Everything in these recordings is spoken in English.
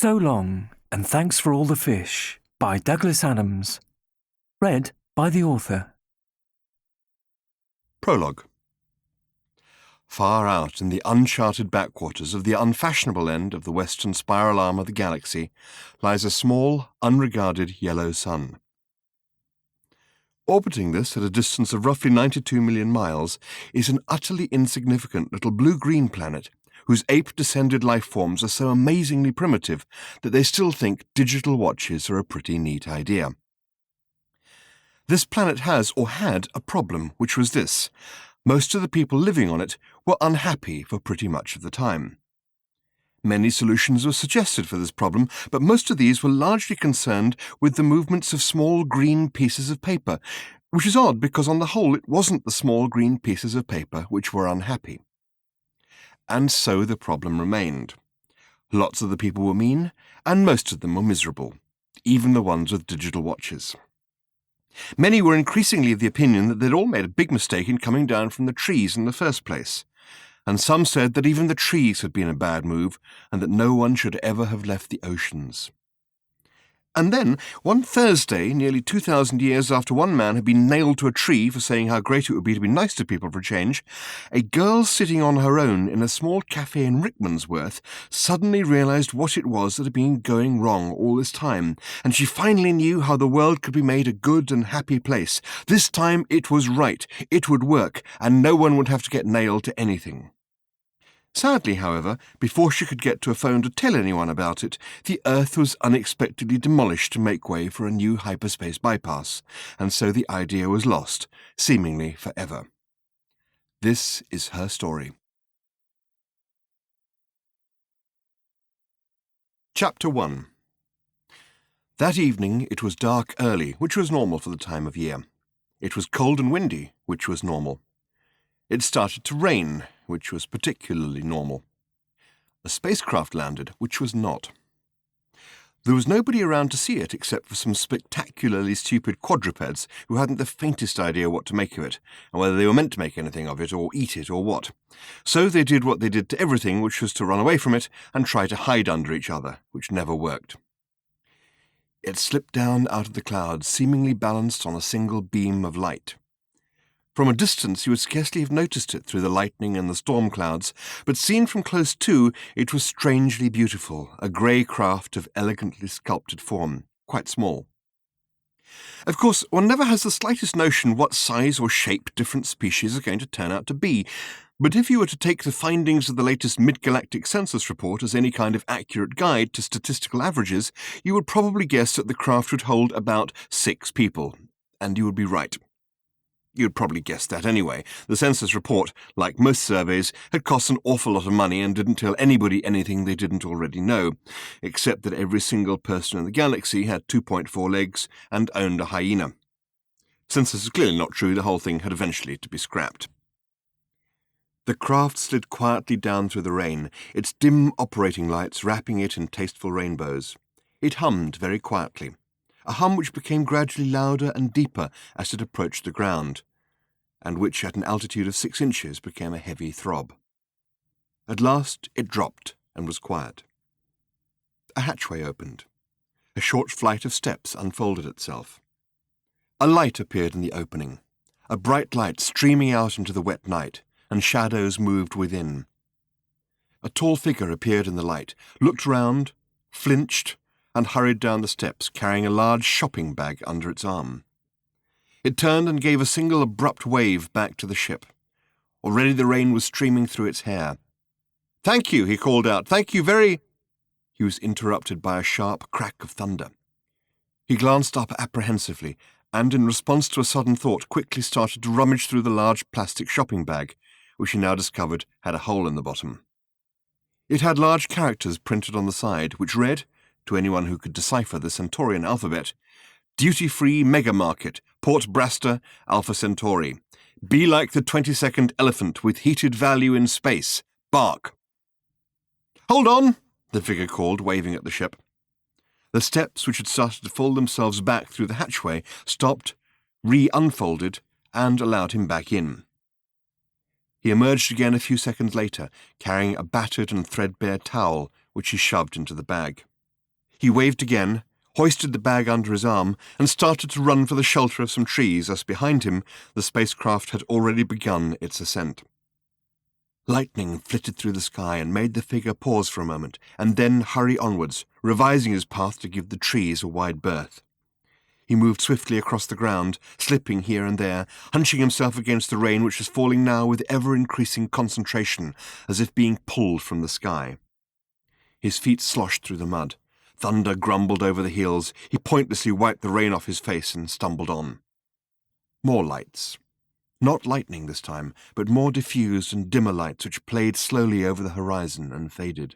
So long, and thanks for all the fish, by Douglas Adams. Read by the author. Prologue. Far out in the uncharted backwaters of the unfashionable end of the western spiral arm of the galaxy lies a small, unregarded yellow sun. Orbiting this at a distance of roughly 92 million miles is an utterly insignificant little blue-green planet whose ape-descended life forms are so amazingly primitive that they still think digital watches are a pretty neat idea. This planet has, or had, a problem, which was this. Most of the people living on it were unhappy for pretty much of the time. Many solutions were suggested for this problem, but most of these were largely concerned with the movements of small green pieces of paper, which is odd because on the whole it wasn't the small green pieces of paper which were unhappy. And so the problem remained. Lots of the people were mean, and most of them were miserable, even the ones with digital watches. Many were increasingly of the opinion that they'd all made a big mistake in coming down from the trees in the first place, and some said that even the trees had been a bad move, and that no one should ever have left the oceans. And then, one Thursday, nearly 2,000 years after one man had been nailed to a tree for saying how great it would be to be nice to people for a change, a girl sitting on her own in a small cafe in Rickmansworth suddenly realized what it was that had been going wrong all this time, and she finally knew how the world could be made a good and happy place. This time it was right, it would work, and no one would have to get nailed to anything. Sadly, however, before she could get to a phone to tell anyone about it, the Earth was unexpectedly demolished to make way for a new hyperspace bypass, and so the idea was lost, seemingly forever. This is her story. Chapter 1. That evening it was dark early, which was normal for the time of year. It was cold and windy, which was normal. It started to rain, which was particularly normal. A spacecraft landed, which was not. There was nobody around to see it except for some spectacularly stupid quadrupeds who hadn't the faintest idea what to make of it, and whether they were meant to make anything of it or eat it or what. So they did what they did to everything, which was to run away from it and try to hide under each other, which never worked. It slipped down out of the clouds, seemingly balanced on a single beam of light. From a distance you would scarcely have noticed it through the lightning and the storm clouds, but seen from close to, it was strangely beautiful, a grey craft of elegantly sculpted form, quite small. Of course, one never has the slightest notion what size or shape different species are going to turn out to be, but if you were to take the findings of the latest mid-galactic census report as any kind of accurate guide to statistical averages, you would probably guess that the craft would hold about 6 people, and you would be right. You'd probably guess that anyway. The census report, like most surveys, had cost an awful lot of money and didn't tell anybody anything they didn't already know, except that every single person in the galaxy had 2.4 legs and owned a hyena. Since this is clearly not true, the whole thing had eventually to be scrapped. The craft slid quietly down through the rain, its dim operating lights wrapping it in tasteful rainbows. It hummed very quietly. A hum which became gradually louder and deeper as it approached the ground, and which at an altitude of 6 inches became a heavy throb. At last it dropped and was quiet. A hatchway opened. A short flight of steps unfolded itself. A light appeared in the opening, a bright light streaming out into the wet night, and shadows moved within. A tall figure appeared in the light, looked round, flinched, and hurried down the steps, carrying a large shopping bag under its arm. It turned and gave a single abrupt wave back to the ship. Already the rain was streaming through its hair. "Thank you," he called out. "Thank you very—" He was interrupted by a sharp crack of thunder. He glanced up apprehensively, and in response to a sudden thought quickly started to rummage through the large plastic shopping bag, which he now discovered had a hole in the bottom. It had large characters printed on the side, which read, to anyone who could decipher the Centaurian alphabet, "Duty-free mega market, Port Brasta, Alpha Centauri. Be like the 22nd elephant with heated value in space. Bark." "Hold on," the figure called, waving at the ship. The steps, which had started to fold themselves back through the hatchway, stopped, re-unfolded, and allowed him back in. He emerged again a few seconds later, carrying a battered and threadbare towel, which he shoved into the bag. He waved again, hoisted the bag under his arm, and started to run for the shelter of some trees as behind him the spacecraft had already begun its ascent. Lightning flitted through the sky and made the figure pause for a moment, and then hurry onwards, revising his path to give the trees a wide berth. He moved swiftly across the ground, slipping here and there, hunching himself against the rain which was falling now with ever-increasing concentration, as if being pulled from the sky. His feet sloshed through the mud. Thunder grumbled over the hills. He pointlessly wiped the rain off his face and stumbled on. More lights. Not lightning this time, but more diffused and dimmer lights which played slowly over the horizon and faded.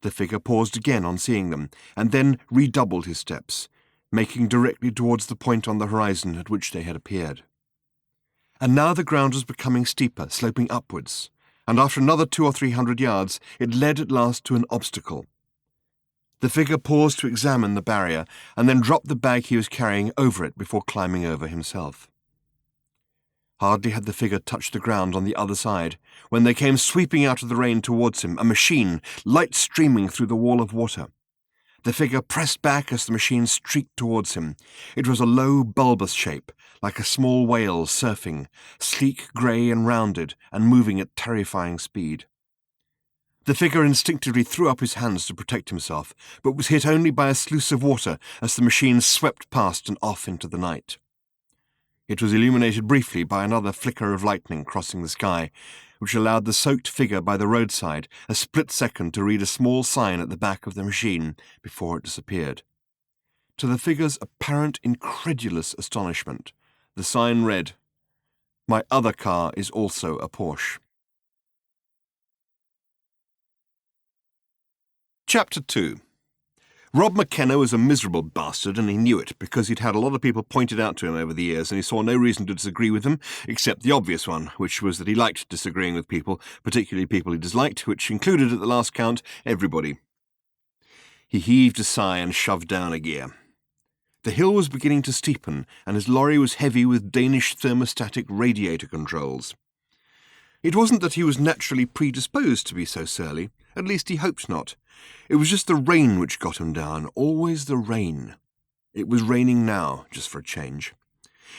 The figure paused again on seeing them, and then redoubled his steps, making directly towards the point on the horizon at which they had appeared. And now the ground was becoming steeper, sloping upwards, and after another 200 or 300 yards, it led at last to an obstacle. The figure paused to examine the barrier, and then dropped the bag he was carrying over it before climbing over himself. Hardly had the figure touched the ground on the other side, when there came sweeping out of the rain towards him a machine, light streaming through the wall of water. The figure pressed back as the machine streaked towards him. It was a low, bulbous shape, like a small whale surfing, sleek, grey and rounded, and moving at terrifying speed. The figure instinctively threw up his hands to protect himself, but was hit only by a sluice of water as the machine swept past and off into the night. It was illuminated briefly by another flicker of lightning crossing the sky, which allowed the soaked figure by the roadside a split second to read a small sign at the back of the machine before it disappeared. To the figure's apparent incredulous astonishment, the sign read, "My other car is also a Porsche." Chapter 2. Rob McKenna was a miserable bastard, and he knew it, because he'd had a lot of people pointed out to him over the years, and he saw no reason to disagree with them, except the obvious one, which was that he liked disagreeing with people, particularly people he disliked, which included, at the last count, everybody. He heaved a sigh and shoved down a gear. The hill was beginning to steepen, and his lorry was heavy with Danish thermostatic radiator controls. It wasn't that he was naturally predisposed to be so surly, at least he hoped not. It was just the rain which got him down, always the rain. It was raining now, just for a change.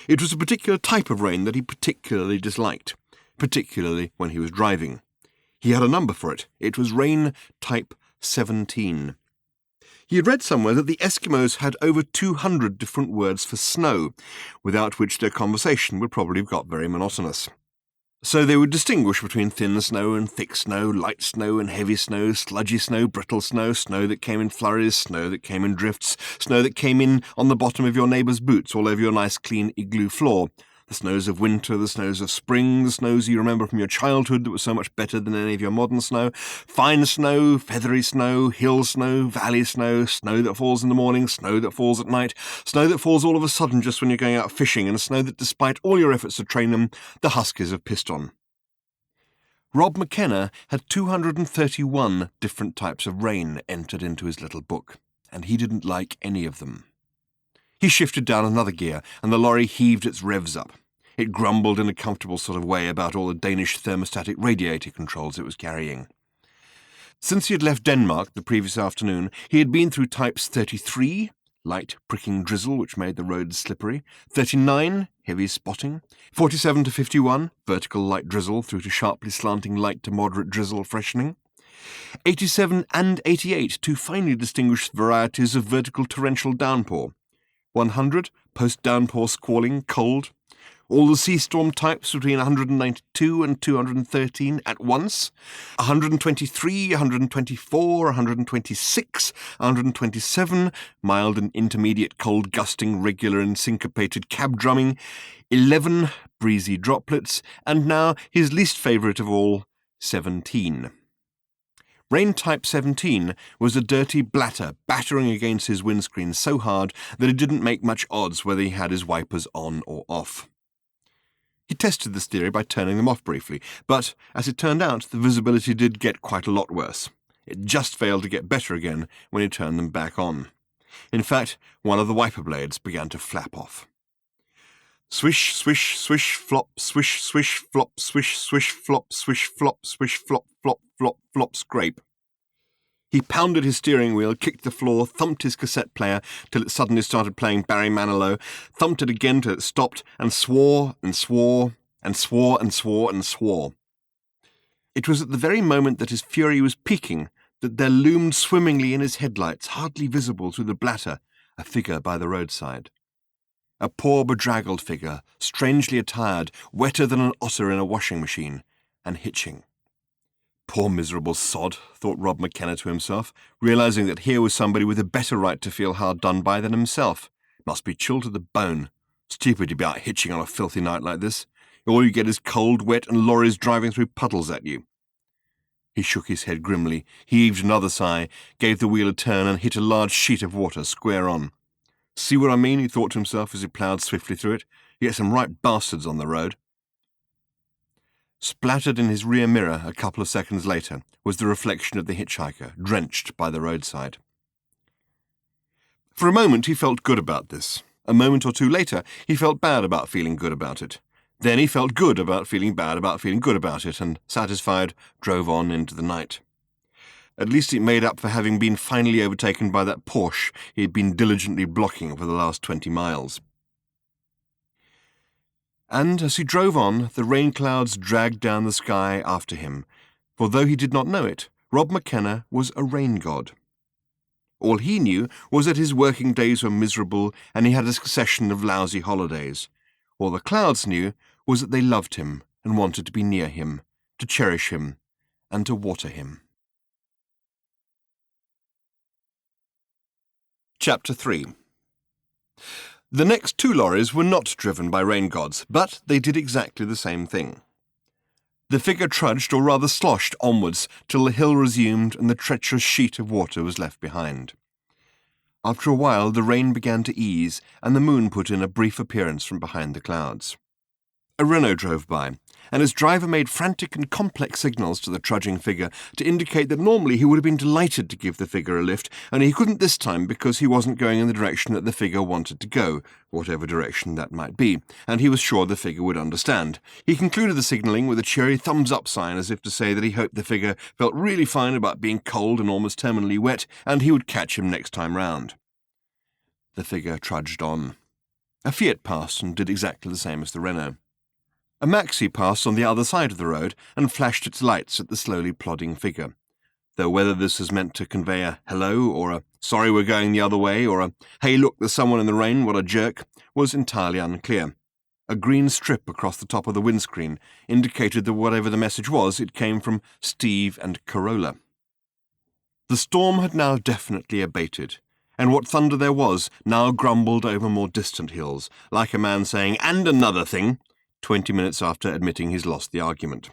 It was a particular type of rain that he particularly disliked, particularly when he was driving. He had a number for it. It was rain type 17. He had read somewhere that the Eskimos had over 200 different words for snow, without which their conversation would probably have got very monotonous. So they would distinguish between thin snow and thick snow, light snow and heavy snow, sludgy snow, brittle snow, snow that came in flurries, snow that came in drifts, snow that came in on the bottom of your neighbour's boots all over your nice clean igloo floor. The snows of winter, the snows of spring, the snows you remember from your childhood that were so much better than any of your modern snow, fine snow, feathery snow, hill snow, valley snow, snow that falls in the morning, snow that falls at night, snow that falls all of a sudden just when you're going out fishing, and snow that, despite all your efforts to train them, the huskies have pissed on. Rob McKenna had 231 different types of rain entered into his little book, and he didn't like any of them. He shifted down another gear, and the lorry heaved its revs up. It grumbled in a comfortable sort of way about all the Danish thermostatic radiator controls it was carrying. Since he had left Denmark the previous afternoon, he had been through types 33, light pricking drizzle which made the roads slippery, 39, heavy spotting, 47 to 51, vertical light drizzle through to sharply slanting light to moderate drizzle freshening, 87 and 88, two finely distinguished varieties of vertical torrential downpour, 100, post-downpour squalling, cold, all the sea storm types between 192 and 213 at once, 123, 124, 126, 127, mild and intermediate cold gusting, regular and syncopated cab drumming, 11, breezy droplets, and now his least favourite of all, 17. Rain type 17 was a dirty blatter battering against his windscreen so hard that it didn't make much odds whether he had his wipers on or off. He tested this theory by turning them off briefly, but, as it turned out, the visibility did get quite a lot worse. It just failed to get better again when he turned them back on. In fact, one of the wiper blades began to flap off. Swish, swish, swish, flop, swish, swish, flop, swish, swish, flop, swish, flop, swish, flop, flop, flop, flop, scrape. He pounded his steering wheel, kicked the floor, thumped his cassette player till it suddenly started playing Barry Manilow, thumped it again till it stopped, and swore and swore and swore and swore and swore. It was at the very moment that his fury was peaking that there loomed swimmingly in his headlights, hardly visible through the blatter, a figure by the roadside. A poor bedraggled figure, strangely attired, wetter than an otter in a washing machine, and hitching. Poor miserable sod, thought Rob McKenna to himself, realizing that here was somebody with a better right to feel hard done by than himself. Must be chilled to the bone. Stupid to be out hitching on a filthy night like this. All you get is cold, wet, and lorries driving through puddles at you. He shook his head grimly, heaved another sigh, gave the wheel a turn, and hit a large sheet of water square on. See what I mean, he thought to himself as he ploughed swiftly through it. You get some right bastards on the road. Splattered in his rear mirror a couple of seconds later was the reflection of the hitchhiker, drenched by the roadside. For a moment he felt good about this. A moment or two later he felt bad about feeling good about it. Then he felt good about feeling bad about feeling good about it, and, satisfied, drove on into the night. At least it made up for having been finally overtaken by that Porsche he had been diligently blocking for the last 20 miles. And as he drove on, the rain clouds dragged down the sky after him, for though he did not know it, Rob McKenna was a rain god. All he knew was that his working days were miserable and he had a succession of lousy holidays. All the clouds knew was that they loved him and wanted to be near him, to cherish him, and to water him. Chapter 3. The next 2 lorries were not driven by rain gods, but they did exactly the same thing. The figure trudged, or rather sloshed, onwards till the hill resumed and the treacherous sheet of water was left behind. After a while the rain began to ease, and the moon put in a brief appearance from behind the clouds. A Renault drove by, and its driver made frantic and complex signals to the trudging figure to indicate that normally he would have been delighted to give the figure a lift, and he couldn't this time because he wasn't going in the direction that the figure wanted to go, whatever direction that might be, and he was sure the figure would understand. He concluded the signalling with a cheery thumbs-up sign, as if to say that he hoped the figure felt really fine about being cold and almost terminally wet, and he would catch him next time round. The figure trudged on. A Fiat passed and did exactly the same as the Renault. A Maxi passed on the other side of the road and flashed its lights at the slowly plodding figure, though whether this was meant to convey a hello, or a sorry we're going the other way, or a hey look there's someone in the rain, what a jerk, was entirely unclear. A green strip across the top of the windscreen indicated that whatever the message was, it came from Steve and Corolla. The storm had now definitely abated, and what thunder there was now grumbled over more distant hills, like a man saying, "And another thing," 20 minutes after admitting he's lost the argument.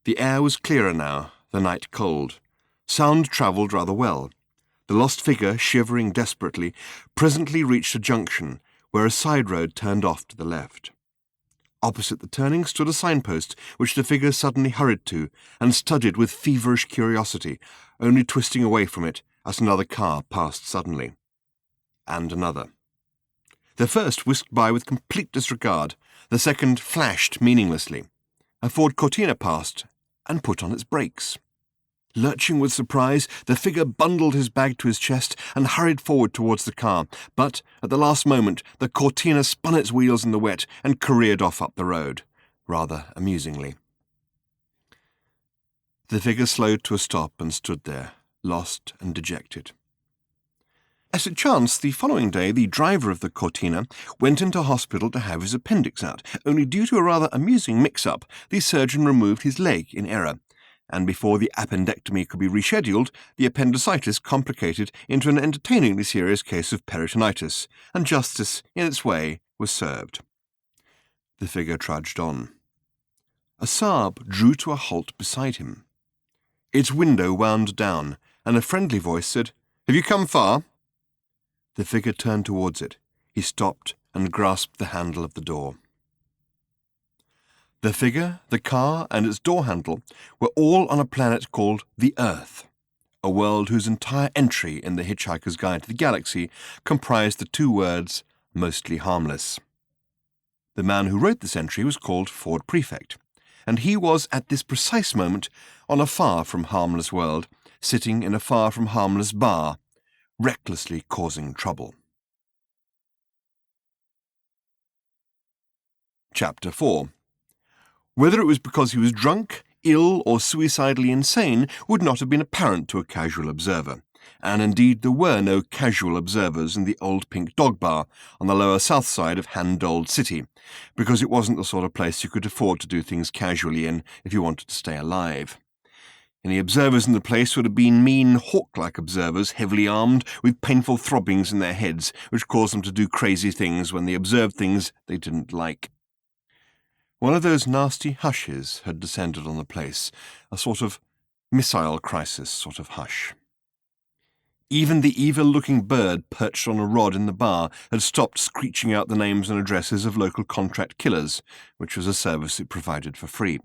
The air was clearer now, the night cold. Sound travelled rather well. The lost figure, shivering desperately, presently reached a junction where a side road turned off to the left. Opposite the turning stood a signpost, which the figure suddenly hurried to and studied with feverish curiosity, only twisting away from it as another car passed suddenly. And another. The first whisked by with complete disregard. The second flashed meaninglessly. A Ford Cortina passed and put on its brakes. Lurching with surprise, the figure bundled his bag to his chest and hurried forward towards the car, but at the last moment the Cortina spun its wheels in the wet and careered off up the road, rather amusingly. The figure slowed to a stop and stood there, lost and dejected. As it chanced, the following day the driver of the Cortina went into hospital to have his appendix out, only due to a rather amusing mix-up, the surgeon removed his leg in error, and before the appendectomy could be rescheduled, the appendicitis complicated into an entertainingly serious case of peritonitis, and justice, in its way, was served. The figure trudged on. A Saab drew to a halt beside him. Its window wound down, and a friendly voice said, "Have you come far?" The figure turned towards it. He stopped and grasped the handle of the door. The figure, the car, and its door handle were all on a planet called the Earth, a world whose entire entry in the Hitchhiker's Guide to the Galaxy comprised the 2 words, "mostly harmless." The man who wrote this entry was called Ford Prefect, and he was at this precise moment on a far from harmless world, sitting in a far-from-harmless bar, recklessly causing trouble. Chapter 4. Whether it was because he was drunk, ill, or suicidally insane would not have been apparent to a casual observer, and indeed there were no casual observers in the Old Pink Dog Bar on the lower south side of Handold City, because it wasn't the sort of place you could afford to do things casually in if you wanted to stay alive. Any observers in the place would have been mean, hawk-like observers, heavily armed, with painful throbbings in their heads, which caused them to do crazy things when they observed things they didn't like. One of those nasty hushes had descended on the place, a sort of missile crisis sort of hush. Even the evil-looking bird perched on a rod in the bar had stopped screeching out the names and addresses of local contract killers, which was a service it provided for free.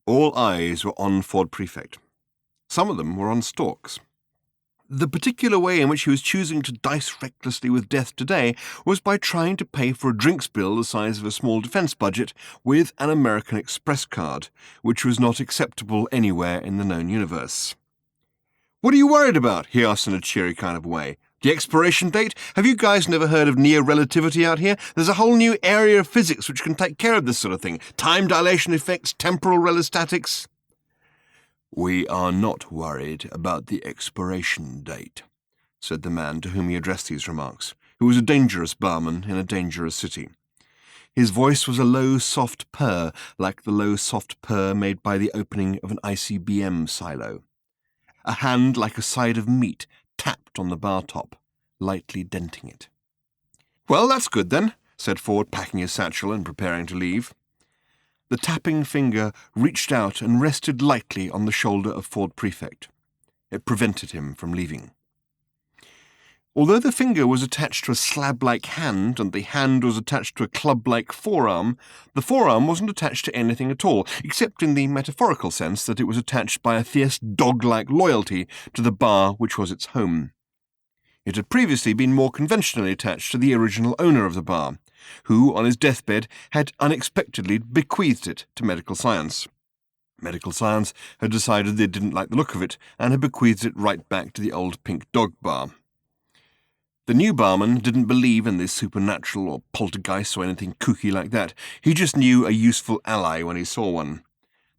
All eyes were on Ford Prefect. Some of them were on stalks. The particular way in which he was choosing to dice recklessly with death today was by trying to pay for a drinks bill the size of a small defense budget with an American Express card, which was not acceptable anywhere in the known universe. "What are you worried about?" he asked in a cheery kind of way. "The expiration date? Have you guys never heard of near relativity out here? There's a whole new area of physics which can take care of this sort of thing. Time dilation effects, temporal relostatics." "We are not worried about the expiration date," said the man to whom he addressed these remarks, who was a dangerous barman in a dangerous city. His voice was a low, soft purr, like the low, soft purr made by the opening of an ICBM silo. A hand like a side of meat tapped on the bar top, lightly denting it. "Well, that's good then," said Ford, packing his satchel and preparing to leave. The tapping finger reached out and rested lightly on the shoulder of Ford Prefect. It prevented him from leaving. Although the finger was attached to a slab-like hand and the hand was attached to a club-like forearm, the forearm wasn't attached to anything at all, except in the metaphorical sense that it was attached by a fierce dog-like loyalty to the bar which was its home. It had previously been more conventionally attached to the original owner of the bar, who, on his deathbed, had unexpectedly bequeathed it to medical science. Medical science had decided they didn't like the look of it, and had bequeathed it right back to the Old Pink Dog Bar. The new barman didn't believe in this supernatural or poltergeist or anything kooky like that. He just knew a useful ally when he saw one.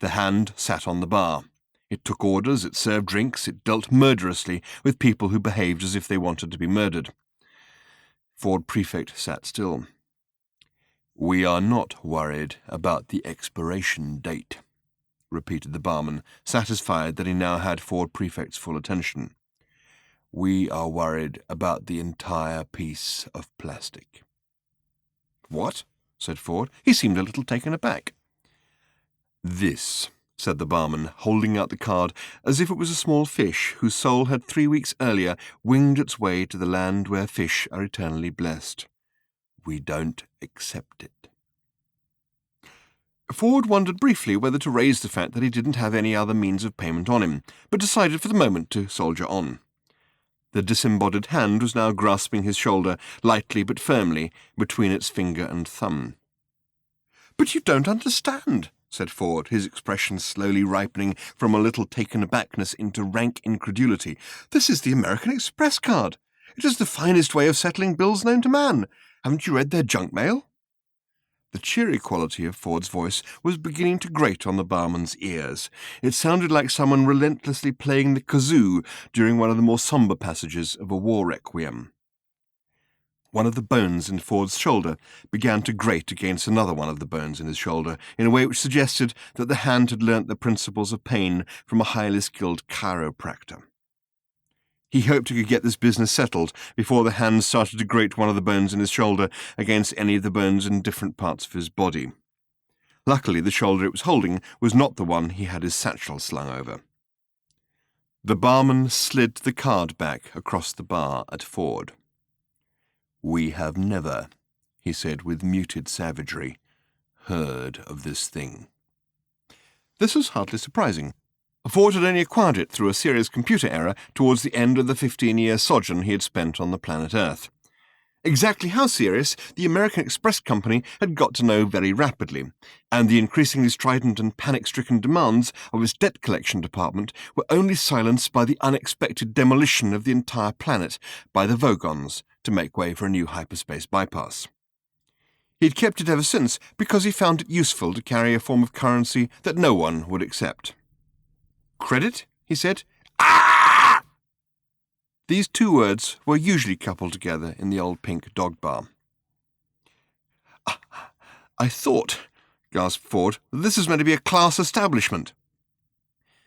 The hand sat on the bar. It took orders, it served drinks, it dealt murderously with people who behaved as if they wanted to be murdered. Ford Prefect sat still. "We are not worried about the expiration date," repeated the barman, satisfied that he now had Ford Prefect's full attention. "We are worried about the entire piece of plastic." "What?" said Ford. He seemed a little taken aback. "This," said the barman, holding out the card as if it was a small fish whose soul had 3 weeks earlier winged its way to the land where fish are eternally blessed. "We don't accept it." Ford wondered briefly whether to raise the fact that he didn't have any other means of payment on him, but decided for the moment to soldier on. The disembodied hand was now grasping his shoulder, lightly but firmly, between its finger and thumb. "But you don't understand," said Ford, his expression slowly ripening from a little taken-abackness into rank incredulity. "This is the American Express card. It is the finest way of settling bills known to man. Haven't you read their junk mail?" The cheery quality of Ford's voice was beginning to grate on the barman's ears. It sounded like someone relentlessly playing the kazoo during one of the more somber passages of a war requiem. One of the bones in Ford's shoulder began to grate against another one of the bones in his shoulder in a way which suggested that the hand had learnt the principles of pain from a highly skilled chiropractor. He hoped he could get this business settled before the hand started to grate one of the bones in his shoulder against any of the bones in different parts of his body. Luckily, the shoulder it was holding was not the one he had his satchel slung over. The barman slid the card back across the bar at Ford. "We have never," he said with muted savagery, "heard of this thing." This was hardly surprising. Ford had only acquired it through a serious computer error towards the end of the 15-year sojourn he had spent on the planet Earth. Exactly how serious, the American Express Company had got to know very rapidly, and the increasingly strident and panic-stricken demands of its debt collection department were only silenced by the unexpected demolition of the entire planet by the Vogons to make way for a new hyperspace bypass. He'd kept it ever since because he found it useful to carry a form of currency that no one would accept. "Credit?" he said. "Ah!" These two words were usually coupled together in the old pink dog bar. "I thought," gasped Ford, "that this was meant to be a class establishment."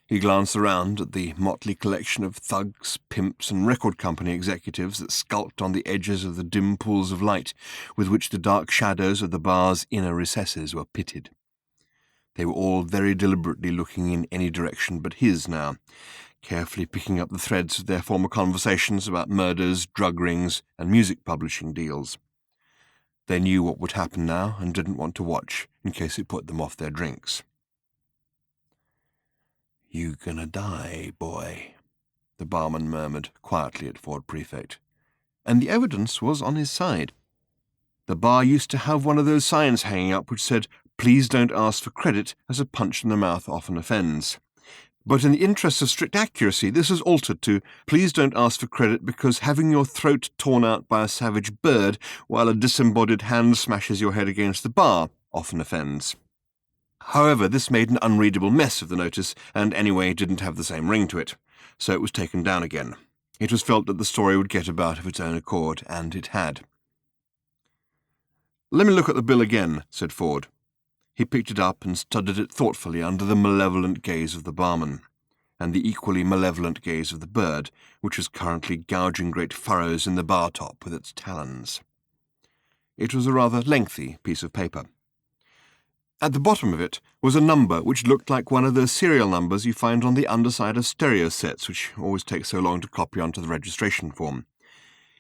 He glanced around at the motley collection of thugs, pimps, and record company executives that skulked on the edges of the dim pools of light with which the dark shadows of the bar's inner recesses were pitted. They were all very deliberately looking in any direction but his now, carefully picking up the threads of their former conversations about murders, drug rings, and music publishing deals. They knew what would happen now and didn't want to watch in case it put them off their drinks. "You gonna die, boy," the barman murmured quietly at Ford Prefect, and the evidence was on his side. The bar used to have one of those signs hanging up which said, "Please don't ask for credit, as a punch in the mouth often offends." But in the interest of strict accuracy, this was altered to, "Please don't ask for credit because having your throat torn out by a savage bird while a disembodied hand smashes your head against the bar often offends." However, this made an unreadable mess of the notice, and anyway didn't have the same ring to it, so it was taken down again. It was felt that the story would get about of its own accord, and it had. "Let me look at the bill again," said Ford. He picked it up and studied it thoughtfully under the malevolent gaze of the barman, and the equally malevolent gaze of the bird, which was currently gouging great furrows in the bar top with its talons. It was a rather lengthy piece of paper. At the bottom of it was a number which looked like one of those serial numbers you find on the underside of stereo sets, which always take so long to copy onto the registration form.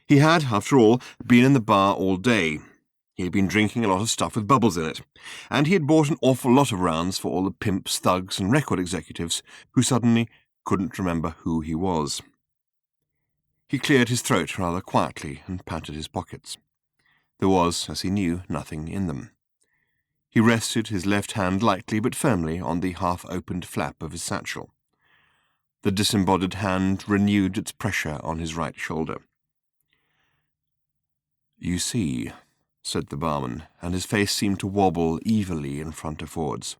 He had, after all, been in the bar all day. He had been drinking a lot of stuff with bubbles in it, and he had bought an awful lot of rounds for all the pimps, thugs, and record executives who suddenly couldn't remember who he was. He cleared his throat rather quietly and patted his pockets. There was, as he knew, nothing in them. He rested his left hand lightly but firmly on the half-opened flap of his satchel. The disembodied hand renewed its pressure on his right shoulder. "You see," said the barman, and his face seemed to wobble evilly in front of Ford's,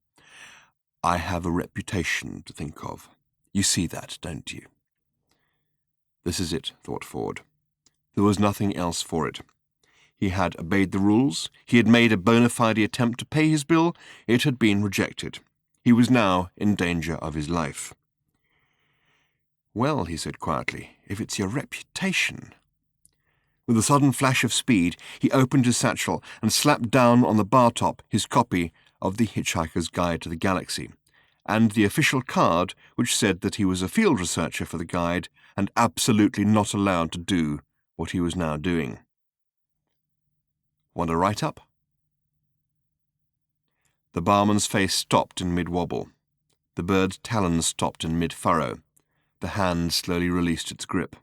"I have a reputation to think of. You see that, don't you?" This is it, thought Ford. There was nothing else for it. He had obeyed the rules. He had made a bona fide attempt to pay his bill. It had been rejected. He was now in danger of his life. "Well," he said quietly, "if it's your reputation—" With a sudden flash of speed, he opened his satchel and slapped down on the bar top his copy of The Hitchhiker's Guide to the Galaxy, and the official card which said that he was a field researcher for the guide and absolutely not allowed to do what he was now doing. "Want a write-up?" The barman's face stopped in mid-wobble. The bird's talons stopped in mid-furrow. The hand slowly released its grip.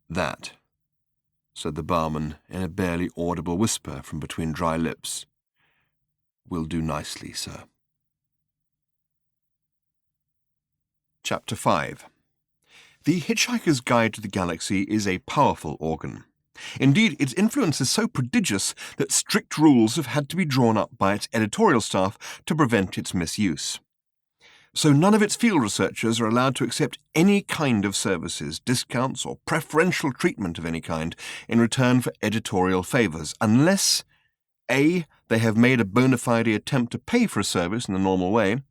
"That," said the barman in a barely audible whisper from between dry lips, "will do nicely, sir." Chapter 5. The Hitchhiker's Guide to the Galaxy is a powerful organ. Indeed, its influence is so prodigious that strict rules have had to be drawn up by its editorial staff to prevent its misuse. So none of its field researchers are allowed to accept any kind of services, discounts, or preferential treatment of any kind in return for editorial favors, unless A. they have made a bona fide attempt to pay for a service in the normal way,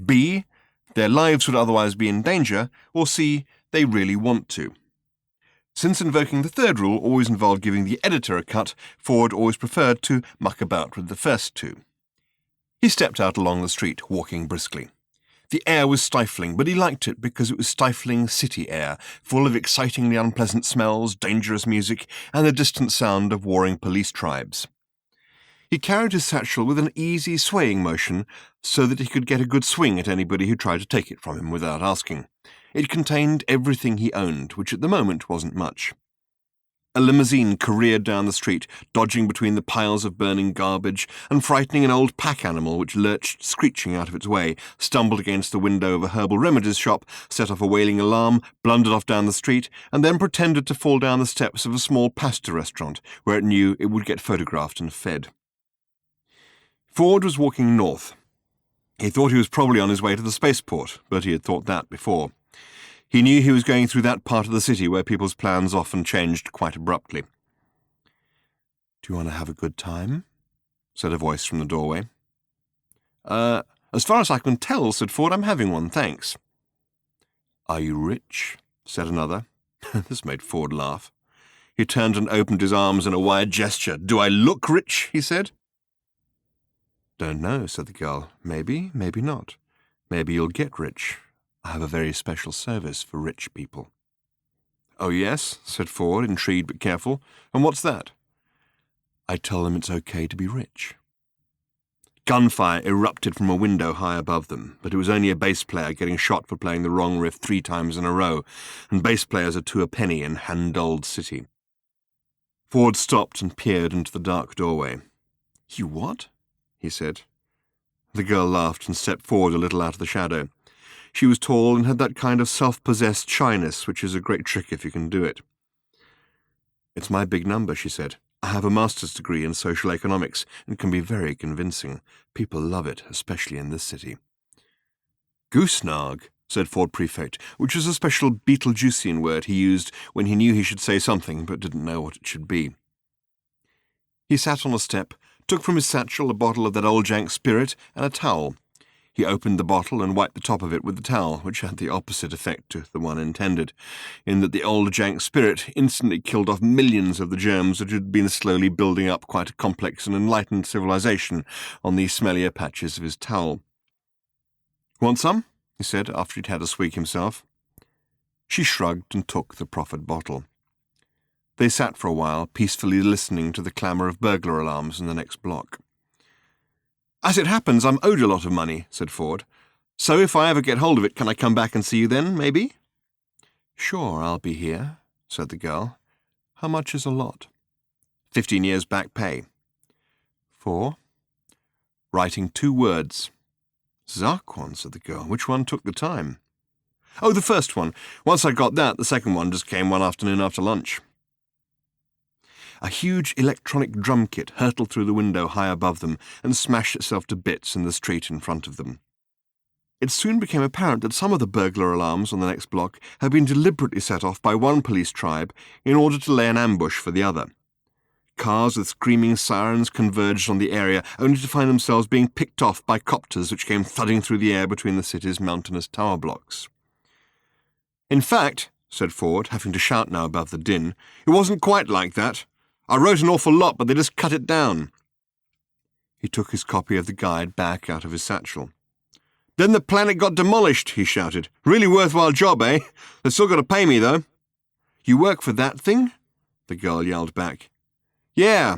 B. their lives would otherwise be in danger, or C. they really want to. Since invoking the third rule always involved giving the editor a cut, Ford always preferred to muck about with the first two. He stepped out along the street, walking briskly. The air was stifling, but he liked it because it was stifling city air, full of excitingly unpleasant smells, dangerous music, and the distant sound of warring police tribes. He carried his satchel with an easy swaying motion so that he could get a good swing at anybody who tried to take it from him without asking. It contained everything he owned, which at the moment wasn't much. A limousine careered down the street, dodging between the piles of burning garbage and frightening an old pack animal which lurched screeching out of its way, stumbled against the window of a herbal remedies shop, set off a wailing alarm, blundered off down the street, and then pretended to fall down the steps of a small pasta restaurant where it knew it would get photographed and fed. Ford was walking north. He thought he was probably on his way to the spaceport, but he had thought that before. He knew he was going through that part of the city where people's plans often changed quite abruptly. "Do you want to have a good time?" said a voice from the doorway. As far as I can tell," said Ford, "I'm having one, thanks." "Are you rich?" said another. This made Ford laugh. He turned and opened his arms in a wide gesture. "Do I look rich?" he said. "Don't know," said the girl. "Maybe, maybe not. Maybe you'll get rich. I have a very special service for rich people." "Oh, yes," said Ford, intrigued but careful. "And what's that?" "I tell them it's okay to be rich." Gunfire erupted from a window high above them, but it was only a bass player getting shot for playing the wrong riff 3 times in a row, and bass players are 2 a penny in hand-old city. Ford stopped and peered into the dark doorway. "You what?" he said. The girl laughed and stepped forward a little out of the shadow. She was tall and had that kind of self-possessed shyness which is a great trick if you can do it. "It's my big number," she said. "I have a master's degree in social economics and can be very convincing. People love it, especially in this city." "Goosenarg," said Ford Prefect, which was a special Beetlejuicean word he used when he knew he should say something but didn't know what it should be. He sat on a step, took from his satchel a bottle of that old jank spirit and a towel. He opened the bottle and wiped the top of it with the towel, which had the opposite effect to the one intended, in that the old jank spirit instantly killed off millions of the germs that had been slowly building up quite a complex and enlightened civilization on the smellier patches of his towel. "Want some?" he said, after he'd had a swig himself. She shrugged and took the proffered bottle. They sat for a while, peacefully listening to the clamour of burglar alarms in the next block. "As it happens, I'm owed a lot of money," said Ford. "So if I ever get hold of it, can I come back and see you then, maybe?" "Sure, I'll be here," said the girl. "How much is a lot?" 15 years back pay. "For?" "Writing 2 words. "Zarquon," said the girl. "Which one took the time?" "Oh, the first one. Once I got that, the second one just came one afternoon after lunch." A huge electronic drum kit hurtled through the window high above them and smashed itself to bits in the street in front of them. It soon became apparent that some of the burglar alarms on the next block had been deliberately set off by one police tribe in order to lay an ambush for the other. Cars with screaming sirens converged on the area, only to find themselves being picked off by copters which came thudding through the air between the city's mountainous tower blocks. "In fact," said Ford, having to shout now above the din, "it wasn't quite like that. I wrote an awful lot, but they just cut it down." He took his copy of the guide back out of his satchel. "Then the planet got demolished," he shouted. "Really worthwhile job, eh? They've still got to pay me, though." "You work for that thing?" the girl yelled back. "Yeah.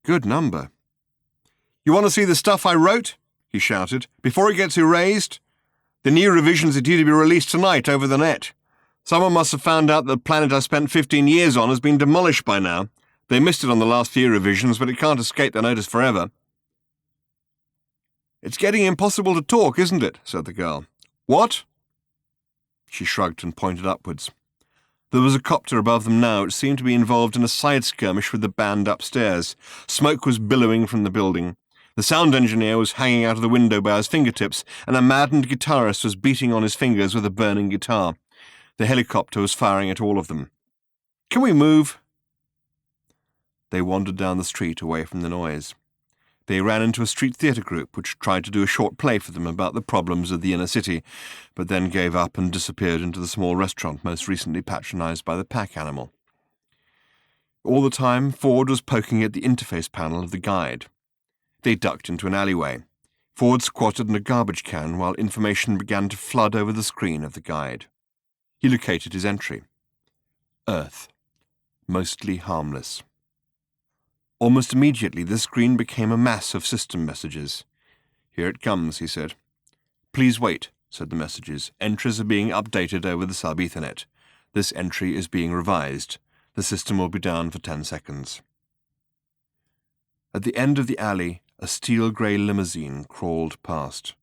Good number." "You want to see the stuff I wrote?" he shouted. "Before it gets erased? The new revisions are due to be released tonight over the net. Someone must have found out that the planet I spent 15 years on has been demolished by now. They missed it on the last few revisions, but it can't escape their notice forever." "It's getting impossible to talk, isn't it?" said the girl. "What?" She shrugged and pointed upwards. There was a copter above them now which seemed to be involved in a side skirmish with the band upstairs. Smoke was billowing from the building. The sound engineer was hanging out of the window by his fingertips, and a maddened guitarist was beating on his fingers with a burning guitar. The helicopter was firing at all of them. "Can we move?" They wandered down the street away from the noise. They ran into a street theatre group which tried to do a short play for them about the problems of the inner city, but then gave up and disappeared into the small restaurant most recently patronized by the pack animal. All the time, Ford was poking at the interface panel of the guide. They ducked into an alleyway. Ford squatted in a garbage can while information began to flood over the screen of the guide. He located his entry. Earth. Mostly harmless. Almost immediately, the screen became a mass of system messages. "Here it comes," he said. "Please wait," said the messages. "Entries are being updated over the sub-Ethernet. This entry is being revised. The system will be down for 10 seconds. At the end of the alley, a steel-grey limousine crawled past.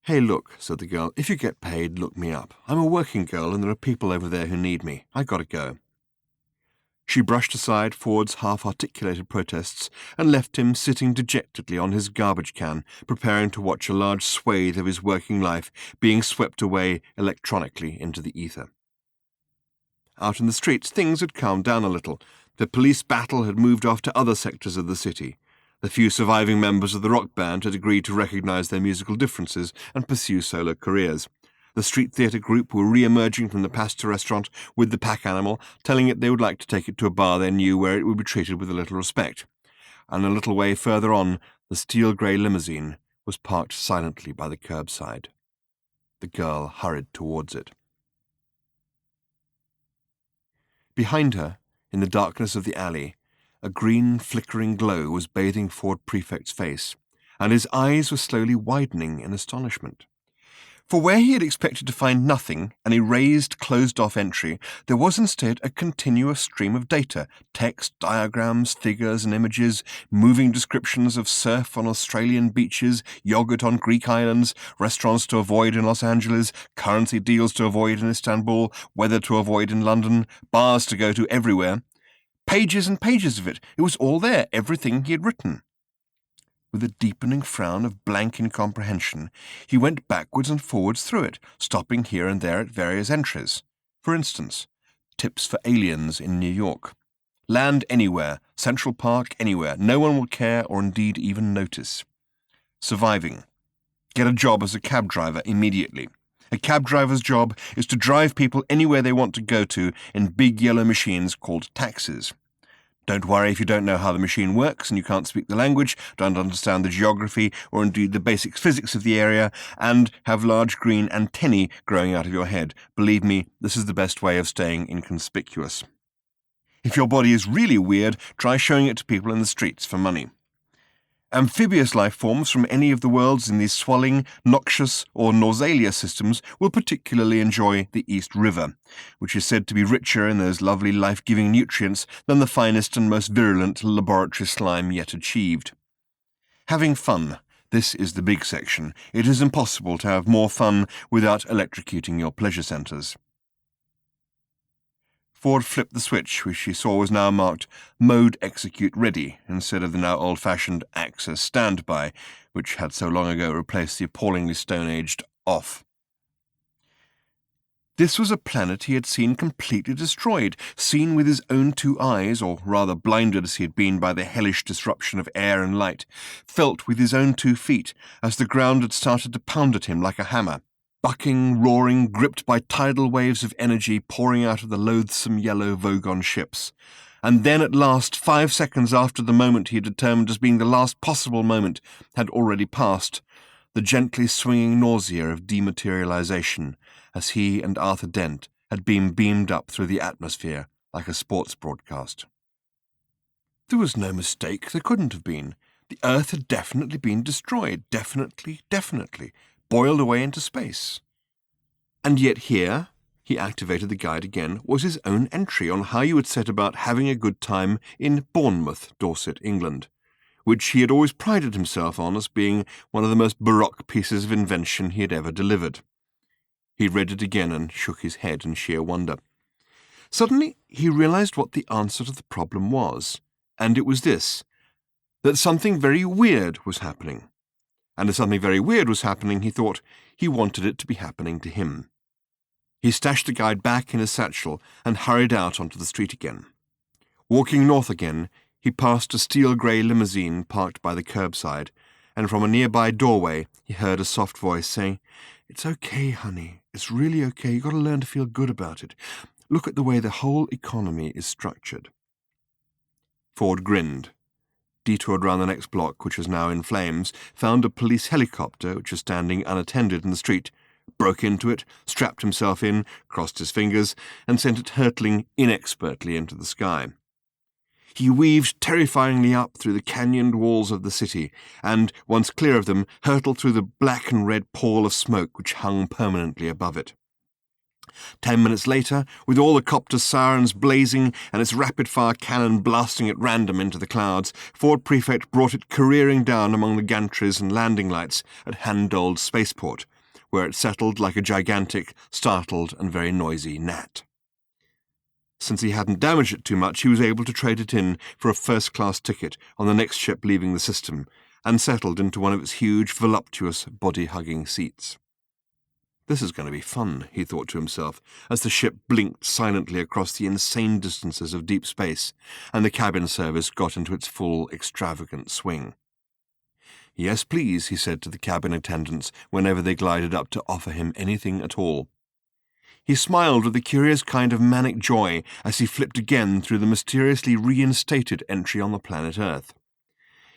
"Hey, look," said the girl. "If you get paid, look me up. I'm a working girl and there are people over there who need me. I gotta go." She brushed aside Ford's half-articulated protests and left him sitting dejectedly on his garbage can, preparing to watch a large swathe of his working life being swept away electronically into the ether. Out in the streets, things had calmed down a little. The police battle had moved off to other sectors of the city. The few surviving members of the rock band had agreed to recognize their musical differences and pursue solo careers. The street theatre group were re-emerging from the pasta restaurant with the pack animal, telling it they would like to take it to a bar they knew where it would be treated with a little respect. And a little way further on, the steel-grey limousine was parked silently by the curbside. The girl hurried towards it. Behind her, in the darkness of the alley, a green, flickering glow was bathing Ford Prefect's face, and his eyes were slowly widening in astonishment. For where he had expected to find nothing, an erased, closed-off entry, there was instead a continuous stream of data, text, diagrams, figures and images, moving descriptions of surf on Australian beaches, yogurt on Greek islands, restaurants to avoid in Los Angeles, currency deals to avoid in Istanbul, weather to avoid in London, bars to go to everywhere. Pages and pages of it. It was all there, everything he had written. With a deepening frown of blank incomprehension, he went backwards and forwards through it, stopping here and there at various entries. For instance, tips for aliens in New York. Land anywhere, Central Park anywhere, no one will care or indeed even notice. Surviving. Get a job as a cab driver immediately. A cab driver's job is to drive people anywhere they want to go to in big yellow machines called taxis. Don't worry if you don't know how the machine works and you can't speak the language, don't understand the geography or indeed the basic physics of the area, and have large green antennae growing out of your head. Believe me, this is the best way of staying inconspicuous. If your body is really weird, try showing it to people in the streets for money. Amphibious life forms from any of the worlds in these swelling, noxious, or nausealia systems will particularly enjoy the East River, which is said to be richer in those lovely life-giving nutrients than the finest and most virulent laboratory slime yet achieved. Having fun. This is the big section. It is impossible to have more fun without electrocuting your pleasure centers. Ford flipped the switch, which she saw was now marked Mode Execute Ready, instead of the now old-fashioned Access Standby, which had so long ago replaced the appallingly stone-aged Off. This was a planet he had seen completely destroyed, seen with his own two eyes, or rather blinded as he had been by the hellish disruption of air and light, felt with his own 2 feet, as the ground had started to pound at him like a hammer. Bucking, roaring, gripped by tidal waves of energy pouring out of the loathsome yellow Vogon ships. And then at last, 5 seconds after the moment he had determined as being the last possible moment had already passed, the gently swinging nausea of dematerialization, as he and Arthur Dent had been beamed up through the atmosphere like a sports broadcast. There was no mistake, there couldn't have been. The Earth had definitely been destroyed, definitely, boiled away into space. And yet here, he activated the guide again, was his own entry on how you would set about having a good time in Bournemouth, Dorset, England, which he had always prided himself on as being one of the most baroque pieces of invention he had ever delivered. He read it again and shook his head in sheer wonder. Suddenly he realized what the answer to the problem was, and it was this, that something very weird was happening. And if something very weird was happening, he thought, he wanted it to be happening to him. He stashed the guide back in his satchel and hurried out onto the street again. Walking north again, he passed a steel-grey limousine parked by the curbside, and from a nearby doorway he heard a soft voice saying, "It's okay, honey. It's really okay. You've got to learn to feel good about it. Look at the way the whole economy is structured." Ford grinned, detoured round the next block, which was now in flames, found a police helicopter which was standing unattended in the street, broke into it, strapped himself in, crossed his fingers, and sent it hurtling inexpertly into the sky. He weaved terrifyingly up through the canyoned walls of the city, and, once clear of them, hurtled through the black and red pall of smoke which hung permanently above it. 10 minutes later, with all the copter's sirens blazing and its rapid-fire cannon blasting at random into the clouds, Ford Prefect brought it careering down among the gantries and landing lights at Handold Spaceport, where it settled like a gigantic, startled and very noisy gnat. Since he hadn't damaged it too much, he was able to trade it in for a first-class ticket on the next ship leaving the system, and settled into one of its huge, voluptuous, body-hugging seats. This is going to be fun, he thought to himself, as the ship blinked silently across the insane distances of deep space, and the cabin service got into its full, extravagant swing. "Yes, please," he said to the cabin attendants whenever they glided up to offer him anything at all. He smiled with a curious kind of manic joy as he flipped again through the mysteriously reinstated entry on the planet Earth.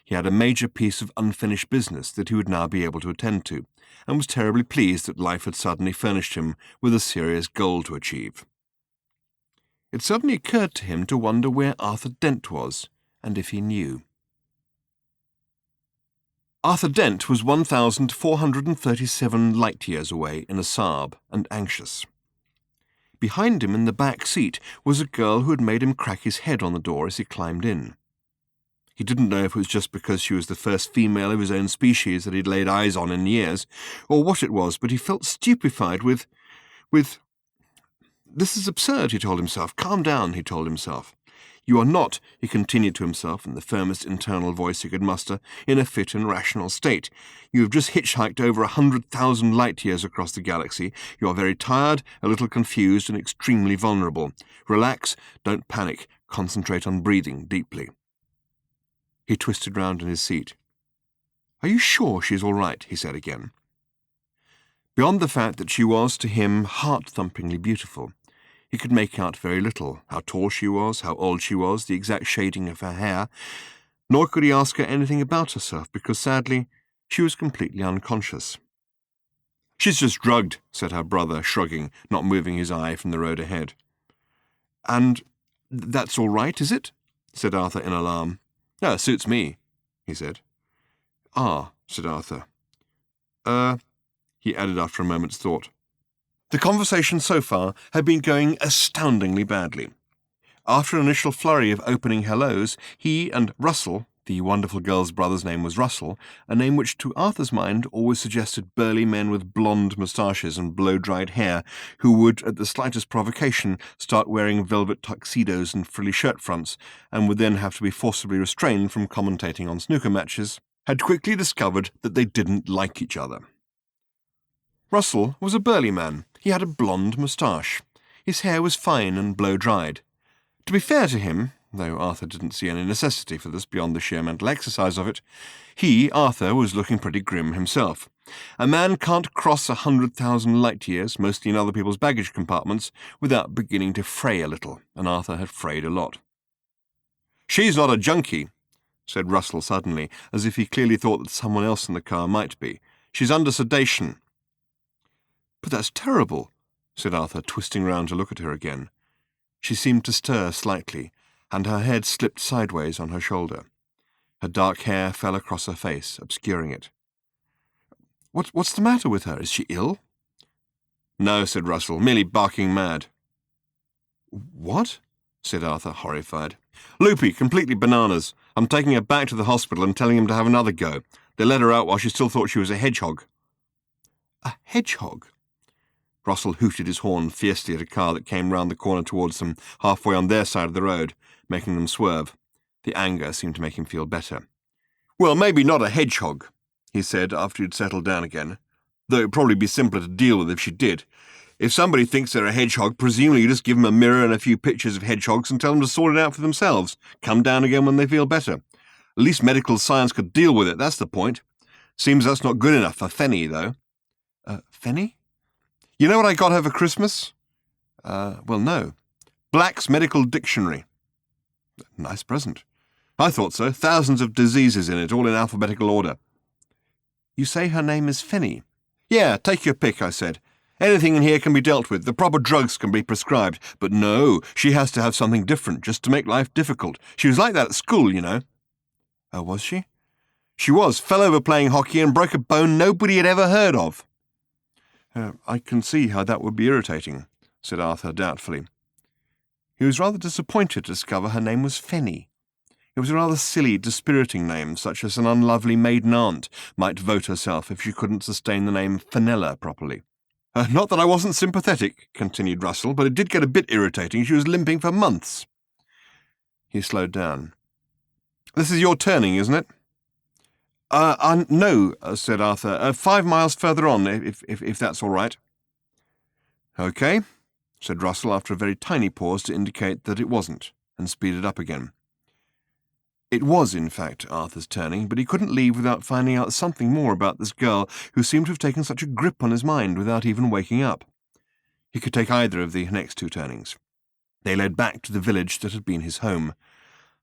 He had a major piece of unfinished business that he would now be able to attend to, and was terribly pleased that life had suddenly furnished him with a serious goal to achieve. It suddenly occurred to him to wonder where Arthur Dent was, and if he knew. Arthur Dent was 1,437 light-years away in a Saab, and anxious. Behind him in the back seat was a girl who had made him crack his head on the door as he climbed in. He didn't know if it was just because she was the first female of his own species that he'd laid eyes on in years, or what it was, but he felt stupefied with... "This is absurd," he told himself. "Calm down," he told himself. "You are not," he continued to himself in the firmest internal voice he could muster, "in a fit and rational state. You have just hitchhiked over 100,000 light-years across the galaxy. You are very tired, a little confused, and extremely vulnerable. Relax, don't panic, concentrate on breathing deeply." He twisted round in his seat. "Are you sure she's all right?" he said again. Beyond the fact that she was, to him, heart-thumpingly beautiful, he could make out very little: how tall she was, how old she was, the exact shading of her hair, nor could he ask her anything about herself, because, sadly, she was completely unconscious. "She's just drugged," said her brother, shrugging, not moving his eye from the road ahead. "And that's all right, is it?" said Arthur in alarm. "Oh, it suits me," he said. "Ah," said Arthur. He added after a moment's thought. The conversation so far had been going astoundingly badly. After an initial flurry of opening hellos, he and Russell, the wonderful girl's brother's name was Russell, a name which to Arthur's mind always suggested burly men with blonde moustaches and blow-dried hair, who would, at the slightest provocation, start wearing velvet tuxedos and frilly shirt fronts, and would then have to be forcibly restrained from commentating on snooker matches, had quickly discovered that they didn't like each other. Russell was a burly man. He had a blonde moustache. His hair was fine and blow-dried. To be fair to him, though Arthur didn't see any necessity for this beyond the sheer mental exercise of it, he, Arthur, was looking pretty grim himself. A man can't cross 100,000 light-years, mostly in other people's baggage compartments, without beginning to fray a little, and Arthur had frayed a lot. "She's not a junkie," said Russell suddenly, as if he clearly thought that someone else in the car might be. "She's under sedation." "But that's terrible," said Arthur, twisting round to look at her again. She seemed to stir slightly, and her head slipped sideways on her shoulder. Her dark hair fell across her face, obscuring it. What's the matter with her? Is she ill?" "No," said Russell, "merely barking mad." "What?" said Arthur, horrified. "Loopy, completely bananas. I'm taking her back to the hospital and telling him to have another go. They let her out while she still thought she was a hedgehog." "A hedgehog?" Russell hooted his horn fiercely at a car that came round the corner towards them, halfway on their side of the road, making them swerve. The anger seemed to make him feel better. "Well, maybe not a hedgehog," he said after he'd settled down again, "though it'd probably be simpler to deal with if she did. If somebody thinks they're a hedgehog, presumably you just give them a mirror and a few pictures of hedgehogs and tell them to sort it out for themselves. Come down again when they feel better. At least medical science could deal with it, that's the point. Seems that's not good enough for Fenny, though." "Fenny?" "You know what I got her for Christmas?" Well, no. Black's Medical Dictionary." "Nice present." "I thought so. Thousands of diseases in it, all in alphabetical order." "You say her name is Fenny?" "Yeah, take your pick," I said. "Anything in here can be dealt with. The proper drugs can be prescribed. But no, she has to have something different, just to make life difficult. She was like that at school, you know." "Oh, was she?" "She was. Fell over playing hockey and broke a bone nobody had ever heard of." "I can see how that would be irritating." said Arthur doubtfully. He was rather disappointed to discover her name was Fenny. It was a rather silly, dispiriting name, such as an unlovely maiden aunt might vote herself if she couldn't sustain the name Fenella properly. Not that I wasn't sympathetic, continued Russell, but it did get a bit irritating. She was limping for months. He slowed down. This is your turning, isn't it? No, said Arthur. 5 miles further on, if that's all right. OK, said Russell after a very tiny pause to indicate that it wasn't, and speeded up again. It was, in fact, Arthur's turning, but he couldn't leave without finding out something more about this girl who seemed to have taken such a grip on his mind without even waking up. He could take either of the next 2 turnings. They led back to the village that had been his home,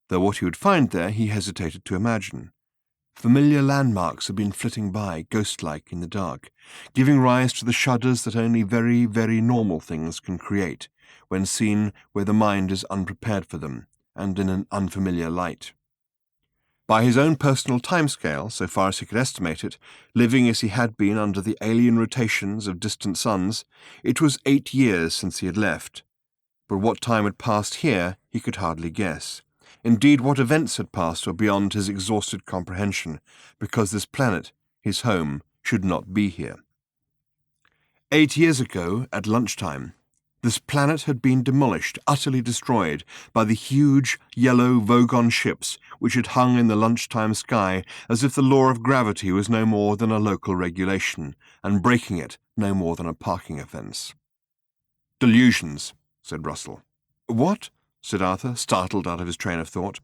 though what he would find there he hesitated to imagine. Familiar landmarks had been flitting by, ghost-like in the dark, giving rise to the shudders that only very, very normal things can create, when seen where the mind is unprepared for them, and in an unfamiliar light. By his own personal timescale, so far as he could estimate it, living as he had been under the alien rotations of distant suns, it was 8 years since he had left. But what time had passed here he could hardly guess. Indeed, what events had passed were beyond his exhausted comprehension, because this planet, his home, should not be here. 8 years ago, at lunchtime, this planet had been demolished, utterly destroyed, by the huge, yellow Vogon ships which had hung in the lunchtime sky as if the law of gravity was no more than a local regulation, and breaking it no more than a parking offence. Delusions, said Russell. What? Said Arthur, startled out of his train of thought.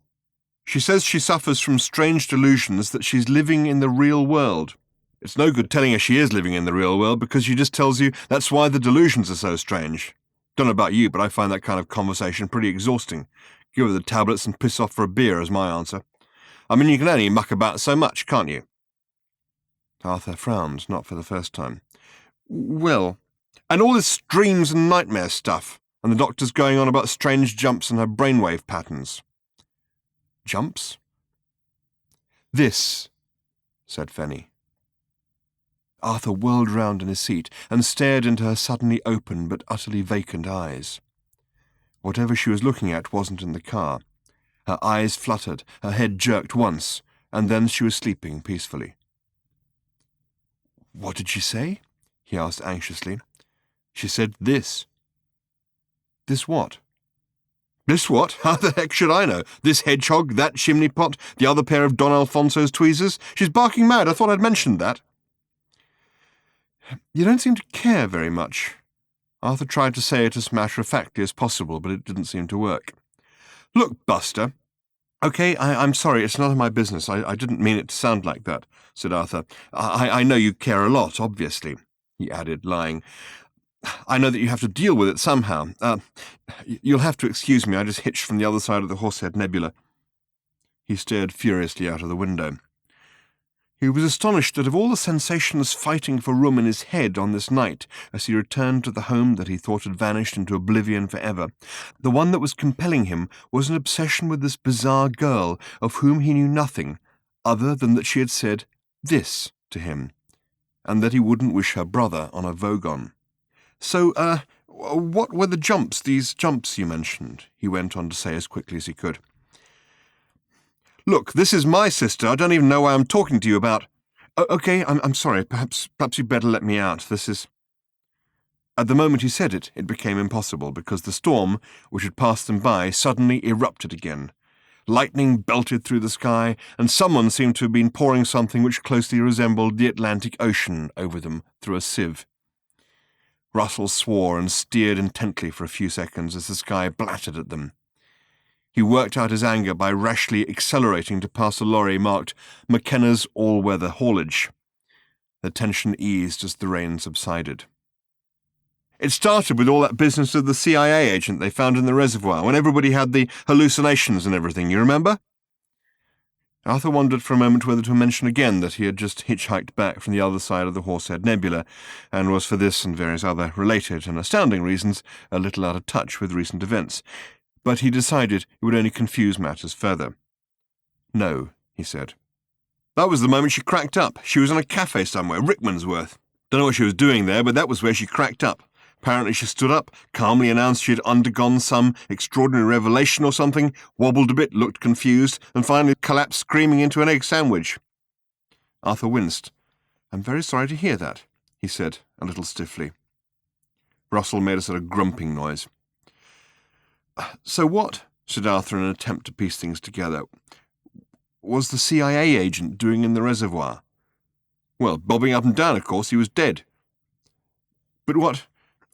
She says she suffers from strange delusions that she's living in the real world. It's no good telling her she is living in the real world, because she just tells you that's why the delusions are so strange. Don't know about you, but I find that kind of conversation pretty exhausting. Give her the tablets and piss off for a beer is my answer. I mean, you can only muck about so much, can't you? Arthur frowned, not for the first time. Well, and all this dreams and nightmare stuff, and the doctor's going on about strange jumps in her brainwave patterns. Jumps? This, said Fenny. Arthur whirled round in his seat and stared into her suddenly open but utterly vacant eyes. Whatever she was looking at wasn't in the car. Her eyes fluttered, her head jerked once, and then she was sleeping peacefully. What did she say? He asked anxiously. She said this. This what? This what? How the heck should I know? This hedgehog, that chimney pot, the other pair of Don Alfonso's tweezers? She's barking mad. I thought I'd mentioned that. You don't seem to care very much. Arthur tried to say it as matter-of-factly as possible, but it didn't seem to work. Look, Buster. OK, I'm sorry, it's none of my business. I didn't mean it to sound like that, said Arthur. I know you care a lot, obviously, he added, lying. I know that you have to deal with it somehow. You'll have to excuse me, I just hitched from the other side of the Horsehead Nebula. He stared furiously out of the window. He was astonished that of all the sensations fighting for room in his head on this night, as he returned to the home that he thought had vanished into oblivion forever, the one that was compelling him was an obsession with this bizarre girl of whom he knew nothing, other than that she had said this to him, and that he wouldn't wish her brother on a Vogon. So, what were the jumps, these jumps you mentioned? He went on to say as quickly as he could. Look, this is my sister. I don't even know why I'm talking to you about... OK, I'm sorry. Perhaps you'd better let me out. This is... At the moment he said it, it became impossible, because the storm, which had passed them by, suddenly erupted again. Lightning belted through the sky, and someone seemed to have been pouring something which closely resembled the Atlantic Ocean over them through a sieve. Russell swore and steered intently for a few seconds as the sky blattered at them. He worked out his anger by rashly accelerating to pass a lorry marked McKenna's All-Weather Haulage. The tension eased as the rain subsided. It started with all that business of the CIA agent they found in the reservoir, when everybody had the hallucinations and everything, you remember? Arthur wondered for a moment whether to mention again that he had just hitchhiked back from the other side of the Horsehead Nebula, and was for this and various other related and astounding reasons a little out of touch with recent events. But he decided it would only confuse matters further. No, he said. That was the moment she cracked up. She was in a cafe somewhere, Rickmansworth. Don't know what she was doing there, but that was where she cracked up. Apparently she stood up, calmly announced she had undergone some extraordinary revelation or something, wobbled a bit, looked confused, and finally collapsed screaming into an egg sandwich. Arthur winced. "I'm very sorry to hear that," he said, a little stiffly. Russell made a sort of grumping noise. "So what," said Arthur in an attempt to piece things together, "was the CIA agent doing in the reservoir?" "Well, bobbing up and down, of course. He was dead." "But what—"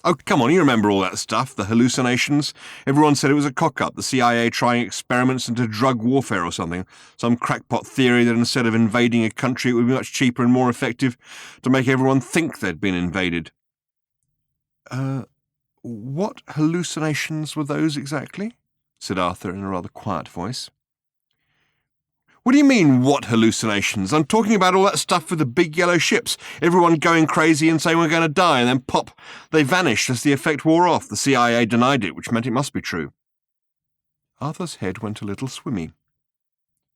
"Oh, come on, you remember all that stuff, the hallucinations. Everyone said it was a cock-up, the CIA trying experiments into drug warfare or something. Some crackpot theory that instead of invading a country, it would be much cheaper and more effective to make everyone think they'd been invaded." What hallucinations were those exactly?" said Arthur in a rather quiet voice. "What do you mean, what hallucinations? I'm talking about all that stuff with the big yellow ships, everyone going crazy and saying we're going to die, and then pop, they vanished as the effect wore off. The CIA denied it, which meant it must be true." Arthur's head went a little swimmy.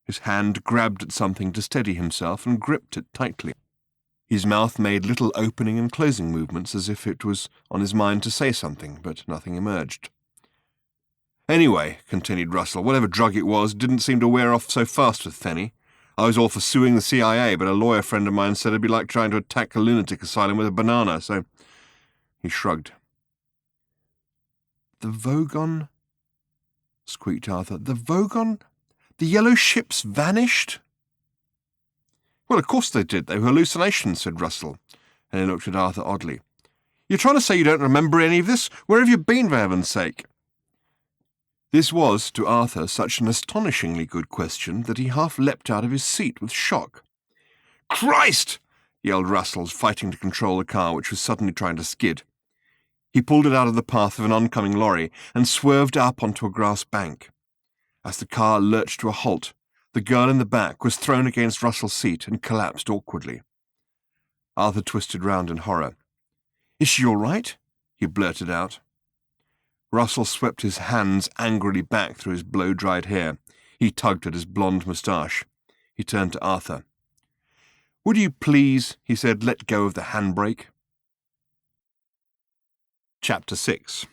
His hand grabbed at something to steady himself and gripped it tightly. His mouth made little opening and closing movements as if it was on his mind to say something, but nothing emerged. "Anyway," continued Russell, "whatever drug it was didn't seem to wear off so fast with Fenny. I was all for suing the CIA, but a lawyer friend of mine said it'd be like trying to attack a lunatic asylum with a banana, so—" He shrugged. "The Vogon—" squeaked Arthur. "The Vogon? The yellow ships vanished?" "Well, of course they did. They were hallucinations," said Russell, and he looked at Arthur oddly. "You're trying to say you don't remember any of this? Where have you been, for heaven's sake?" This was, to Arthur, such an astonishingly good question that he half leapt out of his seat with shock. "Christ!" yelled Russell, fighting to control the car, which was suddenly trying to skid. He pulled it out of the path of an oncoming lorry and swerved up onto a grass bank. As the car lurched to a halt, the girl in the back was thrown against Russell's seat and collapsed awkwardly. Arthur twisted round in horror. "Is she all right?" he blurted out. Russell swept his hands angrily back through his blow-dried hair. He tugged at his blonde moustache. He turned to Arthur. "Would you please," he said, "let go of the handbrake?" Chapter 6.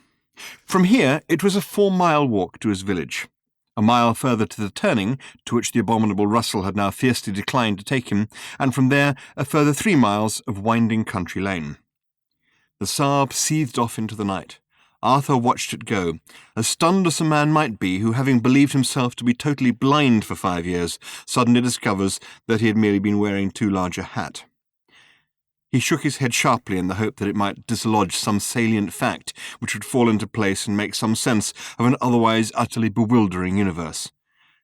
From here it was a 4-mile walk to his village. A mile further to the turning, to which the abominable Russell had now fiercely declined to take him, and from there a further 3 miles of winding country lane. The Saab seethed off into the night. Arthur watched it go, as stunned as a man might be who, having believed himself to be totally blind for 5 years, suddenly discovers that he had merely been wearing too large a hat. He shook his head sharply in the hope that it might dislodge some salient fact which would fall into place and make some sense of an otherwise utterly bewildering universe.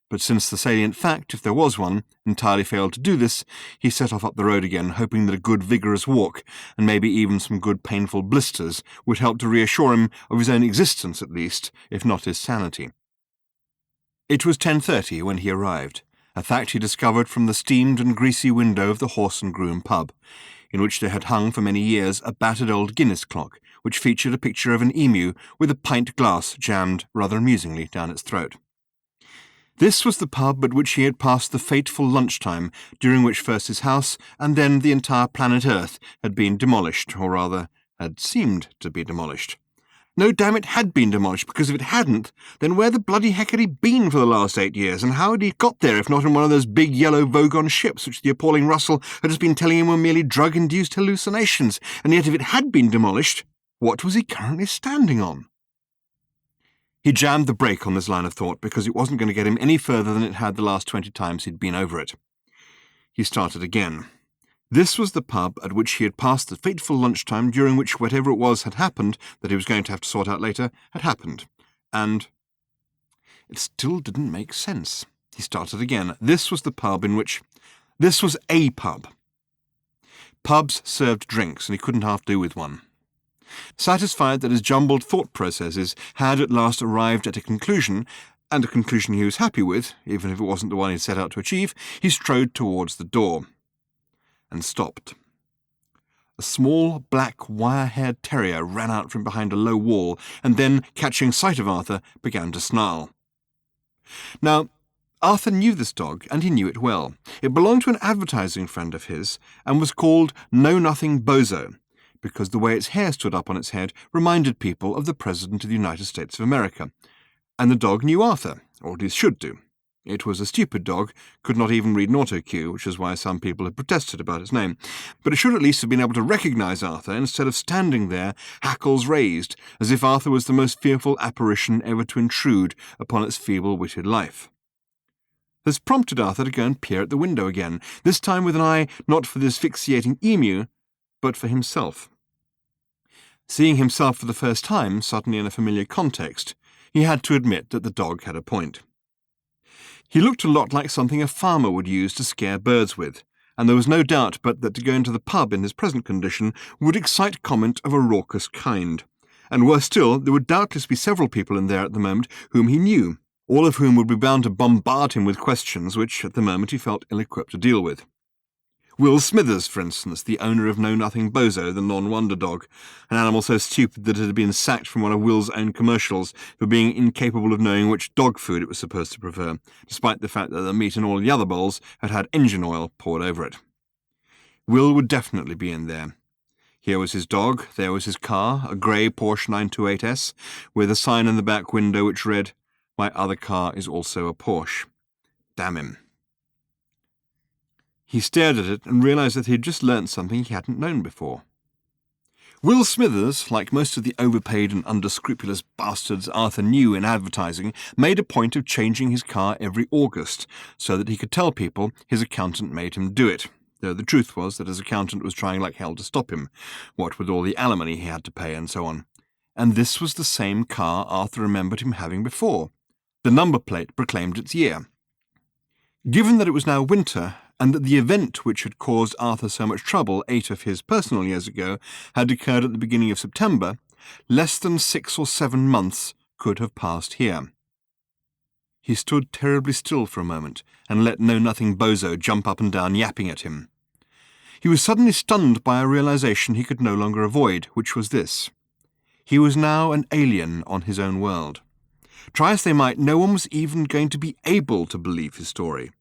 But since the salient fact, if there was one, entirely failed to do this, he set off up the road again, hoping that a good vigorous walk, and maybe even some good painful blisters, would help to reassure him of his own existence at least, if not his sanity. It was 10:30 when he arrived, a fact he discovered from the steamed and greasy window of the Horse and Groom pub, in which there had hung for many years a battered old Guinness clock, which featured a picture of an emu with a pint glass jammed rather amusingly down its throat. This was the pub at which he had passed the fateful lunchtime, during which first his house and then the entire planet Earth had been demolished, or rather, had seemed to be demolished. No, damn it, had been demolished, because if it hadn't, then where the bloody heck had he been for the last 8 years, and how had he got there if not in one of those big yellow Vogon ships which the appalling Russell had just been telling him were merely drug-induced hallucinations, and yet if it had been demolished, what was he currently standing on? He jammed the brake on this line of thought because it wasn't going to get him any further than it had the last 20 times he'd been over it. He started again. This was the pub at which he had passed the fateful lunchtime during which whatever it was had happened, that he was going to have to sort out later, had happened. And it still didn't make sense. He started again. This was the pub in which... This was a pub. Pubs served drinks, and he couldn't half do with one. Satisfied that his jumbled thought processes had at last arrived at a conclusion, and a conclusion he was happy with, even if it wasn't the one he set out to achieve, he strode towards the door. And stopped. A small, black, wire-haired terrier ran out from behind a low wall, and then, catching sight of Arthur, began to snarl. Now, Arthur knew this dog, and he knew it well. It belonged to an advertising friend of his, and was called Know-Nothing Bozo, because the way its hair stood up on its head reminded people of the President of the United States of America. And the dog knew Arthur, or at least should do. It was a stupid dog, could not even read an autocue, which is why some people have protested about its name. But it should at least have been able to recognize Arthur instead of standing there, hackles raised, as if Arthur was the most fearful apparition ever to intrude upon its feeble-witted life. This prompted Arthur to go and peer at the window again, this time with an eye not for the asphyxiating emu, but for himself. Seeing himself for the first time, suddenly in a familiar context, he had to admit that the dog had a point. He looked a lot like something a farmer would use to scare birds with, and there was no doubt but that to go into the pub in his present condition would excite comment of a raucous kind. And worse still, there would doubtless be several people in there at the moment whom he knew, all of whom would be bound to bombard him with questions which, at the moment, he felt ill-equipped to deal with. Will Smithers, for instance, the owner of Know-Nothing Bozo, the non-wonder dog, an animal so stupid that it had been sacked from one of Will's own commercials for being incapable of knowing which dog food it was supposed to prefer, despite the fact that the meat in all the other bowls had had engine oil poured over it. Will would definitely be in there. Here was his dog, there was his car, a grey Porsche 928S, with a sign in the back window which read, "My other car is also a Porsche." Damn him. He stared at it and realised that he had just learnt something he hadn't known before. Will Smithers, like most of the overpaid and underscrupulous bastards Arthur knew in advertising, made a point of changing his car every August, so that he could tell people his accountant made him do it, though the truth was that his accountant was trying like hell to stop him, what with all the alimony he had to pay and so on. And this was the same car Arthur remembered him having before. The number plate proclaimed its year. Given that it was now winter, and that the event which had caused Arthur so much trouble 8 of his personal years ago had occurred at the beginning of September, less than 6 or 7 months could have passed here. He stood terribly still for a moment and let Know-Nothing Bozo jump up and down yapping at him. He was suddenly stunned by a realization he could no longer avoid, which was this. He was now an alien on his own world. Try as they might, no one was even going to be able to believe his story.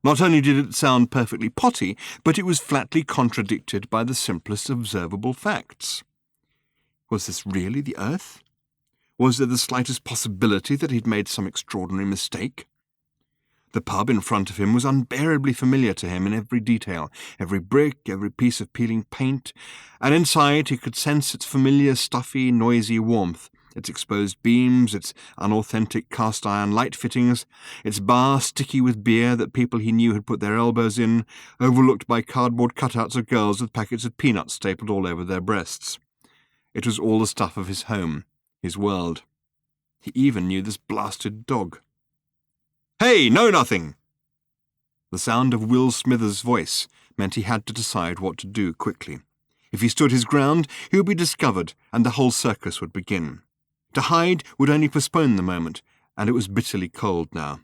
Not only did it sound perfectly potty, but it was flatly contradicted by the simplest observable facts. Was this really the Earth? Was there the slightest possibility that he'd made some extraordinary mistake? The pub in front of him was unbearably familiar to him in every detail, every brick, every piece of peeling paint, and inside he could sense its familiar, stuffy, noisy warmth, its exposed beams, its unauthentic cast-iron light fittings, its bar sticky with beer that people he knew had put their elbows in, overlooked by cardboard cutouts of girls with packets of peanuts stapled all over their breasts. It was all the stuff of his home, his world. He even knew this blasted dog. "Hey, Know-Nothing!" The sound of Will Smithers' voice meant he had to decide what to do quickly. If he stood his ground, he would be discovered, and the whole circus would begin. To hide would only postpone the moment, and it was bitterly cold now.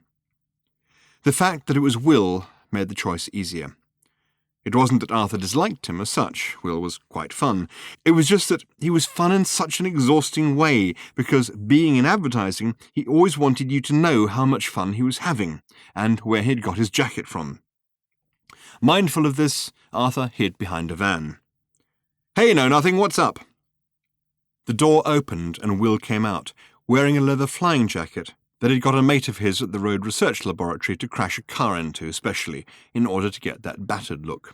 The fact that it was Will made the choice easier. It wasn't that Arthur disliked him as such. Will was quite fun. It was just that he was fun in such an exhausting way, because, being in advertising, he always wanted you to know how much fun he was having, and where he'd got his jacket from. Mindful of this, Arthur hid behind a van. "Hey, Know-Nothing, what's up?" The door opened and Will came out, wearing a leather flying jacket that he'd got a mate of his at the Road Research Laboratory to crash a car into, specially, in order to get that battered look.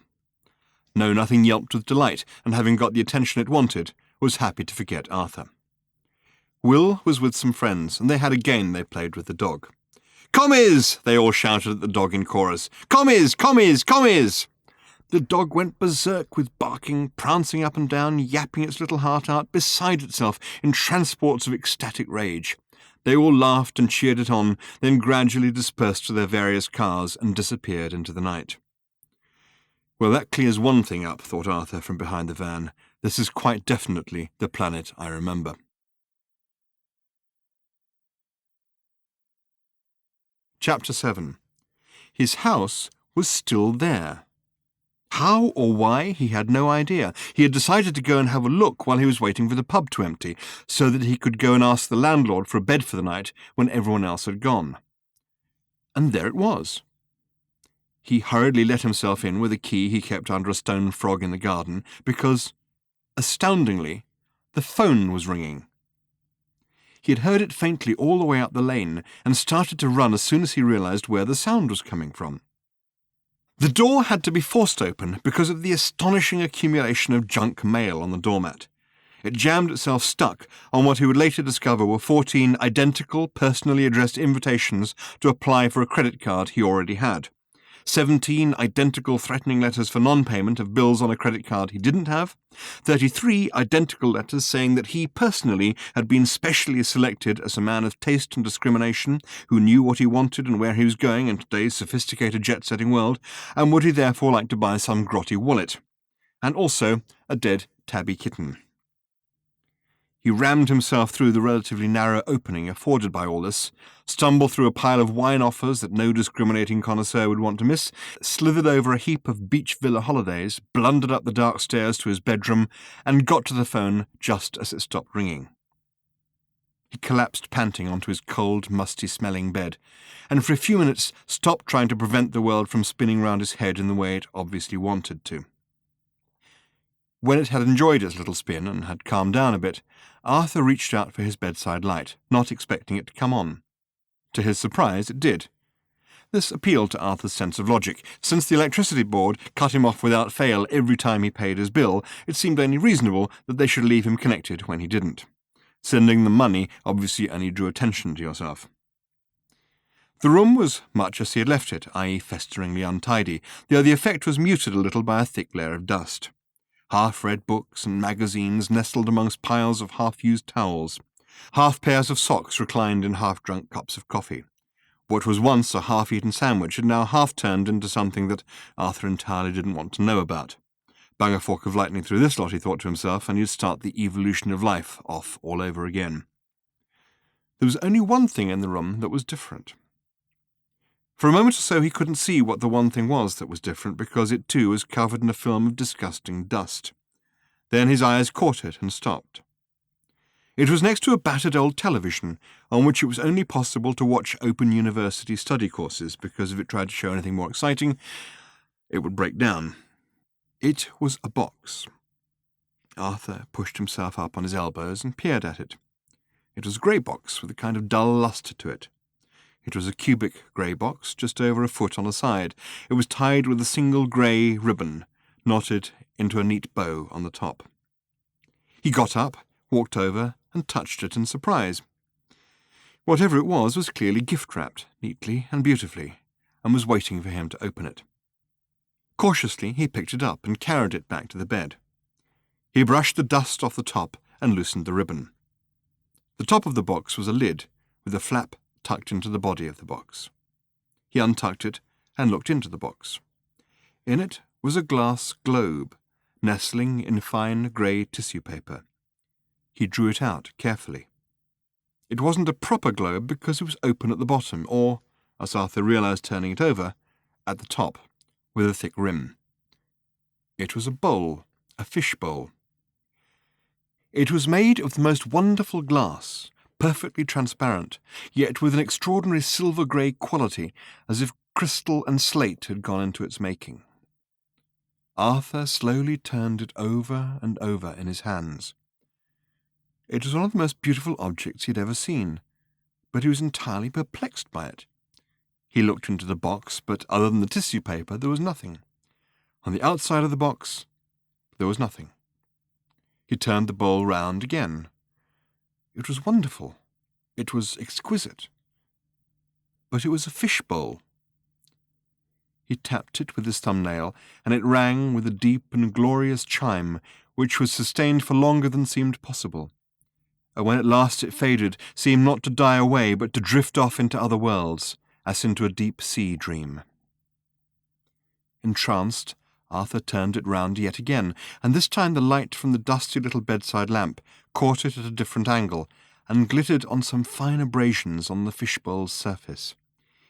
Know-Nothing yelped with delight, and having got the attention it wanted, was happy to forget Arthur. Will was with some friends, and they had a game they played with the dog. "Commies!" they all shouted at the dog in chorus. "Commies! Commies! Commies!" The dog went berserk with barking, prancing up and down, yapping its little heart out, beside itself, in transports of ecstatic rage. They all laughed and cheered it on, then gradually dispersed to their various cars and disappeared into the night. Well, that clears one thing up, thought Arthur from behind the van. This is quite definitely the planet I remember. Chapter 7. His house was still there. How or why, he had no idea. He had decided to go and have a look while he was waiting for the pub to empty, so that he could go and ask the landlord for a bed for the night when everyone else had gone. And there it was. He hurriedly let himself in with a key he kept under a stone frog in the garden, because Astoundingly, the phone was ringing. He had heard it faintly all the way up the lane and started to run as soon as he realized where the sound was coming from. The door had to be forced open because of the astonishing accumulation of junk mail on the doormat. It jammed itself stuck on what he would later discover were 14 identical, personally addressed invitations to apply for a credit card he already had. 17 identical threatening letters for non-payment of bills on a credit card he didn't have, 33 identical letters saying that he personally had been specially selected as a man of taste and discrimination who knew what he wanted and where he was going in today's sophisticated jet-setting world, and would he therefore like to buy some grotty wallet, and also a dead tabby kitten. He rammed himself through the relatively narrow opening afforded by all this, stumbled through a pile of wine offers that no discriminating connoisseur would want to miss, slithered over a heap of beach villa holidays, blundered up the dark stairs to his bedroom, and got to the phone just as it stopped ringing. He collapsed panting onto his cold, musty-smelling bed, and for a few minutes stopped trying to prevent the world from spinning round his head in the way it obviously wanted to. When it had enjoyed its little spin and had calmed down a bit, Arthur reached out for his bedside light, not expecting it to come on. To his surprise, it did. This appealed to Arthur's sense of logic. Since the electricity board cut him off without fail every time he paid his bill, it seemed only reasonable that they should leave him connected when he didn't. Sending them money obviously only drew attention to yourself. The room was much as he had left it, i.e. festeringly untidy, though the effect was muted a little by a thick layer of dust. Half-read books and magazines nestled amongst piles of half-used towels. Half pairs of socks reclined in half-drunk cups of coffee. What was once a half-eaten sandwich had now half-turned into something that Arthur entirely didn't want to know about. Bang a fork of lightning through this lot, he thought to himself, and you'd start the evolution of life off all over again. There was only one thing in the room that was different. For a moment or so he couldn't see what the one thing was that was different, because it too was covered in a film of disgusting dust. Then his eyes caught it and stopped. It was next to a battered old television, on which it was only possible to watch Open University study courses, because if it tried to show anything more exciting, it would break down. It was a box. Arthur pushed himself up on his elbows and peered at it. It was a grey box with a kind of dull lustre to it. It was a cubic grey box, just over a foot on a side. It was tied with a single grey ribbon, knotted into a neat bow on the top. He got up, walked over, and touched it in surprise. Whatever it was clearly gift-wrapped, neatly and beautifully, and was waiting for him to open it. Cautiously he picked it up and carried it back to the bed. He brushed the dust off the top and loosened the ribbon. The top of the box was a lid, with a flap tucked into the body of the box. He untucked it and looked into the box. In it was a glass globe, nestling in fine grey tissue paper. He drew it out carefully. It wasn't a proper globe because it was open at the bottom, or, as Arthur realized turning it over, at the top, with a thick rim. It was a bowl, a fish bowl. It was made of the most wonderful glass, perfectly transparent, yet with an extraordinary silver-grey quality, as if crystal and slate had gone into its making. Arthur slowly turned it over and over in his hands. It was one of the most beautiful objects he had ever seen, but he was entirely perplexed by it. He looked into the box, but other than the tissue paper, there was nothing. On the outside of the box, there was nothing. He turned the bowl round again. It was wonderful. It was exquisite. But it was a fish bowl. He tapped it with his thumbnail, and it rang with a deep and glorious chime, which was sustained for longer than seemed possible. And when at last it faded, seemed not to die away, but to drift off into other worlds, as into a deep-sea dream. Entranced, Arthur turned it round yet again, and this time the light from the dusty little bedside lamp caught it at a different angle, and glittered on some fine abrasions on the fishbowl's surface.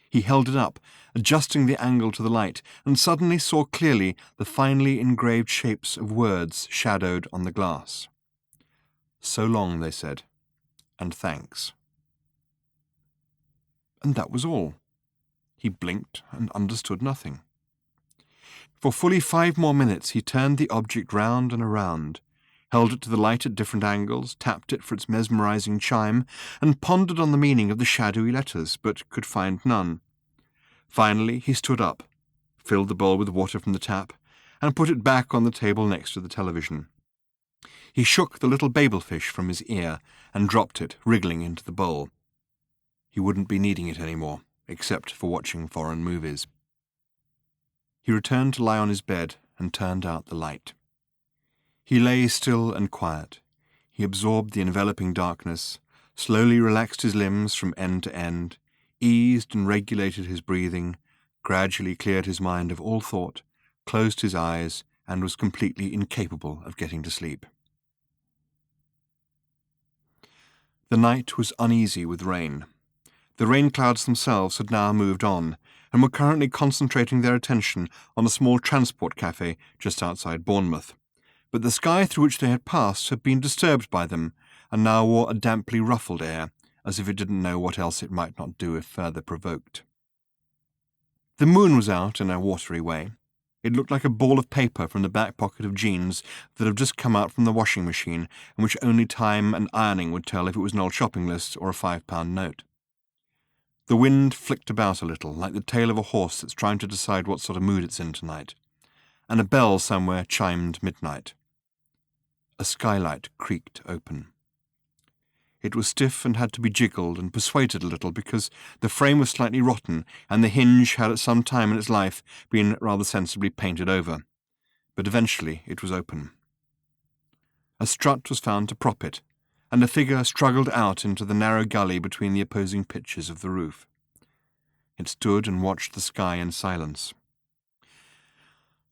He held it up, adjusting the angle to the light, and suddenly saw clearly the finely engraved shapes of words shadowed on the glass. "So long," they said, "and thanks." And that was all. He blinked and understood nothing. For fully 5 more minutes he turned the object round and around. held it to the light at different angles, tapped it for its mesmerizing chime, and pondered on the meaning of the shadowy letters, but could find none. Finally, he stood up, filled the bowl with water from the tap, and put it back on the table next to the television. He shook the little babelfish from his ear and dropped it, wriggling into the bowl. He wouldn't be needing it anymore, except for watching foreign movies. He returned to lie on his bed and turned out the light. He lay still and quiet. He absorbed the enveloping darkness, slowly relaxed his limbs from end to end, eased and regulated his breathing, gradually cleared his mind of all thought, closed his eyes, and was completely incapable of getting to sleep. The night was uneasy with rain. The rain clouds themselves had now moved on, and were currently concentrating their attention on a small transport cafe just outside Bournemouth. But the sky through which they had passed had been disturbed by them, and now wore a damply ruffled air, as if it didn't know what else it might not do if further provoked. The moon was out in a watery way. It looked like a ball of paper from the back pocket of jeans that have just come out from the washing machine, and which only time and ironing would tell if it was an old shopping list or a £5 note. The wind flicked about a little, like the tail of a horse that's trying to decide what sort of mood it's in tonight, and a bell somewhere chimed midnight. A skylight creaked open. It was stiff and had to be jiggled and persuaded a little because the frame was slightly rotten and the hinge had at some time in its life been rather sensibly painted over. But eventually it was open. A strut was found to prop it, and a figure struggled out into the narrow gully between the opposing pitches of the roof. It stood and watched the sky in silence.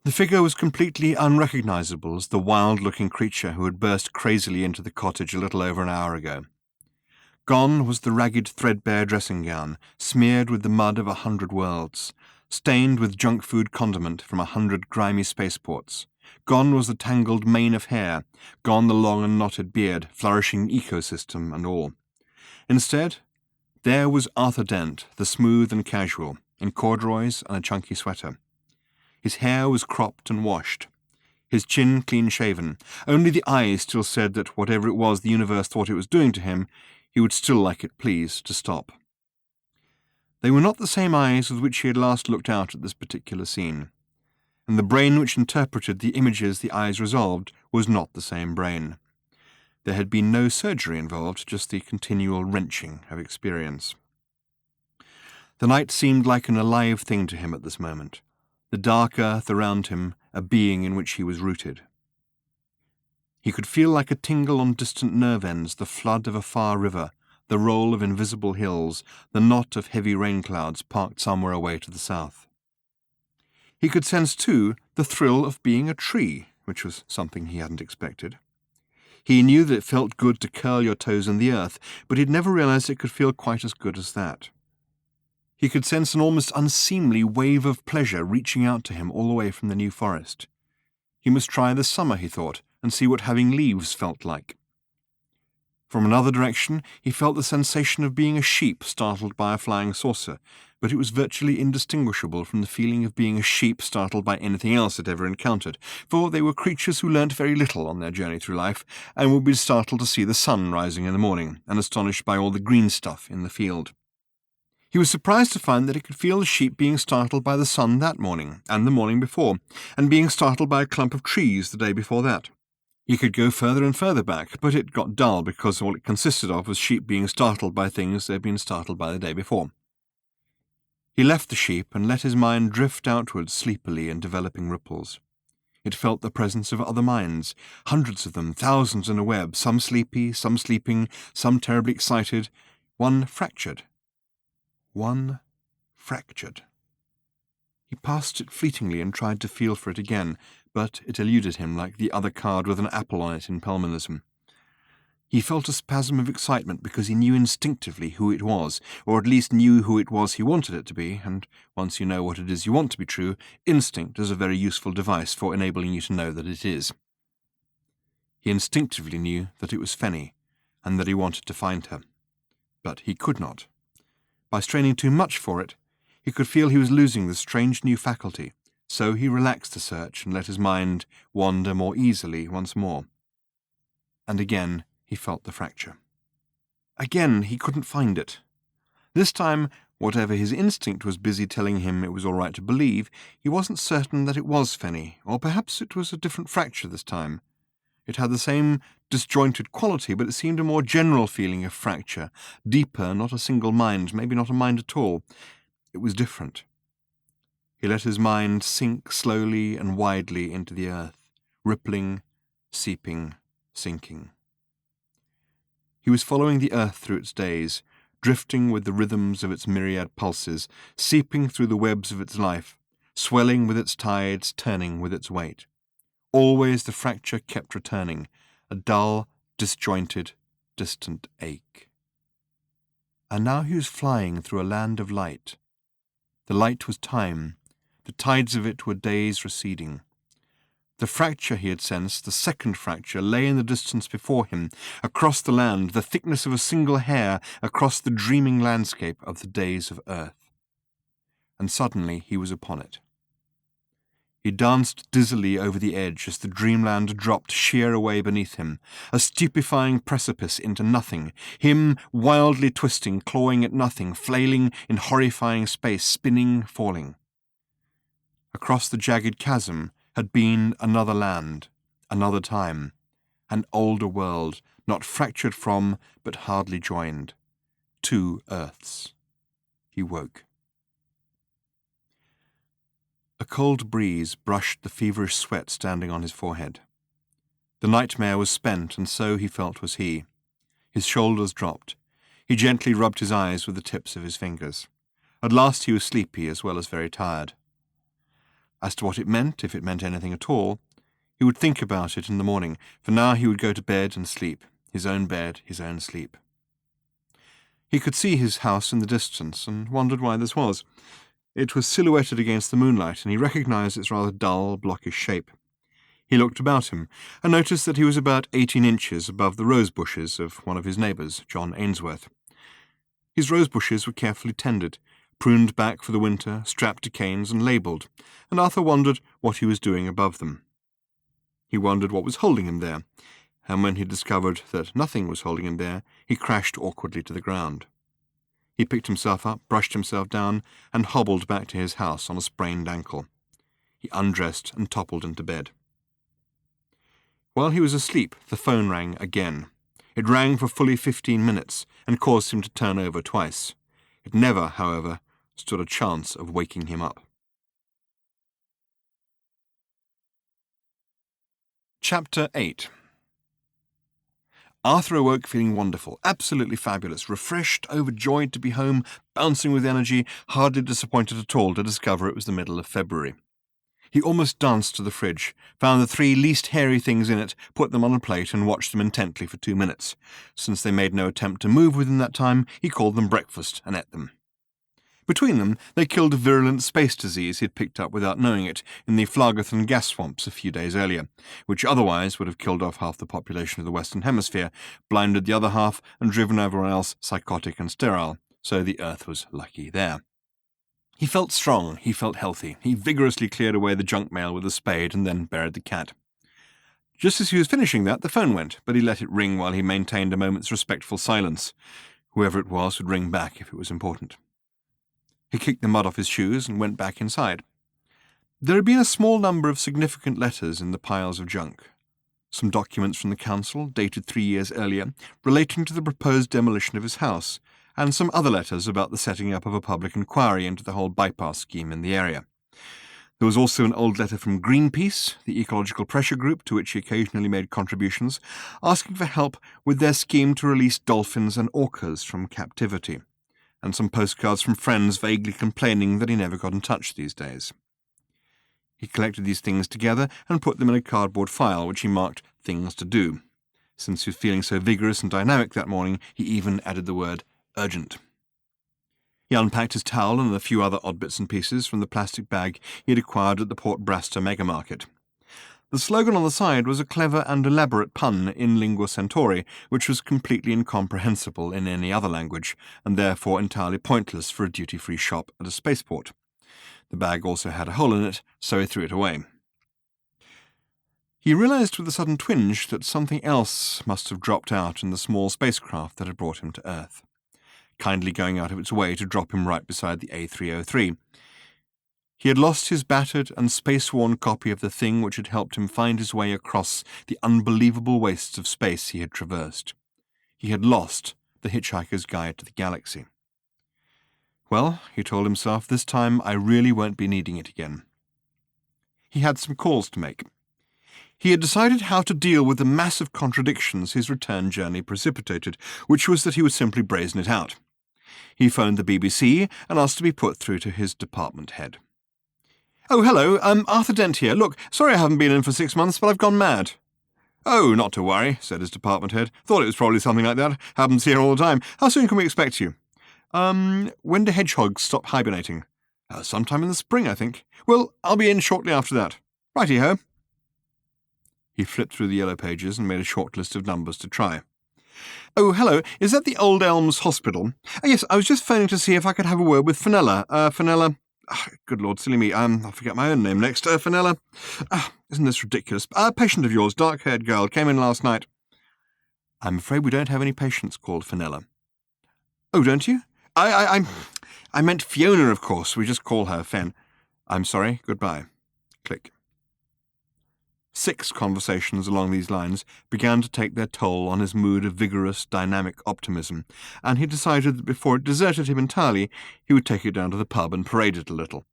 The figure was completely unrecognizable as the wild-looking creature who had burst crazily into the cottage a little over an hour ago. Gone was the ragged, threadbare dressing gown, smeared with the mud of 100 worlds, stained with junk food condiment from 100 grimy spaceports. Gone was the tangled mane of hair, gone the long and knotted beard, flourishing ecosystem and all. Instead, there was Arthur Dent, the smooth and casual, in corduroys and a chunky sweater. His hair was cropped and washed, his chin clean-shaven. Only the eyes still said that whatever it was the universe thought it was doing to him, he would still like it pleased to stop. They were not the same eyes with which he had last looked out at this particular scene, and the brain which interpreted the images the eyes resolved was not the same brain. There had been no surgery involved, just the continual wrenching of experience. The night seemed like an alive thing to him at this moment, the dark earth around him a being in which he was rooted. He could feel like a tingle on distant nerve ends the flood of a far river, the roll of invisible hills, the knot of heavy rain clouds parked somewhere away to the south. He could sense, too, the thrill of being a tree, which was something he hadn't expected. He knew that it felt good to curl your toes in the earth, but he'd never realized it could feel quite as good as that. He could sense an almost unseemly wave of pleasure reaching out to him all the way from the New Forest. He must try the summer, he thought, and see what having leaves felt like. From another direction, he felt the sensation of being a sheep startled by a flying saucer, but it was virtually indistinguishable from the feeling of being a sheep startled by anything else it ever encountered, for they were creatures who learnt very little on their journey through life, and would be startled to see the sun rising in the morning, and astonished by all the green stuff in the field. He was surprised to find that he could feel the sheep being startled by the sun that morning, and the morning before, and being startled by a clump of trees the day before that. He could go further and further back, but it got dull because all it consisted of was sheep being startled by things they had been startled by the day before. He left the sheep and let his mind drift outwards sleepily in developing ripples. It felt the presence of other minds, hundreds of them, thousands in a web, some sleepy, some sleeping, some terribly excited, one fractured. One fractured. He passed it fleetingly and tried to feel for it again, but it eluded him like the other card with an apple on it in Pelmanism. He felt a spasm of excitement because he knew instinctively who it was, or at least knew who it was he wanted it to be, and once you know what it is you want to be true, instinct is a very useful device for enabling you to know that it is. He instinctively knew that it was Fenny, and that he wanted to find her. But he could not. By straining too much for it, he could feel he was losing the strange new faculty, so he relaxed the search and let his mind wander more easily once more. And again he felt the fracture. Again he couldn't find it. This time, whatever his instinct was busy telling him it was all right to believe, he wasn't certain that it was Fenny, or perhaps it was a different fracture this time. It had the same disjointed quality, but it seemed a more general feeling of fracture, deeper, not a single mind, maybe not a mind at all. It was different. He let his mind sink slowly and widely into the earth, rippling, seeping, sinking. He was following the earth through its days, drifting with the rhythms of its myriad pulses, seeping through the webs of its life, swelling with its tides, turning with its weight. Always the fracture kept returning, a dull, disjointed, distant ache. And now he was flying through a land of light. The light was time. The tides of it were days receding. The fracture he had sensed, the second fracture, lay in the distance before him, across the land, the thickness of a single hair, across the dreaming landscape of the days of earth. And suddenly he was upon it. He danced dizzily over the edge as the dreamland dropped sheer away beneath him, a stupefying precipice into nothing, him wildly twisting, clawing at nothing, flailing in horrifying space, spinning, falling. Across the jagged chasm had been another land, another time, an older world, not fractured from, but hardly joined. Two earths. He woke. A cold breeze brushed the feverish sweat standing on his forehead. The nightmare was spent, and so he felt was he. His shoulders dropped. He gently rubbed his eyes with the tips of his fingers. At last he was sleepy as well as very tired. As to what it meant, if it meant anything at all, he would think about it in the morning, for now he would go to bed and sleep, his own bed, his own sleep. He could see his house in the distance, and wondered why this was. It was silhouetted against the moonlight, and he recognized its rather dull, blockish shape. He looked about him, and noticed that he was about 18 inches above the rose bushes of one of his neighbours, John Ainsworth. His rose bushes were carefully tended, pruned back for the winter, strapped to canes and labelled, and Arthur wondered what he was doing above them. He wondered what was holding him there, and when he discovered that nothing was holding him there, he crashed awkwardly to the ground. He picked himself up, brushed himself down, and hobbled back to his house on a sprained ankle. He undressed and toppled into bed. While he was asleep, the phone rang again. It rang for fully 15 minutes, and caused him to turn over twice. It never, however, stood a chance of waking him up. Chapter 8. Arthur awoke feeling wonderful, absolutely fabulous, refreshed, overjoyed to be home, bouncing with energy, hardly disappointed at all to discover it was the middle of February. He almost danced to the fridge, found the 3 least hairy things in it, put them on a plate, and watched them intently for 2 minutes. Since they made no attempt to move within that time, he called them breakfast and ate them. Between them, they killed a virulent space disease he'd picked up without knowing it in the Phlargothan gas swamps a few days earlier, which otherwise would have killed off half the population of the Western Hemisphere, blinded the other half, and driven everyone else psychotic and sterile, so the Earth was lucky there. He felt strong, he felt healthy. He vigorously cleared away the junk mail with a spade and then buried the cat. Just as he was finishing that, the phone went, but he let it ring while he maintained a moment's respectful silence. Whoever it was would ring back if it was important. He kicked the mud off his shoes and went back inside. There had been a small number of significant letters in the piles of junk. Some documents from the council, dated 3 years earlier, relating to the proposed demolition of his house, and some other letters about the setting up of a public inquiry into the whole bypass scheme in the area. There was also an old letter from Greenpeace, the ecological pressure group to which he occasionally made contributions, asking for help with their scheme to release dolphins and orcas from captivity, and some postcards from friends vaguely complaining that he never got in touch these days. He collected these things together and put them in a cardboard file, which he marked Things to Do. Since he was feeling so vigorous and dynamic that morning, he even added the word urgent. He unpacked his towel and a few other odd bits and pieces from the plastic bag he had acquired at the Port Brasta megamarket. The slogan on the side was a clever and elaborate pun in lingua centauri, which was completely incomprehensible in any other language, and therefore entirely pointless for a duty-free shop at a spaceport. The bag also had a hole in it, so he threw it away. He realized with a sudden twinge that something else must have dropped out in the small spacecraft that had brought him to Earth, kindly going out of its way to drop him right beside the A303. He had lost his battered and space-worn copy of the thing which had helped him find his way across the unbelievable wastes of space he had traversed. He had lost The Hitchhiker's Guide to the Galaxy. Well, he told himself, this time I really won't be needing it again. He had some calls to make. He had decided how to deal with the massive contradictions his return journey precipitated, which was that he would simply brazen it out. He phoned the BBC and asked to be put through to his department head. "Oh, hello, Arthur Dent here. Look, sorry I haven't been in for 6 months, but I've gone mad." "Oh, not to worry," said his department head. "Thought it was probably something like that. Happens here all the time. How soon can we expect you?" When do hedgehogs stop hibernating?" "Sometime in the spring, I think." "Well, I'll be in shortly after that." "Righty-ho." He flipped through the yellow pages and made a short list of numbers to try. "Oh, hello, is that the Old Elms Hospital?" "Yes, I was just phoning to see if I could have a word with Fenella. Fenella... good Lord, silly me, I'll forget my own name next. Fenella... isn't this ridiculous? A patient of yours, dark-haired girl, came in last night." "I'm afraid we don't have any patients called Fenella." "Oh, don't you?" I meant Fiona, of course. We just call her Fen." "I'm sorry, goodbye." Click. 6 conversations along these lines began to take their toll on his mood of vigorous, dynamic optimism, and he decided that before it deserted him entirely, he would take it down to the pub and parade it a little.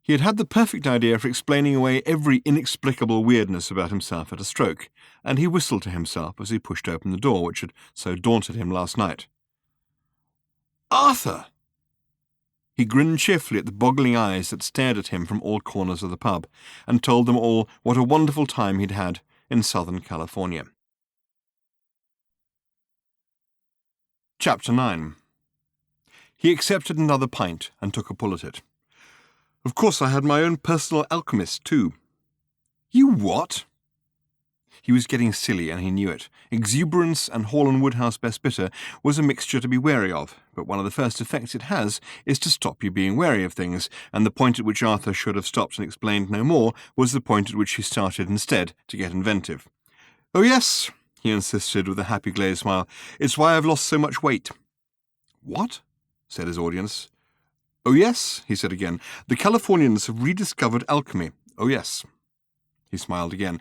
He had had the perfect idea for explaining away every inexplicable weirdness about himself at a stroke, and he whistled to himself as he pushed open the door which had so daunted him last night. "Arthur!" He grinned cheerfully at the boggling eyes that stared at him from all corners of the pub, and told them all what a wonderful time he'd had in Southern California. Chapter 9. He accepted another pint and took a pull at it. "Of course I had my own personal alchemist, too." "You what?" He was getting silly, and he knew it. Exuberance and Hall & Woodhouse Best Bitter was a mixture to be wary of, but one of the first effects it has is to stop you being wary of things, and the point at which Arthur should have stopped and explained no more was the point at which he started instead to get inventive. "Oh yes," he insisted with a happy glazed smile. "It's why I've lost so much weight." "What?" said his audience. "Oh yes," he said again. "The Californians have rediscovered alchemy. Oh yes." He smiled again.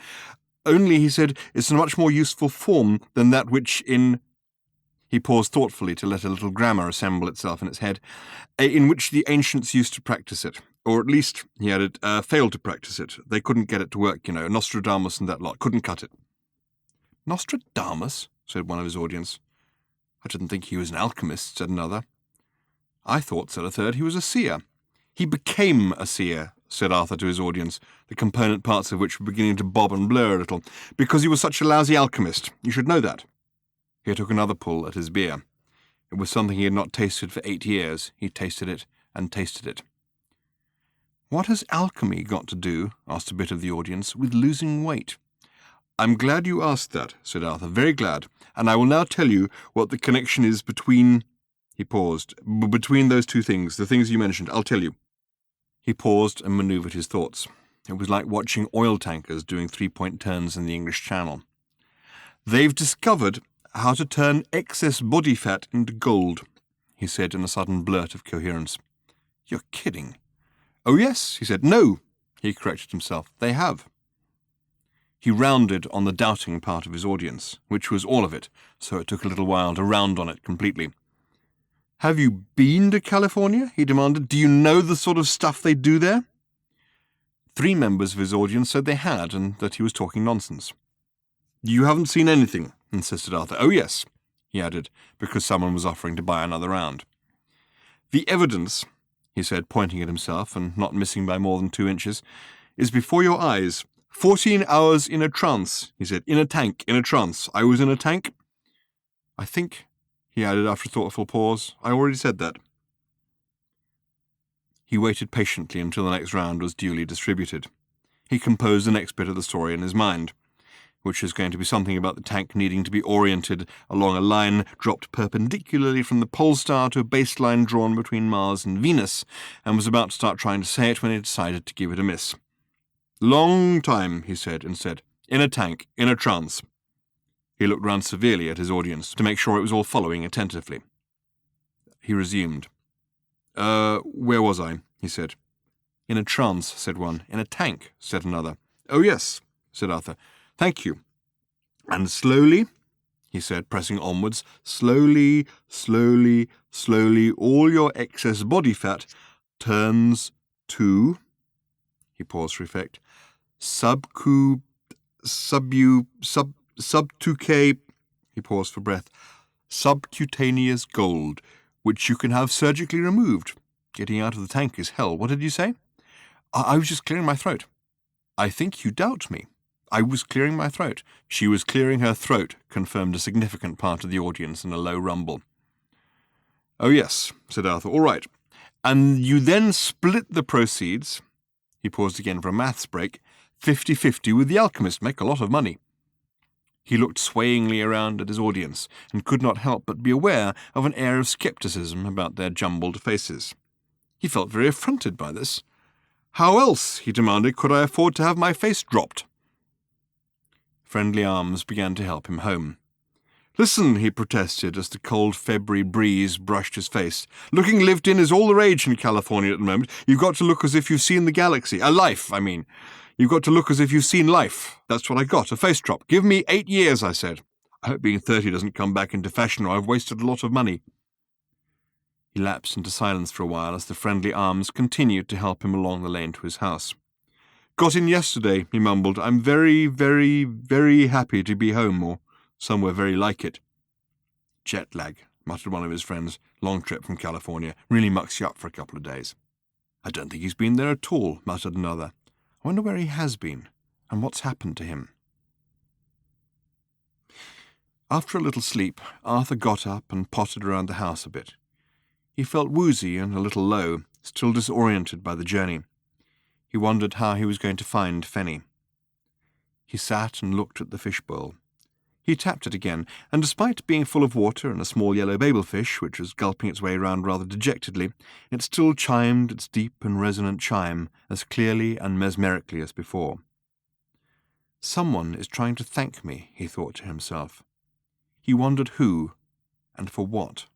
"Only," he said, "it's a much more useful form than that which in—" He paused thoughtfully to let a little grammar assemble itself in its head. "In which the ancients used to practice it. Or at least," he added, "failed to practice it. They couldn't get it to work, you know. Nostradamus and that lot. Couldn't cut it." "Nostradamus?" said one of his audience. "I didn't think he was an alchemist," said another. "I thought," said a third, "he was a seer." "He became a seer," said Arthur to his audience, the component parts of which were beginning to bob and blur a little, "because he was such a lousy alchemist. You should know that." He took another pull at his beer. It was something he had not tasted for 8 years. He tasted it and tasted it. "What has alchemy got to do," asked a bit of the audience, "with losing weight?" "I'm glad you asked that," said Arthur, "very glad, and I will now tell you what the connection is between—" He paused. "Between those two things, the things you mentioned, I'll tell you." He paused and manoeuvred his thoughts. It was like watching oil tankers doing 3-point turns in the English Channel. "They've discovered how to turn excess body fat into gold," he said in a sudden blurt of coherence. "You're kidding." "Oh yes," he said. "No," he corrected himself. "They have." He rounded on the doubting part of his audience, which was all of it, so it took a little while to round on it completely. "Have you been to California?" he demanded. "Do you know the sort of stuff they do there?" 3 members of his audience said they had, and that he was talking nonsense. "You haven't seen anything," insisted Arthur. "Oh yes," he added, because someone was offering to buy another round. "The evidence," he said, pointing at himself and not missing by more than 2 inches, "is before your eyes. 14 hours in a trance," he said. "In a tank, in a trance. I was in a tank. I think," he added after a thoughtful pause, "I already said that." He waited patiently until the next round was duly distributed. He composed the next bit of the story in his mind, which is going to be something about the tank needing to be oriented along a line dropped perpendicularly from the pole star to a baseline drawn between Mars and Venus, and was about to start trying to say it when he decided to give it a miss. "Long time," he said instead. In a tank, in a trance. He looked round severely at his audience to make sure it was all following attentively. He resumed. Where was I? He said. In a trance, said one. In a tank, said another. Oh, yes, said Arthur. Thank you. And slowly, he said, pressing onwards, slowly, slowly, slowly, all your excess body fat turns to, he paused for effect, subtuque, he paused for breath, subcutaneous gold, which you can have surgically removed. Getting out of the tank is hell. What did you say? I was just clearing my throat. I think you doubt me. I was clearing my throat. She was clearing her throat, confirmed a significant part of the audience in a low rumble. Oh, yes, said Arthur. All right. And you then split the proceeds, he paused again for a maths break, 50-50 with the alchemist. Make a lot of money. He looked swayingly around at his audience and could not help but be aware of an air of scepticism about their jumbled faces. He felt very affronted by this. How else, he demanded, could I afford to have my face dropped? Friendly arms began to help him home. Listen, he protested as the cold February breeze brushed his face. Looking lived in is all the rage in California at the moment. You've got to look as if you've seen the galaxy. Life, I mean. You've got to look as if you've seen life. That's what I got, a face drop. Give me 8 years, I said. I hope being 30 doesn't come back into fashion or I've wasted a lot of money. He lapsed into silence for a while as the friendly arms continued to help him along the lane to his house. Got in yesterday, he mumbled. I'm very, very, very happy to be home, or somewhere very like it. Jet lag, muttered one of his friends. Long trip from California. Really mucks you up for a couple of days. I don't think he's been there at all, muttered another. I wonder where he has been, and what's happened to him. After a little sleep, Arthur got up and pottered around the house a bit. He felt woozy and a little low, still disoriented by the journey. He wondered how he was going to find Fenny. He sat and looked at the fishbowl. He tapped it again, and despite being full of water and a small yellow babelfish, which was gulping its way round rather dejectedly, it still chimed its deep and resonant chime as clearly and mesmerically as before. Someone is trying to thank me, he thought to himself. He wondered who and for what.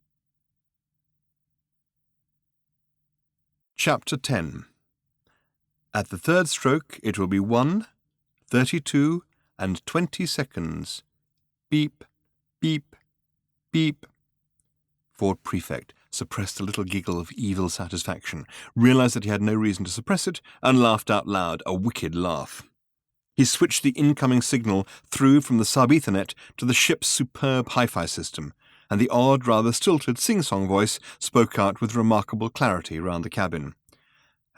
Chapter 10. At the third stroke it will be 1, 32, and 20 seconds. Beep, beep, beep. Ford Prefect suppressed a little giggle of evil satisfaction, realized that he had no reason to suppress it, and laughed out loud, a wicked laugh. He switched the incoming signal through from the sub-Ethernet to the ship's superb hi-fi system, and the odd, rather stilted sing-song voice spoke out with remarkable clarity round the cabin.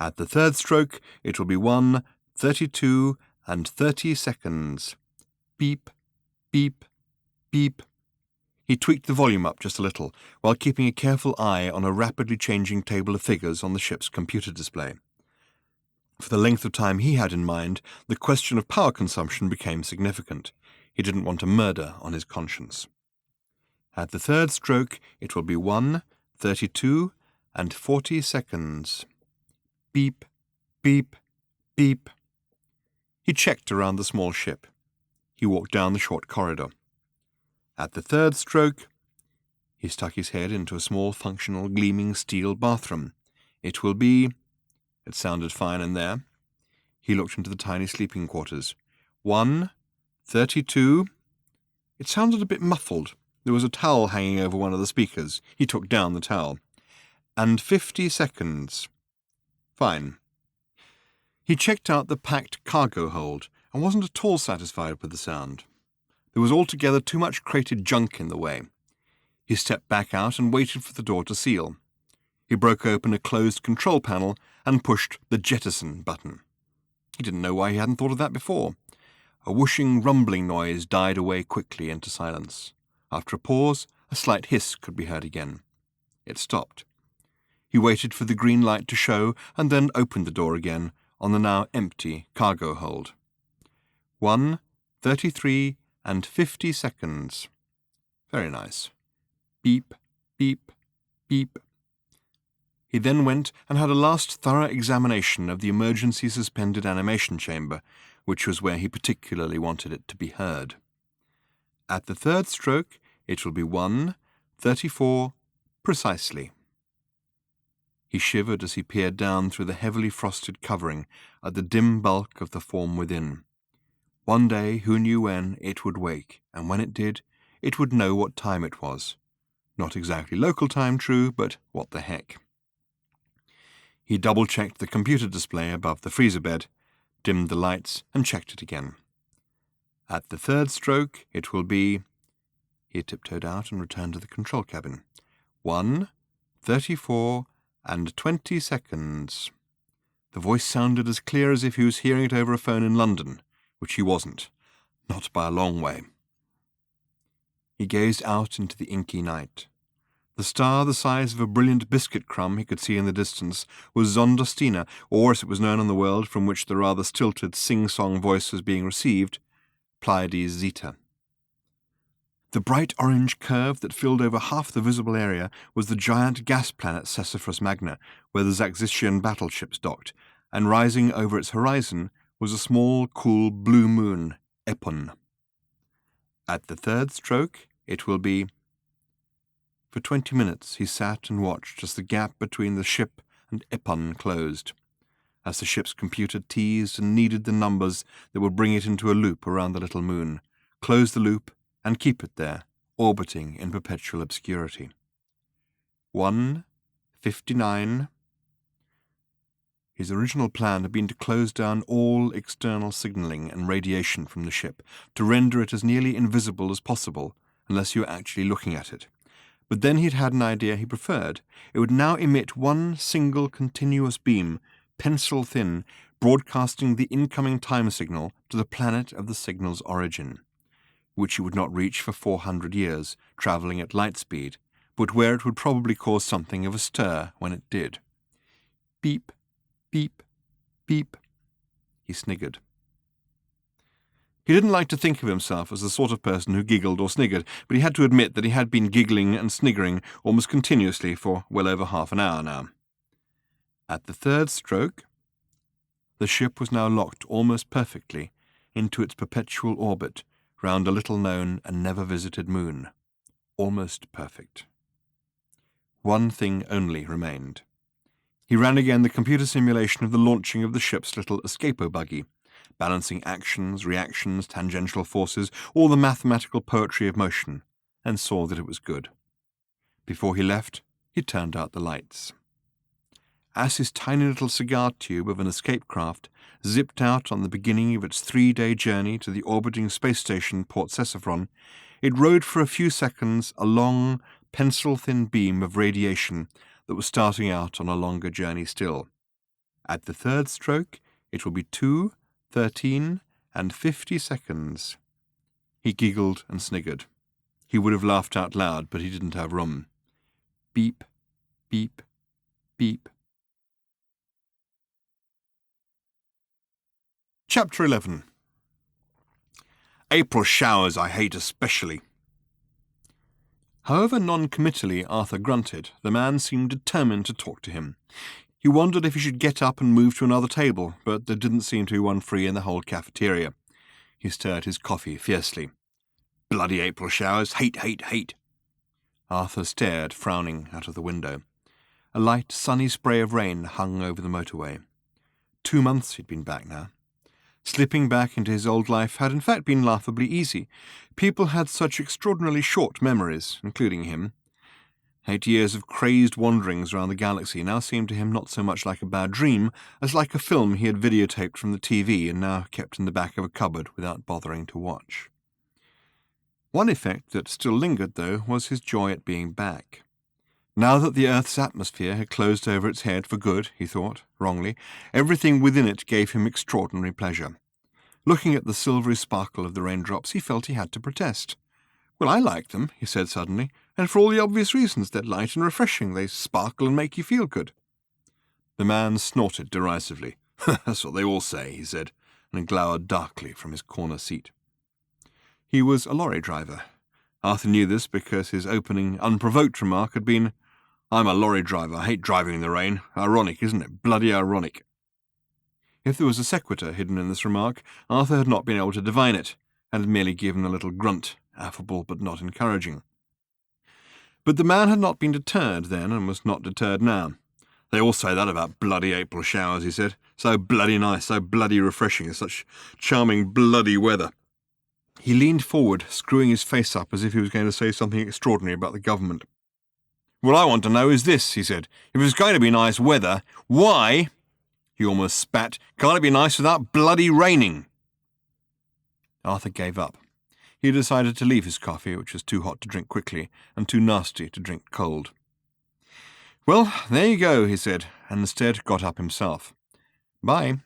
At the third stroke, it will be 1, 32, and 30 seconds. Beep, beep, beep. He tweaked the volume up just a little, while keeping a careful eye on a rapidly changing table of figures on the ship's computer display. For the length of time he had in mind, the question of power consumption became significant. He didn't want a murder on his conscience. At the third stroke, it will be 1, 32, and 40 seconds. Beep, beep, beep. He checked around the small ship. He walked down the short corridor. At the third stroke, he stuck his head into a small, functional, gleaming steel bathroom. It will be... It sounded fine in there. He looked into the tiny sleeping quarters. 1, 32. It sounded a bit muffled. There was a towel hanging over one of the speakers. He took down the towel. And 50 seconds. Fine. He checked out the packed cargo hold and wasn't at all satisfied with the sound. There was altogether too much crated junk in the way. He stepped back out and waited for the door to seal. He broke open a closed control panel and pushed the jettison button. He didn't know why he hadn't thought of that before. A whooshing, rumbling noise died away quickly into silence. After a pause, a slight hiss could be heard again. It stopped. He waited for the green light to show and then opened the door again on the now empty cargo hold. 1, 33, and 50 seconds. Very nice. Beep, beep, beep. He then went and had a last thorough examination of the emergency suspended animation chamber, which was where he particularly wanted it to be heard. At the third stroke, it will be 1:34 precisely. He shivered as he peered down through the heavily frosted covering at the dim bulk of the form within. One day, who knew when, it would wake, and when it did, it would know what time it was. Not exactly local time, true, but what the heck. He double-checked the computer display above the freezer bed, dimmed the lights, and checked it again. At the third stroke, it will be... He tiptoed out and returned to the control cabin. 1:34 and 20 seconds. The voice sounded as clear as if he was hearing it over a phone in London, which he wasn't, not by a long way. He gazed out into the inky night. The star, the size of a brilliant biscuit crumb he could see in the distance, was Zondostina, or, as it was known in the world from which the rather stilted sing-song voice was being received, Pleiades Zeta. The bright orange curve that filled over half the visible area was the giant gas planet Cepheus Magna, where the Zaxitian battleships docked, and rising over its horizon was a small, cool blue moon, Epon. At the third stroke, it will be... For 20 minutes he sat and watched as the gap between the ship and Epon closed, as the ship's computer teased and kneaded the numbers that would bring it into a loop around the little moon, close the loop, and keep it there, orbiting in perpetual obscurity. 1:59. His original plan had been to close down all external signaling and radiation from the ship, to render it as nearly invisible as possible, unless you were actually looking at it. But then he'd had an idea he preferred. It would now emit one single continuous beam, pencil-thin, broadcasting the incoming time signal to the planet of the signal's origin, which it would not reach for 400 years, travelling at light speed, but where it would probably cause something of a stir when it did. Beep, beep, beep. He sniggered. He didn't like to think of himself as the sort of person who giggled or sniggered, but he had to admit that he had been giggling and sniggering almost continuously for well over half an hour now. At the third stroke, the ship was now locked almost perfectly into its perpetual orbit round a little-known and never-visited moon. Almost perfect. One thing only remained. He ran again the computer simulation of the launching of the ship's little escapo buggy, balancing actions, reactions, tangential forces, all the mathematical poetry of motion, and saw that it was good. Before he left, he turned out the lights. As his tiny little cigar tube of an escape craft zipped out on the beginning of its 3-day journey to the orbiting space station Port Cesiphron, it rode for a few seconds a long, pencil-thin beam of radiation that was starting out on a longer journey still. At the third stroke, it will be 2:13 and 50 seconds. He giggled and sniggered. He would have laughed out loud, but he didn't have room. Beep, beep, beep. Chapter 11. April showers I hate especially. However non-committally Arthur grunted, the man seemed determined to talk to him. He wondered if he should get up and move to another table, but there didn't seem to be one free in the whole cafeteria. He stirred his coffee fiercely. Bloody April showers, hate, hate, hate. Arthur stared, frowning, out of the window. A light, sunny spray of rain hung over the motorway. 2 months he'd been back now. Slipping back into his old life had in fact been laughably easy. People had such extraordinarily short memories, including him. 8 years of crazed wanderings around the galaxy now seemed to him not so much like a bad dream as like a film he had videotaped from the TV and now kept in the back of a cupboard without bothering to watch. One effect that still lingered, though, was his joy at being back. Now that the Earth's atmosphere had closed over its head for good, he thought, wrongly, everything within it gave him extraordinary pleasure. Looking at the silvery sparkle of the raindrops, he felt he had to protest. Well, I like them, he said suddenly, and for all the obvious reasons. They're light and refreshing. They sparkle and make you feel good. The man snorted derisively. That's what they all say, he said, and glowered darkly from his corner seat. He was a lorry driver. Arthur knew this because his opening, unprovoked remark had been, I'm a lorry driver. I hate driving in the rain. Ironic, isn't it? Bloody ironic. If there was a sequitur hidden in this remark, Arthur had not been able to divine it, and had merely given a little grunt, affable but not encouraging. But the man had not been deterred then, and was not deterred now. "They all say that about bloody April showers," he said. "So bloody nice, so bloody refreshing, such charming bloody weather." He leaned forward, screwing his face up as if he was going to say something extraordinary about the government. "What I want to know is this," he said. "If it's going to be nice weather, why," he almost spat, "can't it be nice without bloody raining?" Arthur gave up. He had decided to leave his coffee, which was too hot to drink quickly, and too nasty to drink cold. "Well, there you go," he said, and instead got up himself. "Bye."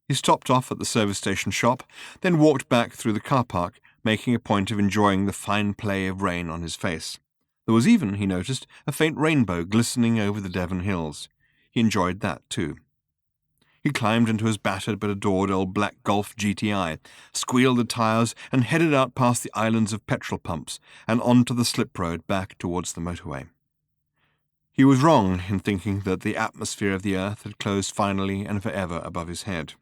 He stopped off at the service station shop, then walked back through the car park, making a point of enjoying the fine play of rain on his face. There was even, he noticed, a faint rainbow glistening over the Devon hills. He enjoyed that too. He climbed into his battered but adored old black Golf GTI, squealed the tyres, and headed out past the islands of petrol pumps and onto the slip road back towards the motorway. He was wrong in thinking that the atmosphere of the earth had closed finally and forever above his head.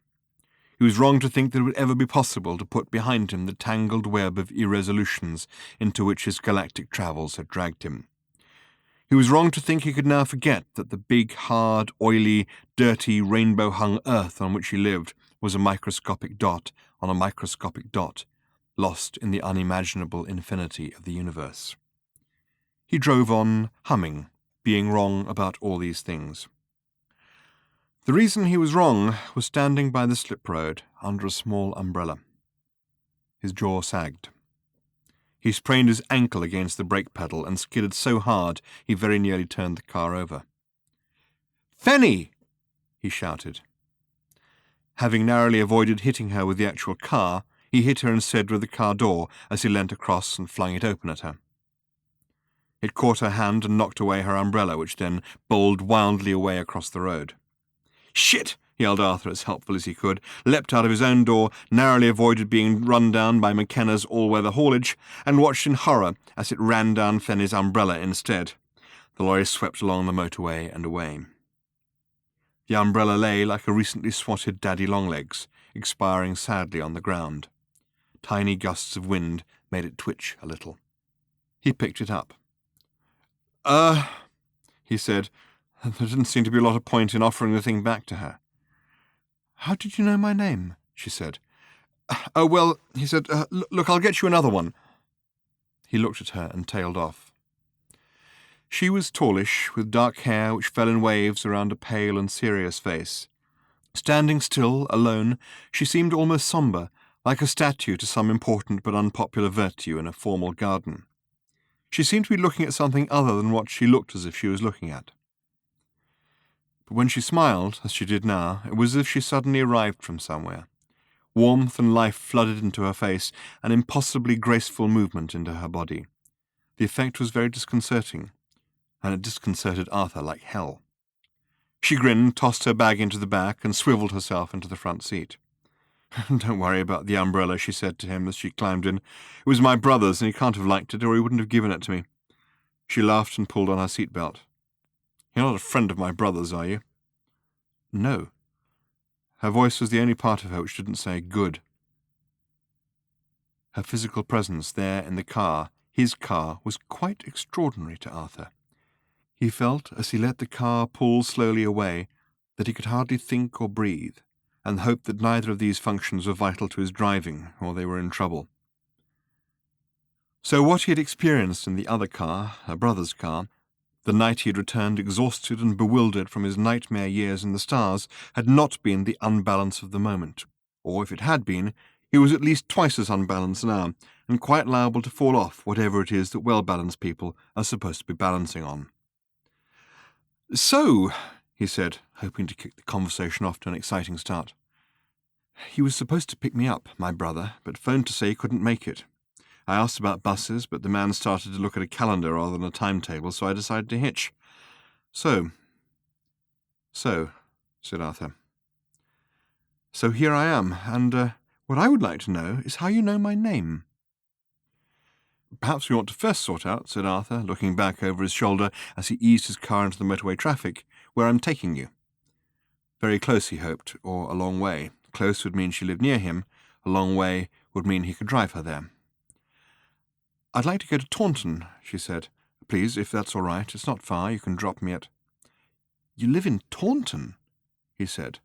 He was wrong to think that it would ever be possible to put behind him the tangled web of irresolutions into which his galactic travels had dragged him. He was wrong to think he could now forget that the big, hard, oily, dirty, rainbow-hung earth on which he lived was a microscopic dot on a microscopic dot, lost in the unimaginable infinity of the universe. He drove on, humming, being wrong about all these things. The reason he was wrong was standing by the slip road under a small umbrella. His jaw sagged. He sprained his ankle against the brake pedal and skidded so hard he very nearly turned the car over. "Fanny!" he shouted. Having narrowly avoided hitting her with the actual car, he hit her instead with the car door as he leant across and flung it open at her. It caught her hand and knocked away her umbrella, which then bowled wildly away across the road. "Shit!" yelled Arthur as helpful as he could, leapt out of his own door, narrowly avoided being run down by McKenna's all-weather haulage, and watched in horror as it ran down Fanny's umbrella instead. The lorry swept along the motorway and away. The umbrella lay like a recently swatted daddy-long-legs, expiring sadly on the ground. Tiny gusts of wind made it twitch a little. He picked it up. He said. There didn't seem to be a lot of point in offering the thing back to her. "How did you know my name?" she said. "Oh, well," he said, "look, I'll get you another one." He looked at her and tailed off. She was tallish, with dark hair which fell in waves around a pale and serious face. Standing still, alone, she seemed almost sombre, like a statue to some important but unpopular virtue in a formal garden. She seemed to be looking at something other than what she looked as if she was looking at. But when she smiled, as she did now, it was as if she suddenly arrived from somewhere. Warmth and life flooded into her face, an impossibly graceful movement into her body. The effect was very disconcerting, and it disconcerted Arthur like hell. She grinned, tossed her bag into the back, and swiveled herself into the front seat. "Don't worry about the umbrella," she said to him as she climbed in. "It was my brother's, and he can't have liked it, or he wouldn't have given it to me." She laughed and pulled on her seatbelt. "You're not a friend of my brother's, are you?" "No." Her voice was the only part of her which didn't say good. Her physical presence there in the car, his car, was quite extraordinary to Arthur. He felt, as he let the car pull slowly away, that he could hardly think or breathe, and hoped that neither of these functions were vital to his driving, or they were in trouble. So what he had experienced in the other car, her brother's car, the night he had returned exhausted and bewildered from his nightmare years in the stars, had not been the unbalance of the moment. Or, if it had been, he was at least twice as unbalanced now, and quite liable to fall off whatever it is that well-balanced people are supposed to be balancing on. "So," he said, hoping to kick the conversation off to an exciting start. "He was supposed to pick me up, my brother, but phoned to say he couldn't make it. I asked about buses, but the man started to look at a calendar rather than a timetable, so I decided to hitch. So, said Arthur. So here I am, and what I would like to know is how you know my name." "Perhaps we ought to first sort out," said Arthur, looking back over his shoulder as he eased his car into the motorway traffic, "where I'm taking you." Very close, he hoped, or a long way. Close would mean she lived near him. A long way would mean he could drive her there. "I'd like to go to Taunton," she said. "Please, if that's all right. It's not far. You can drop me at—" "You live in Taunton?" he said,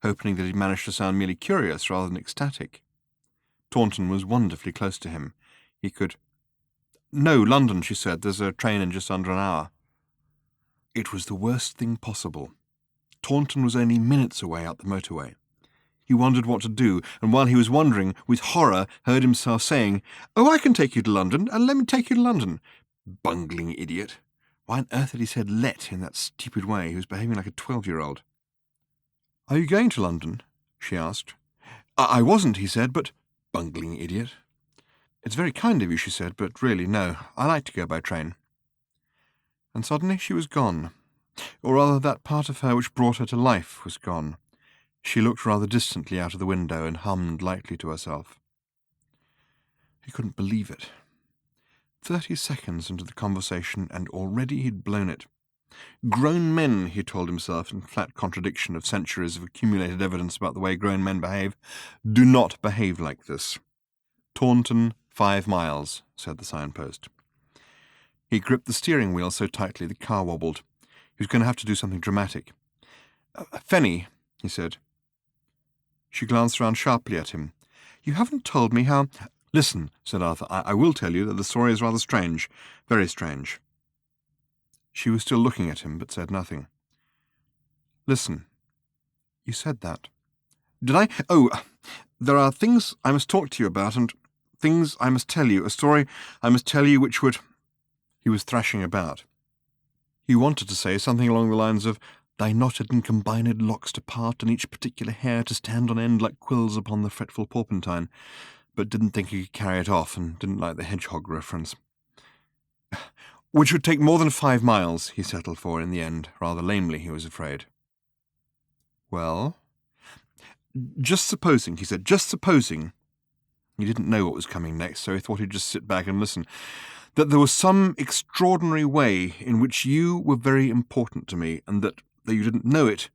hoping that he'd managed to sound merely curious rather than ecstatic. Taunton was wonderfully close to him. He could— "No, London," she said. "There's a train in just under an hour." It was the worst thing possible. Taunton was only minutes away up the motorway. He wondered what to do, and while he was wondering, with horror, heard himself saying, "Oh, I can take you to London, and let me take you to London." Bungling idiot. Why on earth had he said "let" in that stupid way? He was behaving like a 12-year-old. "Are you going to London?" she asked. I wasn't," he said, "but—" Bungling idiot. "It's very kind of you," she said, "but really, no. I like to go by train." And suddenly she was gone. Or rather, that part of her which brought her to life was gone. She looked rather distantly out of the window and hummed lightly to herself. He couldn't believe it. 30 seconds into the conversation, and already he'd blown it. Grown men, he told himself, in flat contradiction of centuries of accumulated evidence about the way grown men behave, do not behave like this. "Taunton, 5 miles, said the signpost. He gripped the steering wheel so tightly the car wobbled. He was going to have to do something dramatic. "Fenny," he said. She glanced round sharply at him. "You haven't told me how—" "Listen," said Arthur, I will tell you that the story is rather strange. Very strange." She was still looking at him, but said nothing. "Listen. You said that." "Did I? Oh, there are things I must talk to you about, and things I must tell you, a story I must tell you which would—" He was thrashing about. He wanted to say something along the lines of, "Thy knotted and combined locks to part, and each particular hair to stand on end like quills upon the fretful porpentine," but didn't think he could carry it off, and didn't like the hedgehog reference. "Which would take more than 5 miles, he settled for in the end, rather lamely, he was afraid. "Well?" "Just supposing," he said, "just supposing—" He didn't know what was coming next, so he thought he'd just sit back and listen. "That there was some extraordinary way in which you were very important to me, and that, though you didn't know it,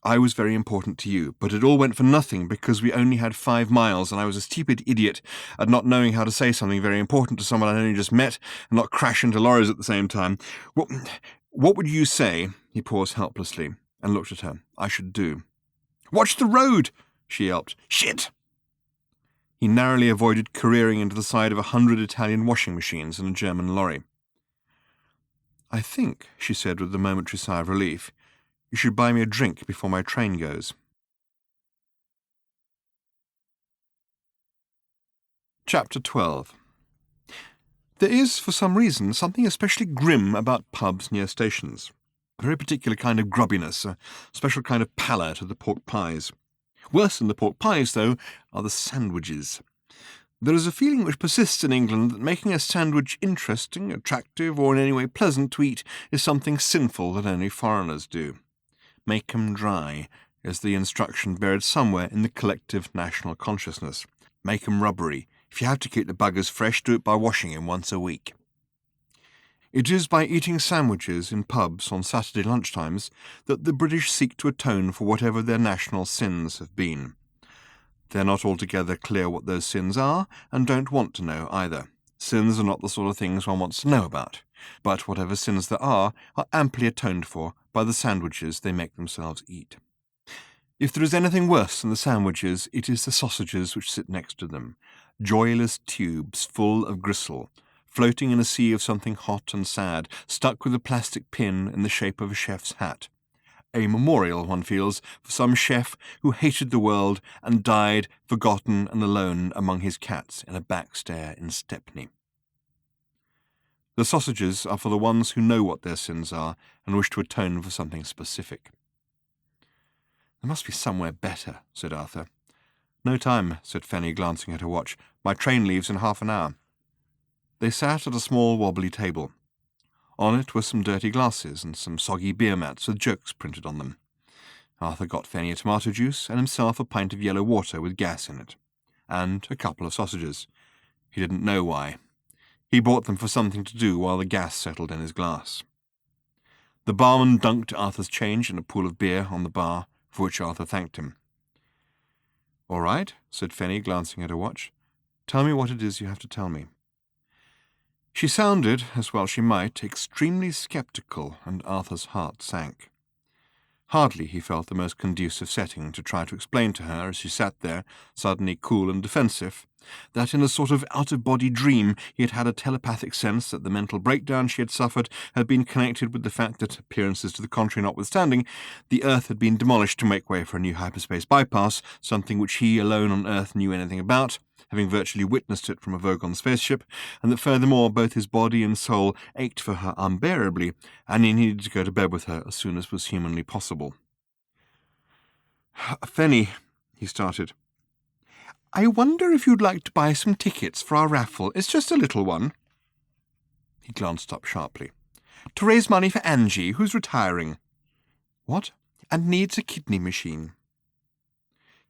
I was very important to you, but it all went for nothing because we only had 5 miles, and I was a stupid idiot at not knowing how to say something very important to someone I'd only just met and not crash into lorries at the same time. What would you say," he paused helplessly and looked at her, "I should do?" "Watch the road!" she yelped. "Shit!" He narrowly avoided careering into the side of 100 Italian washing machines and a German lorry. "I think," she said with a momentary sigh of relief, "you should buy me a drink before my train goes." Chapter 12. There is, for some reason, something especially grim about pubs near stations. A very particular kind of grubbiness, a special kind of pallor to the pork pies. Worse than the pork pies, though, are the sandwiches. There is a feeling which persists in England that making a sandwich interesting, attractive, or in any way pleasant to eat is something sinful that only foreigners do. "Make 'em dry," is the instruction buried somewhere in the collective national consciousness. "Make 'em rubbery. If you have to keep the buggers fresh, do it by washing 'em once a week." It is by eating sandwiches in pubs on Saturday lunchtimes that the British seek to atone for whatever their national sins have been. They're not altogether clear what those sins are, and don't want to know either. Sins are not the sort of things one wants to know about, but whatever sins there are amply atoned for by the sandwiches they make themselves eat. If there is anything worse than the sandwiches, it is the sausages which sit next to them, joyless tubes full of gristle, floating in a sea of something hot and sad, stuck with a plastic pin in the shape of a chef's hat. A memorial, one feels, for some chef who hated the world and died forgotten and alone among his cats in a back stair in Stepney. The sausages are for the ones who know what their sins are and wish to atone for something specific. "There must be somewhere better," said Arthur. "No time," said Fanny, glancing at her watch. "My train leaves in half an hour." They sat at a small wobbly table. On it were some dirty glasses and some soggy beer mats with jokes printed on them. Arthur got Fanny a tomato juice and himself a pint of yellow water with gas in it, and a couple of sausages. He didn't know why. He bought them for something to do while the gas settled in his glass. The barman dunked Arthur's change in a pool of beer on the bar, for which Arthur thanked him. "All right," said Fanny, glancing at her watch. "Tell me what it is you have to tell me." She sounded, as well she might, extremely sceptical, and Arthur's heart sank. Hardly, he felt, the most conducive setting to try to explain to her, as she sat there, suddenly cool and defensive, that in a sort of out-of-body dream he had had a telepathic sense that the mental breakdown she had suffered had been connected with the fact that, appearances to the contrary notwithstanding, the Earth had been demolished to make way for a new hyperspace bypass, something which he alone on Earth knew anything about, having virtually witnessed it from a Vogon spaceship, and that furthermore both his body and soul ached for her unbearably, and he needed to go to bed with her as soon as was humanly possible. "Fanny," he started, "I wonder if you'd like to buy some tickets for our raffle. It's just a little one." He glanced up sharply. "To raise money for Angie, who's retiring." "What?" "And needs a kidney machine."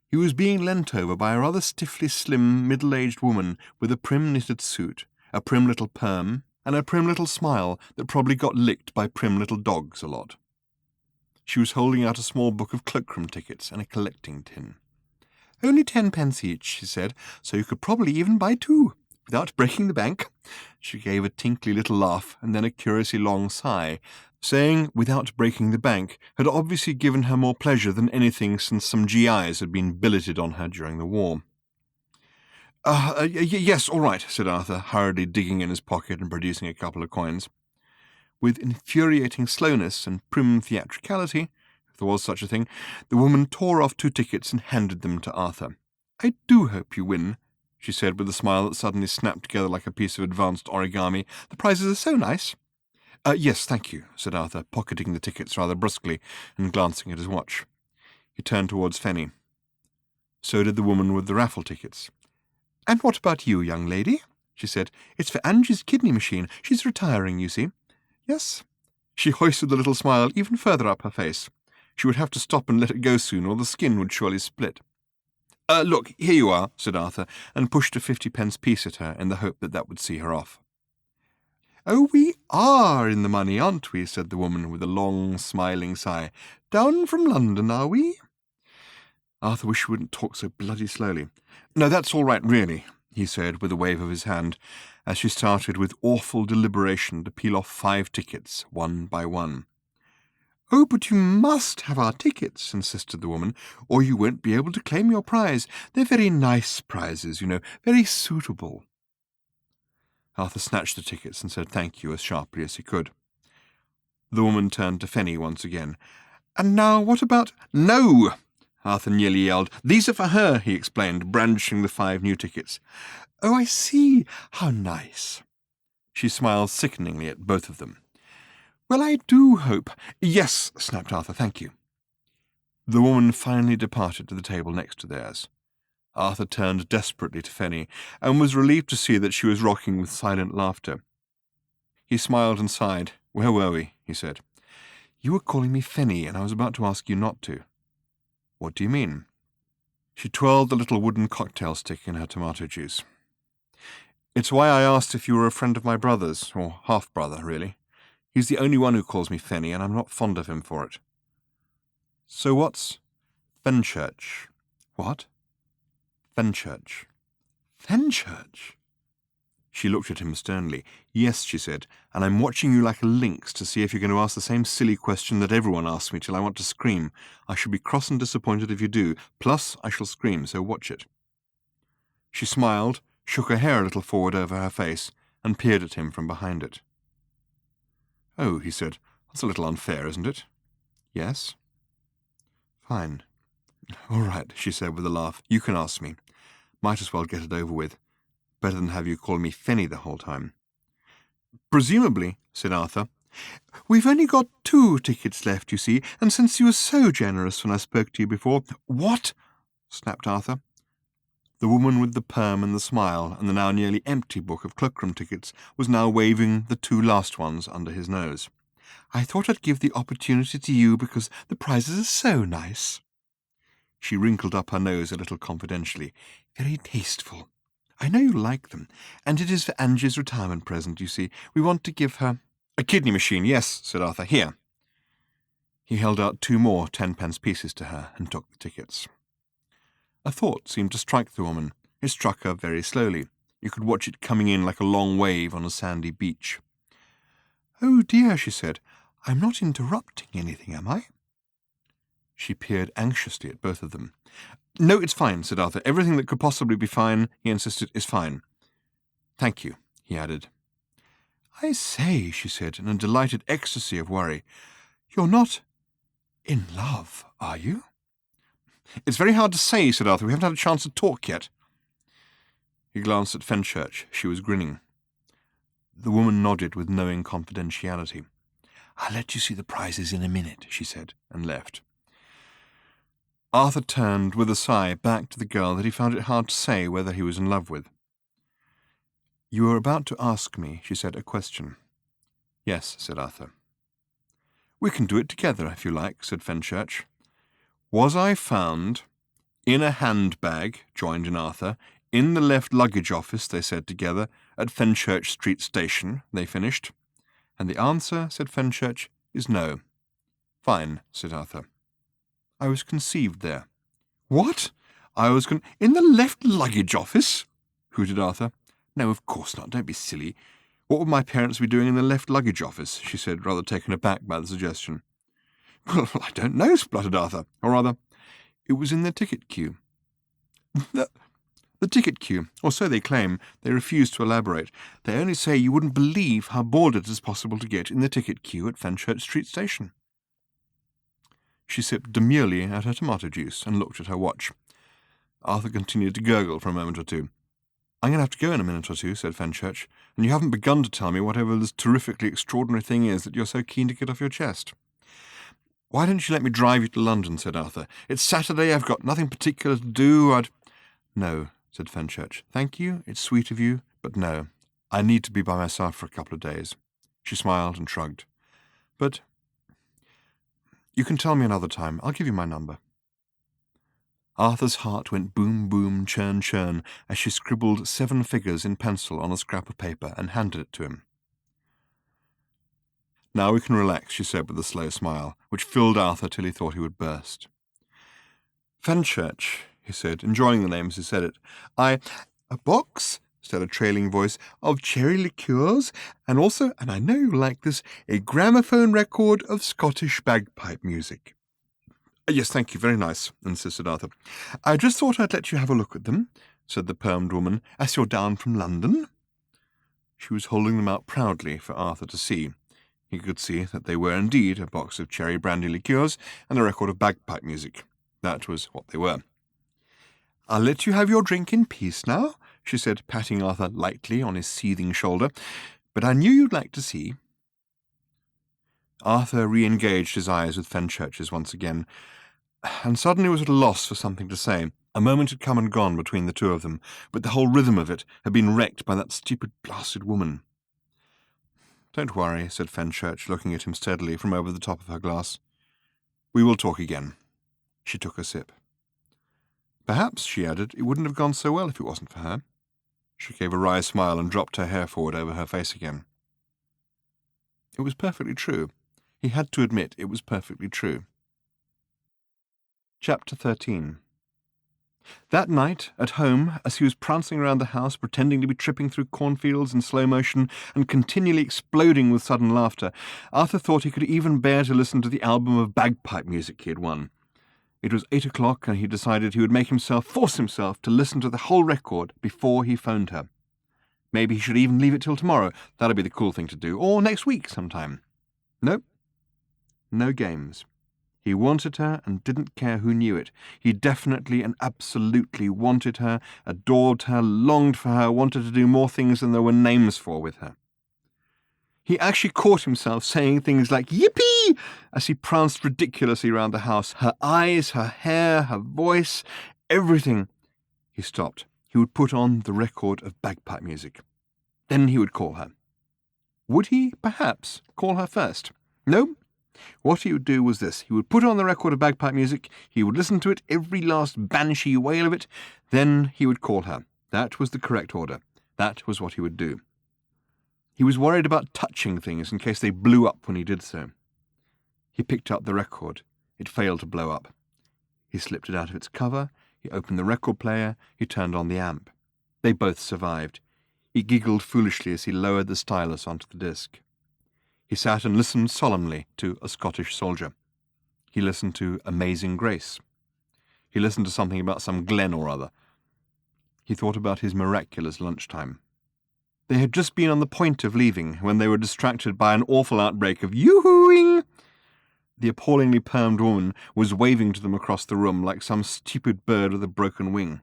He was being leant over by a rather stiffly slim, middle-aged woman with a prim knitted suit, a prim little perm, and a prim little smile that probably got licked by prim little dogs a lot. She was holding out a small book of cloakroom tickets and a collecting tin. "Only 10p each," she said, "so you could probably even buy 2, without breaking the bank." She gave a tinkly little laugh and then a curiously long sigh. Saying "without breaking the bank" had obviously given her more pleasure than anything since some GIs had been billeted on her during the war. Yes, all right," said Arthur, hurriedly digging in his pocket and producing a couple of coins. With infuriating slowness and prim theatricality, if there was such a thing, the woman tore off 2 tickets and handed them to Arthur. "I do hope you win," she said with a smile that suddenly snapped together like a piece of advanced origami. "The prizes are so nice." Yes, thank you," said Arthur, pocketing the tickets rather brusquely and glancing at his watch. He turned towards Fanny. So did the woman with the raffle tickets. "And what about you, young lady?" she said. "It's for Angie's kidney machine. She's retiring, you see." "Yes." She hoisted the little smile even further up her face. She would have to stop and let it go soon, or the skin would surely split. Look, here you are," said Arthur, and pushed a 50p piece at her in the hope that that would see her off. "Oh, we are in the money, aren't we?" said the woman with a long, smiling sigh. "Down from London, are we?" Arthur wished she wouldn't talk so bloody slowly. "No, that's all right, really," he said with a wave of his hand, as she started with awful deliberation to peel off 5 tickets, one by one. "Oh, but you must have our tickets," insisted the woman, "or you won't be able to claim your prize. They're very nice prizes, you know, very suitable." Arthur snatched the tickets and said thank you as sharply as he could. The woman turned to Fanny once again. "And now what about—" "No!" Arthur nearly yelled. "These are for her," he explained, brandishing the 5 new tickets. "Oh, I see. How nice." She smiled sickeningly at both of them. "Well, I do hope—" "Yes," snapped Arthur, "thank you." The woman finally departed to the table next to theirs. Arthur turned desperately to Fanny, and was relieved to see that she was rocking with silent laughter. He smiled and sighed. "Where were we?" he said. "You were calling me Fanny, and I was about to ask you not to." "What do you mean?" She twirled the little wooden cocktail stick in her tomato juice. "It's why I asked if you were a friend of my brother's, or half-brother, really. He's the only one who calls me Fanny, and I'm not fond of him for it." "So what's—" "Fenchurch." "What?" "Fenchurch." "Fenchurch?" She looked at him sternly. "Yes," she said, "and I'm watching you like a lynx to see if you're going to ask the same silly question that everyone asks me till I want to scream. I shall be cross and disappointed if you do. Plus, I shall scream, so watch it." She smiled, shook her hair a little forward over her face, and peered at him from behind it. "Oh," he said, "that's a little unfair, isn't it?" "Yes." "Fine." "All right," she said with a laugh. "You can ask me. Might as well get it over with. Better than have you call me Fanny the whole time." "Presumably," said Arthur. "We've only got 2 tickets left, you see, and since you were so generous when I spoke to you before—" "What?" snapped Arthur. The woman with the perm and the smile and the now nearly empty book of cloakroom tickets was now waving the 2 last ones under his nose. "I thought I'd give the opportunity to you because the prizes are so nice." She wrinkled up her nose a little confidentially. "Very tasteful. I know you like them, and it is for Angie's retirement present, you see. We want to give her—" "A kidney machine, yes," said Arthur. "Here." He held out 2 more 10-pence pieces to her and took the tickets. A thought seemed to strike the woman. It struck her very slowly. You could watch it coming in like a long wave on a sandy beach. "Oh dear," she said, "I'm not interrupting anything, am I?" She peered anxiously at both of them. "No, it's fine," said Arthur. "Everything that could possibly be fine," he insisted, "is fine." "Thank you," he added. "I say," she said, in a delighted ecstasy of worry, "you're not in love, are you?" "It's very hard to say," said Arthur. "We haven't had a chance to talk yet." He glanced at Fenchurch. She was grinning. The woman nodded with knowing confidentiality. "I'll let you see the prizes in a minute," she said, and left. Arthur turned with a sigh back to the girl that he found it hard to say whether he was in love with. "You were about to ask me," she said, "a question." "Yes," said Arthur. "We can do it together, if you like," said Fenchurch. "Was I found in a handbag," joined in Arthur, "in the left luggage office," they said together, "at Fenchurch Street Station," they finished. "And the answer," said Fenchurch, "is no." "Fine," said Arthur. "I was conceived there." "What? In the left luggage office?" hooted Arthur. "No, of course not. Don't be silly. What would my parents be doing in the left luggage office?" she said, rather taken aback by the suggestion. "Well, I don't know," spluttered Arthur. "Or rather, it was in the ticket queue." The ticket queue, or so they claim. They refuse to elaborate. They only say you wouldn't believe how bored it is possible to get in the ticket queue at Fenchurch Street Station. She sipped demurely at her tomato juice and looked at her watch. Arthur continued to gurgle for a moment or two. "I'm going to have to go in a minute or two," said Fenchurch, "and you haven't begun to tell me whatever this terrifically extraordinary thing is that you're so keen to get off your chest." "Why don't you let me drive you to London?" said Arthur. "It's Saturday. I've got nothing particular to do. "No," said Fenchurch. "Thank you. It's sweet of you, but no. I need to be by myself for a couple of days." She smiled and shrugged. "But you can tell me another time. I'll give you my number." Arthur's heart went boom, boom, churn, churn, as she scribbled 7 figures in pencil on a scrap of paper and handed it to him. "Now we can relax," she said with a slow smile, which filled Arthur till he thought he would burst. "Fenchurch," he said, enjoying the name as he said it. "A box," said a trailing voice, "of cherry liqueurs, and also, and I know you like this, a gramophone record of Scottish bagpipe music." "Yes, thank you, very nice," insisted Arthur. "I just thought I'd let you have a look at them," said the permed woman, "as you're down from London." She was holding them out proudly for Arthur to see. He could see that they were indeed a box of cherry brandy liqueurs and a record of bagpipe music. That was what they were. "I'll let you have your drink in peace now," she said, patting Arthur lightly on his seething shoulder, "but I knew you'd like to see." Arthur re-engaged his eyes with Fenchurch's once again, and suddenly was at a loss for something to say. A moment had come and gone between the two of them, but the whole rhythm of it had been wrecked by that stupid blasted woman. "Don't worry," said Fenchurch, looking at him steadily from over the top of her glass. "We will talk again." She took a sip. "Perhaps," she added, "it wouldn't have gone so well if it wasn't for her." She gave a wry smile and dropped her hair forward over her face again. It was perfectly true. He had to admit it was perfectly true. Chapter 13. That night, at home, as he was prancing around the house, pretending to be tripping through cornfields in slow motion and continually exploding with sudden laughter, Arthur thought he could even bear to listen to the album of bagpipe music he had won. It was 8 o'clock, and he decided he would force himself to listen to the whole record before he phoned her. Maybe he should even leave it till tomorrow. That'd be the cool thing to do. Or next week sometime. Nope. No games. He wanted her and didn't care who knew it. He definitely and absolutely wanted her, adored her, longed for her, wanted to do more things than there were names for with her. He actually caught himself saying things like "Yippee!" as he pranced ridiculously round the house. Her eyes, her hair, her voice, everything. He stopped. He would put on the record of bagpipe music. Then he would call her. Would he, perhaps, call her first? No. What he would do was this. He would put on the record of bagpipe music, he would listen to it, every last banshee wail of it, then he would call her. That was the correct order. That was what he would do. He was worried about touching things in case they blew up when he did so. He picked up the record. It failed to blow up. He slipped it out of its cover, he opened the record player, he turned on the amp. They both survived. He giggled foolishly as he lowered the stylus onto the disc. He sat and listened solemnly to A Scottish Soldier. He listened to Amazing Grace. He listened to something about some glen or other. He thought about his miraculous lunchtime. They had just been on the point of leaving when they were distracted by an awful outbreak of yoo-hooing. The appallingly permed woman was waving to them across the room like some stupid bird with a broken wing.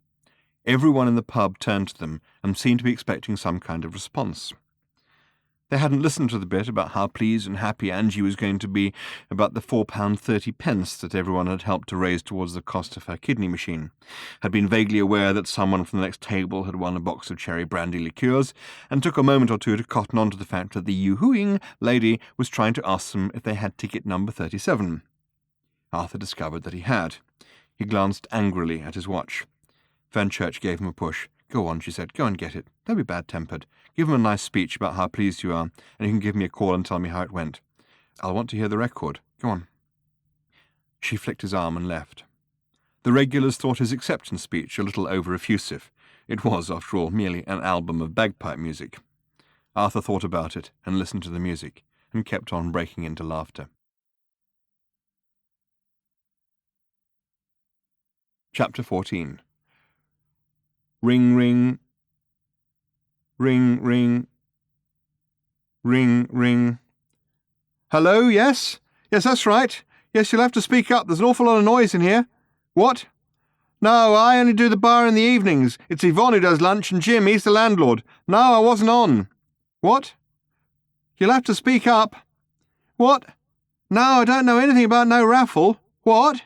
Everyone in the pub turned to them and seemed to be expecting some kind of response. They hadn't listened to the bit about how pleased and happy Angie was going to be about the £4.30 that everyone had helped to raise towards the cost of her kidney machine, had been vaguely aware that someone from the next table had won a box of cherry brandy liqueurs, and took a moment or two to cotton on to the fact that the yoo-hooing lady was trying to ask them if they had ticket number 37. Arthur discovered that he had. He glanced angrily at his watch. Fenchurch gave him a push. "Go on," she said. "Go and get it. Don't be bad-tempered. Give him a nice speech about how pleased you are, and you can give me a call and tell me how it went. I'll want to hear the record. Go on." She flicked his arm and left. The regulars thought his acceptance speech a little over-effusive. It was, after all, merely an album of bagpipe music. Arthur thought about it and listened to the music, and kept on breaking into laughter. Chapter 14. Ring, ring. Ring, ring. Ring, ring. "Hello, yes? Yes, that's right. Yes, you'll have to speak up. There's an awful lot of noise in here." "What?" "No, I only do the bar in the evenings. It's Yvonne who does lunch, and Jim, he's the landlord. No, I wasn't on." "What?" "You'll have to speak up." "What?" "No, I don't know anything about no raffle." "What?"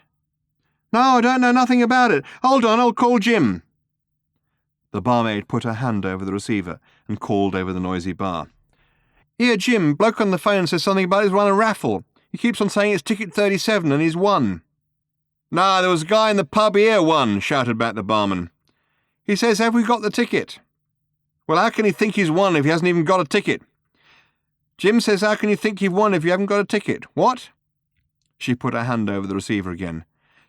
"No, I don't know nothing about it. Hold on, I'll call Jim." The barmaid put her hand over the receiver and called over the noisy bar. "Here, Jim, bloke on the phone says something about he's won a raffle. He keeps on saying it's ticket 37 and he's won." "No, there was a guy in the pub here won," shouted back the barman. "He says, have we got the ticket?" "Well, how can he think he's won if he hasn't even got a ticket?" "Jim says, how can you think you've won if you haven't got a ticket?" "What?" She put her hand over the receiver again.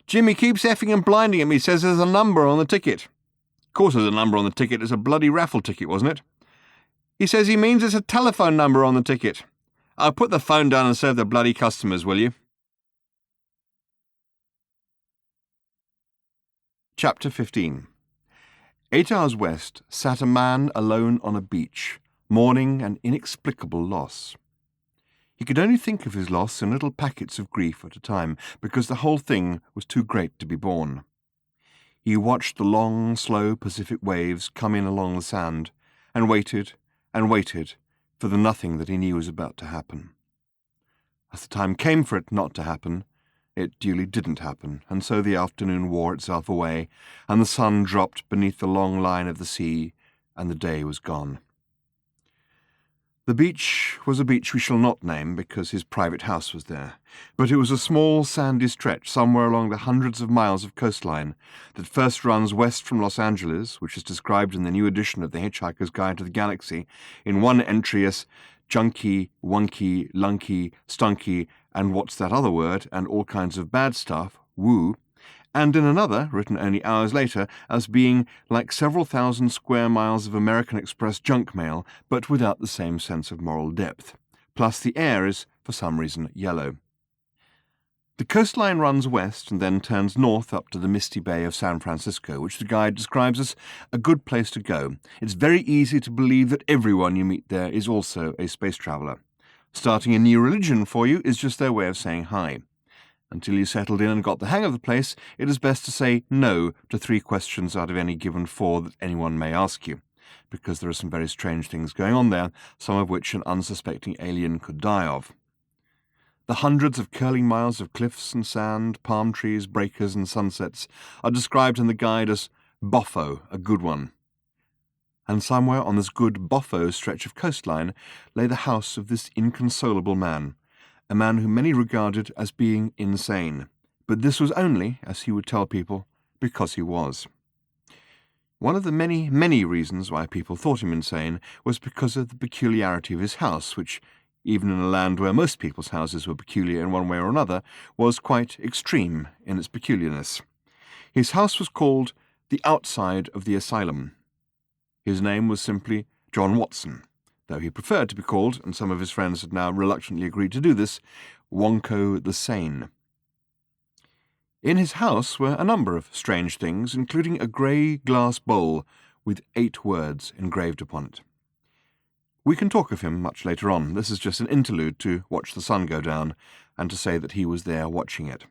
"Jim, he keeps effing and blinding at me, says there's a number on the ticket." "Of course there's a number on the ticket. It's a bloody raffle ticket, wasn't it?" "He says he means it's a telephone number on the ticket." "I'll put the phone down and serve the bloody customers, will you?" Chapter 15. 8 hours west sat a man alone on a beach, mourning an inexplicable loss. He could only think of his loss in little packets of grief at a time, because the whole thing was too great to be borne. He watched the long, slow Pacific waves come in along the sand, and waited for the nothing that he knew was about to happen. As the time came for it not to happen, it duly didn't happen, and so the afternoon wore itself away, and the sun dropped beneath the long line of the sea, and the day was gone. The beach was a beach we shall not name because his private house was there, but it was a small sandy stretch somewhere along the hundreds of miles of coastline that first runs west from Los Angeles, which is described in the new edition of The Hitchhiker's Guide to the Galaxy in one entry as junky, wonky, lunky, stunky, and what's that other word, and all kinds of bad stuff, woo, and in another, written only hours later, as being like several thousand square miles of American Express junk mail, but without the same sense of moral depth. Plus the air is, for some reason, yellow. The coastline runs west and then turns north up to the misty bay of San Francisco, which the guide describes as a good place to go. It's very easy to believe that everyone you meet there is also a space traveller. Starting a new religion for you is just their way of saying hi. Until you settled in and got the hang of the place, it is best to say no to 3 questions out of any given 4 that anyone may ask you, because there are some very strange things going on there, some of which an unsuspecting alien could die of. The hundreds of curling miles of cliffs and sand, palm trees, breakers and sunsets are described in the guide as boffo, a good one. And somewhere on this good boffo stretch of coastline lay the house of this inconsolable man, a man whom many regarded as being insane, but this was only, as he would tell people, because he was. One of the many reasons why people thought him insane was because of the peculiarity of his house, which even in a land where most people's houses were peculiar in one way or another, was quite extreme in its peculiarness. His house was called the outside of the asylum. His name was simply John Watson, though he preferred to be called, and some of his friends had now reluctantly agreed to do this, Wonko the Sane. In his house were a number of strange things, including a grey glass bowl with 8 words engraved upon it. We can talk of him much later on. This is just an interlude to watch the sun go down and to say that he was there watching it.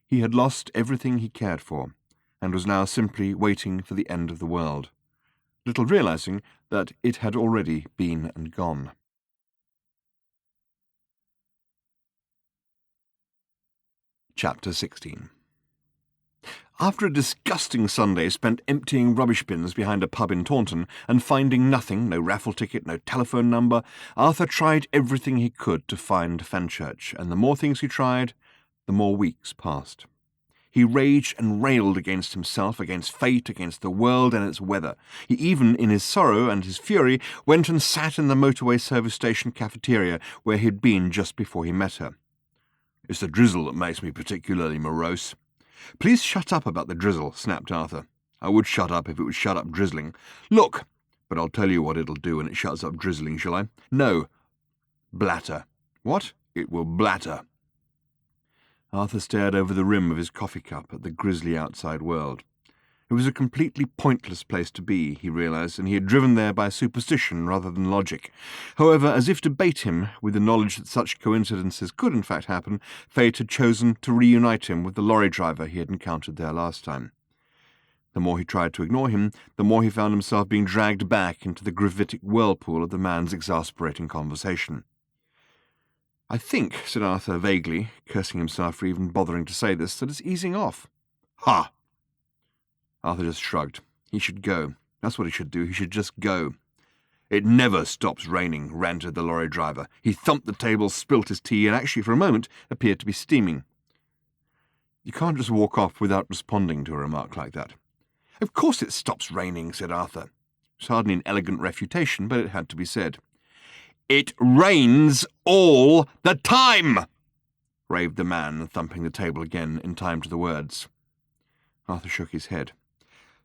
He had lost everything he cared for, and was now simply waiting for the end of the world, little realizing that it had already been and gone. Chapter 16. After a disgusting Sunday spent emptying rubbish bins behind a pub in Taunton and finding nothing, no raffle ticket, no telephone number, Arthur tried everything he could to find Fenchurch, and the more things he tried, the more weeks passed. He raged and railed against himself, against fate, against the world and its weather. He even, in his sorrow and his fury, went and sat in the motorway service station cafeteria where he had been just before he met her. "It's the drizzle that makes me particularly morose." "Please shut up about the drizzle," snapped Arthur. "I would shut up if it would shut up drizzling. Look, but I'll tell you what it'll do when it shuts up drizzling, shall I?" "No." "Blatter." "What?" "It will blatter." Arthur stared over the rim of his coffee cup at the grisly outside world. It was a completely pointless place to be, he realized, and he had driven there by superstition rather than logic. However, as if to bait him with the knowledge that such coincidences could in fact happen, fate had chosen to reunite him with the lorry driver he had encountered there last time. The more he tried to ignore him, the more he found himself being dragged back into the gravitic whirlpool of the man's exasperating conversation. "I think," said Arthur vaguely, cursing himself for even bothering to say this, "that it's easing off." "Ha!" Arthur just shrugged. He should go. That's what he should do. He should just go. "It never stops raining," ranted the lorry driver. He thumped the table, spilt his tea, and actually for a moment appeared to be steaming. You can't just walk off without responding to a remark like that. "Of course it stops raining," said Arthur. It was hardly an elegant refutation, but it had to be said. "It rains all the time," raved the man, thumping the table again in time to the words. Arthur shook his head.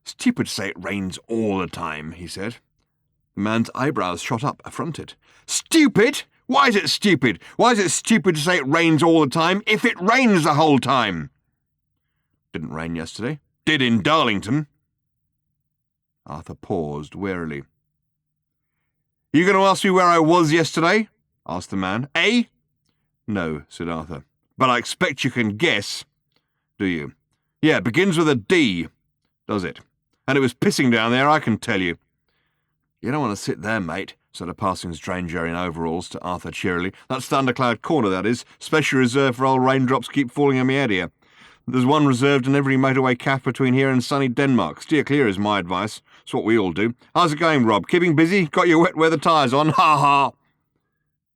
"Stupid to say it rains all the time," he said. The man's eyebrows shot up, affronted. "Stupid? Why is it stupid? Why is it stupid to say it rains all the time if it rains the whole time?" "Didn't rain yesterday." "Did in Darlington." Arthur paused wearily. "You going to ask me where I was yesterday?" asked the man. "Eh?" "No," said Arthur. "But I expect you can guess." "Do you?" "Yeah, it begins with a D." "Does it? And it was pissing down there, I can tell you." "You don't want to sit there, mate," said a passing stranger in overalls to Arthur cheerily. "That's Thundercloud Corner, that is. Specially reserved for old raindrops keep falling on me head here. There's one reserved in every motorway cafe between here and sunny Denmark. Steer clear is my advice. It's what we all do. How's it going, Rob? Keeping busy? Got your wet weather tyres on? Ha ha!"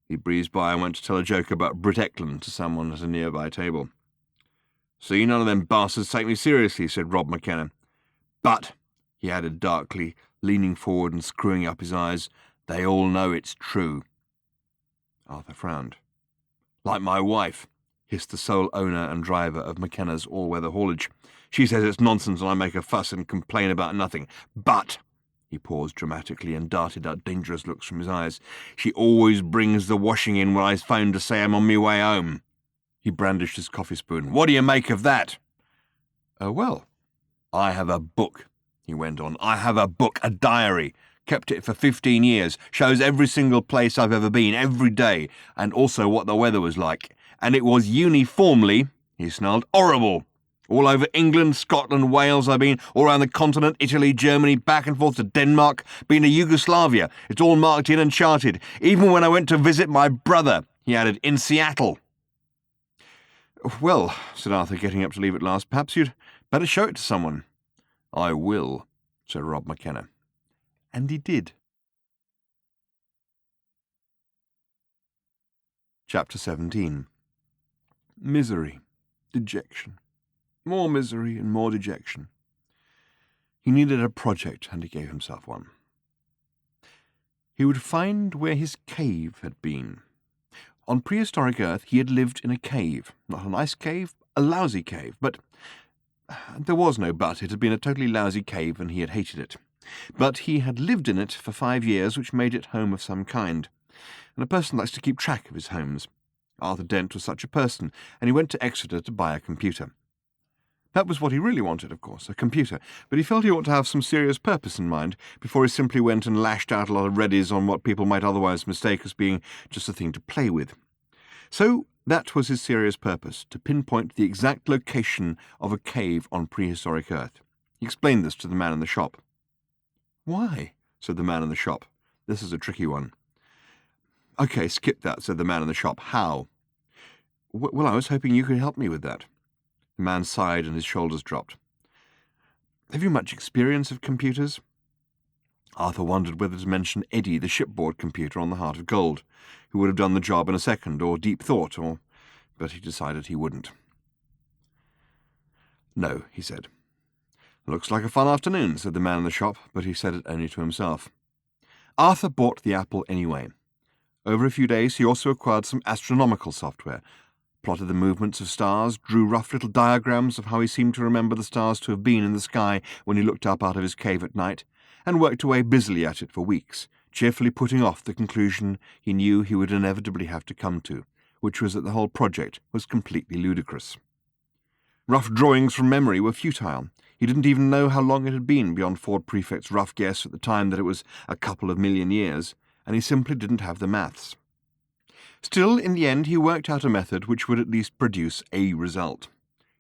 He breezed by and went to tell a joke about Britt Ekland to someone at a nearby table. "See, none of them bastards take me seriously," said Rob McKenna. "But," he added darkly, leaning forward and screwing up his eyes, "they all know it's true." Arthur frowned. "Like my wife," hissed the sole owner and driver of McKenna's all-weather haulage. "She says it's nonsense and I make a fuss and complain about nothing. But," he paused dramatically and darted out dangerous looks from his eyes, "she always brings the washing in when I phone to say I'm on me way home." He brandished his coffee spoon. "What do you make of that?" Well, I have a book," he went on. "I have a book, a diary. Kept it for 15 years. Shows every single place I've ever been, every day, and also what the weather was like. And it was uniformly," he snarled, "horrible. All over England, Scotland, Wales I've been, all around the continent, Italy, Germany, back and forth to Denmark, been to Yugoslavia. It's all marked in and charted. Even when I went to visit my brother," he added, "in Seattle." "Well," said Arthur, getting up to leave at last, "perhaps you'd better show it to someone." "I will," said Rob McKenna. And he did. Chapter 17. Misery. Dejection. More misery and more dejection. He needed a project, and he gave himself one. He would find where his cave had been. On prehistoric Earth, he had lived in a cave. Not a nice cave, a lousy cave, but there was no but. It had been a totally lousy cave, and he had hated it. But he had lived in it for 5 years, which made it home of some kind. And a person likes to keep track of his homes. Arthur Dent was such a person, and he went to Exeter to buy a computer. That was what he really wanted, of course, a computer, but he felt he ought to have some serious purpose in mind before he simply went and lashed out a lot of readies on what people might otherwise mistake as being just a thing to play with. So that was his serious purpose, to pinpoint the exact location of a cave on prehistoric Earth. He explained this to the man in the shop. "Why?" said the man in the shop. "This is a tricky one." "Okay, skip that," said the man in the shop. "How?" Well, I was hoping you could help me with that." The man sighed and his shoulders dropped. "Have you much experience of computers?" Arthur wondered whether to mention Eddie, the shipboard computer on the Heart of Gold, who would have done the job in a second, or Deep Thought, but he decided he wouldn't. "No," he said. "Looks like a fun afternoon," said the man in the shop, but he said it only to himself. Arthur bought the apple anyway. Over a few days he also acquired some astronomical software, plotted the movements of stars, drew rough little diagrams of how he seemed to remember the stars to have been in the sky when he looked up out of his cave at night, and worked away busily at it for weeks, cheerfully putting off the conclusion he knew he would inevitably have to come to, which was that the whole project was completely ludicrous. Rough drawings from memory were futile. He didn't even know how long it had been beyond Ford Prefect's rough guess at the time that it was a couple of million years, and he simply didn't have the maths. Still, in the end, he worked out a method which would at least produce a result.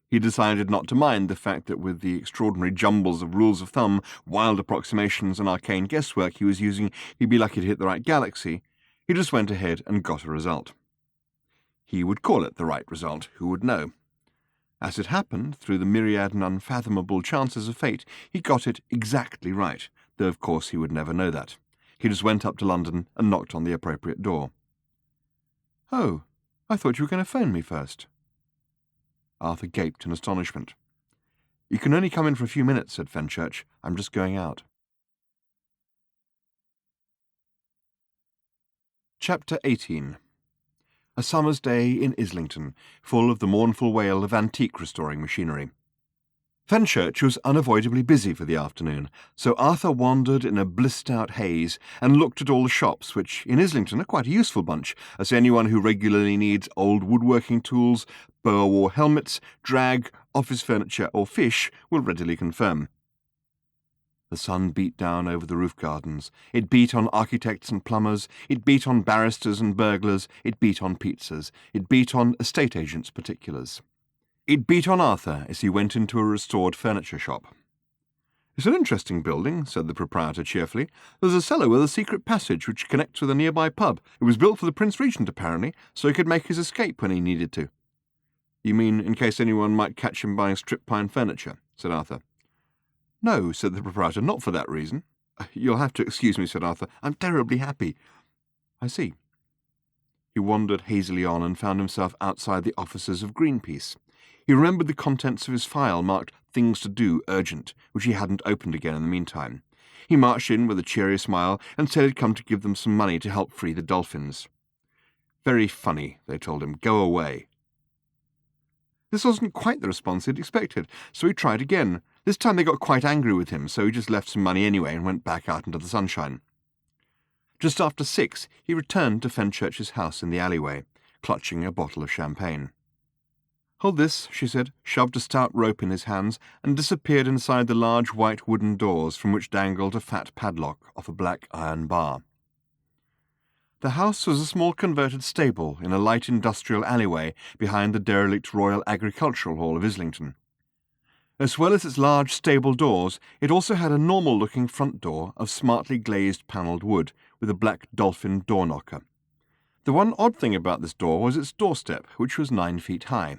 He decided not to mind the fact that with the extraordinary jumbles of rules of thumb, wild approximations, and arcane guesswork he was using, he'd be lucky to hit the right galaxy. He just went ahead and got a result. He would call it the right result, who would know? As it happened, through the myriad and unfathomable chances of fate, he got it exactly right, though of course he would never know that. He just went up to London and knocked on the appropriate door. "Oh, I thought you were going to phone me first." Arthur gaped in astonishment. "You can only come in for a few minutes," said Fenchurch. "I'm just going out." Chapter 18. A summer's day in Islington, full of the mournful wail of antique restoring machinery. Fenchurch was unavoidably busy for the afternoon, so Arthur wandered in a blissed-out haze and looked at all the shops, which in Islington are quite a useful bunch, as anyone who regularly needs old woodworking tools, Boer War helmets, drag, office furniture, or fish will readily confirm. The sun beat down over the roof gardens. It beat on architects and plumbers. It beat on barristers and burglars. It beat on pizzas. It beat on estate agents' particulars. It beat on Arthur as he went into a restored furniture shop. "It's an interesting building," said the proprietor cheerfully. "There's a cellar with a secret passage which connects with a nearby pub. It was built for the Prince Regent, apparently, so he could make his escape when he needed to." "You mean in case anyone might catch him buying strip pine furniture?" said Arthur. "No," said the proprietor, "not for that reason." "You'll have to excuse me," said Arthur. "I'm terribly happy." "I see." He wandered hazily on and found himself outside the offices of Greenpeace. He remembered the contents of his file marked "Things to Do, Urgent," which he hadn't opened again in the meantime. He marched in with a cheery smile and said he'd come to give them some money to help free the dolphins. "Very funny," they told him. "Go away." This wasn't quite the response he'd expected, so he tried again. This time they got quite angry with him, so he just left some money anyway and went back out into the sunshine. Just after 6, he returned to Fenchurch's house in the alleyway, clutching a bottle of champagne. "Hold this," she said, shoved a stout rope in his hands, and disappeared inside the large white wooden doors from which dangled a fat padlock off a black iron bar. The house was a small converted stable in a light industrial alleyway behind the derelict Royal Agricultural Hall of Islington. As well as its large stable doors, it also had a normal-looking front door of smartly glazed panelled wood with a black dolphin door knocker. The one odd thing about this door was its doorstep, which was 9 feet high,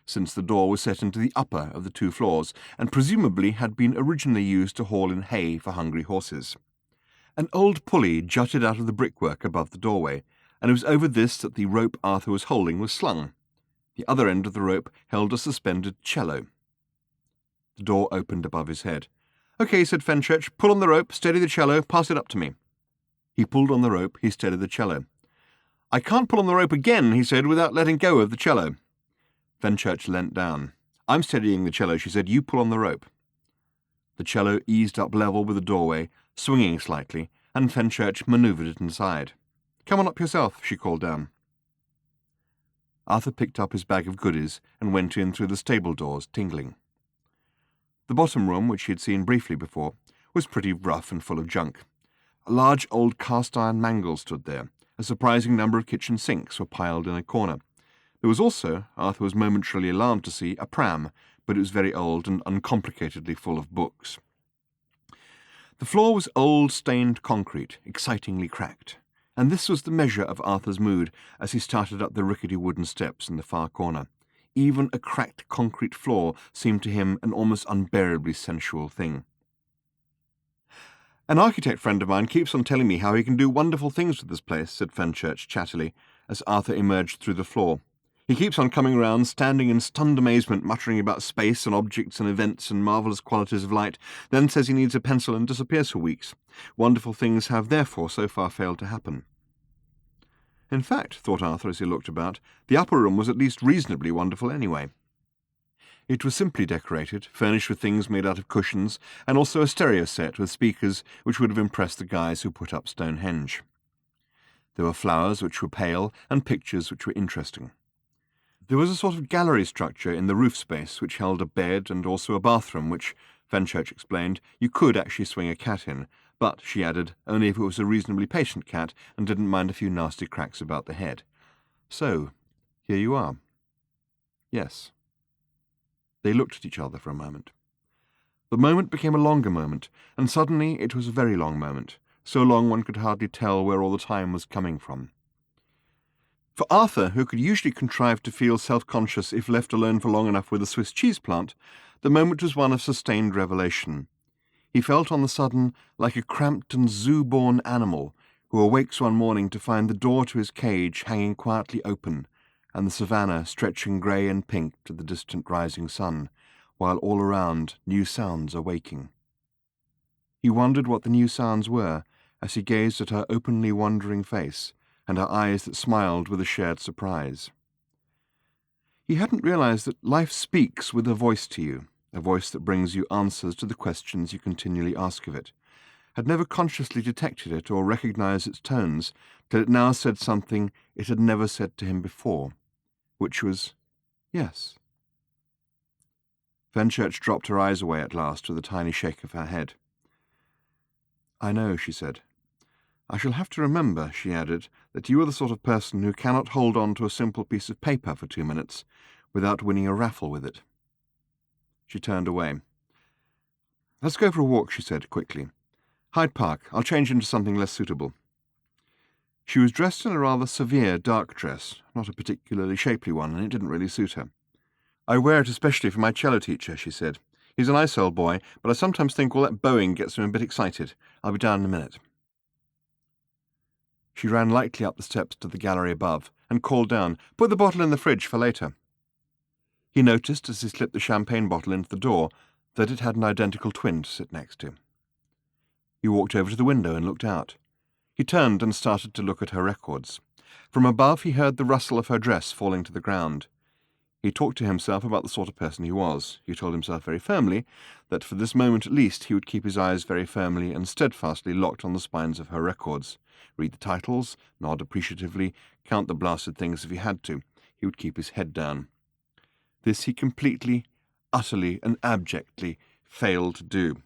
since the door was set into the upper of the 2 floors, and presumably had been originally used to haul in hay for hungry horses. An old pulley jutted out of the brickwork above the doorway, and it was over this that the rope Arthur was holding was slung. The other end of the rope held a suspended cello. The door opened above his head. "Okay," said Fenchurch, "pull on the rope, steady the cello, pass it up to me." He pulled on the rope, he steadied the cello. "I can't pull on the rope again," he said, "without letting go of the cello." Fenchurch leant down. "I'm steadying the cello," she said. "You pull on the rope." The cello eased up level with the doorway, swinging slightly, and Fenchurch manoeuvred it inside. "Come on up yourself," she called down. Arthur picked up his bag of goodies and went in through the stable doors, tingling. The bottom room, which he had seen briefly before, was pretty rough and full of junk. A large old cast-iron mangle stood there. A surprising number of kitchen sinks were piled in a corner. There was also, Arthur was momentarily alarmed to see, a pram, but it was very old and uncomplicatedly full of books. The floor was old, stained concrete, excitingly cracked, and this was the measure of Arthur's mood as he started up the rickety wooden steps in the far corner. Even a cracked concrete floor seemed to him an almost unbearably sensual thing. "An architect friend of mine keeps on telling me how he can do wonderful things with this place," said Fenchurch chattily, as Arthur emerged through the floor. "He keeps on coming round, standing in stunned amazement, muttering about space and objects and events and marvellous qualities of light, then says he needs a pencil and disappears for weeks. Wonderful things have therefore so far failed to happen." In fact, thought Arthur as he looked about, the upper room was at least reasonably wonderful anyway. It was simply decorated, furnished with things made out of cushions, and also a stereo set with speakers which would have impressed the guys who put up Stonehenge. There were flowers which were pale, and pictures which were interesting. There was a sort of gallery structure in the roof space which held a bed and also a bathroom which, Fenchurch explained, you could actually swing a cat in, but, she added, only if it was a reasonably patient cat and didn't mind a few nasty cracks about the head. "So, here you are." "Yes." They looked at each other for a moment. The moment became a longer moment, and suddenly it was a very long moment, so long one could hardly tell where all the time was coming from. For Arthur, who could usually contrive to feel self-conscious if left alone for long enough with a Swiss cheese plant, the moment was one of sustained revelation. He felt on the sudden like a cramped and zoo-born animal who awakes one morning to find the door to his cage hanging quietly open, and the savannah stretching grey and pink to the distant rising sun, while all around new sounds are waking. He wondered what the new sounds were as he gazed at her openly wondering face and her eyes that smiled with a shared surprise. He hadn't realized that life speaks with a voice to you, a voice that brings you answers to the questions you continually ask of it, had never consciously detected it or recognized its tones, till it now said something it had never said to him before, which was, "Yes." Fenchurch dropped her eyes away at last with a tiny shake of her head. "I know," she said. "I shall have to remember," she added, "that you are the sort of person who cannot hold on to a simple piece of paper for 2 minutes without winning a raffle with it." She turned away. "Let's go for a walk," she said quickly. "Hyde Park. I'll change into something less suitable." She was dressed in a rather severe dark dress, not a particularly shapely one, and it didn't really suit her. "I wear it especially for my cello teacher," she said. "He's a nice old boy, but I sometimes think all that bowing gets him a bit excited. I'll be down in a minute." She ran lightly up the steps to the gallery above and called down, "Put the bottle in the fridge for later." He noticed, as he slipped the champagne bottle into the door, that it had an identical twin to sit next to. He walked over to the window and looked out. He turned and started to look at her records. From above he heard the rustle of her dress falling to the ground. He talked to himself about the sort of person he was. He told himself very firmly that for this moment at least he would keep his eyes very firmly and steadfastly locked on the spines of her records. Read the titles, nod appreciatively, count the blasted things if he had to. He would keep his head down. This he completely, utterly, and abjectly failed to do.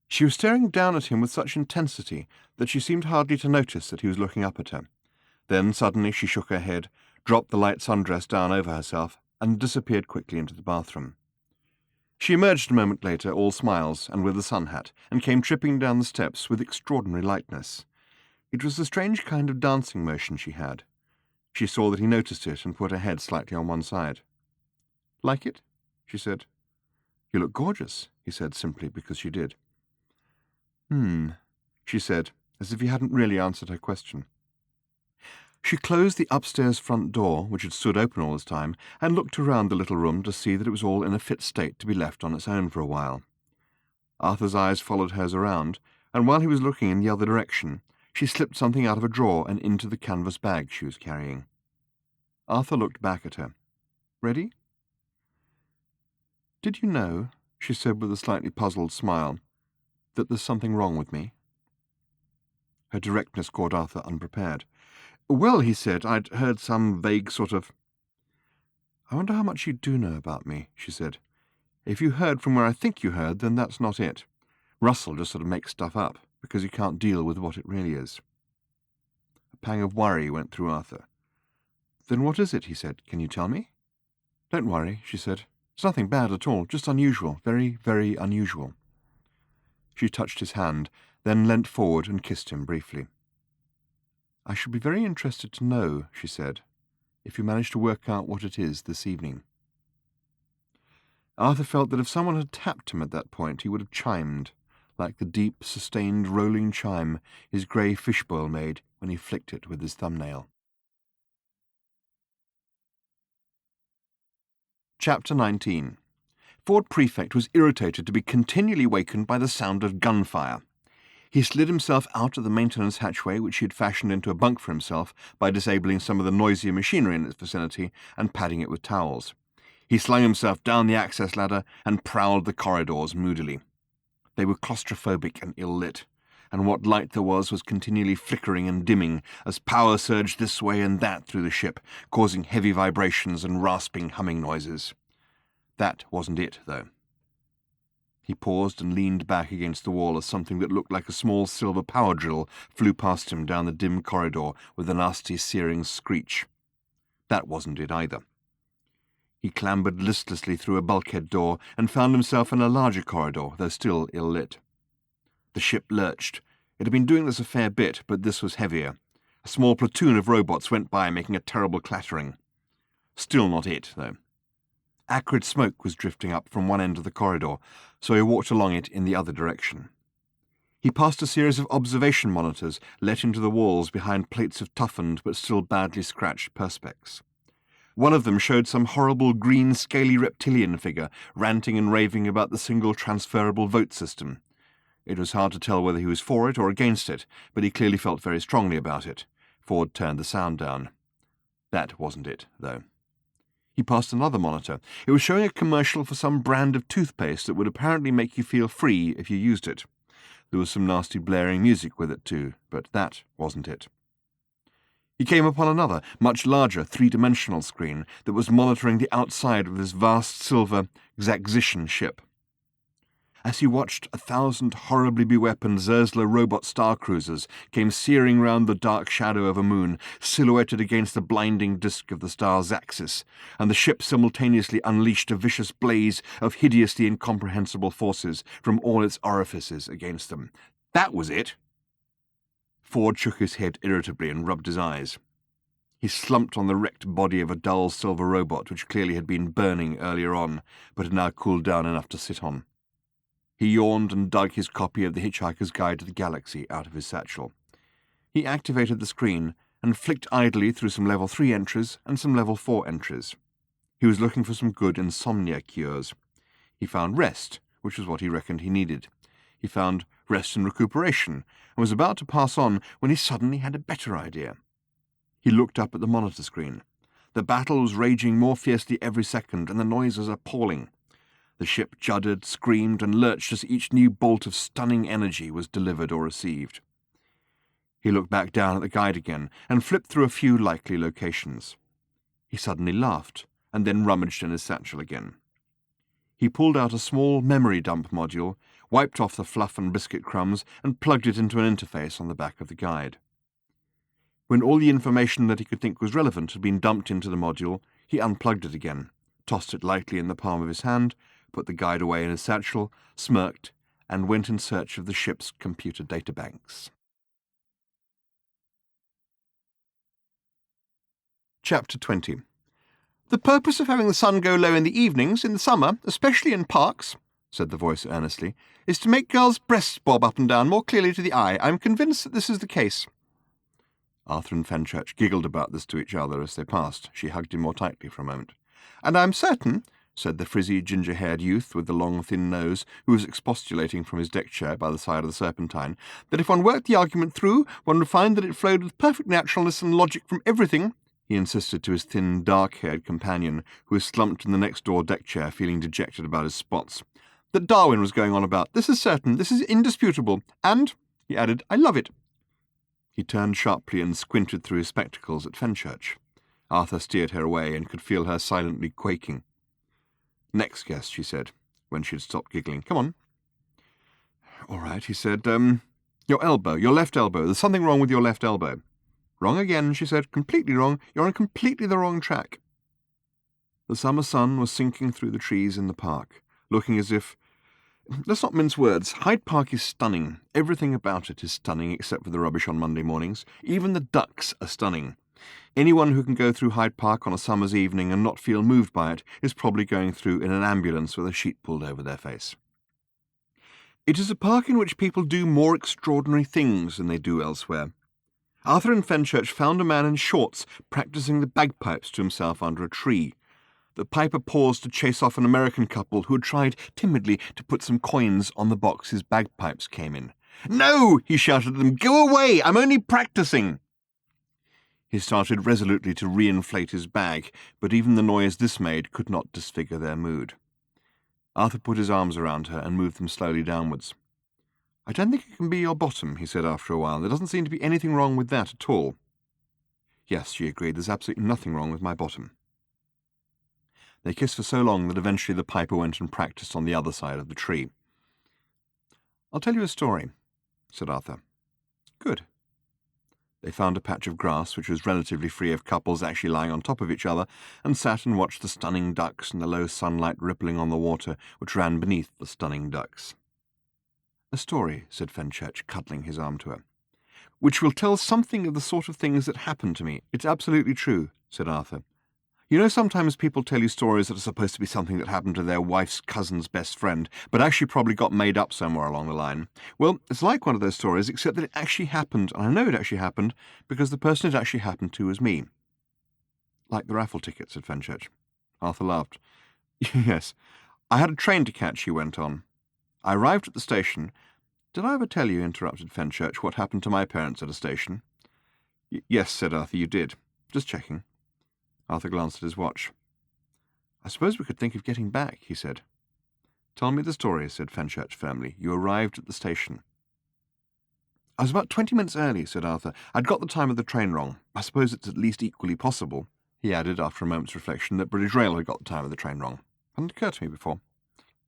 She was staring down at him with such intensity that she seemed hardly to notice that he was looking up at her. Then suddenly she shook her head, dropped the light sundress down over herself, and disappeared quickly into the bathroom. She emerged a moment later, all smiles and with a sun hat, and came tripping down the steps with extraordinary lightness. It was a strange kind of dancing motion she had. She saw that he noticed it and put her head slightly on one side. "Like it?" she said. "You look gorgeous," he said simply because she did. She said, as if he hadn't really answered her question. She closed the upstairs front door, which had stood open all this time, and looked around the little room to see that it was all in a fit state to be left on its own for a while. Arthur's eyes followed hers around, and while he was looking in the other direction, she slipped something out of a drawer and into the canvas bag she was carrying. Arthur looked back at her. "Ready?" "Did you know," she said with a slightly puzzled smile, "that there's something wrong with me?" Her directness caught Arthur unprepared. "Well," he said, "I'd heard some vague sort of—" "I wonder how much you do know about me," she said. "If you heard from where I think you heard, then that's not it. Russell just sort of makes stuff up, because he can't deal with what it really is." A pang of worry went through Arthur. "Then what is it?" he said. "Can you tell me?" "Don't worry," she said. "It's nothing bad at all, just unusual, very, very unusual." She touched his hand, then leant forward and kissed him briefly. "I should be very interested to know," she said, "if you manage to work out what it is this evening." Arthur felt that if someone had tapped him at that point, he would have chimed, like the deep, sustained, rolling chime his grey fishbowl made when he flicked it with his thumbnail. Chapter 19. Ford Prefect was irritated to be continually wakened by the sound of gunfire. He slid himself out of the maintenance hatchway, which he had fashioned into a bunk for himself by disabling some of the noisier machinery in its vicinity and padding it with towels. He slung himself down the access ladder and prowled the corridors moodily. They were claustrophobic and ill-lit, and what light there was continually flickering and dimming as power surged this way and that through the ship, causing heavy vibrations and rasping humming noises. That wasn't it, though. He paused and leaned back against the wall as something that looked like a small silver power drill flew past him down the dim corridor with a nasty searing screech. That wasn't it either. He clambered listlessly through a bulkhead door and found himself in a larger corridor, though still ill-lit. The ship lurched. It had been doing this a fair bit, but this was heavier. A small platoon of robots went by, making a terrible clattering. Still not it, though. Acrid smoke was drifting up from one end of the corridor, so he walked along it in the other direction. He passed a series of observation monitors let into the walls behind plates of toughened but still badly scratched perspex. One of them showed some horrible green scaly reptilian figure ranting and raving about the single transferable vote system. It was hard to tell whether he was for it or against it, but he clearly felt very strongly about it. Ford turned the sound down. That wasn't it, though. He passed another monitor. It was showing a commercial for some brand of toothpaste that would apparently make you feel free if you used it. There was some nasty blaring music with it too, but that wasn't it. He came upon another, much larger, three-dimensional screen that was monitoring the outside of this vast silver Zaxition ship. As he watched, 1,000 horribly beweaponed Zersler robot star cruisers came searing round the dark shadow of a moon, silhouetted against the blinding disk of the star's axis, and the ship simultaneously unleashed a vicious blaze of hideously incomprehensible forces from all its orifices against them. That was it! Ford shook his head irritably and rubbed his eyes. He slumped on the wrecked body of a dull silver robot which clearly had been burning earlier on, but had now cooled down enough to sit on. He yawned and dug his copy of The Hitchhiker's Guide to the Galaxy out of his satchel. He activated the screen and flicked idly through some Level 3 entries and some Level 4 entries. He was looking for some good insomnia cures. He found rest, which was what he reckoned he needed. He found rest and recuperation, and was about to pass on when he suddenly had a better idea. He looked up at the monitor screen. The battle was raging more fiercely every second, and the noise was appalling. The ship juddered, screamed, and lurched as each new bolt of stunning energy was delivered or received. He looked back down at the guide again and flipped through a few likely locations. He suddenly laughed, and then rummaged in his satchel again. He pulled out a small memory dump module, wiped off the fluff and biscuit crumbs, and plugged it into an interface on the back of the guide. When all the information that he could think was relevant had been dumped into the module, he unplugged it again, tossed it lightly in the palm of his hand, put the guide away in his satchel, smirked, and went in search of the ship's computer databanks. Chapter 20. "The purpose of having the sun go low in the evenings, in the summer, especially in parks," said the voice earnestly, "is to make girls' breasts bob up and down more clearly to the eye. I'm convinced that this is the case." Arthur and Fenchurch giggled about this to each other as they passed. She hugged him more tightly for a moment. "And I'm certain," said the frizzy, ginger-haired youth with the long, thin nose, who was expostulating from his deck chair by the side of the Serpentine, that if one worked the argument through, one would find that it flowed with perfect naturalness and logic from everything, he insisted to his thin, dark-haired companion, who was slumped in the next-door deck chair, feeling dejected about his spots. That Darwin was going on about. This is certain, this is indisputable, and, he added, I love it. He turned sharply and squinted through his spectacles at Fenchurch. Arthur steered her away and could feel her silently quaking. Next guest, she said, when she had stopped giggling. Come on. All right, he said. Your elbow, your left elbow. There's something wrong with your left elbow. Wrong again, she said. Completely wrong. You're on completely the wrong track. The summer sun was sinking through the trees in the park, looking as if... Let's not mince words. Hyde Park is stunning. Everything about it is stunning except for the rubbish on Monday mornings. Even the ducks are stunning. Anyone who can go through Hyde Park on a summer's evening and not feel moved by it is probably going through in an ambulance with a sheet pulled over their face. It is a park in which people do more extraordinary things than they do elsewhere. Arthur and Fenchurch found a man in shorts practising the bagpipes to himself under a tree. The piper paused to chase off an American couple who had tried timidly to put some coins on the box his bagpipes came in. "No!" he shouted at them. "Go away! I'm only practising!" He started resolutely to re-inflate his bag, but even the noise this made could not disfigure their mood. Arthur put his arms around her and moved them slowly downwards. "I don't think it can be your bottom," he said after a while. "There doesn't seem to be anything wrong with that at all." "Yes," she agreed, "there's absolutely nothing wrong with my bottom." They kissed for so long that eventually the piper went and practised on the other side of the tree. "I'll tell you a story," said Arthur. "Good." They found a patch of grass which was relatively free of couples actually lying on top of each other, and sat and watched the stunning ducks and the low sunlight rippling on the water which ran beneath the stunning ducks. "A story," said Fenchurch, cuddling his arm to her, "which will tell something of the sort of things that happened to me. It's absolutely true," said Arthur. "You know, sometimes people tell you stories that are supposed to be something that happened to their wife's cousin's best friend, but actually probably got made up somewhere along the line. Well, it's like one of those stories, except that it actually happened, and I know it actually happened, because the person it actually happened to was me." "Like the raffle ticket," said Fenchurch. Arthur laughed. "Yes. I had a train to catch," he went on. "I arrived at the station—" "Did I ever tell you," interrupted Fenchurch, "what happened to my parents at a station?" "Yes," said Arthur, "you did. Just checking." Arthur glanced at his watch. "I suppose we could think of getting back," he said. "Tell me the story," said Fenchurch firmly. "You arrived at the station." "I was about 20 minutes early," said Arthur. "I'd got the time of the train wrong. I suppose it's at least equally possible," he added after a moment's reflection, "that British Rail had got the time of the train wrong. Hadn't occurred to me before."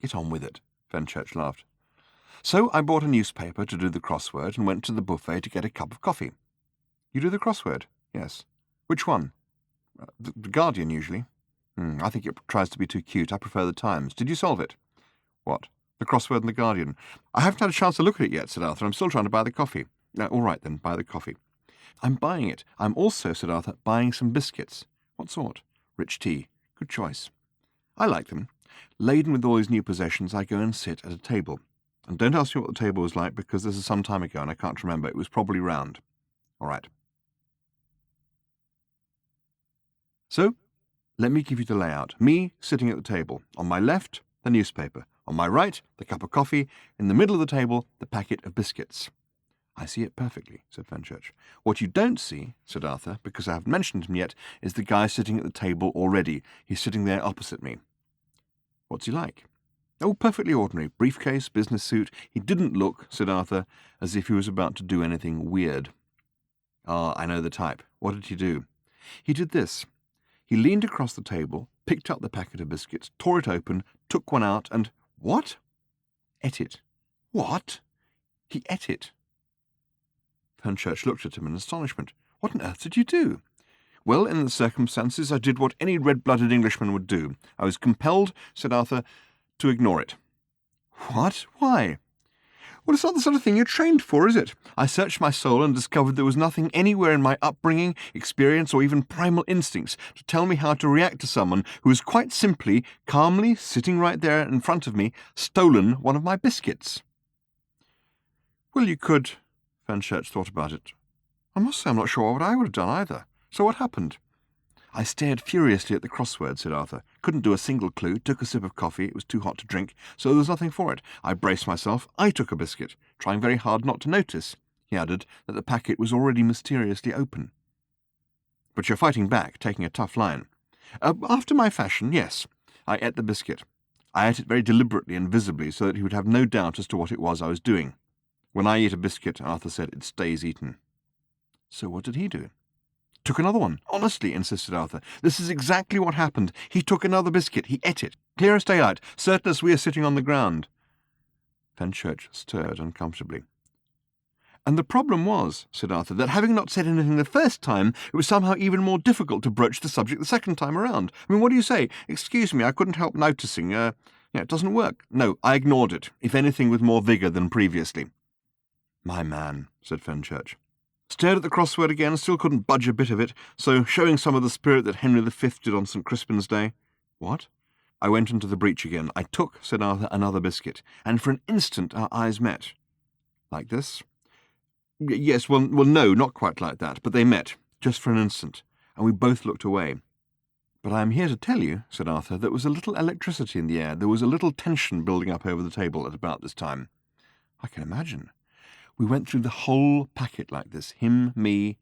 "Get on with it," Fenchurch laughed. "So I bought a newspaper to do the crossword and went to the buffet to get a cup of coffee." "You do the crossword?" "Yes." "Which one?" The Guardian, usually." I think it tries to be too cute. I prefer the Times. Did you solve it?" "What?" "The crossword in the Guardian." "I haven't had a chance to look at it yet," said Arthur. "I'm still trying to buy the coffee." "All right, then, buy the coffee." "I'm buying it. I'm also," said Arthur, "buying some biscuits." "What sort?" "Rich tea." "Good choice." "I like them. Laden with all these new possessions, I go and sit at a table. And don't ask me what the table was like, because this is some time ago and I can't remember. It was probably round." "All right." So, let me give you the layout. Me sitting at the table. On my left, the newspaper. On my right, the cup of coffee. In the middle of the table, the packet of biscuits. "I see it perfectly," said Fenchurch. "What you don't see," said Arthur, "because I haven't mentioned him yet, is the guy sitting at the table already. He's sitting there opposite me." "What's he like?" "Oh, perfectly ordinary. Briefcase, business suit. He didn't look," said Arthur, "as if he was about to do anything weird." "Ah, I know the type. What did he do?" "He did this. He leaned across the table, picked up the packet of biscuits, tore it open, took one out, and—" "What?" "Ate it." "What?" "He ate it." Fenchurch looked at him in astonishment. "What on earth did you do?" "Well, in the circumstances, I did what any red-blooded Englishman would do. I was compelled," said Arthur, "to ignore it." "What? Why?" "Well, it's not the sort of thing you're trained for, is it? I searched my soul and discovered there was nothing anywhere in my upbringing, experience, or even primal instincts to tell me how to react to someone who has quite simply, calmly, sitting right there in front of me, stolen one of my biscuits." "Well, you could—" Fenchurch thought about it. "I must say I'm not sure what I would have done either. So what happened?" I stared furiously at the crossword, said Arthur. Couldn't do a single clue, took a sip of coffee, it was too hot to drink, so there was nothing for it. I braced myself, I took a biscuit, trying very hard not to notice, he added, that the packet was already mysteriously open. But you're fighting back, taking a tough line. After my fashion, yes. I ate the biscuit. I ate it very deliberately and visibly so that he would have no doubt as to what it was I was doing. When I eat a biscuit, Arthur said, it stays eaten. So what did he do? Took another one. Honestly, insisted Arthur. This is exactly what happened. He took another biscuit. He ate it. Clear as daylight, certain as we are sitting on the ground. Fenchurch stirred uncomfortably. And the problem was, said Arthur, that having not said anything the first time, it was somehow even more difficult to broach the subject the second time around. I mean, what do you say? Excuse me, I couldn't help noticing. It doesn't work. No, I ignored it, if anything with more vigour than previously. My man, said Fenchurch. Stared at the crossword again, still couldn't budge a bit of it, so showing some of the spirit that Henry V did on St. Crispin's Day. What? I went into the breach again. I took, said Arthur, another biscuit, and for an instant our eyes met. Like this? Yes, well, no, not quite like that, but they met, just for an instant, and we both looked away. But I am here to tell you, said Arthur, there was a little electricity in the air, there was a little tension building up over the table at about this time. I can imagine. We went through the whole packet like this, him, me.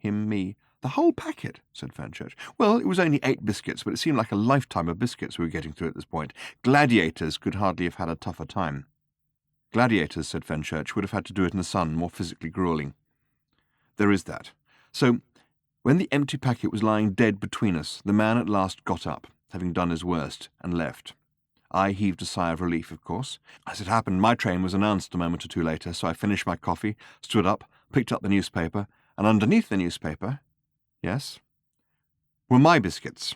The whole packet, said Fenchurch. Well, it was only 8 biscuits, but it seemed like a lifetime of biscuits we were getting through at this point. Gladiators could hardly have had a tougher time. Gladiators, said Fenchurch, would have had to do it in the sun, more physically gruelling. There is that. So, when the empty packet was lying dead between us, the man at last got up, having done his worst, and left. I heaved a sigh of relief, of course. As it happened, my train was announced a moment or two later, so I finished my coffee, stood up, picked up the newspaper, and underneath the newspaper, yes, were my biscuits.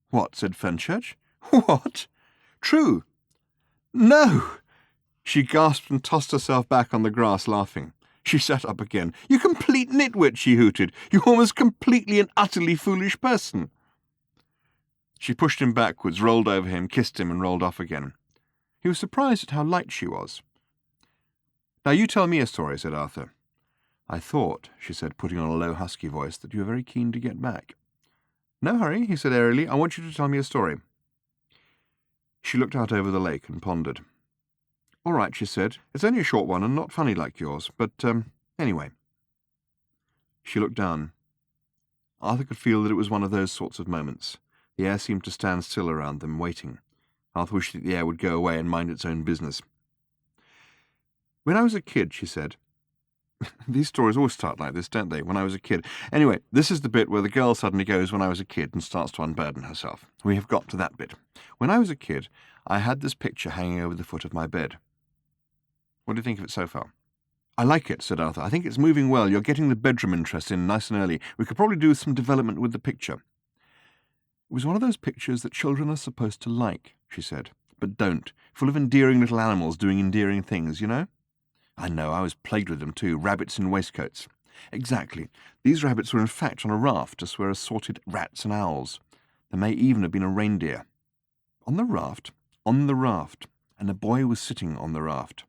What, said Fenchurch? What? True. No! She gasped and tossed herself back on the grass, laughing. She sat up again. You complete nitwit, she hooted. You almost completely and utterly foolish person. She pushed him backwards, rolled over him, kissed him, and rolled off again. He was surprised at how light she was. Now you tell me a story, said Arthur. I thought, she said, putting on a low, husky voice, that you were very keen to get back. No hurry, he said airily. I want you to tell me a story. She looked out over the lake and pondered. All right, she said. It's only a short one and not funny like yours, but, anyway. She looked down. Arthur could feel that it was one of those sorts of moments. The air seemed to stand still around them, waiting. Arthur wished that the air would go away and mind its own business. When I was a kid, she said. These stories always start like this, don't they? When I was a kid. Anyway, this is the bit where the girl suddenly goes when I was a kid and starts to unburden herself. We have got to that bit. When I was a kid, I had this picture hanging over the foot of my bed. What do you think of it so far? I like it, said Arthur. I think it's moving well. You're getting the bedroom interest in nice and early. We could probably do some development with the picture. It was one of those pictures that children are supposed to like, she said, but don't. Full of endearing little animals doing endearing things, you know? I know, I was plagued with them too, rabbits in waistcoats. Exactly. These rabbits were in fact on a raft, just where assorted rats and owls. There may even have been a reindeer. On the raft, and a boy was sitting on the raft.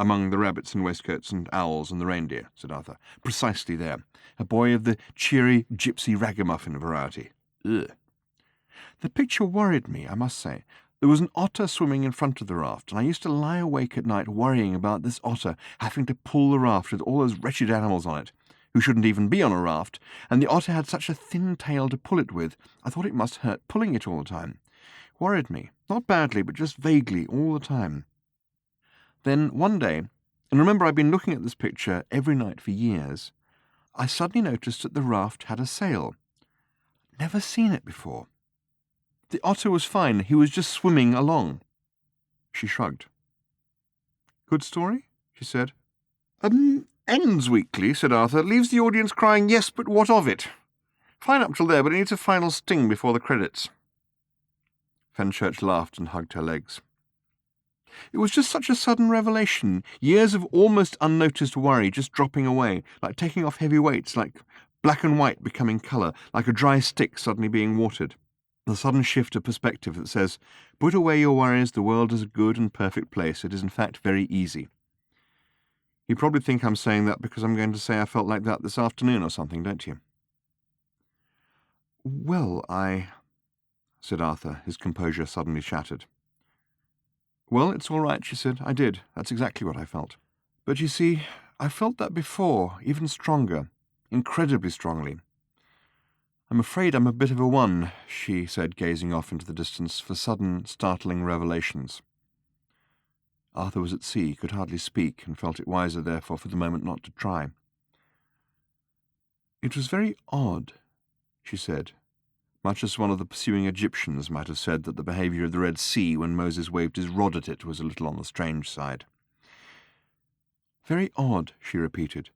Among the rabbits and waistcoats and owls and the reindeer, said Arthur. Precisely there. A boy of the cheery, gypsy ragamuffin variety. Ugh. The picture worried me, I must say. There was an otter swimming in front of the raft, and I used to lie awake at night worrying about this otter having to pull the raft with all those wretched animals on it, who shouldn't even be on a raft, and the otter had such a thin tail to pull it with, I thought it must hurt pulling it all the time. Worried me. Not badly, but just vaguely, all the time. Then, one day, and remember I've been looking at this picture every night for years, I suddenly noticed that the raft had a sail. Never seen it before. The otter was fine, he was just swimming along. She shrugged. Good story? She said. Ends weakly, said Arthur. Leaves the audience crying, yes, but what of it? Fine up till there, but it needs a final sting before the credits. Fenchurch laughed and hugged her legs. It was just such a sudden revelation, years of almost unnoticed worry just dropping away, like taking off heavy weights, like black and white becoming colour, like a dry stick suddenly being watered. The sudden shift of perspective that says, put away your worries, the world is a good and perfect place, it is in fact very easy. You probably think I'm saying that because I'm going to say I felt like that this afternoon or something, don't you? "Well, said Arthur, his composure suddenly shattered. "Well, it's all right," she said. "I did. That's exactly what I felt. But you see, I felt that before, even stronger, incredibly strongly. I'm afraid I'm a bit of a one," she said, gazing off into the distance, "for sudden, startling revelations." Arthur was at sea, could hardly speak, and felt it wiser, therefore, for the moment not to try. "It was very odd," she said, much as one of the pursuing Egyptians might have said that the behaviour of the Red Sea when Moses waved his rod at it was a little on the strange side. "Very odd," she repeated.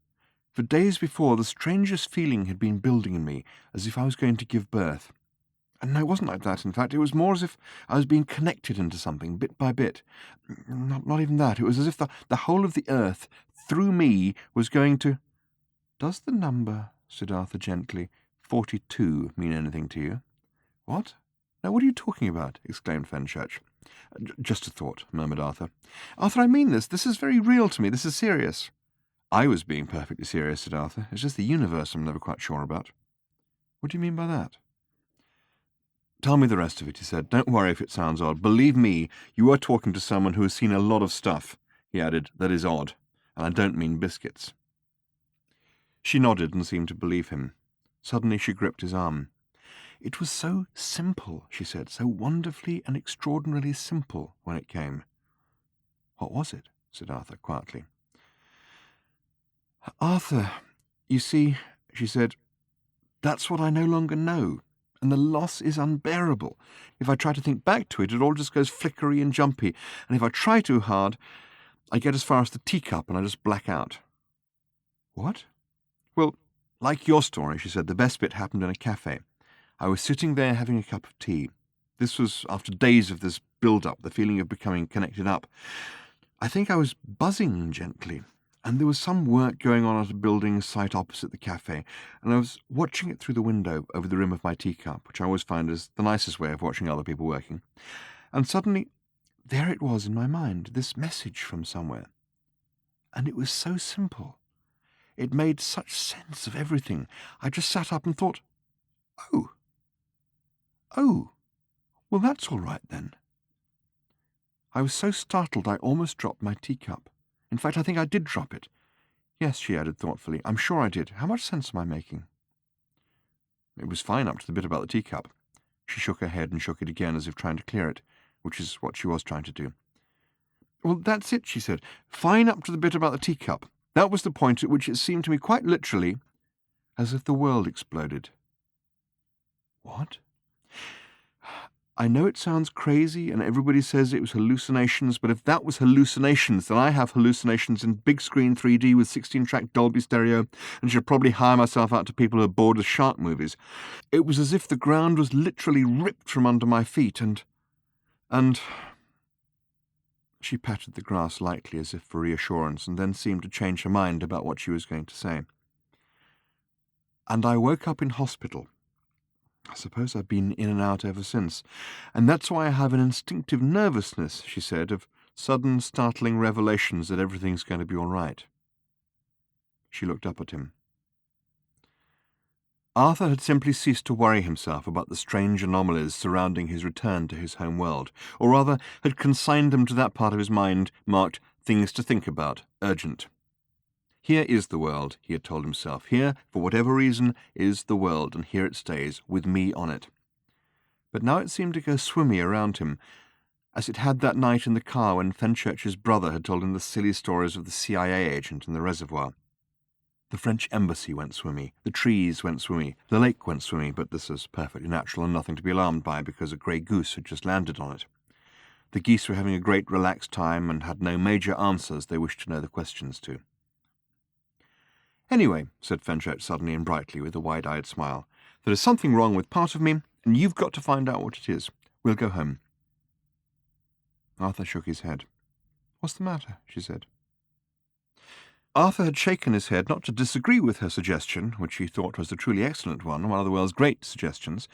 "For days before, the strangest feeling had been building in me, as if I was going to give birth. And it wasn't like that, in fact. It was more as if I was being connected into something, bit by bit. Not even that. It was as if the whole of the earth, through me, was going to—" "Does the number," said Arthur gently, "42 mean anything to you?" "What? Now, what are you talking about?" exclaimed Fenchurch. "Just a thought," murmured Arthur. "Arthur, I mean this. This is very real to me. This is serious." "I was being perfectly serious," said Arthur. "It's just the universe I'm never quite sure about." "What do you mean by that?" "Tell me the rest of it," he said. "Don't worry if it sounds odd. Believe me, you are talking to someone who has seen a lot of stuff," he added, "that is odd. And I don't mean biscuits." She nodded and seemed to believe him. Suddenly she gripped his arm. "It was so simple," she said, "so wonderfully and extraordinarily simple when it came." "What was it?" said Arthur quietly. "Arthur, you see," she said, "that's what I no longer know, and the loss is unbearable. If I try to think back to it, it all just goes flickery and jumpy, and if I try too hard, I get as far as the teacup and I just black out." "What?" "Well, like your story," she said, "the best bit happened in a cafe. I was sitting there having a cup of tea. This was after days of this build-up, the feeling of becoming connected up. I think I was buzzing gently, and there was some work going on at a building site opposite the cafe, and I was watching it through the window over the rim of my teacup, which I always find is the nicest way of watching other people working. And suddenly, there it was in my mind, this message from somewhere. And it was so simple. It made such sense of everything. I just sat up and thought, oh, well, that's all right then." I was so startled I almost dropped my teacup. In fact, I think I did drop it. "Yes," she added thoughtfully, "I'm sure I did. How much sense am I making?" It was fine up to the bit about the teacup. She shook her head and shook it again as if trying to clear it, which is what she was trying to do. "Well, that's it," she said. "Fine up to the bit about the teacup. That was the point at which it seemed to me quite literally as if the world exploded." "What?" "I know it sounds crazy, and everybody says it was hallucinations, but if that was hallucinations, then I have hallucinations in big screen 3D with 16-track Dolby stereo, and should probably hire myself out to people who are bored with shark movies. It was as if the ground was literally ripped from under my feet, and... She patted the grass lightly as if for reassurance, and then seemed to change her mind about what she was going to say. "And I woke up in hospital. I suppose I've been in and out ever since, and that's why I have an instinctive nervousness," she said, "of sudden, startling revelations that everything's going to be all right." She looked up at him. Arthur had simply ceased to worry himself about the strange anomalies surrounding his return to his home world, or rather had consigned them to that part of his mind marked "things to think about, urgent." Here is the world, he had told himself. Here, for whatever reason, is the world, and here it stays, with me on it. But now it seemed to go swimmy around him, as it had that night in the car when Fenchurch's brother had told him the silly stories of the CIA agent in the reservoir. The French embassy went swimmy, the trees went swimmy, the lake went swimmy, but this was perfectly natural and nothing to be alarmed by because a grey goose had just landed on it. The geese were having a great relaxed time and had no major answers they wished to know the questions to. "Anyway," said Fenchurch suddenly and brightly with a wide-eyed smile, "there is something wrong with part of me, and you've got to find out what it is. We'll go home." Arthur shook his head. "What's the matter?" she said. Arthur had shaken his head, not to disagree with her suggestion, which he thought was a truly excellent one of the world's great suggestions,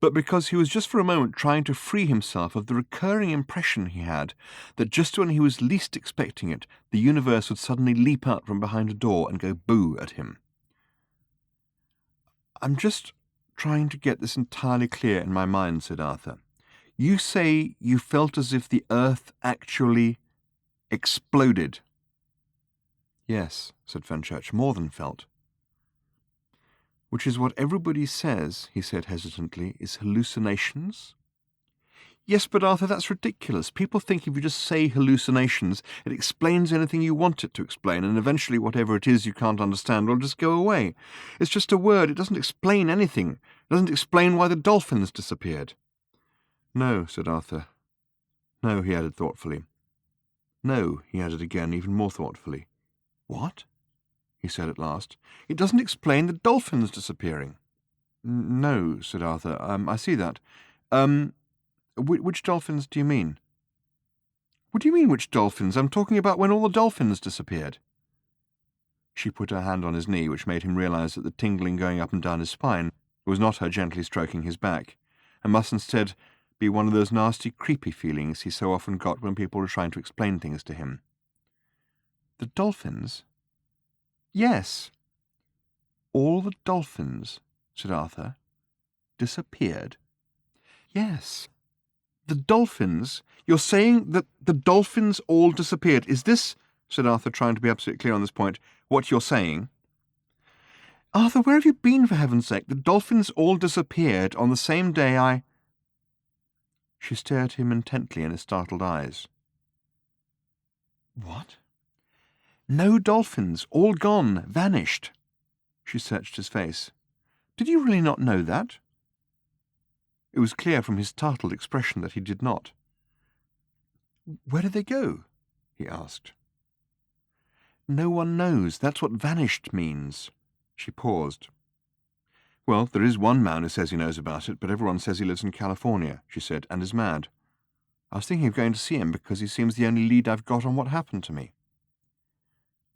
but because he was just for a moment trying to free himself of the recurring impression he had that just when he was least expecting it, the universe would suddenly leap out from behind a door and go boo at him. "I'm just trying to get this entirely clear in my mind, said Arthur. You say you felt as if the earth actually exploded. Yes, said Fenchurch, more than felt. Which is what everybody says, he said hesitantly, is hallucinations? Yes, but Arthur, that's ridiculous. People think if you just say hallucinations, it explains anything you want it to explain, and eventually whatever it is you can't understand will just go away. It's just a word. It doesn't explain anything. It doesn't explain why the dolphins disappeared. No, said Arthur. No, he added thoughtfully. No, he added again, even more thoughtfully. What? He said at last. It doesn't explain the dolphins disappearing. No, said Arthur. I see that. Which dolphins do you mean? What do you mean, which dolphins? I'm talking about when all the dolphins disappeared. She put her hand on his knee, which made him realize that the tingling going up and down his spine was not her gently stroking his back, and must instead be one of those nasty, creepy feelings he so often got when people were trying to explain things to him. The dolphins? Yes. All the dolphins, said Arthur, disappeared? Yes. The dolphins? You're saying that the dolphins all disappeared. Is this, said Arthur, trying to be absolutely clear on this point, what you're saying? Arthur, where have you been, for heaven's sake? The dolphins all disappeared on the same day I... She stared at him intently in his startled eyes. What? No dolphins, all gone, vanished. She searched his face. Did you really not know that? It was clear from his startled expression that he did not. Where did they go? He asked. No one knows. That's what vanished means. She paused. Well, there is one man who says he knows about it, but everyone says he lives in California, she said, and is mad. I was thinking of going to see him because he seems the only lead I've got on what happened to me.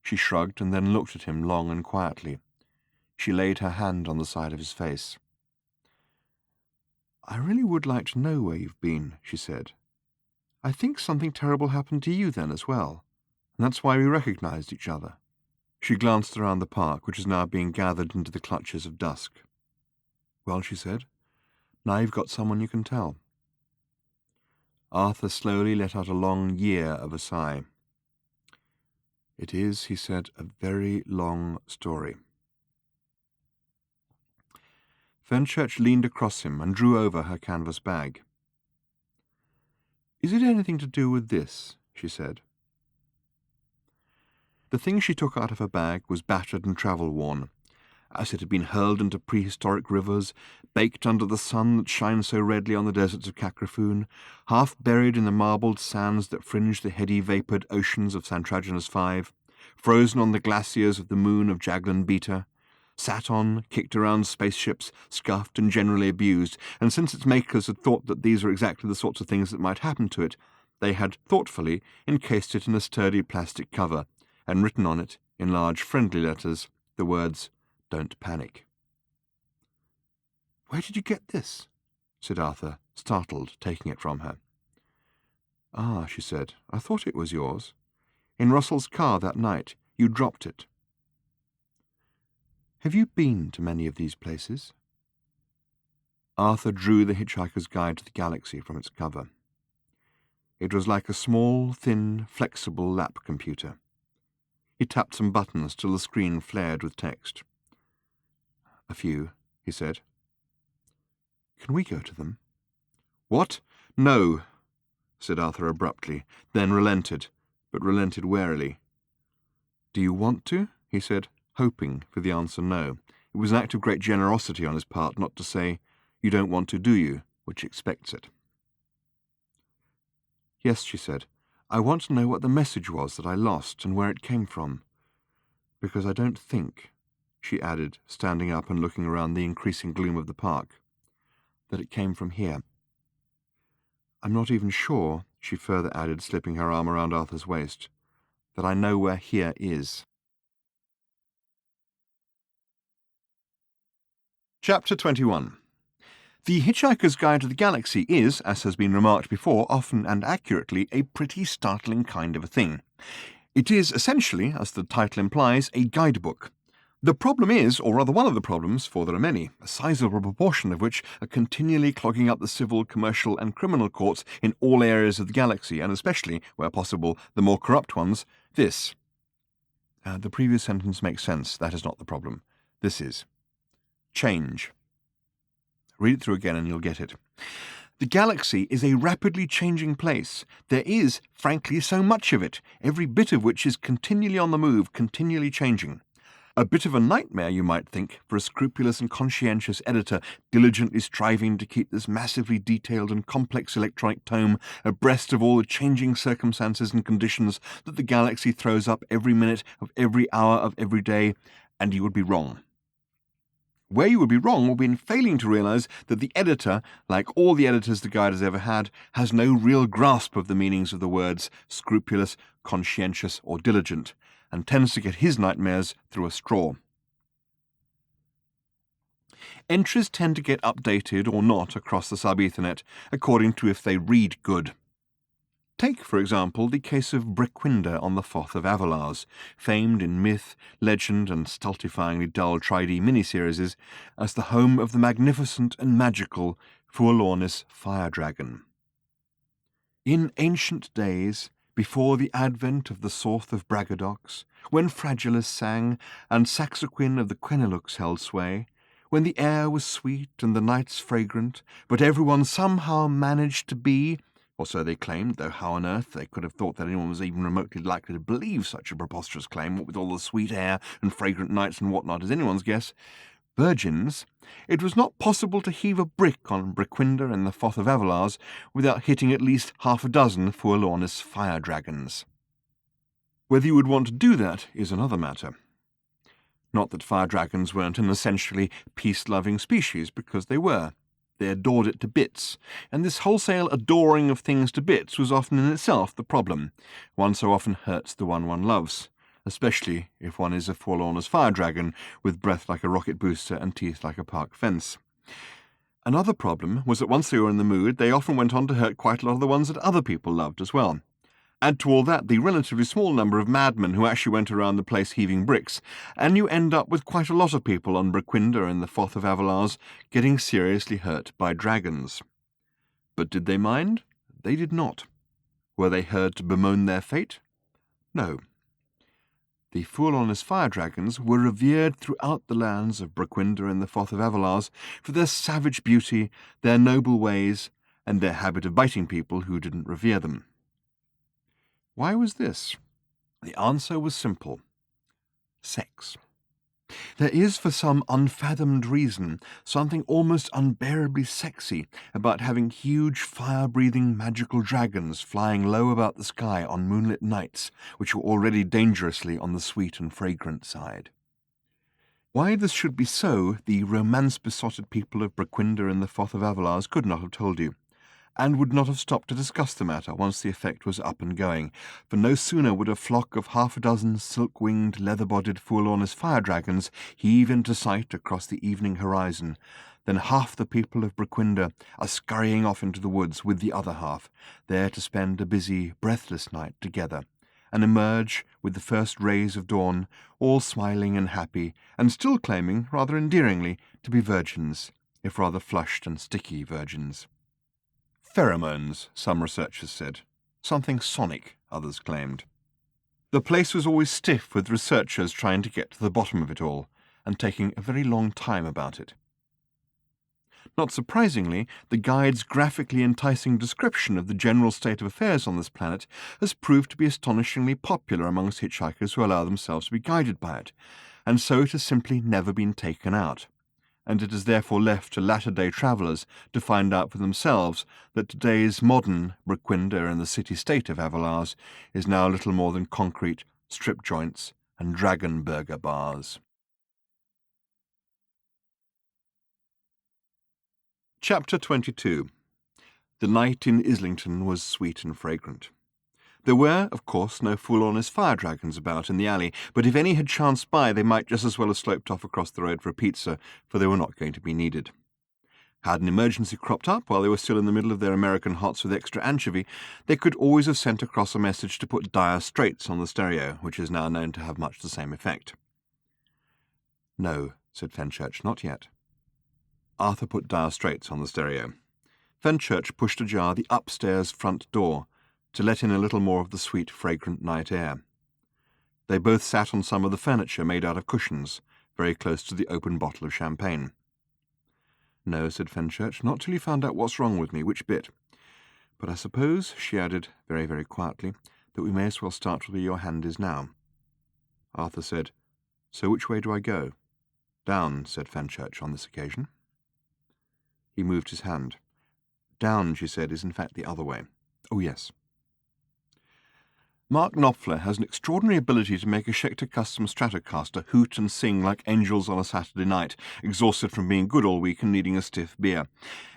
She shrugged and then looked at him long and quietly. She laid her hand on the side of his face. I really would like to know where you've been, she said. I think something terrible happened to you then as well, and that's why we recognized each other. She glanced around the park, which was now being gathered into the clutches of dusk. Well, she said, now you've got someone you can tell. Arthur slowly let out a long year of a sigh. It is, he said, a very long story. Fenchurch leaned across him and drew over her canvas bag. Is it anything to do with this? She said. The thing she took out of her bag was battered and travel-worn, as it had been hurled into prehistoric rivers, baked under the sun that shines so redly on the deserts of Cacrifoon, half buried in the marbled sands that fringe the heady vapoured oceans of Santraginus V, frozen on the glaciers of the moon of Jaglan Beta, sat on, kicked around spaceships, scuffed and generally abused, and since its makers had thought that these were exactly the sorts of things that might happen to it, they had thoughtfully encased it in a sturdy plastic cover, and written on it, in large friendly letters, the words, Don't panic. Where did you get this? Said Arthur, startled, taking it from her. Ah, she said, I thought it was yours. In Russell's car that night, you dropped it. Have you been to many of these places? Arthur drew The Hitchhiker's Guide to the Galaxy from its cover. It was like a small, thin, flexible lap computer. He tapped some buttons till the screen flared with text. A few, he said. Can we go to them? What? No, said Arthur abruptly, then relented, but relented warily. Do you want to? He said, hoping for the answer no. It was an act of great generosity on his part not to say, You don't want to, do you? Which expects it. Yes, she said. I want to know what the message was that I lost and where it came from. Because I don't think, she added, standing up and looking around the increasing gloom of the park, that it came from here. I'm not even sure, she further added, slipping her arm around Arthur's waist, that I know where here is. Chapter 21. The Hitchhiker's Guide to the Galaxy is, as has been remarked before, often and accurately, a pretty startling kind of a thing. It is essentially, as the title implies, a guidebook. The problem is, or rather one of the problems, for there are many, a sizable proportion of which are continually clogging up the civil, commercial and criminal courts in all areas of the galaxy, and especially, where possible, the more corrupt ones, this. The previous sentence makes sense. That is not the problem. This is. Change. Read it through again and you'll get it. The galaxy is a rapidly changing place. There is, frankly, so much of it, every bit of which is continually on the move, continually changing. A bit of a nightmare, you might think, for a scrupulous and conscientious editor diligently striving to keep this massively detailed and complex electronic tome abreast of all the changing circumstances and conditions that the galaxy throws up every minute of every hour of every day, and you would be wrong. Where you would be wrong will be in failing to realize that the editor, like all the editors the guide has ever had, has no real grasp of the meanings of the words scrupulous, conscientious, or diligent, and tends to get his nightmares through a straw. Entries tend to get updated or not across the sub-Ethernet according to if they read good. Take, for example, the case of Brickwinder on the Foth of Avalars, famed in myth, legend, and stultifyingly dull Tri-D miniseries as the home of the magnificent and magical Forlornis fire dragon. In ancient days, before the advent of the Sorth of Bragadox, when Fragilis sang, and Saxoquin of the Quenelux held sway, when the air was sweet and the nights fragrant, but everyone somehow managed to be, or so they claimed, though how on earth they could have thought that anyone was even remotely likely to believe such a preposterous claim, what with all the sweet air and fragrant nights and what not is anyone's guess, virgins, it was not possible to heave a brick on Brickwinder and the Foth of Avalars without hitting at least half a dozen Forlornis fire dragons. Whether you would want to do that is another matter. Not that fire dragons weren't an essentially peace-loving species, because they were. They adored it to bits, and this wholesale adoring of things to bits was often in itself the problem. One so often hurts the one loves, especially if one is a Forlornis fire dragon with breath like a rocket booster and teeth like a park fence. Another problem was that once they were in the mood, they often went on to hurt quite a lot of the ones that other people loved as well. Add to all that the relatively small number of madmen who actually went around the place heaving bricks, and you end up with quite a lot of people on Brickwinder and the Foth of Avalars getting seriously hurt by dragons. But did they mind? They did not. Were they heard to bemoan their fate? No. The Forlornis fire dragons were revered throughout the lands of Brickwinder and the Foth of Avalars for their savage beauty, their noble ways, and their habit of biting people who didn't revere them. Why was this? The answer was simple. Sex. There is, for some unfathomed reason, something almost unbearably sexy about having huge fire-breathing magical dragons flying low about the sky on moonlit nights, which were already dangerously on the sweet and fragrant side. Why this should be so, the romance-besotted people of Brickwinder and the Foth of Avalars could not have told you, and would not have stopped to discuss the matter once the effect was up and going, for no sooner would a flock of half a dozen silk-winged, leather-bodied Forlornis fire dragons heave into sight across the evening horizon, than half the people of Brickwinder are scurrying off into the woods with the other half, there to spend a busy, breathless night together, and emerge with the first rays of dawn, all smiling and happy, and still claiming, rather endearingly, to be virgins, if rather flushed and sticky virgins. Pheromones, some researchers said. Something sonic, others claimed. The place was always stiff with researchers trying to get to the bottom of it all, and taking a very long time about it. Not surprisingly, the guide's graphically enticing description of the general state of affairs on this planet has proved to be astonishingly popular amongst hitchhikers who allow themselves to be guided by it, and so it has simply never been taken out, and it is therefore left to latter-day travellers to find out for themselves that today's modern Brickwinder and the city-state of Avalars is now little more than concrete, strip joints, and dragon burger bars. Chapter 22. The night in Islington was sweet and fragrant. There were, of course, no Forlornis fire dragons about in the alley, but if any had chanced by, they might just as well have sloped off across the road for a pizza, for they were not going to be needed. Had an emergency cropped up while they were still in the middle of their American hots with extra anchovy, they could always have sent across a message to put dire straits on the stereo, which is now known to have much the same effect. No, said Fenchurch, not yet. Arthur put Dire Straits on the stereo. Fenchurch pushed ajar the upstairs front door to let in a little more of the sweet, fragrant night air. They both sat on some of the furniture made out of cushions, very close to the open bottle of champagne. No, said Fenchurch, not till you found out what's wrong with me, which bit. But I suppose, she added, very, very quietly, that we may as well start where your hand is now. Arthur said, So which way do I go? Down, said Fenchurch on this occasion. He moved his hand. Down, she said, is in fact the other way. Oh, yes. Mark Knopfler has an extraordinary ability to make a Schecter Custom Stratocaster hoot and sing like angels on a Saturday night, exhausted from being good all week and needing a stiff beer,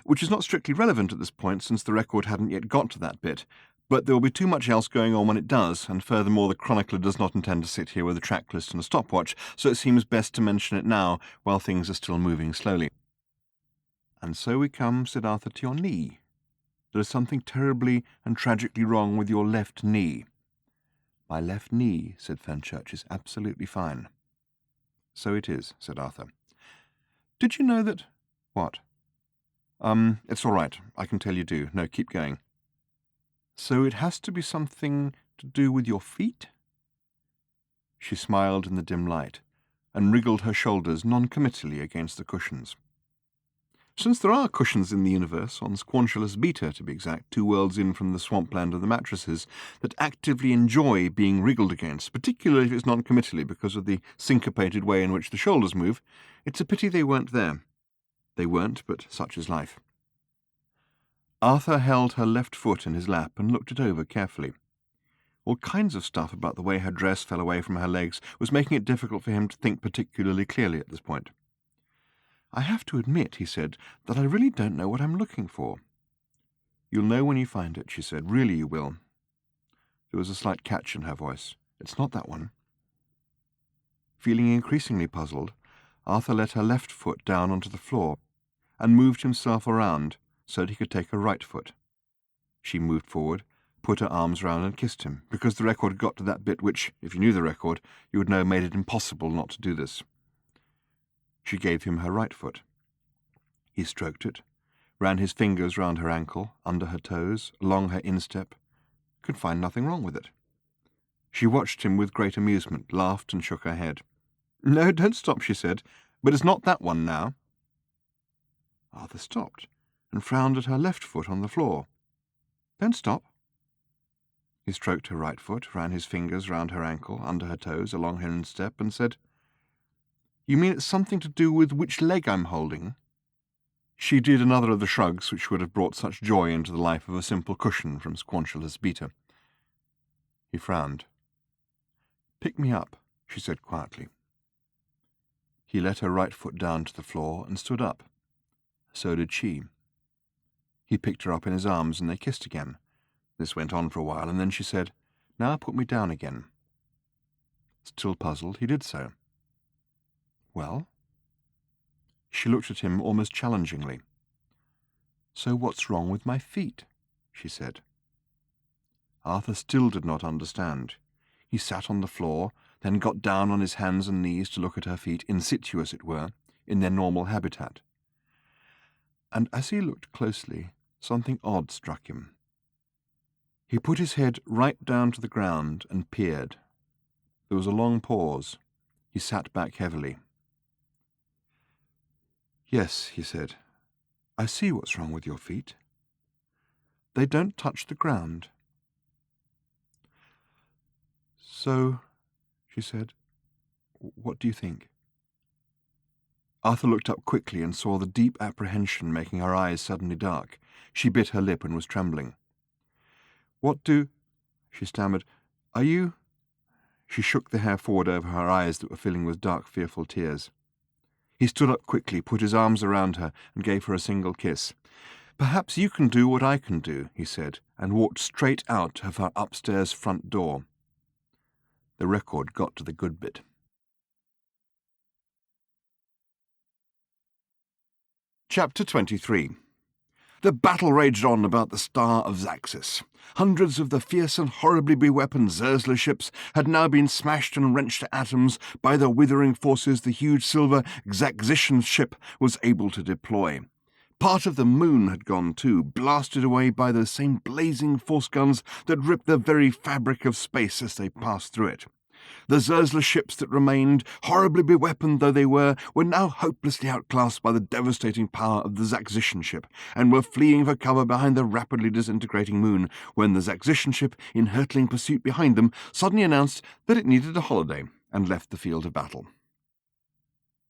which is not strictly relevant at this point since the record hadn't yet got to that bit, but there will be too much else going on when it does, and furthermore the chronicler does not intend to sit here with a track list and a stopwatch, so it seems best to mention it now while things are still moving slowly. And so we come, said Arthur, to your knee. There is something terribly and tragically wrong with your left knee. My left knee, said Fenchurch, is absolutely fine. So it is, said Arthur. Did you know that... What? It's all right. I can tell you do. No, keep going. So it has to be something to do with your feet? She smiled in the dim light and wriggled her shoulders non-committally against the cushions. Since there are cushions in the universe, on Squanchulus Beta to be exact, 2 worlds in from the swampland of the mattresses, that actively enjoy being wriggled against, particularly if it's non-committally because of the syncopated way in which the shoulders move, it's a pity they weren't there. They weren't, but such is life. Arthur held her left foot in his lap and looked it over carefully. All kinds of stuff about the way her dress fell away from her legs was making it difficult for him to think particularly clearly at this point. I have to admit, he said, that I really don't know what I'm looking for. You'll know when you find it, she said. Really you will. There was a slight catch in her voice. It's not that one. Feeling increasingly puzzled, Arthur let her left foot down onto the floor and moved himself around so that he could take her right foot. She moved forward, put her arms round and kissed him, because the record had got to that bit which, if you knew the record, you would know made it impossible not to do this. She gave him her right foot. He stroked it, ran his fingers round her ankle, under her toes, along her instep, could find nothing wrong with it. She watched him with great amusement, laughed and shook her head. No, don't stop, she said, but it's not that one now. Arthur stopped and frowned at her left foot on the floor. Don't stop. He stroked her right foot, ran his fingers round her ankle, under her toes, along her instep, and said, You mean it's something to do with which leg I'm holding? She did another of the shrugs which would have brought such joy into the life of a simple cushion from Squanchulus Beta. He frowned. Pick me up, she said quietly. He let her right foot down to the floor and stood up. So did she. He picked her up in his arms and they kissed again. This went on for a while, and then she said, Now put me down again. Still puzzled, he did so. Well? She looked at him almost challengingly. So what's wrong with my feet? She said. Arthur still did not understand. He sat on the floor, then got down on his hands and knees to look at her feet, in situ as it were, in their normal habitat. And as he looked closely, something odd struck him. He put his head right down to the ground and peered. There was a long pause. He sat back heavily. Yes, he said, I see what's wrong with your feet. They don't touch the ground. So, she said, what do you think? Arthur looked up quickly and saw the deep apprehension making her eyes suddenly dark. She bit her lip and was trembling. What do... she stammered. Are you... She shook the hair forward over her eyes that were filling with dark, fearful tears. He stood up quickly, put his arms around her, and gave her a single kiss. Perhaps you can do what I can do, he said, and walked straight out of her upstairs front door. The record got to the good bit. Chapter 23. The battle raged on about the Star of Zaxis. Hundreds of the fierce and horribly beweaponed Zersler ships had now been smashed and wrenched to atoms by the withering forces the huge silver Zaxitian ship was able to deploy. Part of the moon had gone too, blasted away by those same blazing force guns that ripped the very fabric of space as they passed through it. The Zersler ships that remained, horribly beweaponed though they were now hopelessly outclassed by the devastating power of the Zaxitian ship, and were fleeing for cover behind the rapidly disintegrating moon, when the Zaxitian ship, in hurtling pursuit behind them, suddenly announced that it needed a holiday, and left the field of battle.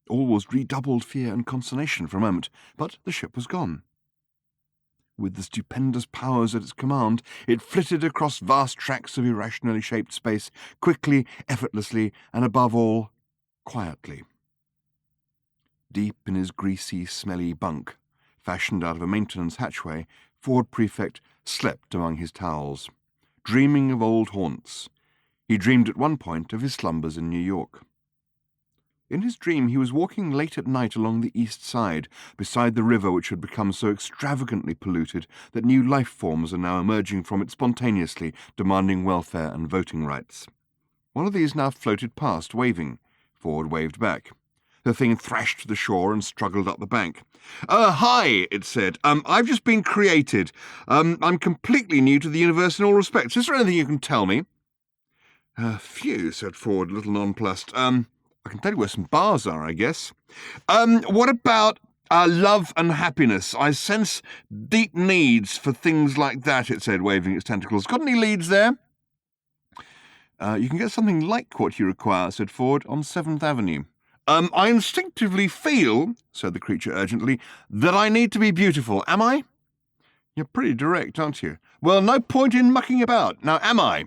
All was redoubled fear and consternation for a moment, but the ship was gone. With the stupendous powers at its command, it flitted across vast tracts of irrationally shaped space, quickly, effortlessly, and above all, quietly. Deep in his greasy, smelly bunk, fashioned out of a maintenance hatchway, Ford Prefect slept among his towels, dreaming of old haunts. He dreamed at one point of his slumbers in New York. In his dream he was walking late at night along the east side, beside the river which had become so extravagantly polluted that new life forms are now emerging from it spontaneously, demanding welfare and voting rights. One of these now floated past, waving. Ford waved back. The thing thrashed to the shore and struggled up the bank. Hi, it said. I've just been created. I'm completely new to the universe in all respects. Is there anything you can tell me? Phew, said Ford, a little nonplussed. I can tell you where some bars are, I guess. What about love and happiness? I sense deep needs for things like that, it said, waving its tentacles. Got any leads there? You can get something like what you require, said Ford, on 7th Avenue. I instinctively feel, said the creature urgently, that I need to be beautiful. Am I? You're pretty direct, aren't you? Well, no point in mucking about. Now, am I?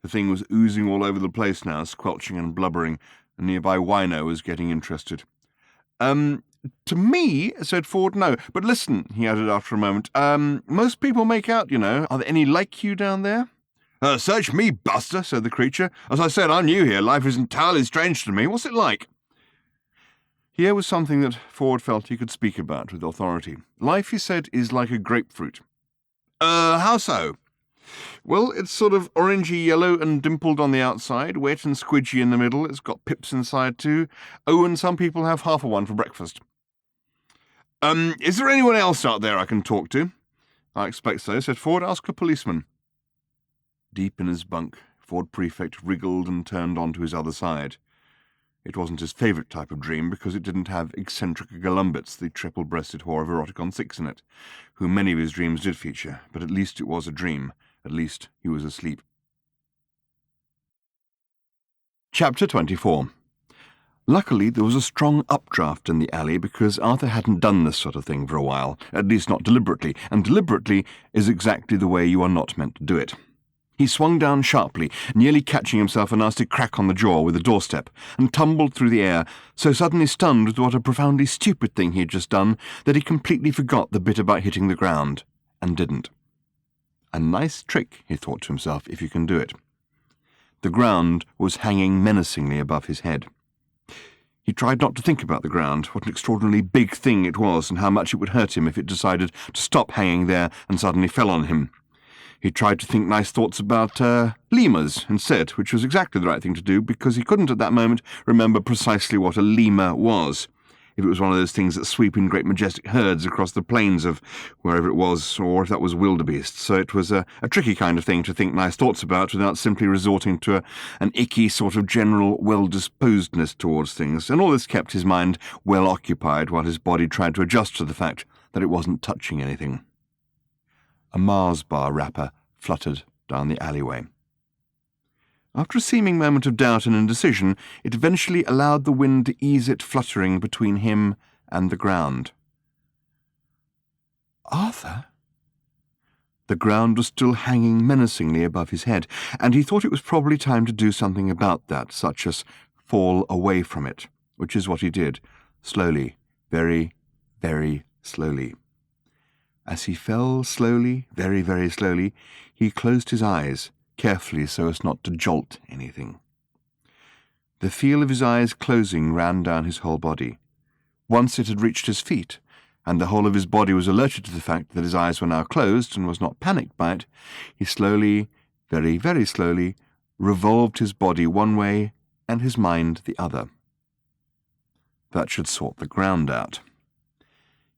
The thing was oozing all over the place now, squelching and blubbering. A nearby wino was getting interested. To me, said Ford, no. But listen, he added after a moment, most people make out, you know. Are there any like you down there? Search me, Buster, said the creature. As I said, I'm new here. Life is entirely strange to me. What's it like? Here was something that Ford felt he could speak about with authority. Life, he said, is like a grapefruit. How so? Well, it's sort of orangey yellow and dimpled on the outside, wet and squidgy in the middle. It's got pips inside too. Oh, and some people have half a one for breakfast. Is there anyone else out there I can talk to? I expect so, said Ford. Ask a policeman. Deep in his bunk, Ford Prefect wriggled and turned on to his other side. It wasn't his favourite type of dream because it didn't have eccentric Golumbits, the triple-breasted whore of Eroticon 6 in it, whom many of his dreams did feature, but at least it was a dream. At least he was asleep. Chapter 24. Luckily, there was a strong updraft in the alley because Arthur hadn't done this sort of thing for a while, at least not deliberately, and deliberately is exactly the way you are not meant to do it. He swung down sharply, nearly catching himself a nasty crack on the jaw with the doorstep, and tumbled through the air, so suddenly stunned with what a profoundly stupid thing he had just done that he completely forgot the bit about hitting the ground, and didn't. A nice trick, he thought to himself, if you can do it. The ground was hanging menacingly above his head. He tried not to think about the ground, what an extraordinarily big thing it was, and how much it would hurt him if it decided to stop hanging there and suddenly fell on him. He tried to think nice thoughts about lemurs instead, which was exactly the right thing to do, because he couldn't at that moment remember precisely what a lemur was. If it was one of those things that sweep in great majestic herds across the plains of wherever it was, or if that was wildebeest. So it was a tricky kind of thing to think nice thoughts about without simply resorting to an icky sort of general well-disposedness towards things, and all this kept his mind well occupied while his body tried to adjust to the fact that it wasn't touching anything. A Mars bar wrapper fluttered down the alleyway. After a seeming moment of doubt and indecision, it eventually allowed the wind to ease it fluttering between him and the ground. Arthur? The ground was still hanging menacingly above his head, and he thought it was probably time to do something about that, such as fall away from it, which is what he did, slowly, very, very slowly. As he fell slowly, very, very slowly, he closed his eyes, carefully so as not to jolt anything. The feel of his eyes closing ran down his whole body. Once it had reached his feet, and the whole of his body was alerted to the fact that his eyes were now closed and was not panicked by it, he slowly, very, very slowly, revolved his body one way and his mind the other. That should sort the ground out.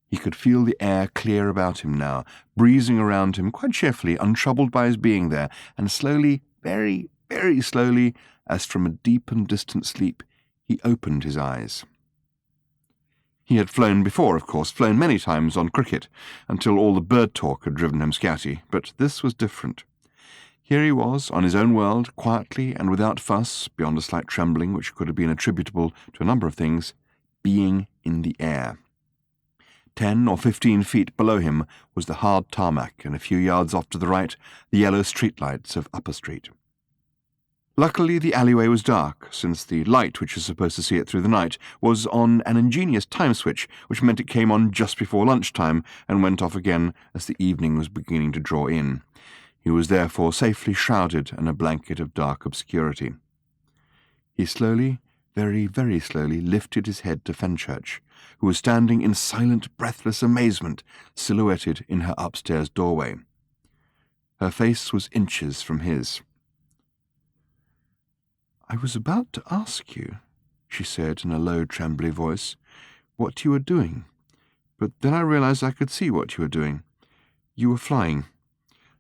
He could feel the air clear about him now, breezing around him quite cheerfully, untroubled by his being there, and slowly, very, very slowly, as from a deep and distant sleep, he opened his eyes. He had flown before, of course, flown many times on cricket, until all the bird talk had driven him scatty, but this was different. Here he was, on his own world, quietly and without fuss, beyond a slight trembling which could have been attributable to a number of things, being in the air. 10 or 15 feet below him was the hard tarmac, and a few yards off to the right, the yellow streetlights of Upper Street. Luckily, the alleyway was dark, since the light, which was supposed to see it through the night, was on an ingenious time switch, which meant it came on just before lunchtime and went off again as the evening was beginning to draw in. He was therefore safely shrouded in a blanket of dark obscurity. He slowly, very, very slowly, lifted his head to Fenchurch, who was standing in silent, breathless amazement, silhouetted in her upstairs doorway. Her face was inches from his. "I was about to ask you," she said in a low, trembly voice, "what you were doing, but then I realized I could see what you were doing. You were flying.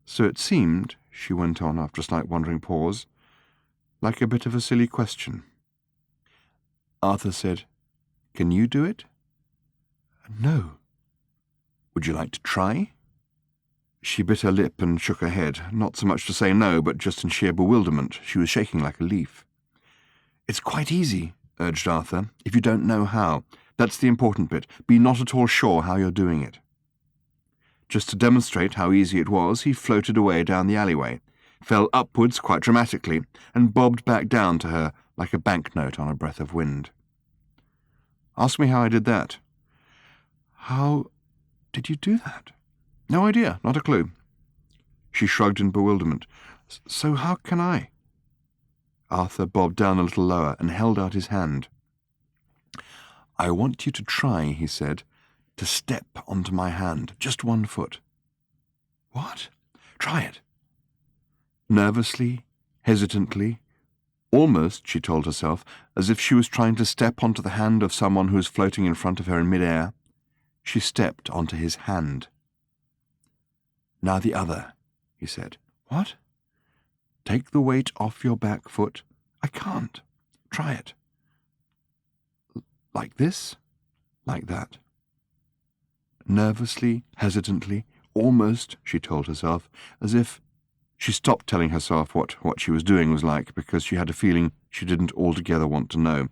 So it seemed," she went on after a slight wondering pause, "like a bit of a silly question." Arthur said, "Can you do it?" "No." "Would you like to try?" She bit her lip and shook her head, not so much to say no, but just in sheer bewilderment. She was shaking like a leaf. "It's quite easy," urged Arthur, "if you don't know how. That's the important bit. Be not at all sure how you're doing it." Just to demonstrate how easy it was, he floated away down the alleyway, fell upwards quite dramatically, and bobbed back down to her like a banknote on a breath of wind. "Ask me how I did that." "How did you do that?" "No idea, not a clue." She shrugged in bewilderment. "So how can I?" Arthur bobbed down a little lower and held out his hand. "I want you to try," he said, "to step onto my hand, just 1 foot." "What?" "Try it." Nervously, hesitantly, almost, she told herself, as if she was trying to step onto the hand of someone who was floating in front of her in mid-air, she stepped onto his hand. "Now the other," he said. "What?" "Take the weight off your back foot." "I can't." "Try it." "Like this?" "Like that." Nervously, hesitantly, almost, she told herself, as if... She stopped telling herself what she was doing was like, because she had a feeling she didn't altogether want to know.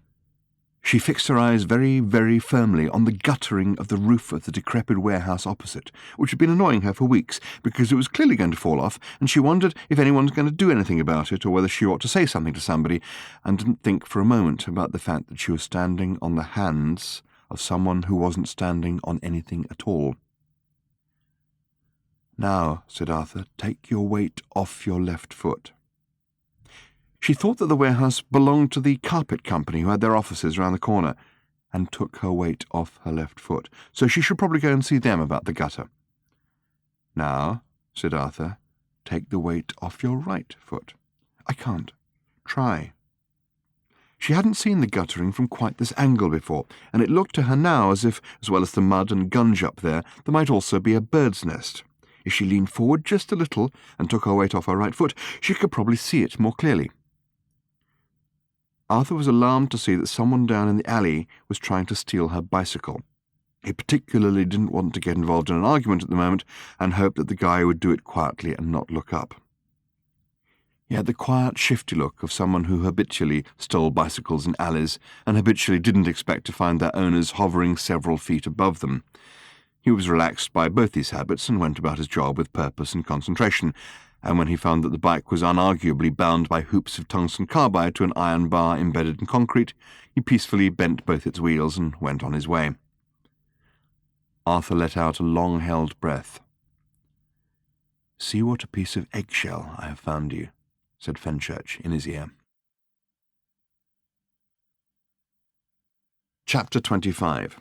She fixed her eyes very, very firmly on the guttering of the roof of the decrepit warehouse opposite, which had been annoying her for weeks, because it was clearly going to fall off, and she wondered if anyone was going to do anything about it, or whether she ought to say something to somebody, and didn't think for a moment about the fact that she was standing on the hands of someone who wasn't standing on anything at all. "Now," said Arthur, "take your weight off your left foot." She thought that the warehouse belonged to the carpet company who had their offices round the corner, and took her weight off her left foot, so she should probably go and see them about the gutter. "Now," said Arthur, "take the weight off your right foot." "I can't." "Try." She hadn't seen the guttering from quite this angle before, and it looked to her now as if, as well as the mud and gunge up there might also be a bird's nest. If she leaned forward just a little and took her weight off her right foot, she could probably see it more clearly. Arthur was alarmed to see that someone down in the alley was trying to steal her bicycle. He particularly didn't want to get involved in an argument at the moment, and hoped that the guy would do it quietly and not look up. He had the quiet, shifty look of someone who habitually stole bicycles in alleys, and habitually didn't expect to find their owners hovering several feet above them. He was relaxed by both these habits and went about his job with purpose and concentration, and when he found that the bike was unarguably bound by hoops of tungsten carbide to an iron bar embedded in concrete, he peacefully bent both its wheels and went on his way. Arthur let out a long-held breath. "See what a piece of eggshell I have found you," said Fenchurch in his ear. Chapter 25.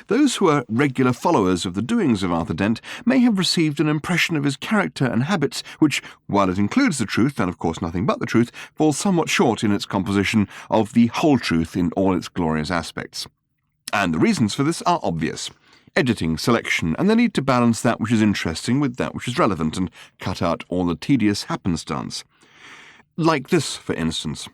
Those who are regular followers of the doings of Arthur Dent may have received an impression of his character and habits which, while it includes the truth, and of course nothing but the truth, falls somewhat short in its composition of the whole truth in all its glorious aspects. And the reasons for this are obvious. Editing, selection, and the need to balance that which is interesting with that which is relevant and cut out all the tedious happenstance. Like this, for instance.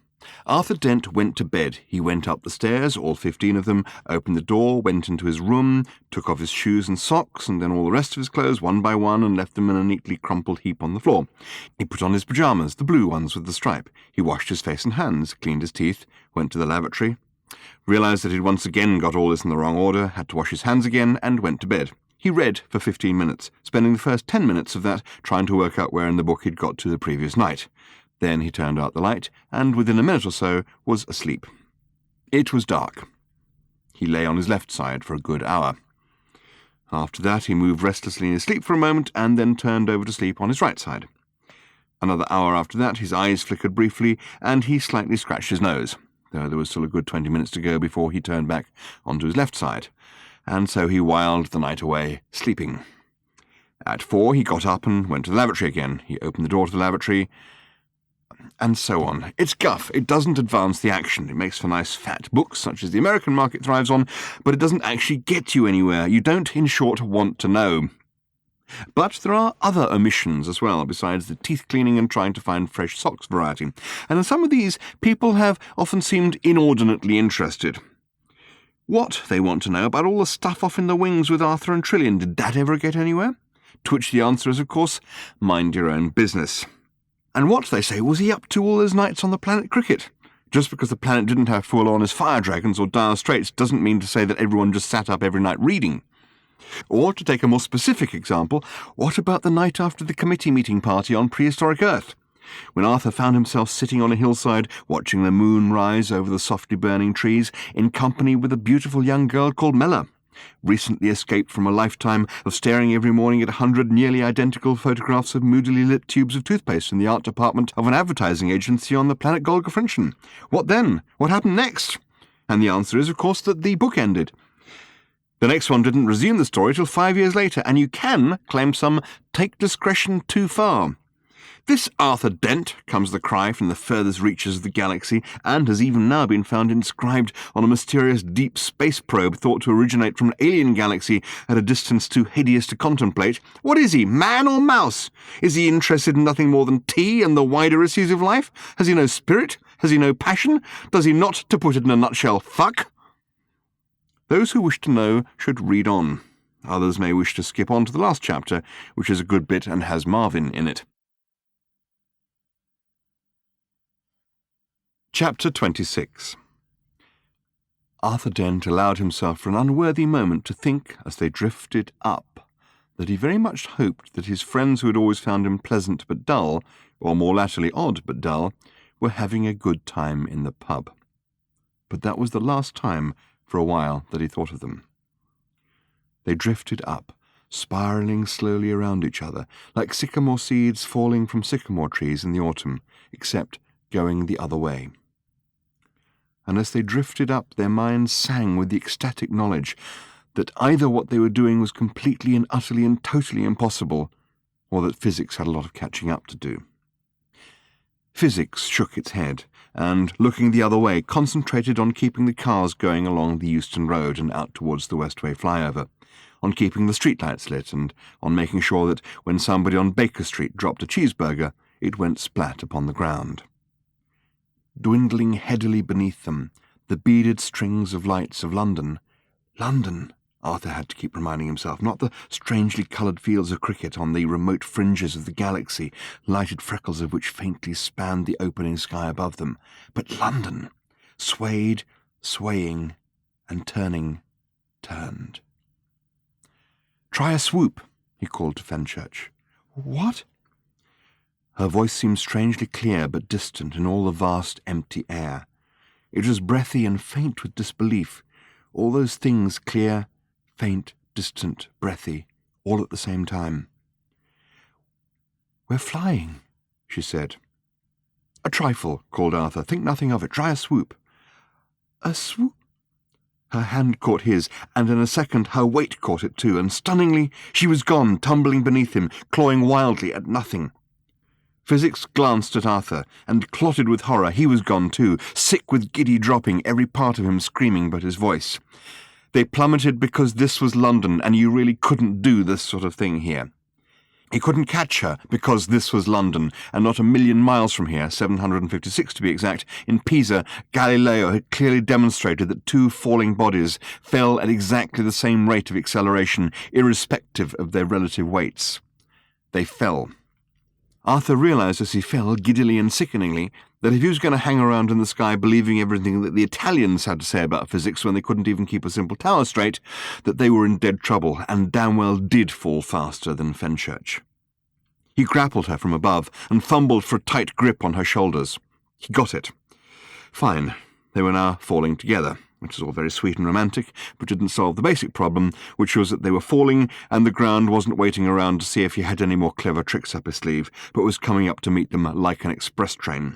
Arthur Dent went to bed. He went up the stairs, all 15 of them, opened the door, went into his room, took off his shoes and socks, and then all the rest of his clothes, one by one, and left them in a neatly crumpled heap on the floor. He put on his pyjamas, the blue ones with the stripe. He washed his face and hands, cleaned his teeth, went to the lavatory, realized that he'd once again got all this in the wrong order, had to wash his hands again, and went to bed. He read for 15 minutes, spending the first 10 minutes of that trying to work out where in the book he'd got to the previous night. Then he turned out the light, and within a minute or so was asleep. It was dark. He lay on his left side for a good hour. After that he moved restlessly in his sleep for a moment, and then turned over to sleep on his right side. Another hour after that his eyes flickered briefly, and he slightly scratched his nose, though there was still a good 20 minutes to go before he turned back onto his left side, and so he whiled the night away, sleeping. At 4 he got up and went to the lavatory again. He opened the door to the lavatory, and so on. It's guff. It doesn't advance the action. It makes for nice fat books, such as the American market thrives on, but it doesn't actually get you anywhere. You don't, in short, want to know. But there are other omissions as well, besides the teeth-cleaning and trying to find fresh socks variety. And in some of these, people have often seemed inordinately interested. What, they want to know, about all the stuff off in the wings with Arthur and Trillian? Did that ever get anywhere? To which the answer is, of course, mind your own business. And what, they say, was he up to all those nights on the planet Cricket? Just because the planet didn't have full-on as fire dragons or dire straits doesn't mean to say that everyone just sat up every night reading. Or, to take a more specific example, what about the night after the committee meeting party on prehistoric Earth, when Arthur found himself sitting on a hillside watching the moon rise over the softly burning trees in company with a beautiful young girl called Mella, recently escaped from a lifetime of staring every morning at 100 nearly identical photographs of moodily lit tubes of toothpaste in the art department of an advertising agency on the planet Golgafrenchen? What then? What happened next? And the answer is, of course, that the book ended. The next one didn't resume the story till 5 years later, and you can claim some take discretion too far. This Arthur Dent, comes the cry from the furthest reaches of the galaxy, and has even now been found inscribed on a mysterious deep space probe thought to originate from an alien galaxy at a distance too hideous to contemplate. What is he, man or mouse? Is he interested in nothing more than tea and the wider issues of life? Has he no spirit? Has he no passion? Does he not, to put it in a nutshell, fuck? Those who wish to know should read on. Others may wish to skip on to the last chapter, which is a good bit and has Marvin in it. Chapter 26. Arthur Dent allowed himself for an unworthy moment to think, as they drifted up, that he very much hoped that his friends who had always found him pleasant but dull, or more latterly odd but dull, were having a good time in the pub. But that was the last time, for a while, that he thought of them. They drifted up, spiralling slowly around each other, like sycamore seeds falling from sycamore trees in the autumn, except going the other way. And as they drifted up, their minds sang with the ecstatic knowledge that either what they were doing was completely and utterly and totally impossible, or that physics had a lot of catching up to do. Physics shook its head, and, looking the other way, concentrated on keeping the cars going along the Euston Road and out towards the Westway flyover, on keeping the streetlights lit, and on making sure that when somebody on Baker Street dropped a cheeseburger, it went splat upon the ground. Dwindling headily beneath them, the beaded strings of lights of London. London, Arthur had to keep reminding himself, not the strangely coloured fields of cricket on the remote fringes of the galaxy, lighted freckles of which faintly spanned the opening sky above them, but London, swayed, swaying, and turning, turned. "Try a swoop," he called to Fenchurch. "What?" Her voice seemed strangely clear but distant in all the vast empty air. It was breathy and faint with disbelief, all those things clear, faint, distant, breathy, all at the same time. "We're flying," she said. "A trifle," called Arthur. "Think nothing of it. Try a swoop." "A swoop?" Her hand caught his, and in a second her weight caught it too, and stunningly she was gone, tumbling beneath him, clawing wildly at nothing. Physics glanced at Arthur, and clotted with horror he was gone too, sick with giddy dropping, every part of him screaming but his voice. They plummeted because this was London, and you really couldn't do this sort of thing here. He couldn't catch her because this was London, and not a million miles from here, 756 to be exact, in Pisa, Galileo had clearly demonstrated that two falling bodies fell at exactly the same rate of acceleration, irrespective of their relative weights. They fell. Arthur realized as he fell, giddily and sickeningly, that if he was going to hang around in the sky believing everything that the Italians had to say about physics when they couldn't even keep a simple tower straight, that they were in dead trouble, and damn well did fall faster than Fenchurch. He grappled her from above and fumbled for a tight grip on her shoulders. He got it. Fine. They were now falling together, which was all very sweet and romantic, but didn't solve the basic problem, which was that they were falling, and the ground wasn't waiting around to see if he had any more clever tricks up his sleeve, but was coming up to meet them like an express train.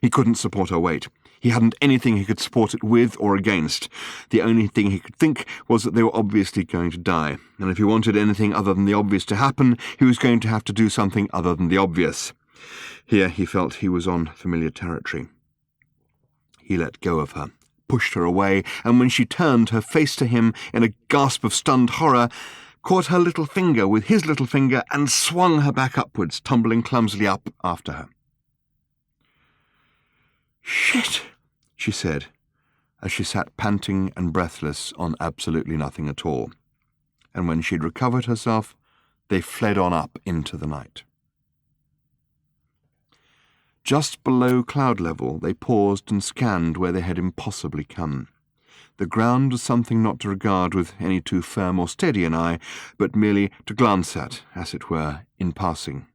He couldn't support her weight. He hadn't anything he could support it with or against. The only thing he could think was that they were obviously going to die, and if he wanted anything other than the obvious to happen, he was going to have to do something other than the obvious. Here he felt he was on familiar territory. He let go of her, pushed her away, and when she turned her face to him in a gasp of stunned horror, caught her little finger with his little finger and swung her back upwards, tumbling clumsily up after her. "Shit," she said, as she sat panting and breathless on absolutely nothing at all. And when she'd recovered herself, they fled on up into the night. Just below cloud level, they paused and scanned where they had impossibly come. The ground was something not to regard with any too firm or steady an eye, but merely to glance at, as it were, in passing.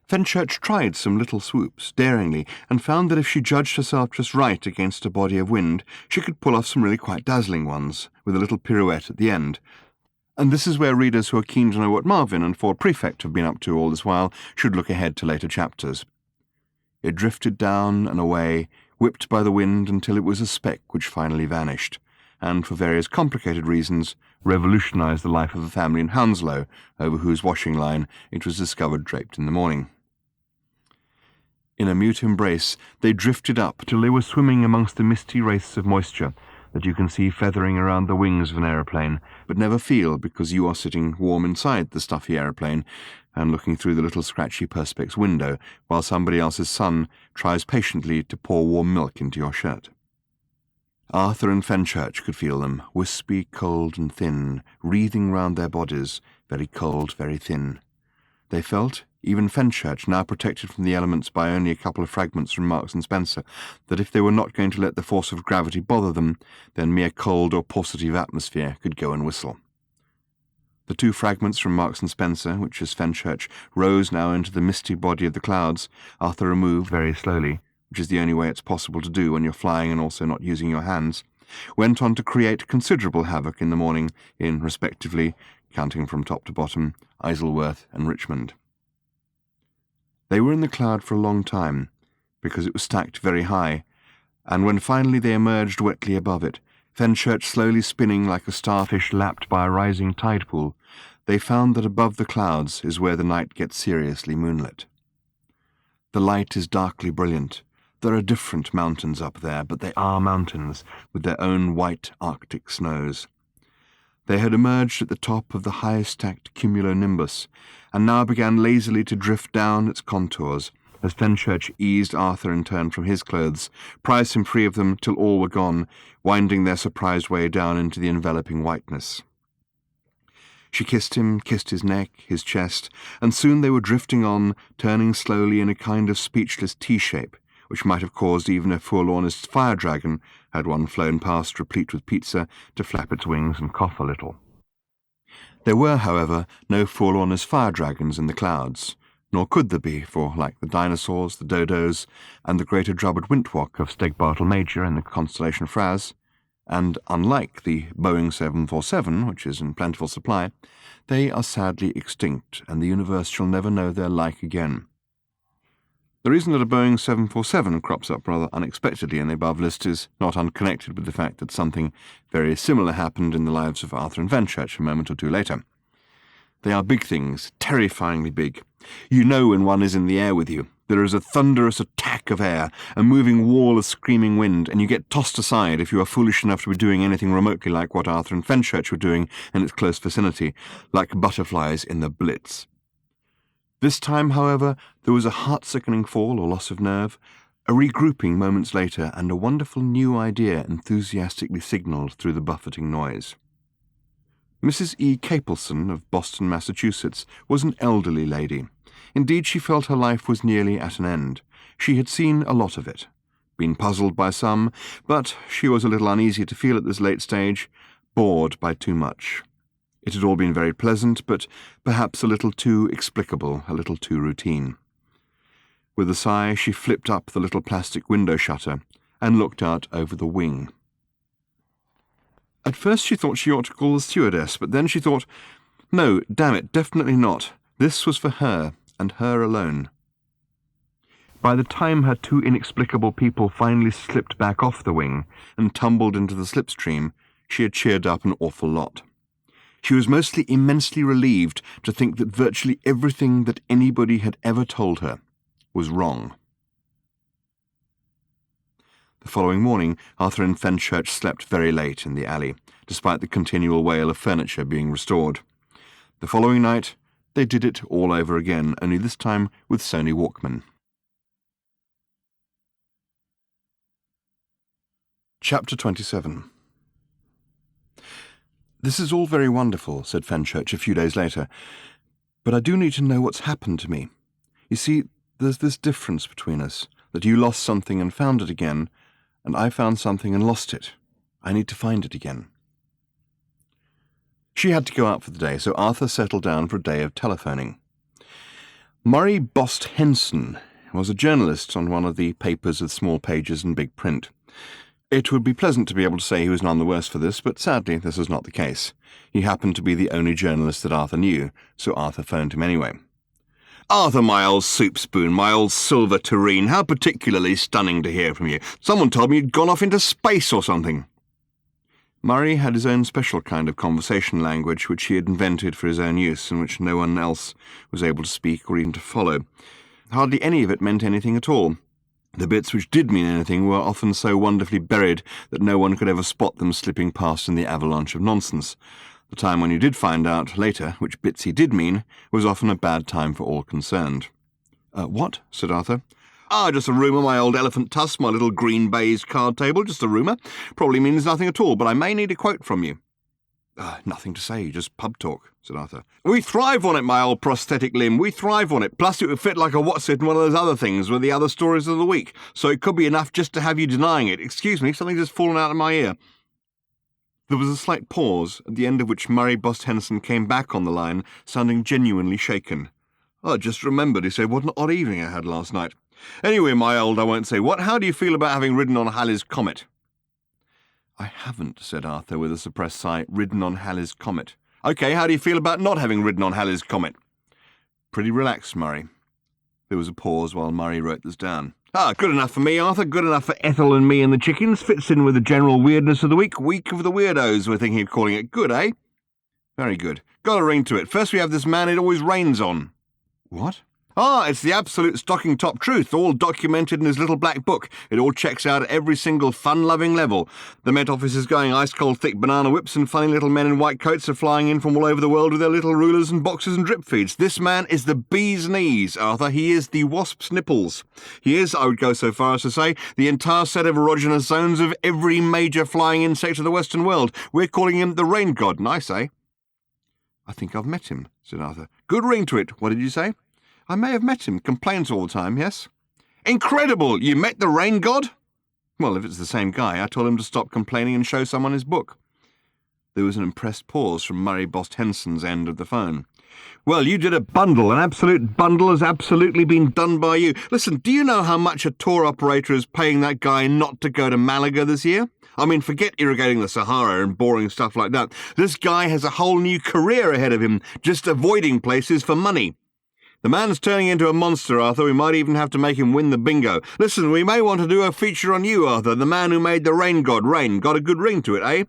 Fenchurch tried some little swoops, daringly, and found that if she judged herself just right against a body of wind, she could pull off some really quite dazzling ones, with a little pirouette at the end. And this is where readers who are keen to know what Marvin and Ford Prefect have been up to all this while should look ahead to later chapters. It drifted down and away, whipped by the wind until it was a speck which finally vanished, and for various complicated reasons revolutionized the life of a family in Hounslow, over whose washing line it was discovered draped in the morning. In a mute embrace, they drifted up till they were swimming amongst the misty wraiths of moisture that you can see feathering around the wings of an aeroplane, but never feel because you are sitting warm inside the stuffy aeroplane and looking through the little scratchy perspex window while somebody else's son tries patiently to pour warm milk into your shirt. Arthur and Fenchurch could feel them, wispy, cold and thin, wreathing round their bodies, very cold, very thin. They felt, even Fenchurch, now protected from the elements by only a couple of fragments from Marks and Spencer, that if they were not going to let the force of gravity bother them, then mere cold or paucity of atmosphere could go and whistle. The two fragments from Marks and Spencer, which as Fenchurch rose now into the misty body of the clouds, Arthur removed very slowly, which is the only way it's possible to do when you're flying and also not using your hands, went on to create considerable havoc in the morning in, respectively, counting from top to bottom, Isleworth and Richmond. They were in the cloud for a long time, because it was stacked very high, and when finally they emerged wetly above it, Fenchurch slowly spinning like a starfish lapped by a rising tide pool, they found that above the clouds is where the night gets seriously moonlit. The light is darkly brilliant. There are different mountains up there, but they are mountains, with their own white Arctic snows. They had emerged at the top of the high-stacked cumulonimbus, and now began lazily to drift down its contours, as Fenchurch eased Arthur in turn from his clothes, prized him free of them till all were gone, winding their surprised way down into the enveloping whiteness. She kissed him, kissed his neck, his chest, and soon they were drifting on, turning slowly in a kind of speechless T-shape, which might have caused even a forlornest fire dragon, had one flown past replete with pizza, to flap its wings and cough a little. There were, however, no forlornest fire dragons in the clouds, nor could there be, for, like the dinosaurs, the dodos, and the greater drubbed wintwalk of Stegbartle Major in the constellation Fraz, and unlike the Boeing 747, which is in plentiful supply, they are sadly extinct, and the universe shall never know their like again. The reason that a Boeing 747 crops up rather unexpectedly in the above list is not unconnected with the fact that something very similar happened in the lives of Arthur and Fenchurch a moment or two later. They are big things, terrifyingly big. You know when one is in the air with you. There is a thunderous attack of air, a moving wall of screaming wind, and you get tossed aside if you are foolish enough to be doing anything remotely like what Arthur and Fenchurch were doing in its close vicinity, like butterflies in the Blitz. This time, however, there was a heart-sickening fall or loss of nerve, a regrouping moments later, and a wonderful new idea enthusiastically signalled through the buffeting noise. Mrs. E. Capelson of Boston, Massachusetts, was an elderly lady. Indeed, she felt her life was nearly at an end. She had seen a lot of it, been puzzled by some, but she was a little uneasy to feel at this late stage, bored by too much. It had all been very pleasant, but perhaps a little too explicable, a little too routine. With a sigh, she flipped up the little plastic window shutter and looked out over the wing. At first she thought she ought to call the stewardess, but then she thought, no, damn it, definitely not. This was for her, and her alone. By the time her two inexplicable people finally slipped back off the wing and tumbled into the slipstream, she had cheered up an awful lot. She was mostly immensely relieved to think that virtually everything that anybody had ever told her was wrong. The following morning, Arthur and Fenchurch slept very late in the alley, despite the continual wail of furniture being restored. The following night, they did it all over again, only this time with Sony Walkman. Chapter 27. This is all very wonderful, said Fenchurch a few days later, but I do need to know what's happened to me. You see, there's this difference between us, that you lost something and found it again, and I found something and lost it. I need to find it again. She had to go out for the day, so Arthur settled down for a day of telephoning. Murray Bost Henson was a journalist on one of the papers with small pages and big print. It would be pleasant to be able to say he was none the worse for this, but sadly this was not the case. He happened to be the only journalist that Arthur knew, so Arthur phoned him anyway. Arthur, my old soup spoon, my old silver tureen, how particularly stunning to hear from you. Someone told me you'd gone off into space or something. Murray had his own special kind of conversation language which he had invented for his own use and which no one else was able to speak or even to follow. Hardly any of it meant anything at all. The bits which did mean anything were often so wonderfully buried that no one could ever spot them slipping past in the avalanche of nonsense. The time when you did find out, later, which bits he did mean, was often a bad time for all concerned. What? Said Arthur. Just a rumour, my old elephant tusk, my little green baize card table, just a rumour. Probably means nothing at all, but I may need a quote from you. Nothing to say, just pub talk, said Arthur. We thrive on it, my old prosthetic limb, we thrive on it. Plus it would fit like a what's-it in one of those other things with the other stories of the week, so it could be enough just to have you denying it. Excuse me, something's just fallen out of my ear. There was a slight pause, at the end of which Murray Bost Henson came back on the line, sounding genuinely shaken. I just remembered, he said, what an odd evening I had last night. Anyway, my old, I won't say what, how do you feel about having ridden on Halley's Comet? I haven't, said Arthur with a suppressed sigh, ridden on Halley's Comet. OK, how do you feel about not having ridden on Halley's Comet? Pretty relaxed, Murray. There was a pause while Murray wrote this down. Good enough for me, Arthur, good enough for Ethel and me and the chickens. Fits in with the general weirdness of the week. Week of the Weirdos, we're thinking of calling it. Good, eh? Very good. Got a ring to it. First we have this man it always rains on. What? It's the absolute stocking top truth, all documented in his little black book. It all checks out at every single fun-loving level. The Met Office is going ice-cold thick banana whips and funny little men in white coats are flying in from all over the world with their little rulers and boxes and drip feeds. This man is the bee's knees, Arthur. He is the wasp's nipples. He is, I would go so far as to say, the entire set of erogenous zones of every major flying insect of the Western world. We're calling him the rain god, and I say... I think I've met him, said Arthur. Good ring to it. What did you say? I may have met him. Complains all the time, yes? Incredible! You met the rain god? Well, if it's the same guy, I told him to stop complaining and show someone his book. There was an impressed pause from Murray Bost Henson's end of the phone. Well, you did a bundle. An absolute bundle has absolutely been done by you. Listen, do you know how much a tour operator is paying that guy not to go to Malaga this year? I mean, forget irrigating the Sahara and boring stuff like that. This guy has a whole new career ahead of him, just avoiding places for money. The man's turning into a monster, Arthur. We might even have to make him win the bingo. Listen, we may want to do a feature on you, Arthur, the man who made the rain god rain. Got a good ring to it, eh?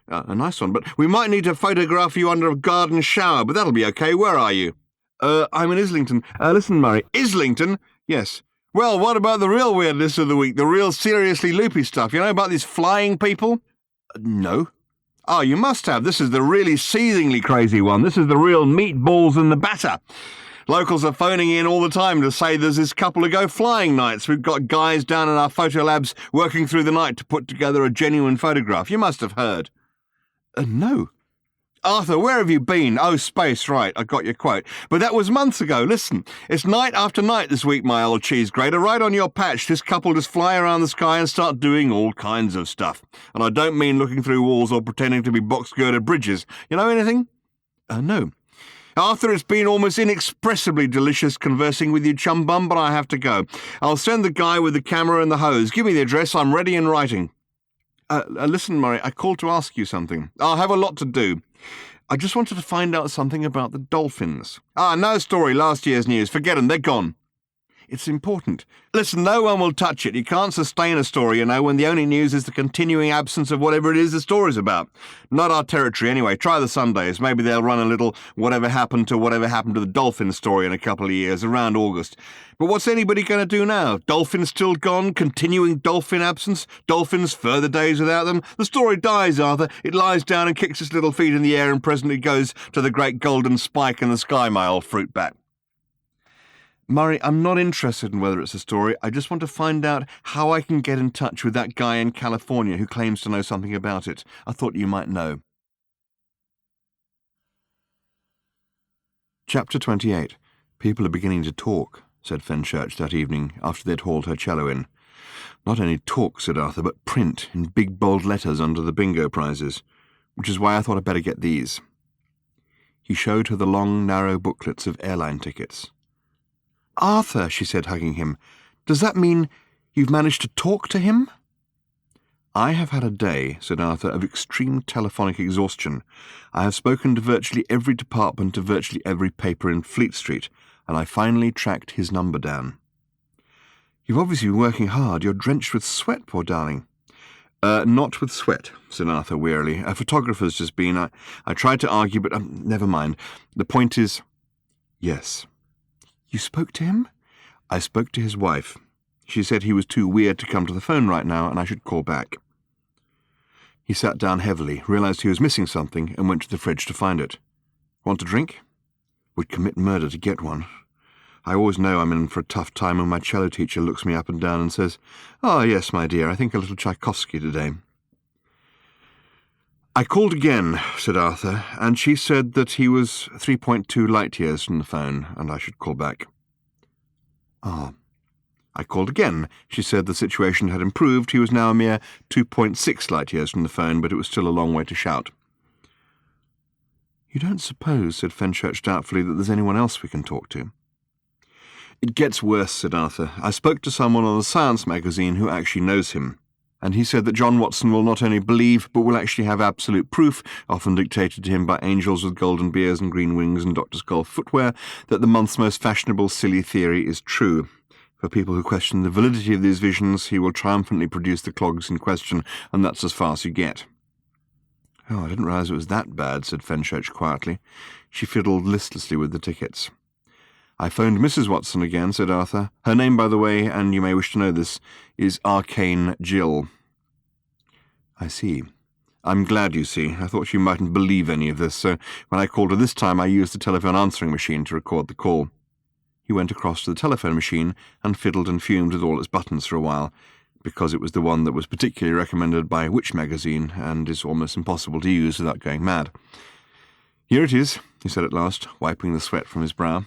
A nice one, but we might need to photograph you under a garden shower, but that'll be okay. Where are you? I'm in Islington. Listen, Murray. Islington? Yes. Well, what about the real weirdness of the week? The real seriously loopy stuff? You know about these flying people? No. Oh, you must have. This is the really seethingly crazy one. This is the real meatballs in the batter. Locals are phoning in all the time to say there's this couple of go flying nights. We've got guys down in our photo labs working through the night to put together a genuine photograph. You must have heard. No. Arthur, where have you been? Oh, space, right, I got your quote. But that was months ago. Listen, it's night after night this week, my old cheese grater. Right on your patch, this couple just fly around the sky and start doing all kinds of stuff. And I don't mean looking through walls or pretending to be box-girded bridges. You know anything? No. Arthur, it's been almost inexpressibly delicious conversing with you, chum bum, but I have to go. I'll send the guy with the camera and the hose. Give me the address. I'm ready in writing. Listen, Murray, I called to ask you something. I'll have a lot to do. I just wanted to find out something about the dolphins. No story, last year's news. Forget them, they're gone. It's important. Listen, no one will touch it. You can't sustain a story, you know, when the only news is the continuing absence of whatever it is the story's about. Not our territory, anyway. Try the Sundays. Maybe they'll run a little whatever happened to the dolphin story in a couple of years, around August. But what's anybody going to do now? Dolphins still gone? Continuing dolphin absence? Dolphins further days without them? The story dies, Arthur. It lies down and kicks its little feet in the air and presently goes to the great golden spike in the sky, my old fruit bat. Murray, I'm not interested in whether it's a story. I just want to find out how I can get in touch with that guy in California who claims to know something about it. I thought you might know. Chapter 28. People are beginning to talk, said Fenchurch that evening after they'd hauled her cello in. Not only talk, said Arthur, but print in big bold letters under the bingo prizes, which is why I thought I'd better get these. He showed her the long, narrow booklets of airline tickets. Arthur, she said, hugging him, does that mean you've managed to talk to him? I have had a day, said Arthur, of extreme telephonic exhaustion. I have spoken to virtually every department of virtually every paper in Fleet Street, and I finally tracked his number down. You've obviously been working hard. You're drenched with sweat, poor darling. Not with sweat, said Arthur wearily. A photographer's just been. I tried to argue, but never mind. The point is, yes. You spoke to him? I spoke to his wife. She said he was too weird to come to the phone right now and I should call back. He sat down heavily, realized he was missing something, and went to the fridge to find it. Want a drink? Would commit murder to get one. I always know I'm in for a tough time when my cello teacher looks me up and down and says, "Oh, yes, my dear, I think a little Tchaikovsky today." I called again, said Arthur, and she said that he was 3.2 light years from the phone, and I should call back. Ah. I called again. She said the situation had improved. He was now a mere 2.6 light years from the phone, but it was still a long way to shout. You don't suppose, said Fenchurch doubtfully, that there's anyone else we can talk to? It gets worse, said Arthur. I spoke to someone on the Science magazine who actually knows him, and he said that John Watson will not only believe, but will actually have absolute proof, often dictated to him by angels with golden beards and green wings and Dr. Skull footwear, that the month's most fashionable silly theory is true. For people who question the validity of these visions, he will triumphantly produce the clogs in question, and that's as far as you get. Oh, I didn't realize it was that bad, said Fenchurch quietly. She fiddled listlessly with the tickets. I phoned Mrs. Watson again, said Arthur. Her name, by the way, and you may wish to know this, is Arcane Jill. I see. I'm glad you see. I thought you mightn't believe any of this, so when I called her this time I used the telephone answering machine to record the call. He went across to the telephone machine and fiddled and fumed with all its buttons for a while, because it was the one that was particularly recommended by Which magazine and is almost impossible to use without going mad. Here it is, he said at last, wiping the sweat from his brow.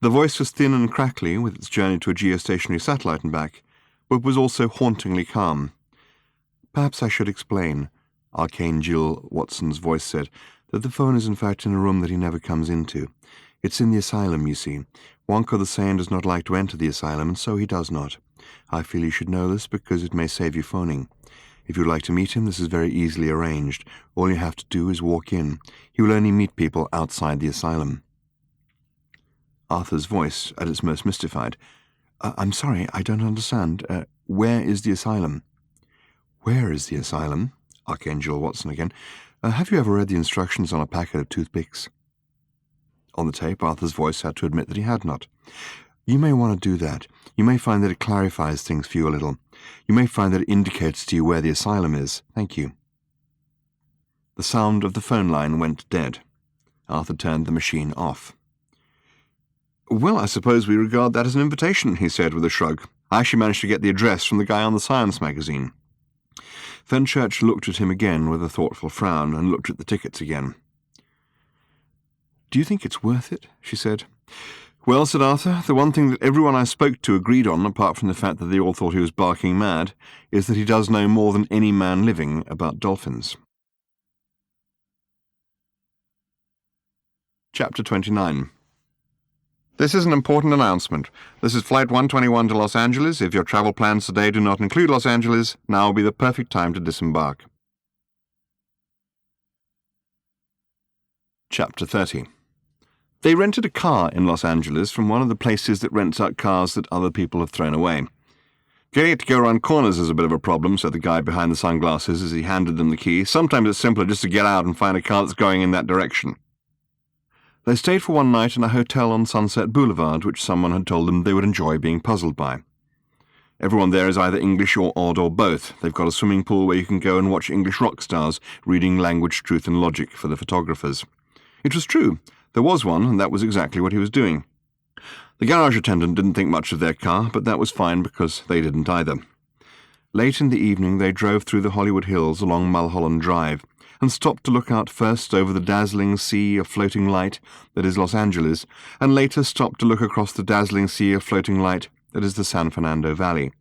The voice was thin and crackly with its journey to a geostationary satellite and back, but was also hauntingly calm. Perhaps I should explain, Arcane Jill Watson's voice said, that the phone is in fact in a room that he never comes into. It's in the asylum, you see. Wonka the Sane does not like to enter the asylum, and so he does not. I feel you should know this because it may save you phoning. If you would like to meet him, this is very easily arranged. All you have to do is walk in. He will only meet people outside the asylum. Arthur's voice at its most mystified. I'm sorry, I don't understand. Where is the asylum? Where is the asylum? Archangel Watson again. Have you ever read the instructions on a packet of toothpicks? On the tape, Arthur's voice had to admit that he had not. You may want to do that. You may find that it clarifies things for you a little. You may find that it indicates to you where the asylum is. Thank you. The sound of the phone line went dead. Arthur turned the machine off. Well, I suppose we regard that as an invitation, he said with a shrug. I actually managed to get the address from the guy on the science magazine. Fenchurch looked at him again with a thoughtful frown and looked at the tickets again. Do you think it's worth it? She said. Well, said Arthur, the one thing that everyone I spoke to agreed on, apart from the fact that they all thought he was barking mad, is that he does know more than any man living about dolphins. Chapter 29. This is an important announcement. This is Flight 121 to Los Angeles. If your travel plans today do not include Los Angeles, now will be the perfect time to disembark. Chapter 30. They rented a car in Los Angeles from one of the places that rents out cars that other people have thrown away. Getting it to go around corners is a bit of a problem, said the guy behind the sunglasses as he handed them the key. Sometimes it's simpler just to get out and find a car that's going in that direction. They stayed for one night in a hotel on Sunset Boulevard, which someone had told them they would enjoy being puzzled by. Everyone there is either English or odd or both. They've got a swimming pool where you can go and watch English rock stars reading Language, Truth and Logic for the photographers. It was true. There was one, and that was exactly what he was doing. The garage attendant didn't think much of their car, but that was fine because they didn't either. Late in the evening they drove through the Hollywood Hills along Mulholland Drive and stopped to look out first over the dazzling sea of floating light that is Los Angeles, and later stopped to look across the dazzling sea of floating light that is the San Fernando Valley.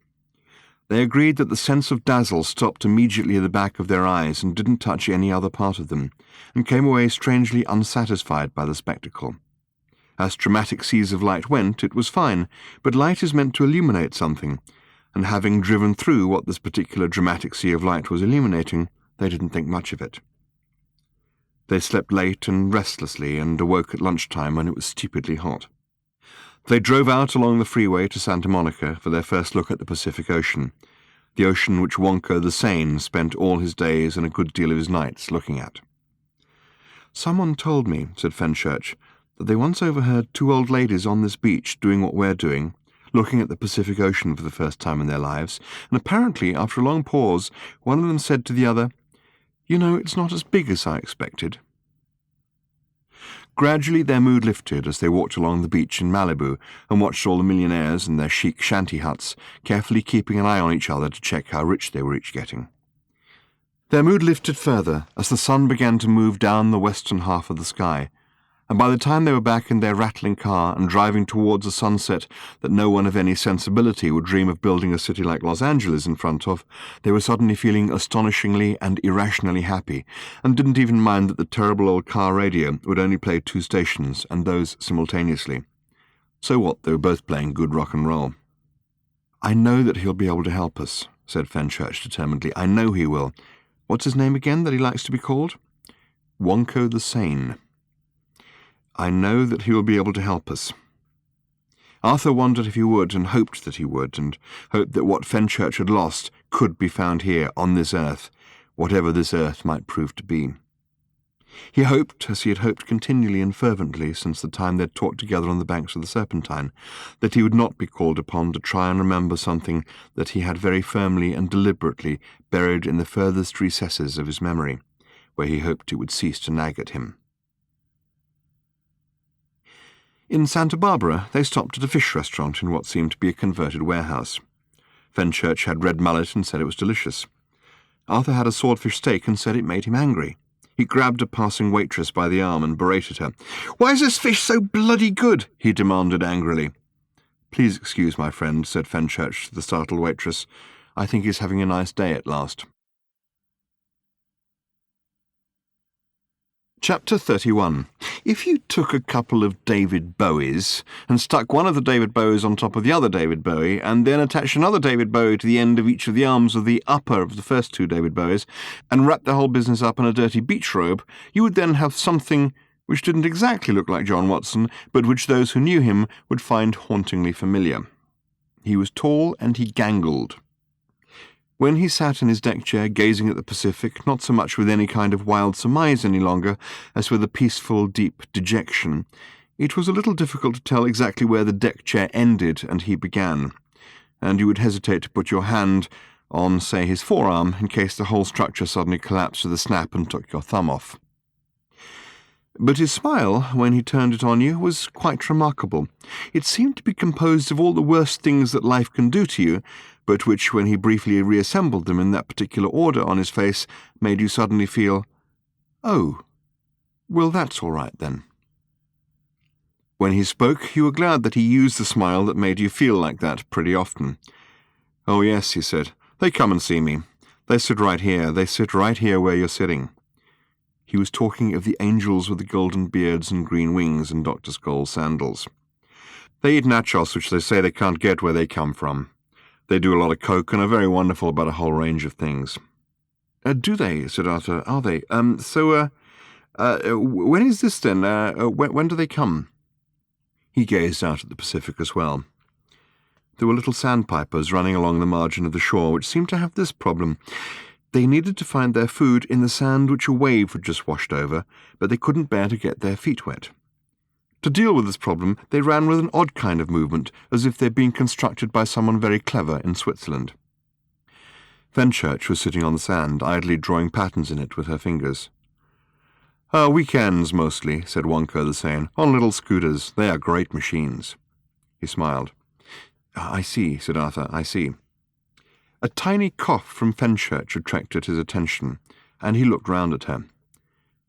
They agreed that the sense of dazzle stopped immediately at the back of their eyes and didn't touch any other part of them, and came away strangely unsatisfied by the spectacle. As dramatic seas of light went, it was fine, but light is meant to illuminate something, and having driven through what this particular dramatic sea of light was illuminating, they didn't think much of it. They slept late and restlessly and awoke at lunchtime when it was stupidly hot. They drove out along the freeway to Santa Monica for their first look at the Pacific Ocean, the ocean which Wonko the Sane spent all his days and a good deal of his nights looking at. Someone told me, said Fenchurch, that they once overheard two old ladies on this beach doing what we're doing, looking at the Pacific Ocean for the first time in their lives, and apparently, after a long pause, one of them said to the other, "You know, it's not as big as I expected." Gradually their mood lifted as they walked along the beach in Malibu and watched all the millionaires in their chic shanty huts, carefully keeping an eye on each other to check how rich they were each getting. Their mood lifted further as the sun began to move down the western half of the sky, and by the time they were back in their rattling car and driving towards a sunset that no one of any sensibility would dream of building a city like Los Angeles in front of, they were suddenly feeling astonishingly and irrationally happy, and didn't even mind that the terrible old car radio would only play two stations, and those simultaneously. So what, they were both playing good rock and roll. "I know that he'll be able to help us," said Fenchurch determinedly. "I know he will. What's his name again that he likes to be called?" "Wonko the Sane. I know that he will be able to help us." Arthur wondered if he would, and hoped that he would, and hoped that what Fenchurch had lost could be found here, on this earth, whatever this earth might prove to be. He hoped, as he had hoped continually and fervently since the time they had talked together on the banks of the Serpentine, that he would not be called upon to try and remember something that he had very firmly and deliberately buried in the furthest recesses of his memory, where he hoped it would cease to nag at him. In Santa Barbara, they stopped at a fish restaurant in what seemed to be a converted warehouse. Fenchurch had red mullet and said it was delicious. Arthur had a swordfish steak and said it made him angry. He grabbed a passing waitress by the arm and berated her. "Why is this fish so bloody good?" he demanded angrily. "Please excuse my friend," said Fenchurch to the startled waitress. "I think he's having a nice day at last." Chapter 31. If you took a couple of David Bowies and stuck one of the David Bowies on top of the other David Bowie and then attached another David Bowie to the end of each of the arms of the upper of the first two David Bowies and wrapped the whole business up in a dirty beach robe, you would then have something which didn't exactly look like John Watson, but which those who knew him would find hauntingly familiar. He was tall and he gangled. When he sat in his deck chair gazing at the Pacific, not so much with any kind of wild surmise any longer as with a peaceful, deep dejection, it was a little difficult to tell exactly where the deck chair ended and he began, and you would hesitate to put your hand on, say, his forearm in case the whole structure suddenly collapsed with a snap and took your thumb off. But his smile, when he turned it on you, was quite remarkable. It seemed to be composed of all the worst things that life can do to you, but which, when he briefly reassembled them in that particular order on his face, made you suddenly feel, "Oh, well, that's all right then." When he spoke, you were glad that he used the smile that made you feel like that pretty often. "Oh, yes," he said, "they come and see me. They sit right here. They sit right here where you're sitting." He was talking of the angels with the golden beards and green wings and Dr. Scholl's sandals. "They eat nachos, which they say they can't get where they come from. They do a lot of coke and are very wonderful about a whole range of things." "Do they?" said Arthur. "Are they? When is this then? When do they come?" He gazed out at the Pacific as well. There were little sandpipers running along the margin of the shore which seemed to have this problem. They needed to find their food in the sand which a wave had just washed over, but they couldn't bear to get their feet wet. To deal with this problem, they ran with an odd kind of movement, as if they'd been constructed by someone very clever in Switzerland. Fenchurch was sitting on the sand, idly drawing patterns in it with her fingers. "Weekends, mostly," said Wonko the Sane, "on little scooters. They are great machines." He smiled. "I see," said Arthur, "I see." A tiny cough from Fenchurch attracted his attention, and he looked round at her.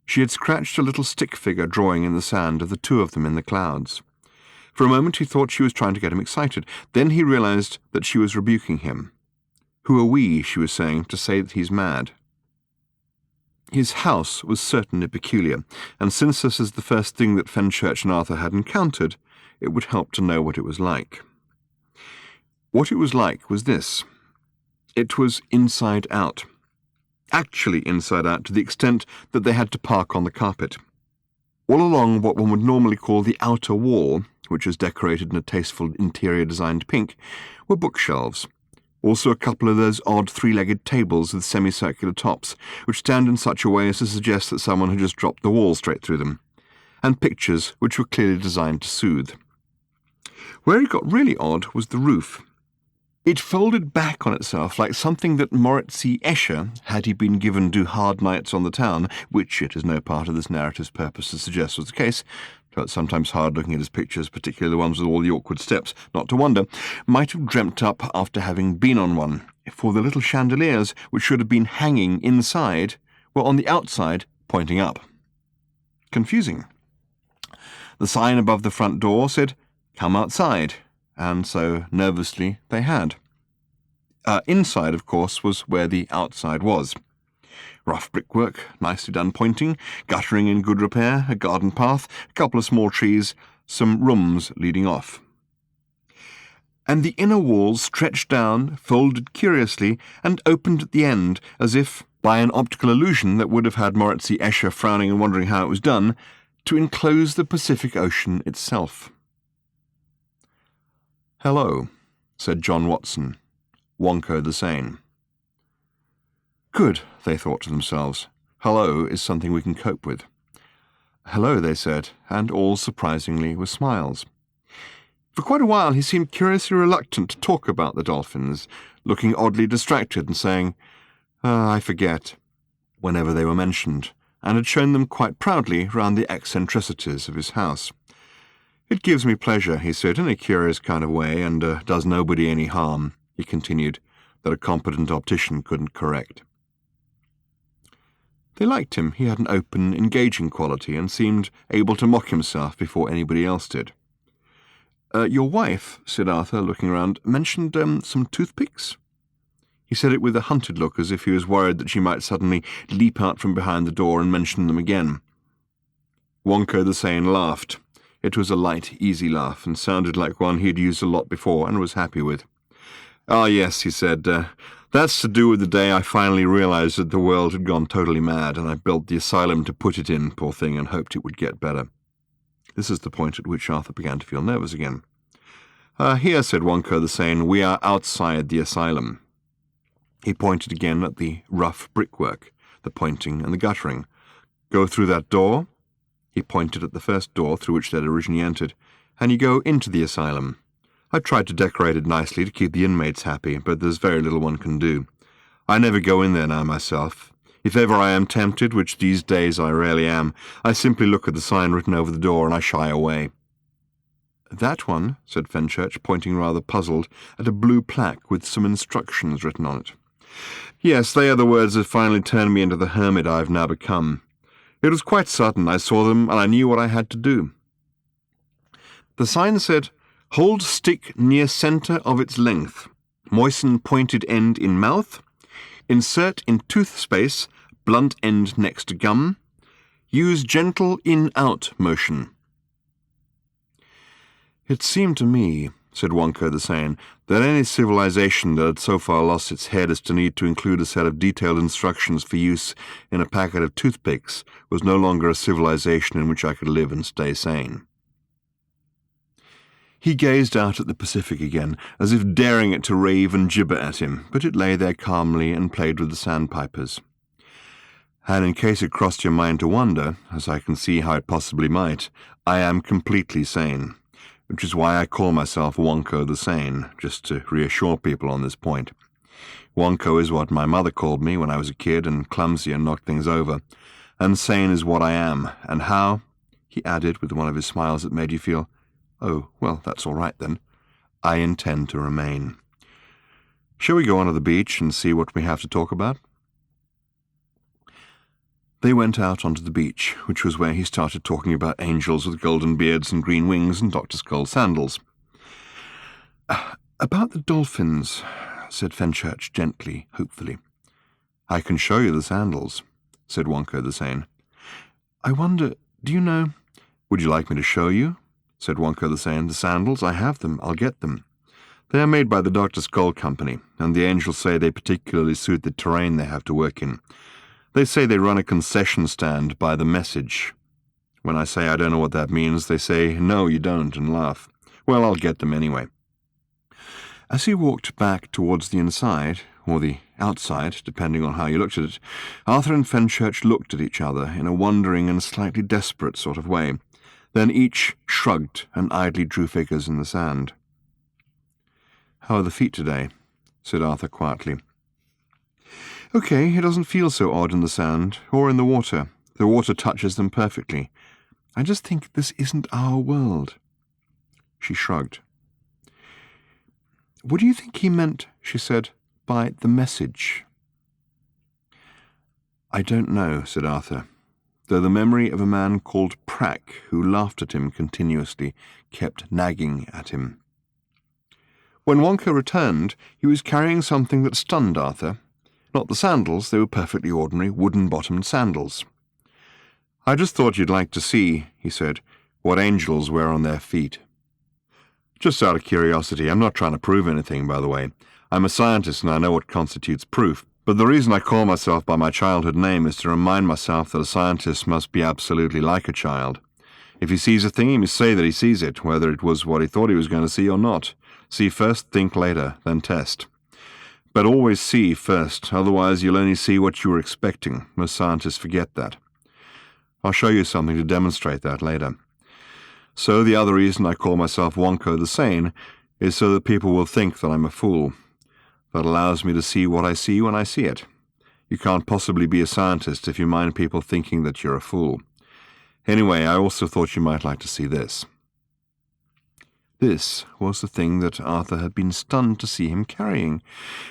She had scratched a little stick figure drawing in the sand of the two of them in the clouds. For a moment he thought she was trying to get him excited. Then he realized that she was rebuking him. "Who are we," she was saying, "to say that he's mad?" His house was certainly peculiar, and since this is the first thing that Fenchurch and Arthur had encountered, it would help to know what it was like. What it was like was this. It was inside out. Actually inside out, to the extent that they had to park on the carpet. All along what one would normally call the outer wall, which was decorated in a tasteful interior-designed pink, were bookshelves. Also a couple of those odd three-legged tables with semicircular tops, which stand in such a way as to suggest that someone had just dropped the wall straight through them, and pictures which were clearly designed to soothe. Where it got really odd was the roof. It folded back on itself like something that Moritz Escher, had he been given to hard nights on the town, which it is no part of this narrative's purpose to suggest was the case, though it's sometimes hard looking at his pictures, particularly the ones with all the awkward steps, not to wonder, might have dreamt up after having been on one, for the little chandeliers, which should have been hanging inside, were on the outside, pointing up. Confusing. The sign above the front door said, "Come outside," and so, nervously, they had. Inside, of course, was where the outside was. Rough brickwork, nicely done pointing, guttering in good repair, a garden path, a couple of small trees, some rooms leading off. And the inner walls stretched down, folded curiously, and opened at the end, as if, by an optical illusion that would have had Moritz Escher frowning and wondering how it was done, to enclose the Pacific Ocean itself. "Hello," said John Watson, Wonko the Sane. Good, they thought to themselves. Hello is something we can cope with. Hello, they said, and all surprisingly with smiles. For quite a while he seemed curiously reluctant to talk about the dolphins, looking oddly distracted and saying, "I forget," whenever they were mentioned, and had shown them quite proudly round the eccentricities of his house. "It gives me pleasure," he said, in a curious kind of way, and does nobody any harm, he continued, that a competent optician couldn't correct. They liked him. He had an open, engaging quality, and seemed able to mock himself before anybody else did. "Your wife," said Arthur, looking round, "mentioned some toothpicks?" He said it with a hunted look, as if he was worried that she might suddenly leap out from behind the door and mention them again. Wonko the Sane laughed. It was a light, easy laugh, and sounded like one he had used a lot before and was happy with. "Ah, yes," he said, That's to do with the day I finally realized that the world had gone totally mad, and I built the asylum to put it in, poor thing, and hoped it would get better. This is the point at which Arthur began to feel nervous again. Here, said Wonko the Sane, we are outside the asylum. He pointed again at the rough brickwork, the pointing and the guttering. Go through that door. He pointed at the first door through which they had originally entered, and you go into the asylum. I tried to decorate it nicely to keep the inmates happy, but there's very little one can do. I never go in there now myself. If ever I am tempted, which these days I rarely am, I simply look at the sign written over the door and I shy away. That one, said Fenchurch, pointing rather puzzled at a blue plaque with some instructions written on it. Yes, they are the words that finally turned me into the hermit I have now become. It was quite sudden. I saw them and I knew what I had to do. The sign said, hold stick near centre of its length. Moisten pointed end in mouth. Insert in tooth space, blunt end next to gum. Use gentle in-out motion. It seemed to me, said Wonko the Sane, that any civilization that had so far lost its head as to need to include a set of detailed instructions for use in a packet of toothpicks was no longer a civilization in which I could live and stay sane. He gazed out at the Pacific again, as if daring it to rave and gibber at him, but it lay there calmly and played with the sandpipers. And in case it crossed your mind to wonder, as I can see how it possibly might, I am completely sane, which is why I call myself Wonko the Sane, just to reassure people on this point. Wonko is what my mother called me when I was a kid and clumsy and knocked things over, and sane is what I am, and how, he added with one of his smiles that made you feel, oh, well, that's all right then, I intend to remain. Shall we go on to the beach and see what we have to talk about? They went out onto the beach, which was where he started talking about angels with golden beards and green wings and Dr. Skull's sandals. About the dolphins, said Fenchurch gently, hopefully. I can show you the sandals, said Wonko the Sane. I wonder, do you know... Would you like me to show you? Said Wonko the Sane. The sandals, I have them, I'll get them. They are made by the Dr. Skull Company, and the angels say they particularly suit the terrain they have to work in. They say they run a concession stand by the message. When I say I don't know what that means, they say, no, you don't, and laugh. Well, I'll get them anyway. As he walked back towards the inside, or the outside, depending on how you looked at it, Arthur and Fenchurch looked at each other in a wondering and slightly desperate sort of way. Then each shrugged and idly drew figures in the sand. How are the feet today? Said Arthur quietly. Okay, it doesn't feel so odd in the sand, or in the water. The water touches them perfectly. I just think this isn't our world. She shrugged. What do you think he meant, she said, by the message? I don't know, said Arthur, though the memory of a man called Prack, who laughed at him continuously, kept nagging at him. When Wonko returned, he was carrying something that stunned Arthur. Not the sandals, they were perfectly ordinary, wooden-bottomed sandals. I just thought you'd like to see, he said, what angels wear on their feet. Just out of curiosity, I'm not trying to prove anything, by the way. I'm a scientist and I know what constitutes proof, but the reason I call myself by my childhood name is to remind myself that a scientist must be absolutely like a child. If he sees a thing, he must say that he sees it, whether it was what he thought he was going to see or not. See first, think later, then test. But always see first, otherwise you'll only see what you were expecting. Most scientists forget that. I'll show you something to demonstrate that later. So the other reason I call myself Wonko the Sane is so that people will think that I'm a fool. That allows me to see what I see when I see it. You can't possibly be a scientist if you mind people thinking that you're a fool. Anyway, I also thought you might like to see this. This was the thing that Arthur had been stunned to see him carrying,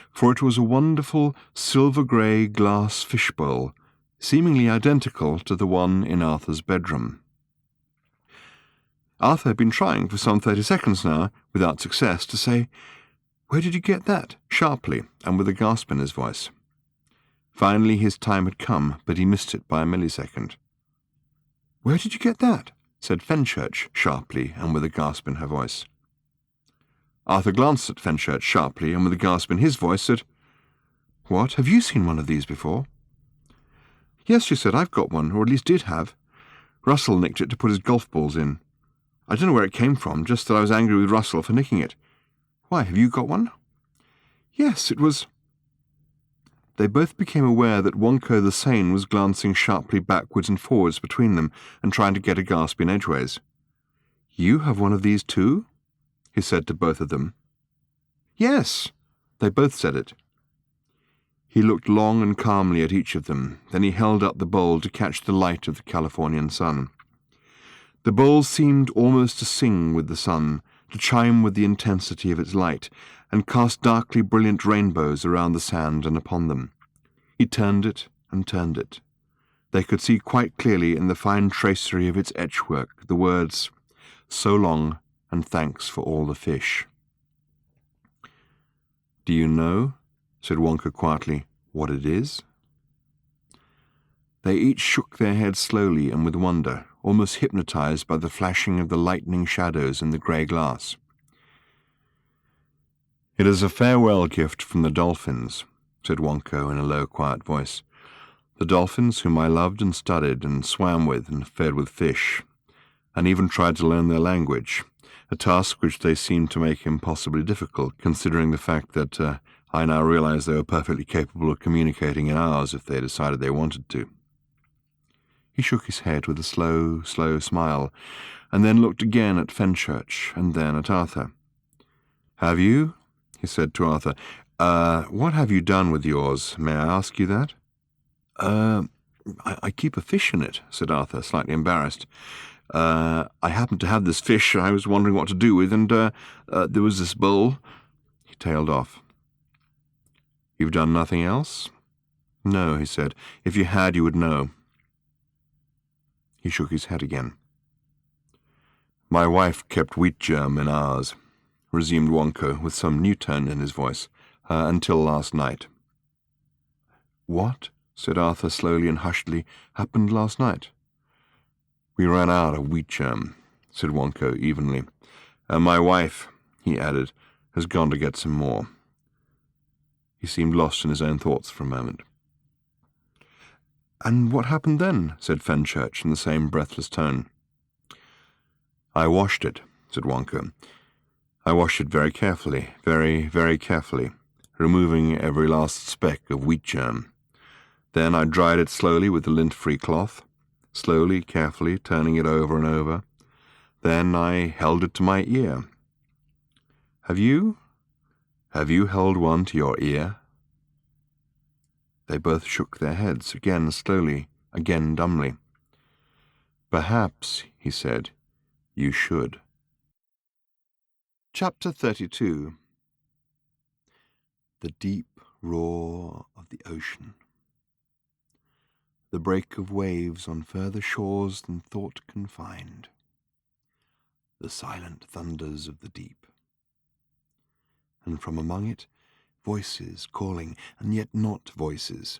for it was a wonderful silver-grey glass fishbowl, seemingly identical to the one in Arthur's bedroom. Arthur had been trying for some 30 seconds now, without success, to say, "Where did you get that?" sharply, and with a gasp in his voice. Finally his time had come, but he missed it by a millisecond. "Where did you get that?" said Fenchurch sharply and with a gasp in her voice. Arthur glanced at Fenchurch sharply and with a gasp in his voice said, What? Have you seen one of these before? Yes, she said, I've got one, or at least did have. Russell nicked it to put his golf balls in. I don't know where it came from, just that I was angry with Russell for nicking it. Why, have you got one? Yes, it was... They both became aware that Wonko the Sane was glancing sharply backwards and forwards between them and trying to get a gasp in edgeways. You have one of these too? He said to both of them. Yes, they both said it. He looked long and calmly at each of them, then he held up the bowl to catch the light of the Californian sun. The bowl seemed almost to sing with the sun, to chime with the intensity of its light, and cast darkly brilliant rainbows around the sand and upon them. He turned it and turned it. They could see quite clearly in the fine tracery of its etchwork the words, "So long, and thanks for all the fish." "Do you know," said Wonka quietly, "what it is?" They each shook their heads slowly and with wonder, almost hypnotized by the flashing of the lightning shadows in the grey glass. "It is a farewell gift from the dolphins," said Wonko in a low, quiet voice. "The dolphins whom I loved and studied and swam with and fed with fish, and even tried to learn their language, a task which they seemed to make impossibly difficult, considering the fact that I now realize they were perfectly capable of communicating in ours if they decided they wanted to." He shook his head with a slow, slow smile, and then looked again at Fenchurch and then at Arthur. "Have you?" he said to Arthur. What have you done with yours? May I ask you that?" I keep a fish in it," said Arthur, slightly embarrassed. I happened to have this fish I was wondering what to do with, and there was this bowl." He tailed off. "You've done nothing else?" "No," he said. "If you had, you would know." He shook his head again. "My wife kept wheat germ in ours," resumed Wonko with some new tone in his voice, "until last night." "What," said Arthur slowly and hushedly, "happened last night?" "We ran out of wheat germ," said Wonko evenly. "And my wife," he added, "has gone to get some more." He seemed lost in his own thoughts for a moment. "And what happened then?" said Fenchurch in the same breathless tone. "I washed it," said Wonko. "I washed it very carefully, very, very carefully, removing every last speck of wheat germ. Then I dried it slowly with the lint-free cloth, slowly, carefully, turning it over and over. Then I held it to my ear. Have you held one to your ear?" They both shook their heads, again slowly, again dumbly. "Perhaps," he said, "you should." Chapter 32. The deep roar of the ocean. The break of waves on further shores than thought can find. The silent thunders of the deep. And from among it, voices calling, and yet not voices,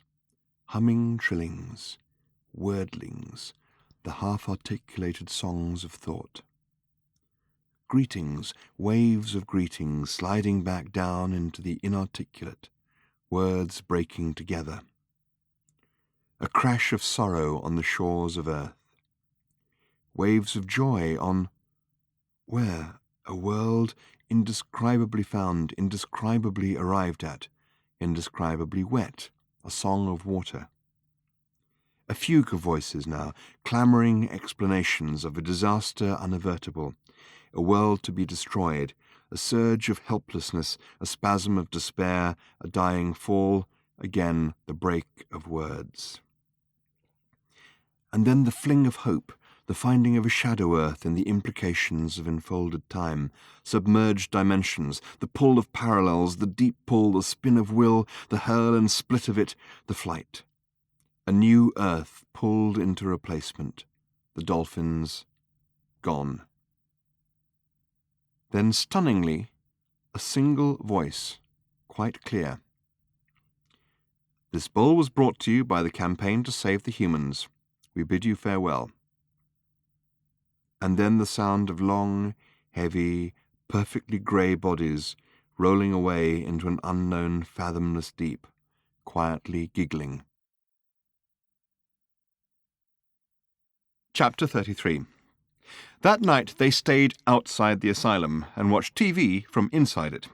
humming trillings, wordlings, the half-articulated songs of thought. Greetings, waves of greetings sliding back down into the inarticulate, words breaking together. A crash of sorrow on the shores of earth. Waves of joy on... where? A world indescribably found, indescribably arrived at, indescribably wet, a song of water. A fugue of voices now, clamouring explanations of a disaster unavertible, a world to be destroyed, a surge of helplessness, a spasm of despair, a dying fall, again the break of words. And then the fling of hope, the finding of a shadow earth in the implications of enfolded time, submerged dimensions, the pull of parallels, the deep pull, the spin of will, the hurl and split of it, the flight. A new earth pulled into replacement, the dolphins gone. Then stunningly, a single voice, quite clear. "This bowl was brought to you by the campaign to save the humans. We bid you farewell." And then the sound of long, heavy, perfectly grey bodies rolling away into an unknown, fathomless deep, quietly giggling. Chapter 33. That night they stayed outside the asylum and watched TV from inside it.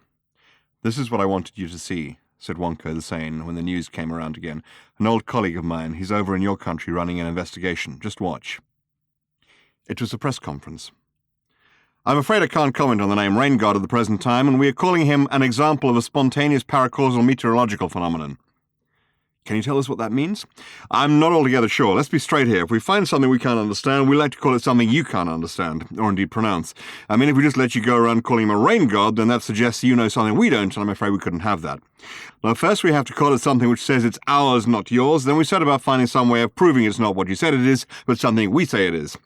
"This is what I wanted you to see," said Wonko the Sane when the news came around again. "An old colleague of mine, he's over in your country running an investigation. Just watch." It was a press conference. "I'm afraid I can't comment on the name Rain God at the present time, and we are calling him an example of a spontaneous paracausal meteorological phenomenon." "Can you tell us what that means?" "I'm not altogether sure. Let's be straight here. If we find something we can't understand, we like to call it something you can't understand, or indeed pronounce. I mean, if we just let you go around calling him a rain god, then that suggests you know something we don't, and I'm afraid we couldn't have that. Now, first we have to call it something which says it's ours, not yours. Then we set about finding some way of proving it's not what you said it is, but something we say it is.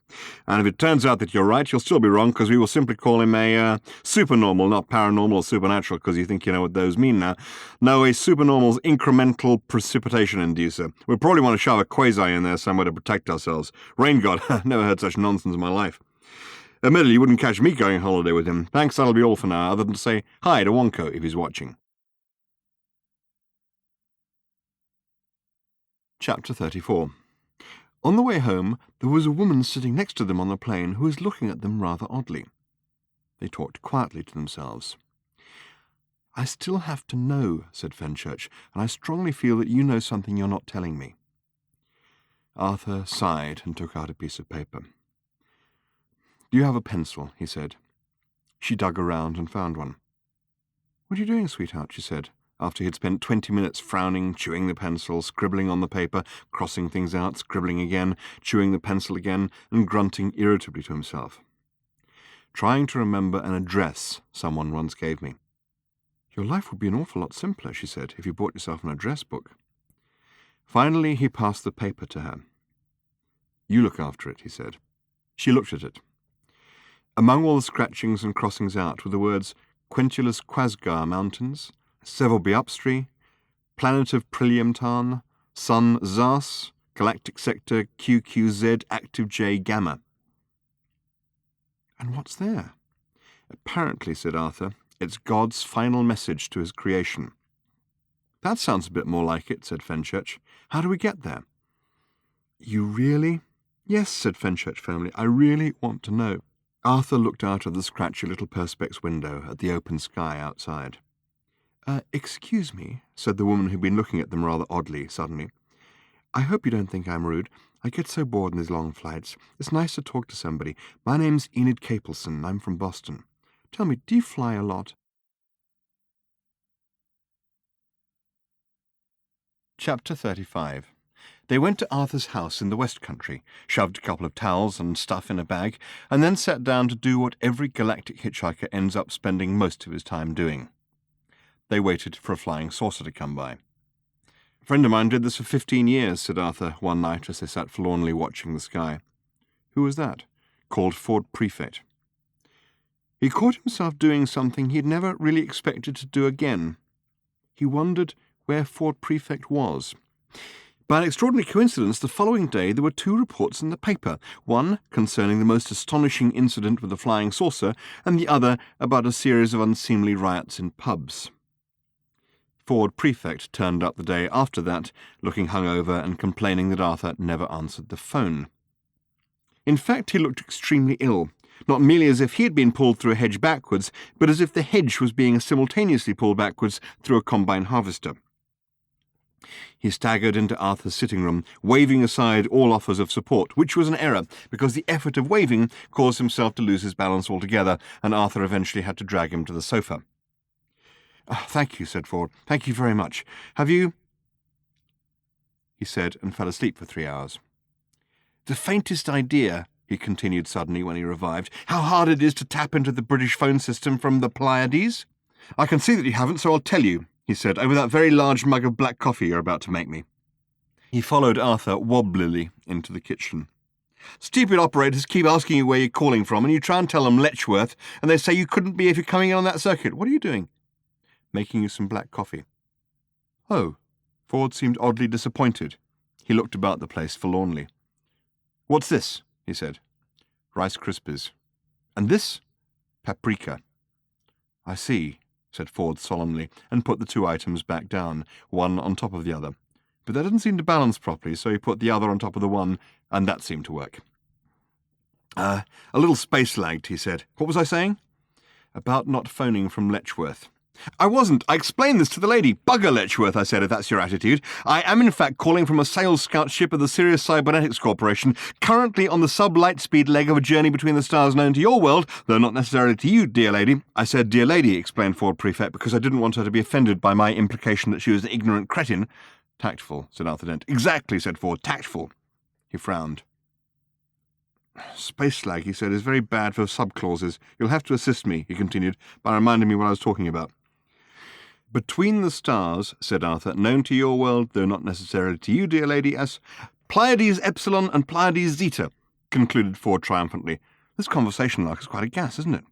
And if it turns out that you're right, you'll still be wrong, because we will simply call him a supernormal, not paranormal or supernatural, because you think you know what those mean now. No, a supernormal's incremental precipitation inducer. We'll probably want to shove a quasi in there somewhere to protect ourselves. Rain god, never heard such nonsense in my life. Admittedly, you wouldn't catch me going on holiday with him. Thanks, that'll be all for now, other than to say hi to Wonko if he's watching." Chapter 34. On the way home, there was a woman sitting next to them on the plane who was looking at them rather oddly. They talked quietly to themselves. "I still have to know," said Fenchurch, "and I strongly feel that you know something you're not telling me." Arthur sighed and took out a piece of paper. "Do you have a pencil?" he said. She dug around and found one. "What are you doing, sweetheart?" she said, after he had spent 20 minutes frowning, chewing the pencil, scribbling on the paper, crossing things out, scribbling again, chewing the pencil again, and grunting irritably to himself. "Trying to remember an address someone once gave me." "Your life would be an awful lot simpler," she said, "if you bought yourself an address book." Finally, he passed the paper to her. "You look after it," he said. She looked at it. Among all the scratchings and crossings out were the words Quentulus Quasgar Mountains, Sevelbiupstri, Planet of Priliumtan, Sun Zas, Galactic Sector QQZ Active J Gamma. "And what's there?" "Apparently," said Arthur, "it's God's final message to his creation." "That sounds a bit more like it," said Fenchurch. "How do we get there?" "You really—" "Yes," said Fenchurch firmly, "I really want to know." Arthur looked out of the scratchy little perspex window at the open sky outside. Excuse me," said the woman who'd been looking at them rather oddly suddenly. "I hope you don't think I'm rude. I get so bored in these long flights. It's nice to talk to somebody. My name's Enid Capelson. I'm from Boston. Tell me, do you fly a lot?" Chapter 35. They went to Arthur's house in the West Country, shoved a couple of towels and stuff in a bag, and then sat down to do what every galactic hitchhiker ends up spending most of his time doing. They waited for a flying saucer to come by. "A friend of mine did this for 15 years, said Arthur one night as they sat forlornly watching the sky. "Who was that?" "Called Ford Prefect." He caught himself doing something he'd never really expected to do again. He wondered where Ford Prefect was. By an extraordinary coincidence, the following day there were 2 reports in the paper, one concerning the most astonishing incident with a flying saucer, and the other about a series of unseemly riots in pubs. Ford Prefect turned up the day after that, looking hungover and complaining that Arthur never answered the phone. In fact, he looked extremely ill, not merely as if he had been pulled through a hedge backwards, but as if the hedge was being simultaneously pulled backwards through a combine harvester. He staggered into Arthur's sitting room, waving aside all offers of support, which was an error, because the effort of waving caused himself to lose his balance altogether, and Arthur eventually had to drag him to the sofa. "Thank you," said Ford. "Thank you very much. Have you—" he said, and fell asleep for 3 hours. "The faintest idea," he continued suddenly when he revived, "how hard it is to tap into the British phone system from the Pleiades? I can see that you haven't, so I'll tell you," he said, "over that very large mug of black coffee you're about to make me." He followed Arthur wobblily into the kitchen. "Stupid operators keep asking you where you're calling from, and you try and tell them Letchworth, and they say you couldn't be if you're coming in on that circuit. What are you doing?" "Making you some black coffee." "Oh." Ford seemed oddly disappointed. He looked about the place forlornly. "What's this?" he said. "Rice Krispies." "And this?" "Paprika." "I see." said Ford solemnly, and put the two items back down, one on top of the other. But that didn't seem to balance properly, so he put the other on top of the one, and that seemed to work. A little space-lagged, he said. What was I saying? About not phoning from Letchworth. I wasn't. I explained this to the lady. Bugger Letchworth, I said, if that's your attitude. I am, in fact, calling from a sales scout ship of the Sirius Cybernetics Corporation, currently on the sub-light-speed leg of a journey between the stars known to your world, though not necessarily to you, dear lady. I said, dear lady, explained Ford Prefect, because I didn't want her to be offended by my implication that she was an ignorant cretin. Tactful, said Arthur Dent. Exactly, said Ford. Tactful. He frowned. Space slag, he said, is very bad for sub-clauses. You'll have to assist me, he continued, by reminding me what I was talking about. Between the stars, said Arthur, known to your world, though not necessarily to you, dear lady, as Pleiades Epsilon and Pleiades Zeta, concluded Ford triumphantly. This conversation lark is quite a gas, isn't it?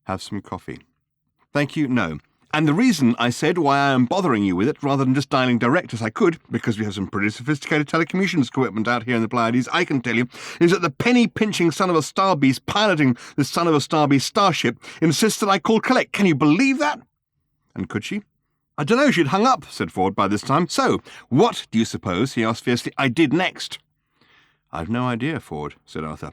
Have some coffee. Thank you, no. And the reason, I said, why I am bothering you with it, rather than just dialing direct as I could, because we have some pretty sophisticated telecommunications equipment out here in the Pleiades, I can tell you, is that the penny-pinching son of a star beast piloting this son of a star beast starship insists that I call collect. Can you believe that? And could she? I don't know, she'd hung up, said Ford by this time. So, what do you suppose, he asked fiercely, I did next? I've no idea, Ford, said Arthur.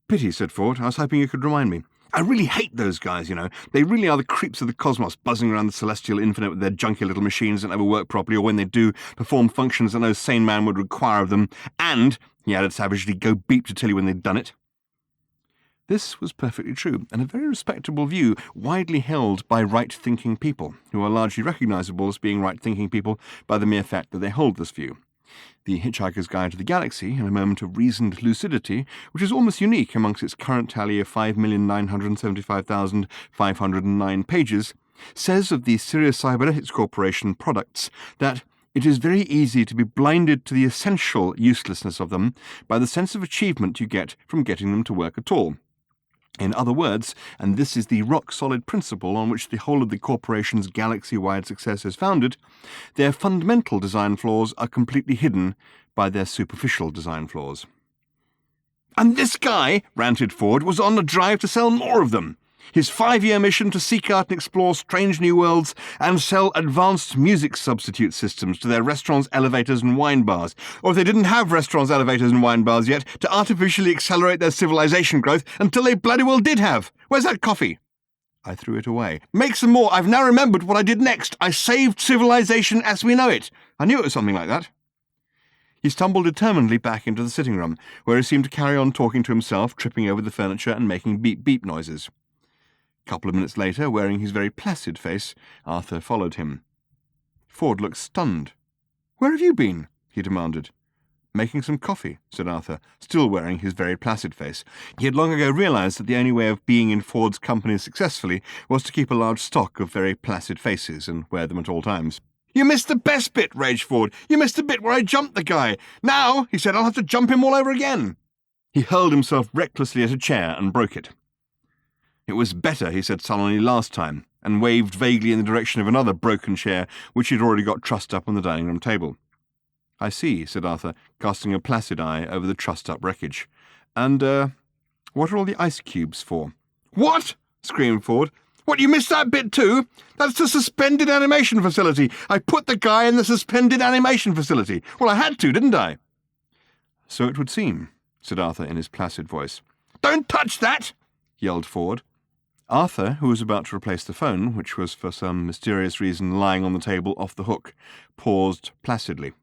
Pity, said Ford. I was hoping you could remind me. I really hate those guys, you know. They really are the creeps of the cosmos, buzzing around the celestial infinite with their junky little machines that never work properly, or when they do, perform functions that no sane man would require of them. And, he added savagely, go beep to tell you when they'd done it. This was perfectly true, and a very respectable view, widely held by right-thinking people, who are largely recognizable as being right-thinking people by the mere fact that they hold this view. The Hitchhiker's Guide to the Galaxy, in a moment of reasoned lucidity, which is almost unique amongst its current tally of 5,975,509 pages, says of the Sirius Cybernetics Corporation products that it is very easy to be blinded to the essential uselessness of them by the sense of achievement you get from getting them to work at all. In other words, and this is the rock-solid principle on which the whole of the corporation's galaxy-wide success is founded, their fundamental design flaws are completely hidden by their superficial design flaws. And this guy, ranted Ford, was on a drive to sell more of them. His 5-year mission to seek out and explore strange new worlds and sell advanced music substitute systems to their restaurants, elevators, and wine bars. Or if they didn't have restaurants, elevators, and wine bars yet, to artificially accelerate their civilization growth until they bloody well did have. Where's that coffee? I threw it away. Make some more. I've now remembered what I did next. I saved civilization as we know it. I knew it was something like that. He stumbled determinedly back into the sitting room, where he seemed to carry on talking to himself, tripping over the furniture and making beep-beep noises. A couple of minutes later, wearing his very placid face, Arthur followed him. Ford looked stunned. Where have you been? He demanded. Making some coffee, said Arthur, still wearing his very placid face. He had long ago realized that the only way of being in Ford's company successfully was to keep a large stock of very placid faces and wear them at all times. You missed the best bit, raged Ford. You missed the bit where I jumped the guy. Now, he said, I'll have to jump him all over again. He hurled himself recklessly at a chair and broke it. It was better, he said sullenly, last time, and waved vaguely in the direction of another broken chair which he'd already got trussed up on the dining room table. I see, said Arthur, casting a placid eye over the trussed-up wreckage. And, what are all the ice cubes for? What? Screamed Ford. What, you missed that bit too? That's the suspended animation facility. I put the guy in the suspended animation facility. Well, I had to, didn't I? So it would seem, said Arthur in his placid voice. Don't touch that! Yelled Ford. Arthur, who was about to replace the phone, which was for some mysterious reason lying on the table off the hook, paused placidly.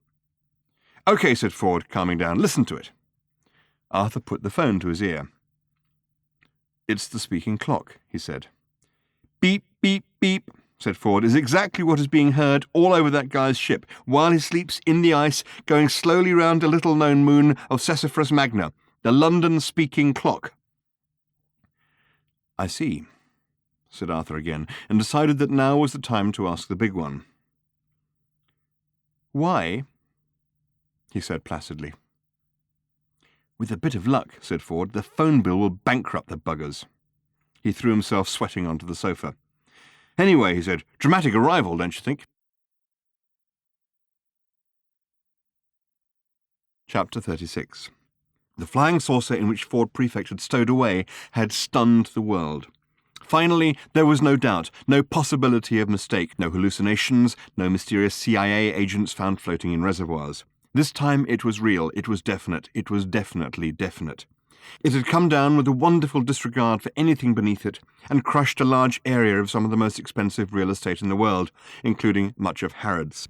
Okay, said Ford, calming down. Listen to it. Arthur put the phone to his ear. It's the speaking clock, he said. Beep, beep, beep, said Ford, is exactly what is being heard all over that guy's ship, while he sleeps in the ice, going slowly round a little-known moon of Sessuphorus Magna, the London speaking clock. I see, said Arthur again, and decided that now was the time to ask the big one. Why? He said placidly. With a bit of luck, said Ford, the phone bill will bankrupt the buggers. He threw himself sweating onto the sofa. Anyway, he said, dramatic arrival, don't you think? Chapter 36. The flying saucer in which Ford Prefect had stowed away had stunned the world. Finally, there was no doubt, no possibility of mistake, no hallucinations, no mysterious CIA agents found floating in reservoirs. This time it was real, it was definite, it was definitely definite. It had come down with a wonderful disregard for anything beneath it, and crushed a large area of some of the most expensive real estate in the world, including much of Harrods.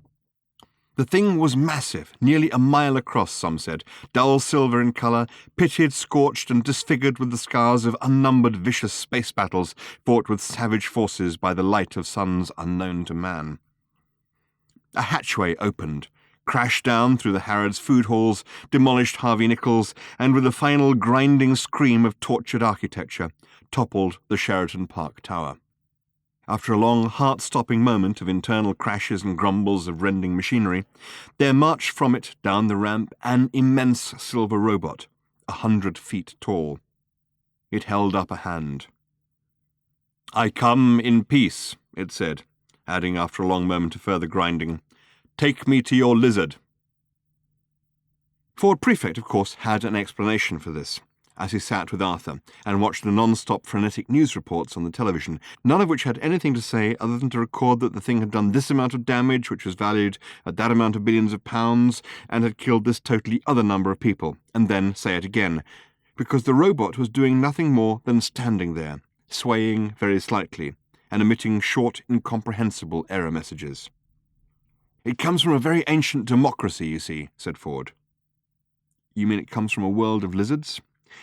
The thing was massive, nearly a mile across, some said, dull silver in colour, pitted, scorched, and disfigured with the scars of unnumbered vicious space battles fought with savage forces by the light of suns unknown to man. A hatchway opened, crashed down through the Harrods food halls, demolished Harvey Nichols, and with a final grinding scream of tortured architecture, toppled the Sheraton Park Tower. After a long, heart-stopping moment of internal crashes and grumbles of rending machinery, there marched from it down the ramp an immense silver robot, 100 feet tall. It held up a hand. "I come in peace," it said, adding after a long moment of further grinding, "Take me to your lizard." Ford Prefect, of course, had an explanation for this, as he sat with Arthur and watched the non-stop frenetic news reports on the television, none of which had anything to say other than to record that the thing had done this amount of damage, which was valued at that amount of billions of pounds, and had killed this totally other number of people, and then say it again, because the robot was doing nothing more than standing there, swaying very slightly, and emitting short, incomprehensible error messages. "It comes from a very ancient democracy, you see," said Ford. "You mean it comes from a world of lizards?"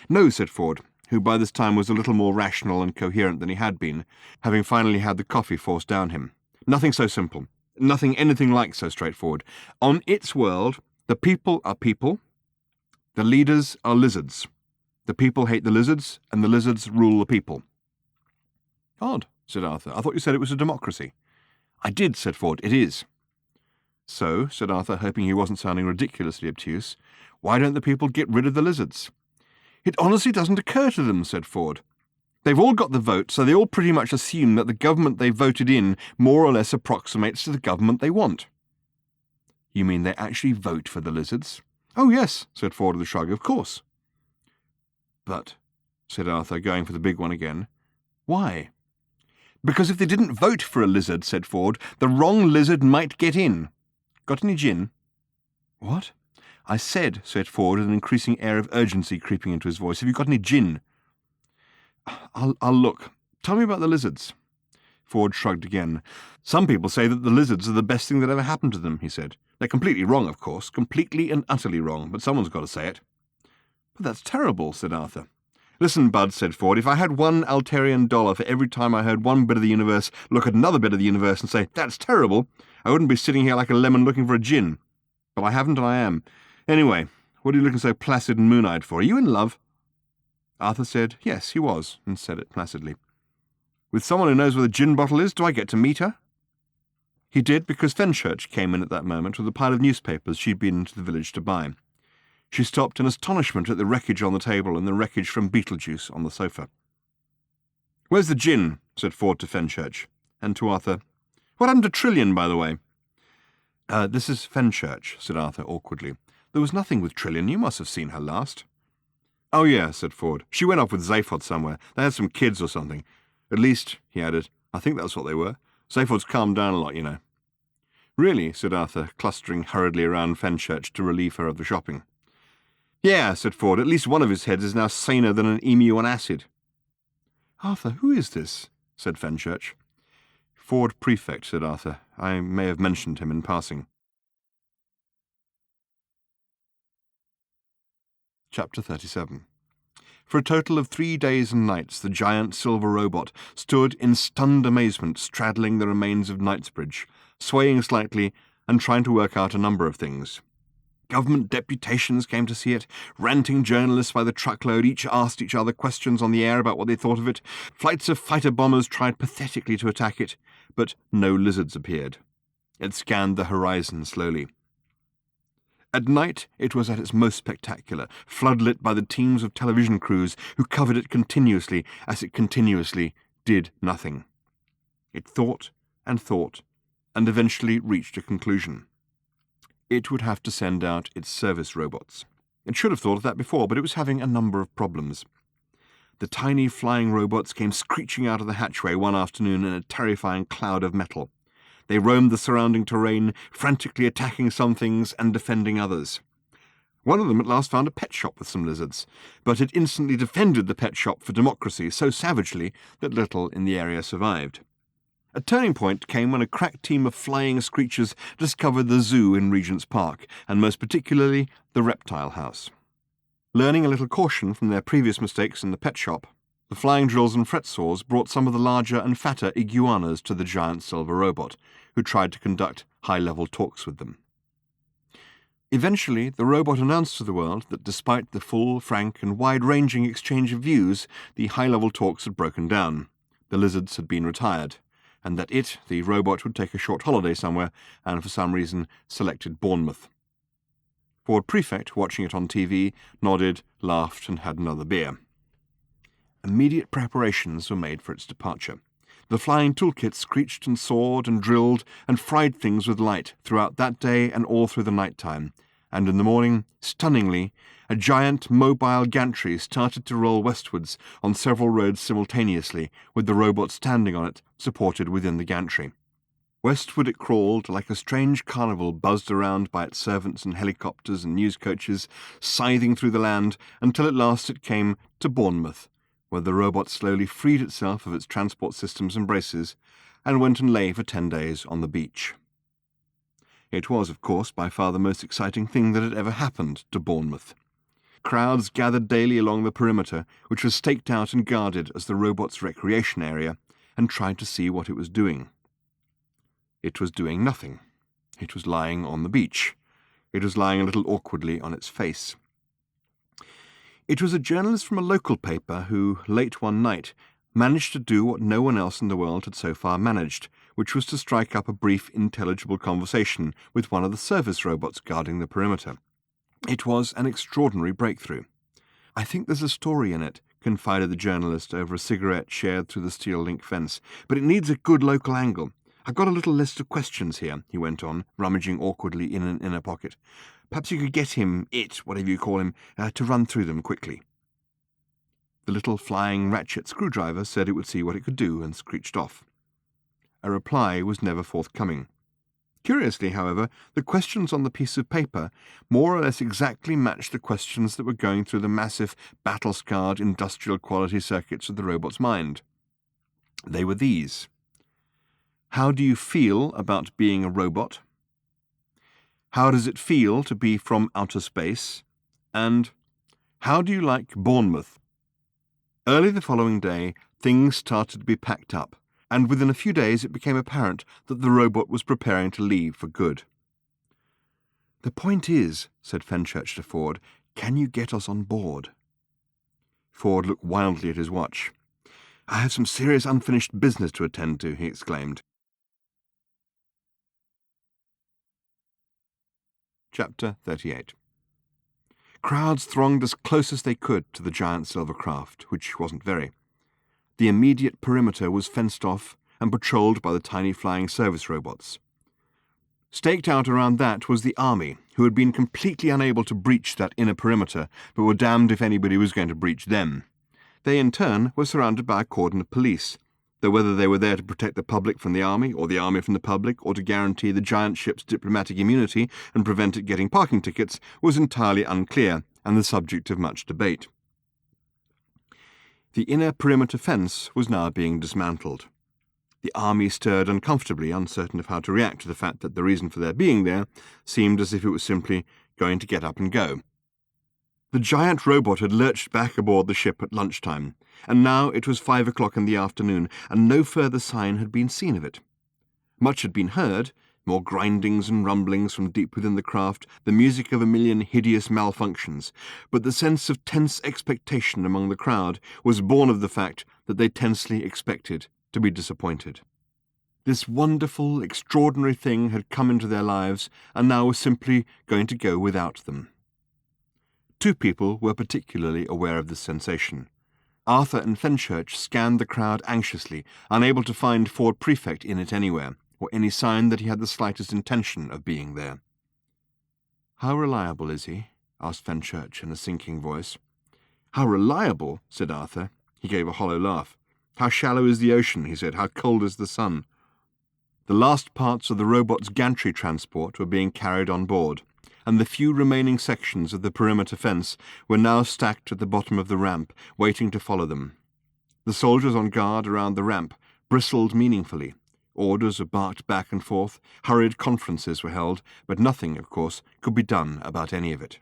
"No," said Ford, who by this time was a little more rational and coherent than he had been, having finally had the coffee forced down him. "Nothing so simple. Nothing anything like so straightforward. On its world, the people are people, the leaders are lizards. The people hate the lizards, and the lizards rule the people." "Odd," said Arthur. "I thought you said it was a democracy." "I did," said Ford. "It is." "So," said Arthur, hoping he wasn't sounding ridiculously obtuse, "why don't the people get rid of the lizards?" "It honestly doesn't occur to them," said Ford. "They've all got the vote, so they all pretty much assume that the government they voted in more or less approximates to the government they want." "You mean they actually vote for the lizards?" "Oh, yes," said Ford with a shrug, "of course." "But," said Arthur, going for the big one again, "why?" "Because if they didn't vote for a lizard," said Ford, "the wrong lizard might get in. Got any gin?" "What?" "I said," said Ford, with an increasing air of urgency creeping into his voice, "have you got any gin?" I'll look. Tell me about the lizards." Ford shrugged again. "Some people say that the lizards are the best thing that ever happened to them," he said. "They're completely wrong, of course, completely and utterly wrong, but someone's got to say it." "But that's terrible," said Arthur. "Listen, Bud," said Ford, "if I had $1 Alterian for every time I heard one bit of the universe look at another bit of the universe and say, 'That's terrible,' I wouldn't be sitting here like a lemon looking for a gin. But I haven't and I am. Anyway, what are you looking so placid and moon-eyed for? Are you in love?" Arthur said yes, he was, and said it placidly. "With someone who knows where the gin bottle is? Do I get to meet her?" He did, because Fenchurch came in at that moment with a pile of newspapers she'd been into the village to buy. She stopped in astonishment at the wreckage on the table and the wreckage from Beetlejuice on the sofa. "Where's the gin?" said Ford to Fenchurch, and to Arthur, "What happened to Trillion, by the way?" This is Fenchurch," said Arthur awkwardly. "There was nothing with Trillion. You must have seen her last." "Oh, yeah," said Ford. "She went off with Zaphod somewhere. They had some kids or something. At least," he added, "I think that's what they were. Zaphod's calmed down a lot, you know." "Really?" said Arthur, clustering hurriedly around Fenchurch to relieve her of the shopping. "Yeah," said Ford. "At least one of his heads is now saner than an emu on acid." "Arthur, who is this?" said Fenchurch. "Ford Prefect," said Arthur. "I may have mentioned him in passing." Chapter 37. For a total of 3 days and nights, the giant silver robot stood in stunned amazement straddling the remains of Knightsbridge, swaying slightly and trying to work out a number of things. Government deputations came to see it, ranting journalists by the truckload each asked each other questions on the air about what they thought of it. Flights of fighter bombers tried pathetically to attack it, but no lizards appeared. It scanned the horizon slowly. At night it was at its most spectacular, floodlit by the teams of television crews who covered it continuously as it continuously did nothing. It thought, and eventually reached a conclusion. It would have to send out its service robots. It should have thought of that before, but it was having a number of problems. The tiny flying robots came screeching out of the hatchway one afternoon in a terrifying cloud of metal. They roamed the surrounding terrain, frantically attacking some things and defending others. One of them at last found a pet shop with some lizards, but it instantly defended the pet shop for democracy so savagely that little in the area survived. A turning point came when a crack team of flying screechers discovered the zoo in Regent's Park, and most particularly the reptile house. Learning a little caution from their previous mistakes in the pet shop, the flying drills and fret saws brought some of the larger and fatter iguanas to the giant silver robot, who tried to conduct high-level talks with them. Eventually, the robot announced to the world that despite the full, frank, and wide-ranging exchange of views, the high-level talks had broken down. The lizards had been retired, and that it, the robot, would take a short holiday somewhere, and for some reason selected Bournemouth. Ford Prefect, watching it on TV, nodded, laughed, and had another beer. Immediate preparations were made for its departure. The flying toolkit screeched and sawed and drilled and fried things with light throughout that day and all through the night time, and in the morning, stunningly, a giant mobile gantry started to roll westwards on several roads simultaneously, with the robot standing on it, supported within the gantry. Westward it crawled like a strange carnival buzzed around by its servants and helicopters and news coaches, scything through the land until at last it came to Bournemouth, where the robot slowly freed itself of its transport systems and braces and went and lay for 10 days on the beach. It was, of course, by far the most exciting thing that had ever happened to Bournemouth. Crowds gathered daily along the perimeter, which was staked out and guarded as the robot's recreation area, and tried to see what it was doing. It was doing nothing. It was lying on the beach. It was lying a little awkwardly on its face. It was a journalist from a local paper who, late one night, managed to do what no one else in the world had so far managed, which was to strike up a brief, intelligible conversation with one of the service robots guarding the perimeter. It was an extraordinary breakthrough. "I think there's a story in it," confided the journalist over a cigarette shared through the steel link fence, "but it needs a good local angle. I've got a little list of questions here," he went on, rummaging awkwardly in an inner pocket. "Perhaps you could get him, whatever you call him, to run through them quickly." The little flying ratchet screwdriver said it would see what it could do and screeched off. A reply was never forthcoming. Curiously, however, the questions on the piece of paper more or less exactly matched the questions that were going through the massive, battle-scarred, industrial-quality circuits of the robot's mind. They were these: How do you feel about being a robot? How does it feel to be from outer space? And how do you like Bournemouth? Early the following day, things started to be packed up, and within a few days it became apparent that the robot was preparing to leave for good. "The point is," said Fenchurch to Ford, "can you get us on board?" Ford looked wildly at his watch. "I have some serious unfinished business to attend to," he exclaimed. Chapter 38. Crowds thronged as close as they could to the giant silver craft, which wasn't very. The immediate perimeter was fenced off and patrolled by the tiny flying service robots. Staked out around that was the army, who had been completely unable to breach that inner perimeter, but were damned if anybody was going to breach them. They, in turn, were surrounded by a cordon of police, though whether they were there to protect the public from the army from the public, or to guarantee the giant ship's diplomatic immunity and prevent it getting parking tickets, was entirely unclear and the subject of much debate. The inner perimeter fence was now being dismantled. The army stirred uncomfortably, uncertain of how to react to the fact that the reason for their being there seemed as if it was simply going to get up and go. The giant robot had lurched back aboard the ship at lunchtime, and now it was 5 o'clock in the afternoon, and no further sign had been seen of it. Much had been heard, more grindings and rumblings from deep within the craft, the music of a million hideous malfunctions, but the sense of tense expectation among the crowd was born of the fact that they tensely expected to be disappointed. This wonderful, extraordinary thing had come into their lives and now was simply going to go without them. Two people were particularly aware of this sensation. Arthur and Fenchurch scanned the crowd anxiously, unable to find Ford Prefect in it anywhere, or any sign that he had the slightest intention of being there. "How reliable is he?" asked Fenchurch in a sinking voice. "How reliable?" said Arthur. He gave a hollow laugh. "How shallow is the ocean?" he said. "How cold is the sun?" The last parts of the robot's gantry transport were being carried on board, and the few remaining sections of the perimeter fence were now stacked at the bottom of the ramp, waiting to follow them. The soldiers on guard around the ramp bristled meaningfully. Orders were barked back and forth, hurried conferences were held, but nothing, of course, could be done about any of it.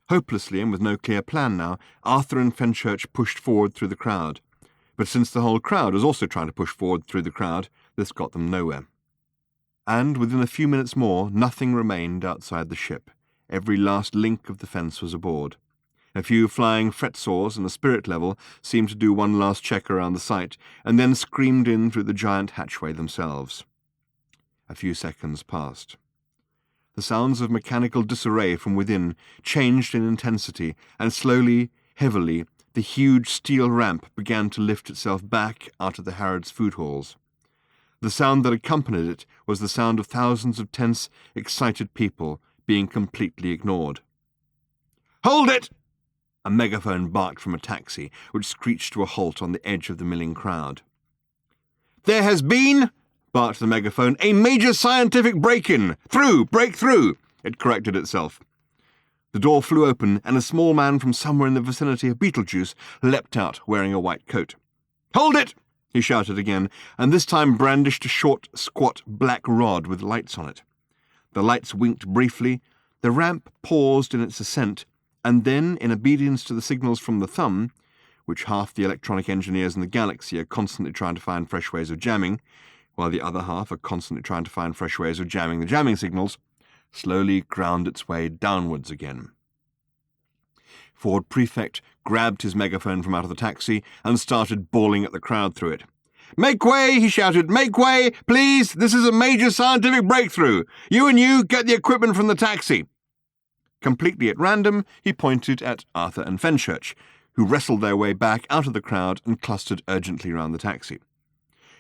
Hopelessly and with no clear plan now, Arthur and Fenchurch pushed forward through the crowd. But since the whole crowd was also trying to push forward through the crowd, this got them nowhere. And within a few minutes more, nothing remained outside the ship. Every last link of the fence was aboard. A few flying fret saws and a spirit level seemed to do one last check around the site, and then screamed in through the giant hatchway themselves. A few seconds passed. The sounds of mechanical disarray from within changed in intensity, and slowly, heavily, the huge steel ramp began to lift itself back out of the Harrods' food halls. The sound that accompanied it was the sound of thousands of tense, excited people being completely ignored. "Hold it!" A megaphone barked from a taxi, which screeched to a halt on the edge of the milling crowd. "There has been," barked the megaphone, "a major scientific break-in. Break through, it corrected itself. The door flew open, and a small man from somewhere in the vicinity of Beetlejuice leapt out, wearing a white coat. "Hold it!" he shouted again, and this time brandished a short, squat black rod with lights on it. The lights winked briefly, the ramp paused in its ascent, and then, in obedience to the signals from the thumb, which half the electronic engineers in the galaxy are constantly trying to find fresh ways of jamming, while the other half are constantly trying to find fresh ways of jamming the jamming signals, slowly ground its way downwards again. Ford Prefect grabbed his megaphone from out of the taxi and started bawling at the crowd through it. "Make way," he shouted. "Make way, please! This is a major scientific breakthrough! You and you, get the equipment from the taxi!" Completely at random, he pointed at Arthur and Fenchurch, who wrestled their way back out of the crowd and clustered urgently round the taxi.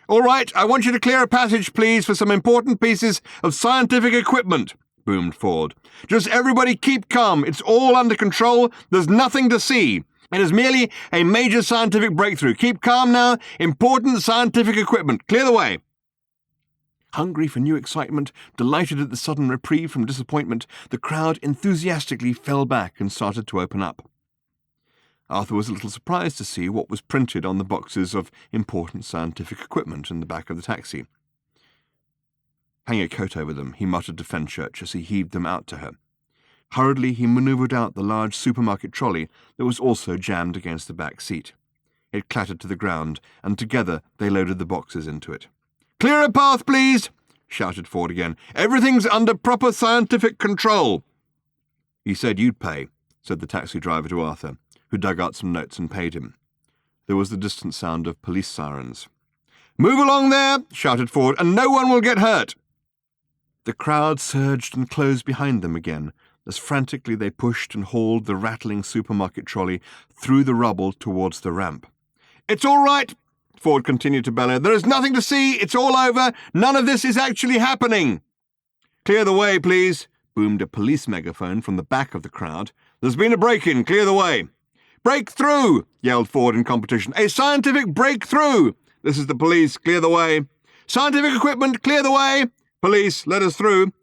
"All right, I want you to clear a passage, please, for some important pieces of scientific equipment," boomed Ford. "Just everybody keep calm. It's all under control. There's nothing to see. It is merely a major scientific breakthrough. Keep calm now. Important scientific equipment. Clear the way." Hungry for new excitement, delighted at the sudden reprieve from disappointment, the crowd enthusiastically fell back and started to open up. Arthur was a little surprised to see what was printed on the boxes of important scientific equipment in the back of the taxi. "Hang your coat over them," he muttered to Fenchurch as he heaved them out to her. Hurriedly he manoeuvred out the large supermarket trolley that was also jammed against the back seat. It clattered to the ground, and together they loaded the boxes into it. "Clear a path, please!" shouted Ford again. "Everything's under proper scientific control." "You said you'd pay," said the taxi driver to Arthur, who dug out some notes and paid him. There was the distant sound of police sirens. "Move along there," shouted Ford, "and no one will get hurt." The crowd surged and closed behind them again, as frantically they pushed and hauled the rattling supermarket trolley through the rubble towards the ramp. "It's all right," Ford continued to bellow. "There is nothing to see. It's all over. None of this is actually happening." "Clear the way, please," boomed a police megaphone from the back of the crowd. "There's been a break-in. Clear the way." "Break through," yelled Ford in competition. "A scientific breakthrough." "This is the police. Clear the way." "Scientific equipment. Clear the way." "Police, let us through."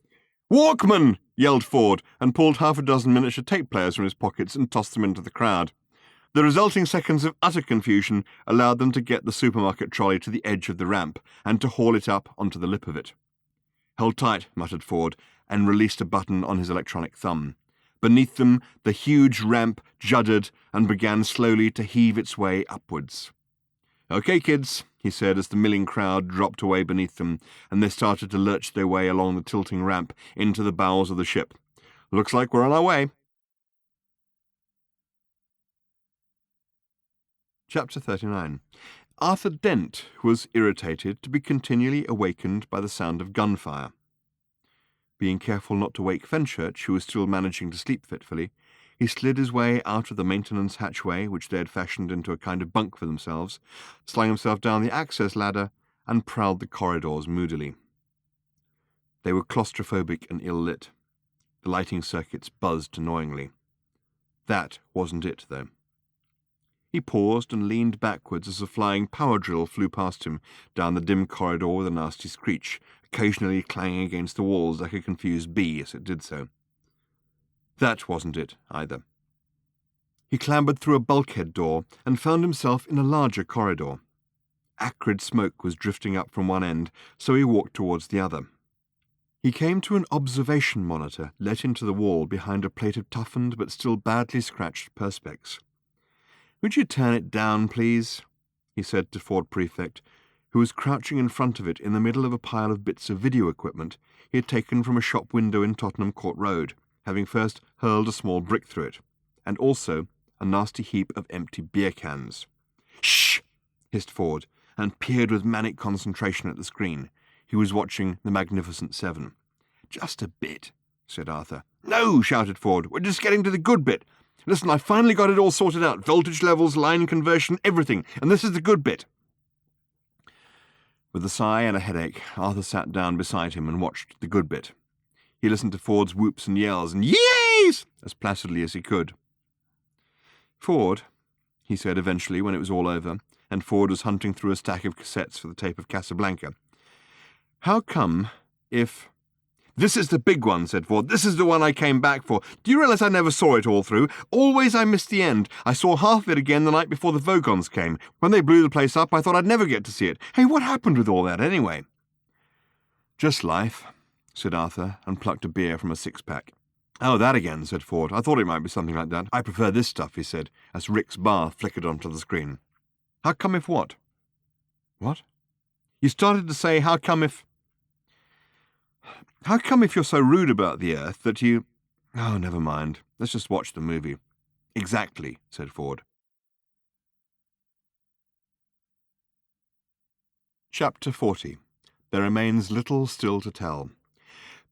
"Walkman," yelled Ford, and pulled half a dozen miniature tape players from his pockets and tossed them into the crowd. The resulting seconds of utter confusion allowed them to get the supermarket trolley to the edge of the ramp and to haul it up onto the lip of it. "Hold tight," muttered Ford, and released a button on his electronic thumb. Beneath them, the huge ramp juddered and began slowly to heave its way upwards. "Okay, kids," he said as the milling crowd dropped away beneath them, and they started to lurch their way along the tilting ramp into the bowels of the ship. "Looks like we're on our way." Chapter 39. Arthur Dent was irritated to be continually awakened by the sound of gunfire. Being careful not to wake Fenchurch, who was still managing to sleep fitfully, he slid his way out of the maintenance hatchway, which they had fashioned into a kind of bunk for themselves, slung himself down the access ladder, and prowled the corridors moodily. They were claustrophobic and ill-lit. The lighting circuits buzzed annoyingly. That wasn't it, though. He paused and leaned backwards as a flying power drill flew past him down the dim corridor with a nasty screech, occasionally clanging against the walls like a confused bee as it did so. That wasn't it, either. He clambered through a bulkhead door and found himself in a larger corridor. Acrid smoke was drifting up from one end, so he walked towards the other. He came to an observation monitor let into the wall behind a plate of toughened but still badly scratched perspex. "Would you turn it down, please?" he said to Ford Prefect, who was crouching in front of it in the middle of a pile of bits of video equipment he had taken from a shop window in Tottenham Court Road, having first hurled a small brick through it, and also a nasty heap of empty beer cans. "Shh!" hissed Ford, and peered with manic concentration at the screen. He was watching The Magnificent Seven. "Just a bit," said Arthur. "No!" shouted Ford. "We're just getting to the good bit. Listen, I finally got it all sorted out. Voltage levels, line conversion, everything. And this is the good bit." With a sigh and a headache, Arthur sat down beside him and watched the good bit. He listened to Ford's whoops and yells and yees as placidly as he could. "Ford," he said eventually when it was all over, and Ford was hunting through a stack of cassettes for the tape of Casablanca. "How come if—" "This is the big one," said Ford. "This is the one I came back for. Do you realize I never saw it all through? Always I missed the end. I saw half of it again the night before the Vogons came. When they blew the place up, I thought I'd never get to see it. Hey, what happened with all that anyway?" "Just life," said Arthur, and plucked a beer from a six-pack. "Oh, that again," said Ford. "I thought it might be something like that. I prefer this stuff," he said, as Rick's bar flickered onto the screen. "How come if what?" "What?" "You started to say, how come if you're so rude about the Earth that you—" "Oh, never mind. Let's just watch the movie." "Exactly," said Ford. Chapter 40. There remains little still to tell.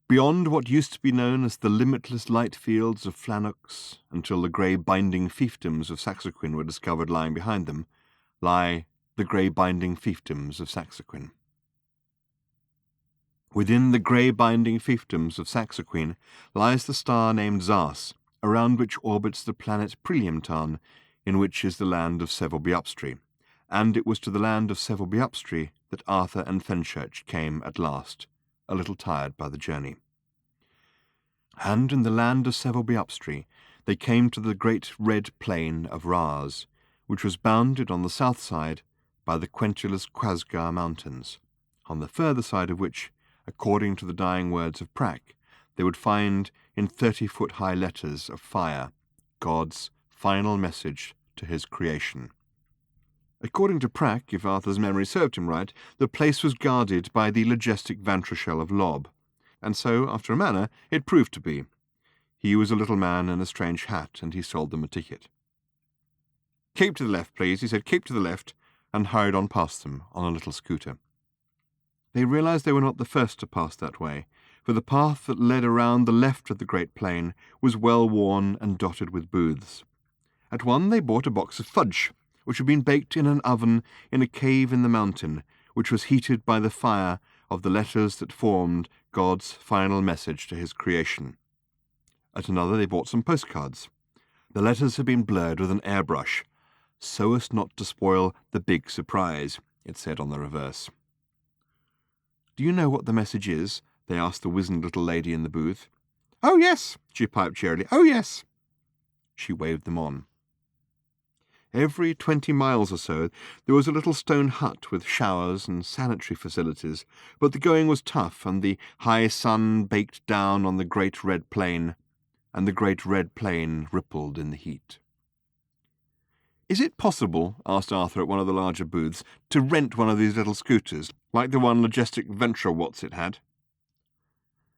Beyond what used to be known as the limitless light fields of Flanox, until the grey binding fiefdoms of Saxoquin were discovered lying behind them, lie the grey binding fiefdoms of Saxoquin. Within the grey binding fiefdoms of Saxoquin lies the star named Zas, around which orbits the planet Preliumtan, in which is the land of Sevelbiupstri, and it was to the land of Sevelbiupstri that Arthur and Fenchurch came at last, a little tired by the journey. And in the land of Sevelbiupstri they came to the great red plain of Raz, which was bounded on the south side by the quentulous Quasgar Mountains, on the further side of which, according to the dying words of Prak, they would find in 30-foot-high letters of fire God's final message to his creation. According to Prak, if Arthur's memory served him right, the place was guarded by the logistic Vantrashel of Lob, and so, after a manner, it proved to be. He was a little man in a strange hat, and he sold them a ticket. "Keep to the left, please," he said. "Keep to the left," and hurried on past them on a little scooter. They realized they were not the first to pass that way, for the path that led around the left of the great plain was well worn and dotted with booths. At one they bought a box of fudge, which had been baked in an oven in a cave in the mountain, which was heated by the fire of the letters that formed God's final message to his creation. At another they bought some postcards. The letters had been blurred with an airbrush, so as not to spoil the big surprise, it said on the reverse. "Do you know what the message is?" they asked the wizened little lady in the booth. "Oh, yes," she piped cheerily. "Oh, yes." She waved them on. Every 20 miles or so there was a little stone hut with showers and sanitary facilities, but the going was tough, and the high sun baked down on the great red plain, and the great red plain rippled in the heat. "Is it possible," asked Arthur at one of the larger booths, "to rent one of these little scooters, like the one Logistic Venture-Watts had?"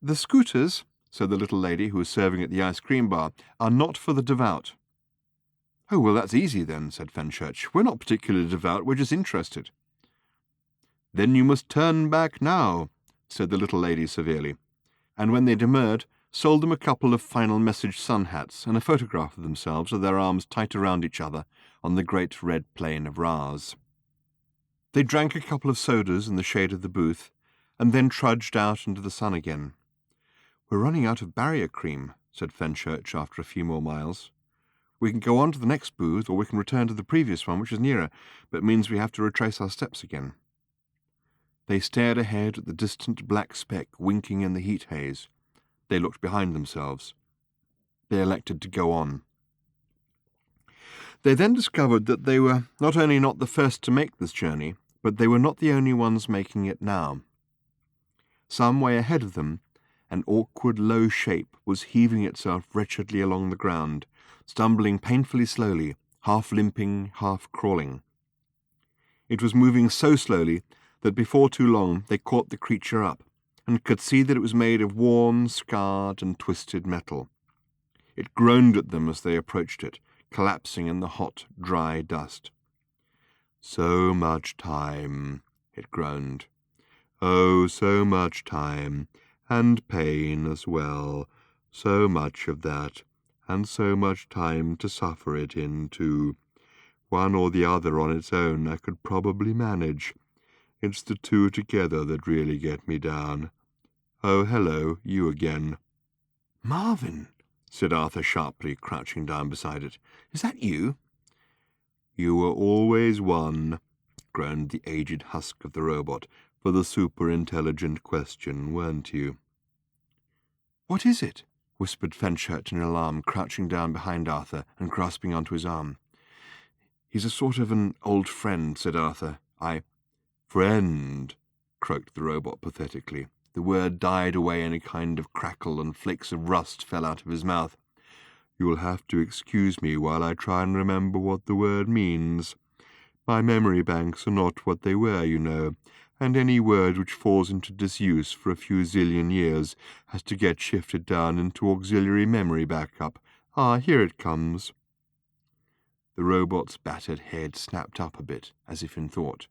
"The scooters," said the little lady who was serving at the ice cream bar, "are not for the devout." "Oh, well, that's easy then," said Fenchurch. "We're not particularly devout, we're just interested." "Then you must turn back now," said the little lady severely, and when they demurred, sold them a couple of final message sun hats and a photograph of themselves with their arms tight around each other on the great red plain of Raz. They drank a couple of sodas in the shade of the booth, and then trudged out into the sun again. "We're running out of barrier cream," said Fenchurch after a few more miles. We can go on to the next booth, or we can return to the previous one, which is nearer, but means we have to retrace our steps again." They stared ahead at the distant black speck winking in the heat haze. They looked behind themselves. They elected to go on. They then discovered that they were not only not the first to make this journey, but they were not the only ones making it now. Some way ahead of them, an awkward low shape was heaving itself wretchedly along the ground, stumbling painfully slowly, half limping, half crawling. It was moving so slowly that before too long they caught the creature up, and could see that it was made of worn, scarred, and twisted metal. It groaned at them as they approached it, collapsing in the hot, dry dust. "So much time," it groaned. "Oh, so much time, and pain as well, so much of that, and so much time to suffer it in, too. One or the other on its own I could probably manage. It's the two together that really get me down. Oh, hello, you again." "Marvin," said Arthur sharply, crouching down beside it. "Is that you?" "You were always one," groaned the aged husk of the robot, "for the super-intelligent question, weren't you?" "What is it?" whispered Fenchurch in alarm, crouching down behind Arthur and grasping onto his arm. "He's a sort of an old friend," said Arthur. "Friend," croaked the robot pathetically. The word died away in a kind of crackle, and flakes of rust fell out of his mouth. "You'll have to excuse me while I try and remember what the word means. My memory banks are not what they were, you know, and any word which falls into disuse for a few zillion years has to get shifted down into auxiliary memory backup. Here it comes." The robot's battered head snapped up a bit, as if in thought.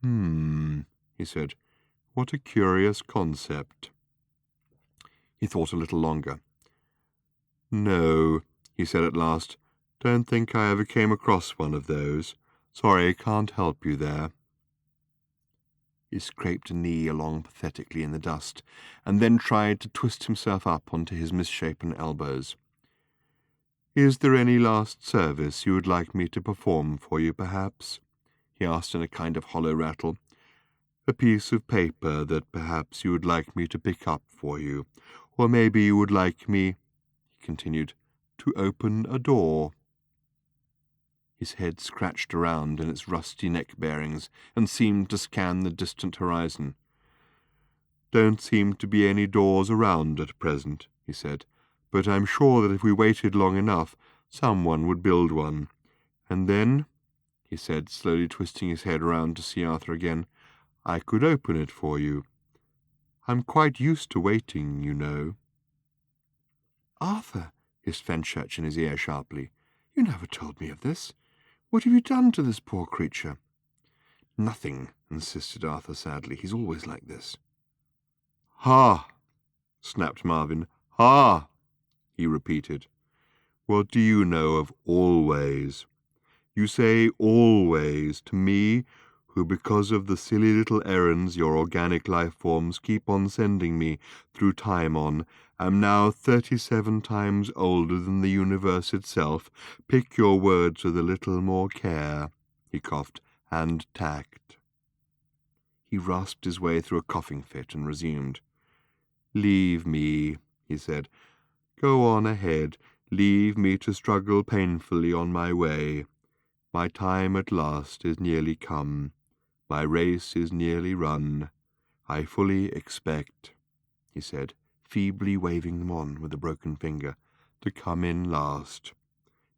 He said. "What a curious concept." He thought a little longer. "No," he said at last. "Don't think I ever came across one of those. Sorry, can't help you there." He scraped a knee along pathetically in the dust, and then tried to twist himself up onto his misshapen elbows. "Is there any last service you would like me to perform for you, perhaps?" he asked in a kind of hollow rattle. "A piece of paper that perhaps you would like me to pick up for you, or maybe you would like me," he continued, "to open a door." His head scratched around in its rusty neck bearings and seemed to scan the distant horizon. "Don't seem to be any doors around at present," he said, "but I'm sure that if we waited long enough, someone would build one. And then," he said, slowly twisting his head around to see Arthur again, "I could open it for you. I'm quite used to waiting, you know." "Arthur," hissed Fenchurch in his ear sharply, "you never told me of this. What have you done to this poor creature?" "Nothing," insisted Arthur sadly. "He's always like this." "Ha!" snapped Marvin. "Ha!" he repeated. "What do you know of always? You say always to me, who, because of the silly little errands your organic life forms keep on sending me through time on, am now 37 times older than the universe itself. Pick your words with a little more care," he coughed, "and tact." He rasped his way through a coughing fit and resumed. "Leave me," he said. "Go on ahead. Leave me to struggle painfully on my way. My time at last is nearly come. My race is nearly run. I fully expect," he said, feebly waving them on with a broken finger, "to come in last.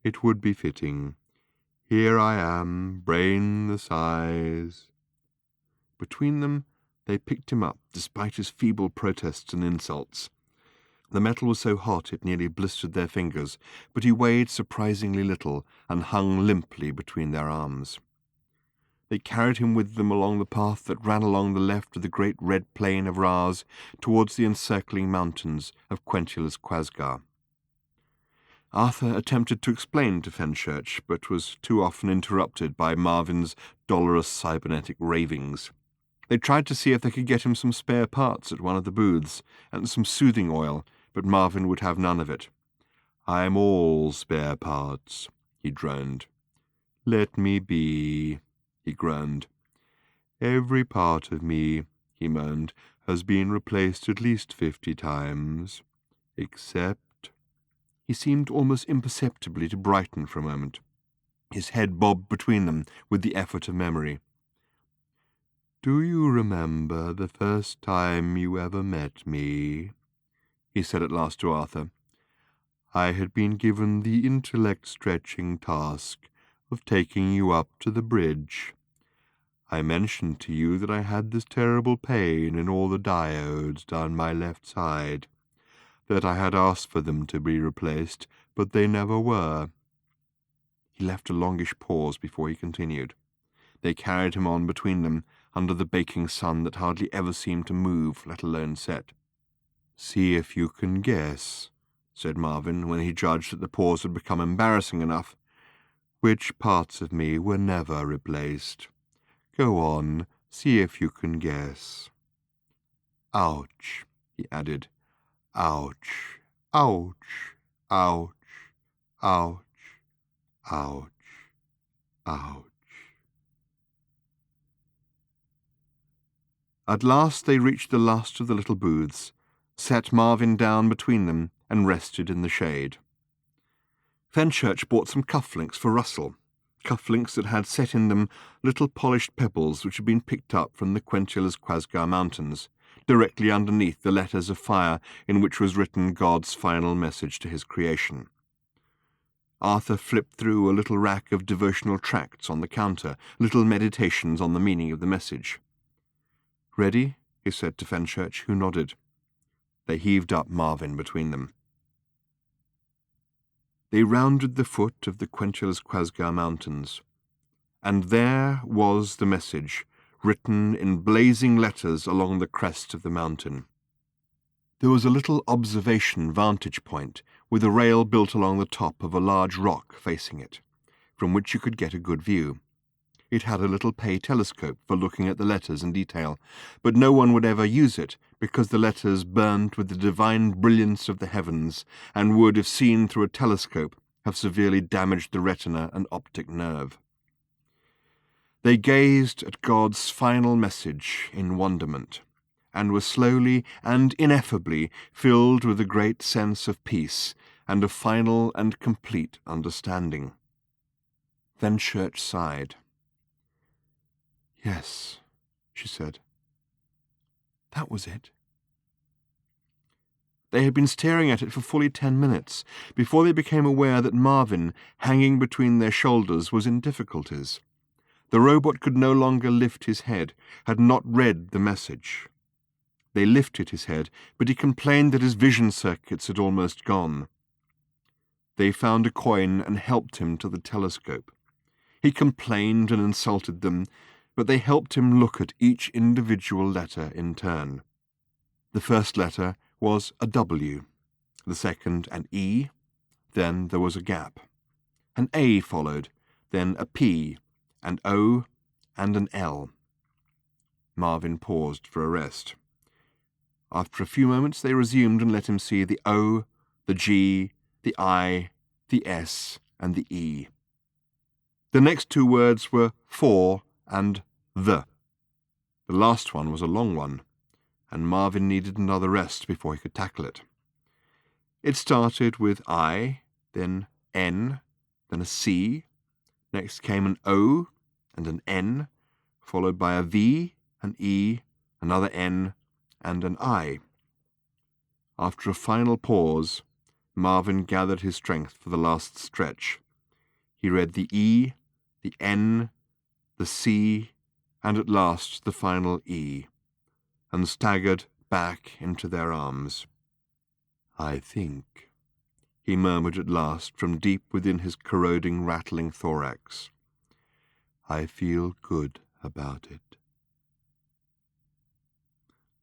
It would be fitting. Here I am, brain the size." Between them, they picked him up, despite his feeble protests and insults. The metal was so hot it nearly blistered their fingers, but he weighed surprisingly little and hung limply between their arms. They carried him with them along the path that ran along the left of the great red plain of Raz towards the encircling mountains of Quentulus Quasgar. Arthur attempted to explain to Fenchurch, but was too often interrupted by Marvin's dolorous cybernetic ravings. They tried to see if they could get him some spare parts at one of the booths, and some soothing oil, but Marvin would have none of it. I'm all spare parts, he droned. Let me be, he groaned. Every part of me, he moaned, has been replaced at least 50 times. Except... He seemed almost imperceptibly to brighten for a moment. His head bobbed between them with the effort of memory. Do you remember the first time you ever met me? He said at last to Arthur. I had been given the intellect-stretching task of taking you up to the bridge. I mentioned to you that I had this terrible pain in all the diodes down my left side, that I had asked for them to be replaced, but they never were. He left a longish pause before he continued. They carried him on between them, under the baking sun that hardly ever seemed to move, let alone set. See if you can guess, said Marvin, when he judged that the pause had become embarrassing enough, which parts of me were never replaced. Go on, see if you can guess. Ouch, he added. Ouch, ouch, ouch, ouch, ouch, ouch. At last they reached the last of the little booths, set Marvin down between them, and rested in the shade. Fenchurch bought some cufflinks for Russell, cufflinks that had set in them little polished pebbles which had been picked up from the Quenchillas Mountains, directly underneath the letters of fire in which was written God's final message to his creation. Arthur flipped through a little rack of devotional tracts on the counter, little meditations on the meaning of the message. Ready? He said to Fenchurch, who nodded. They heaved up Marvin between them. They rounded the foot of the Quenchillas Mountains, and there was the message, written in blazing letters along the crest of the mountain. There was a little observation vantage point, with a rail built along the top of a large rock facing it, from which you could get a good view. It had a little pay telescope for looking at the letters in detail, but no one would ever use it because the letters burned with the divine brilliance of the heavens and would, if seen through a telescope, have severely damaged the retina and optic nerve. They gazed at God's final message in wonderment, and were slowly and ineffably filled with a great sense of peace and of final and complete understanding. Fenchurch sighed. Yes, she said. That was it. They had been staring at it for fully 10 minutes before they became aware that Marvin, hanging between their shoulders, was in difficulties. The robot could no longer lift his head, had not read the message. They lifted his head, but he complained that his vision circuits had almost gone. They found a coin and helped him to the telescope. He complained and insulted them, but they helped him look at each individual letter in turn. The first letter was a W, the second an E, then there was a gap. An A followed, then a P, an O, and an L. Marvin paused for a rest. After a few moments they resumed and let him see the O, the G, the I, the S, and the E. The next two words were for and the. The last one was a long one, and Marvin needed another rest before he could tackle it. It started with I, then N, then a C. Next came an O and an N, followed by a V, an E, another N, and an I. After a final pause, Marvin gathered his strength for the last stretch. He read the E, the N, the C, and at last the final E, and staggered back into their arms. I think, he murmured at last from deep within his corroding, rattling thorax. I feel good about it.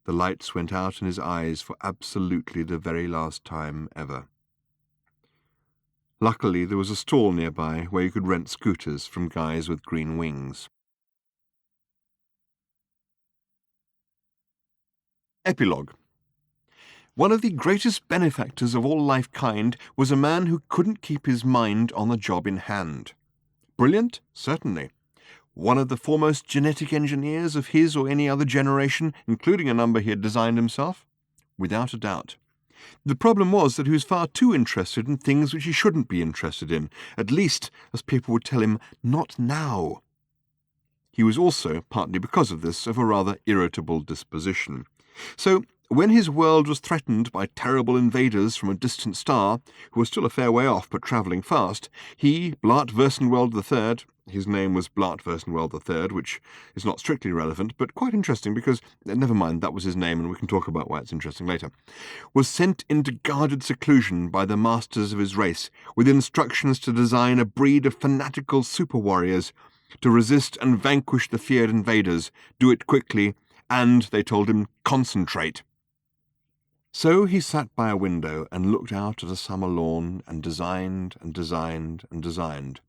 The lights went out in his eyes for absolutely the very last time ever. Luckily, there was a stall nearby where you could rent scooters from guys with green wings. Epilogue. One of the greatest benefactors of all life kind was a man who couldn't keep his mind on the job in hand. Brilliant? Certainly. One of the foremost genetic engineers of his or any other generation, including a number he had designed himself? Without a doubt. The problem was that he was far too interested in things which he shouldn't be interested in, at least, as people would tell him, not now. He was also, partly because of this, of a rather irritable disposition. So, when his world was threatened by terrible invaders from a distant star, who was still a fair way off but travelling fast, he, Blart Versenweld III, his name was Blart Versenweld III, which is not strictly relevant, but quite interesting because, never mind, that was his name and we can talk about why it's interesting later, was sent into guarded seclusion by the masters of his race, with instructions to design a breed of fanatical super warriors to resist and vanquish the feared invaders, do it quickly, and, they told him, concentrate. So he sat by a window and looked out at a summer lawn and designed and designed and designed,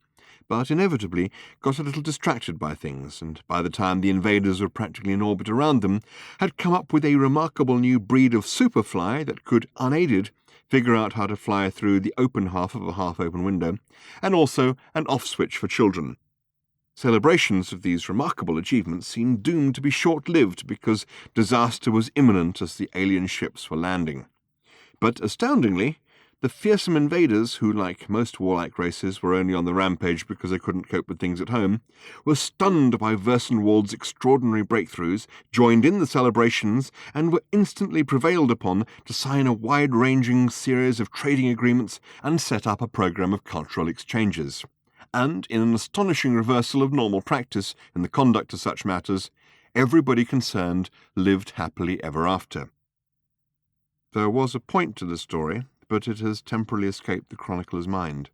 but inevitably got a little distracted by things, and by the time the invaders were practically in orbit around them, had come up with a remarkable new breed of superfly that could, unaided, figure out how to fly through the open half of a half-open window, and also an off switch for children. Celebrations of these remarkable achievements seemed doomed to be short-lived because disaster was imminent as the alien ships were landing. But astoundingly, the fearsome invaders, who, like most warlike races, were only on the rampage because they couldn't cope with things at home, were stunned by Versenwald's extraordinary breakthroughs, joined in the celebrations, and were instantly prevailed upon to sign a wide-ranging series of trading agreements and set up a program of cultural exchanges. And, in an astonishing reversal of normal practice in the conduct of such matters, everybody concerned lived happily ever after. There was a point to the story, but it has temporarily escaped the chronicler's mind.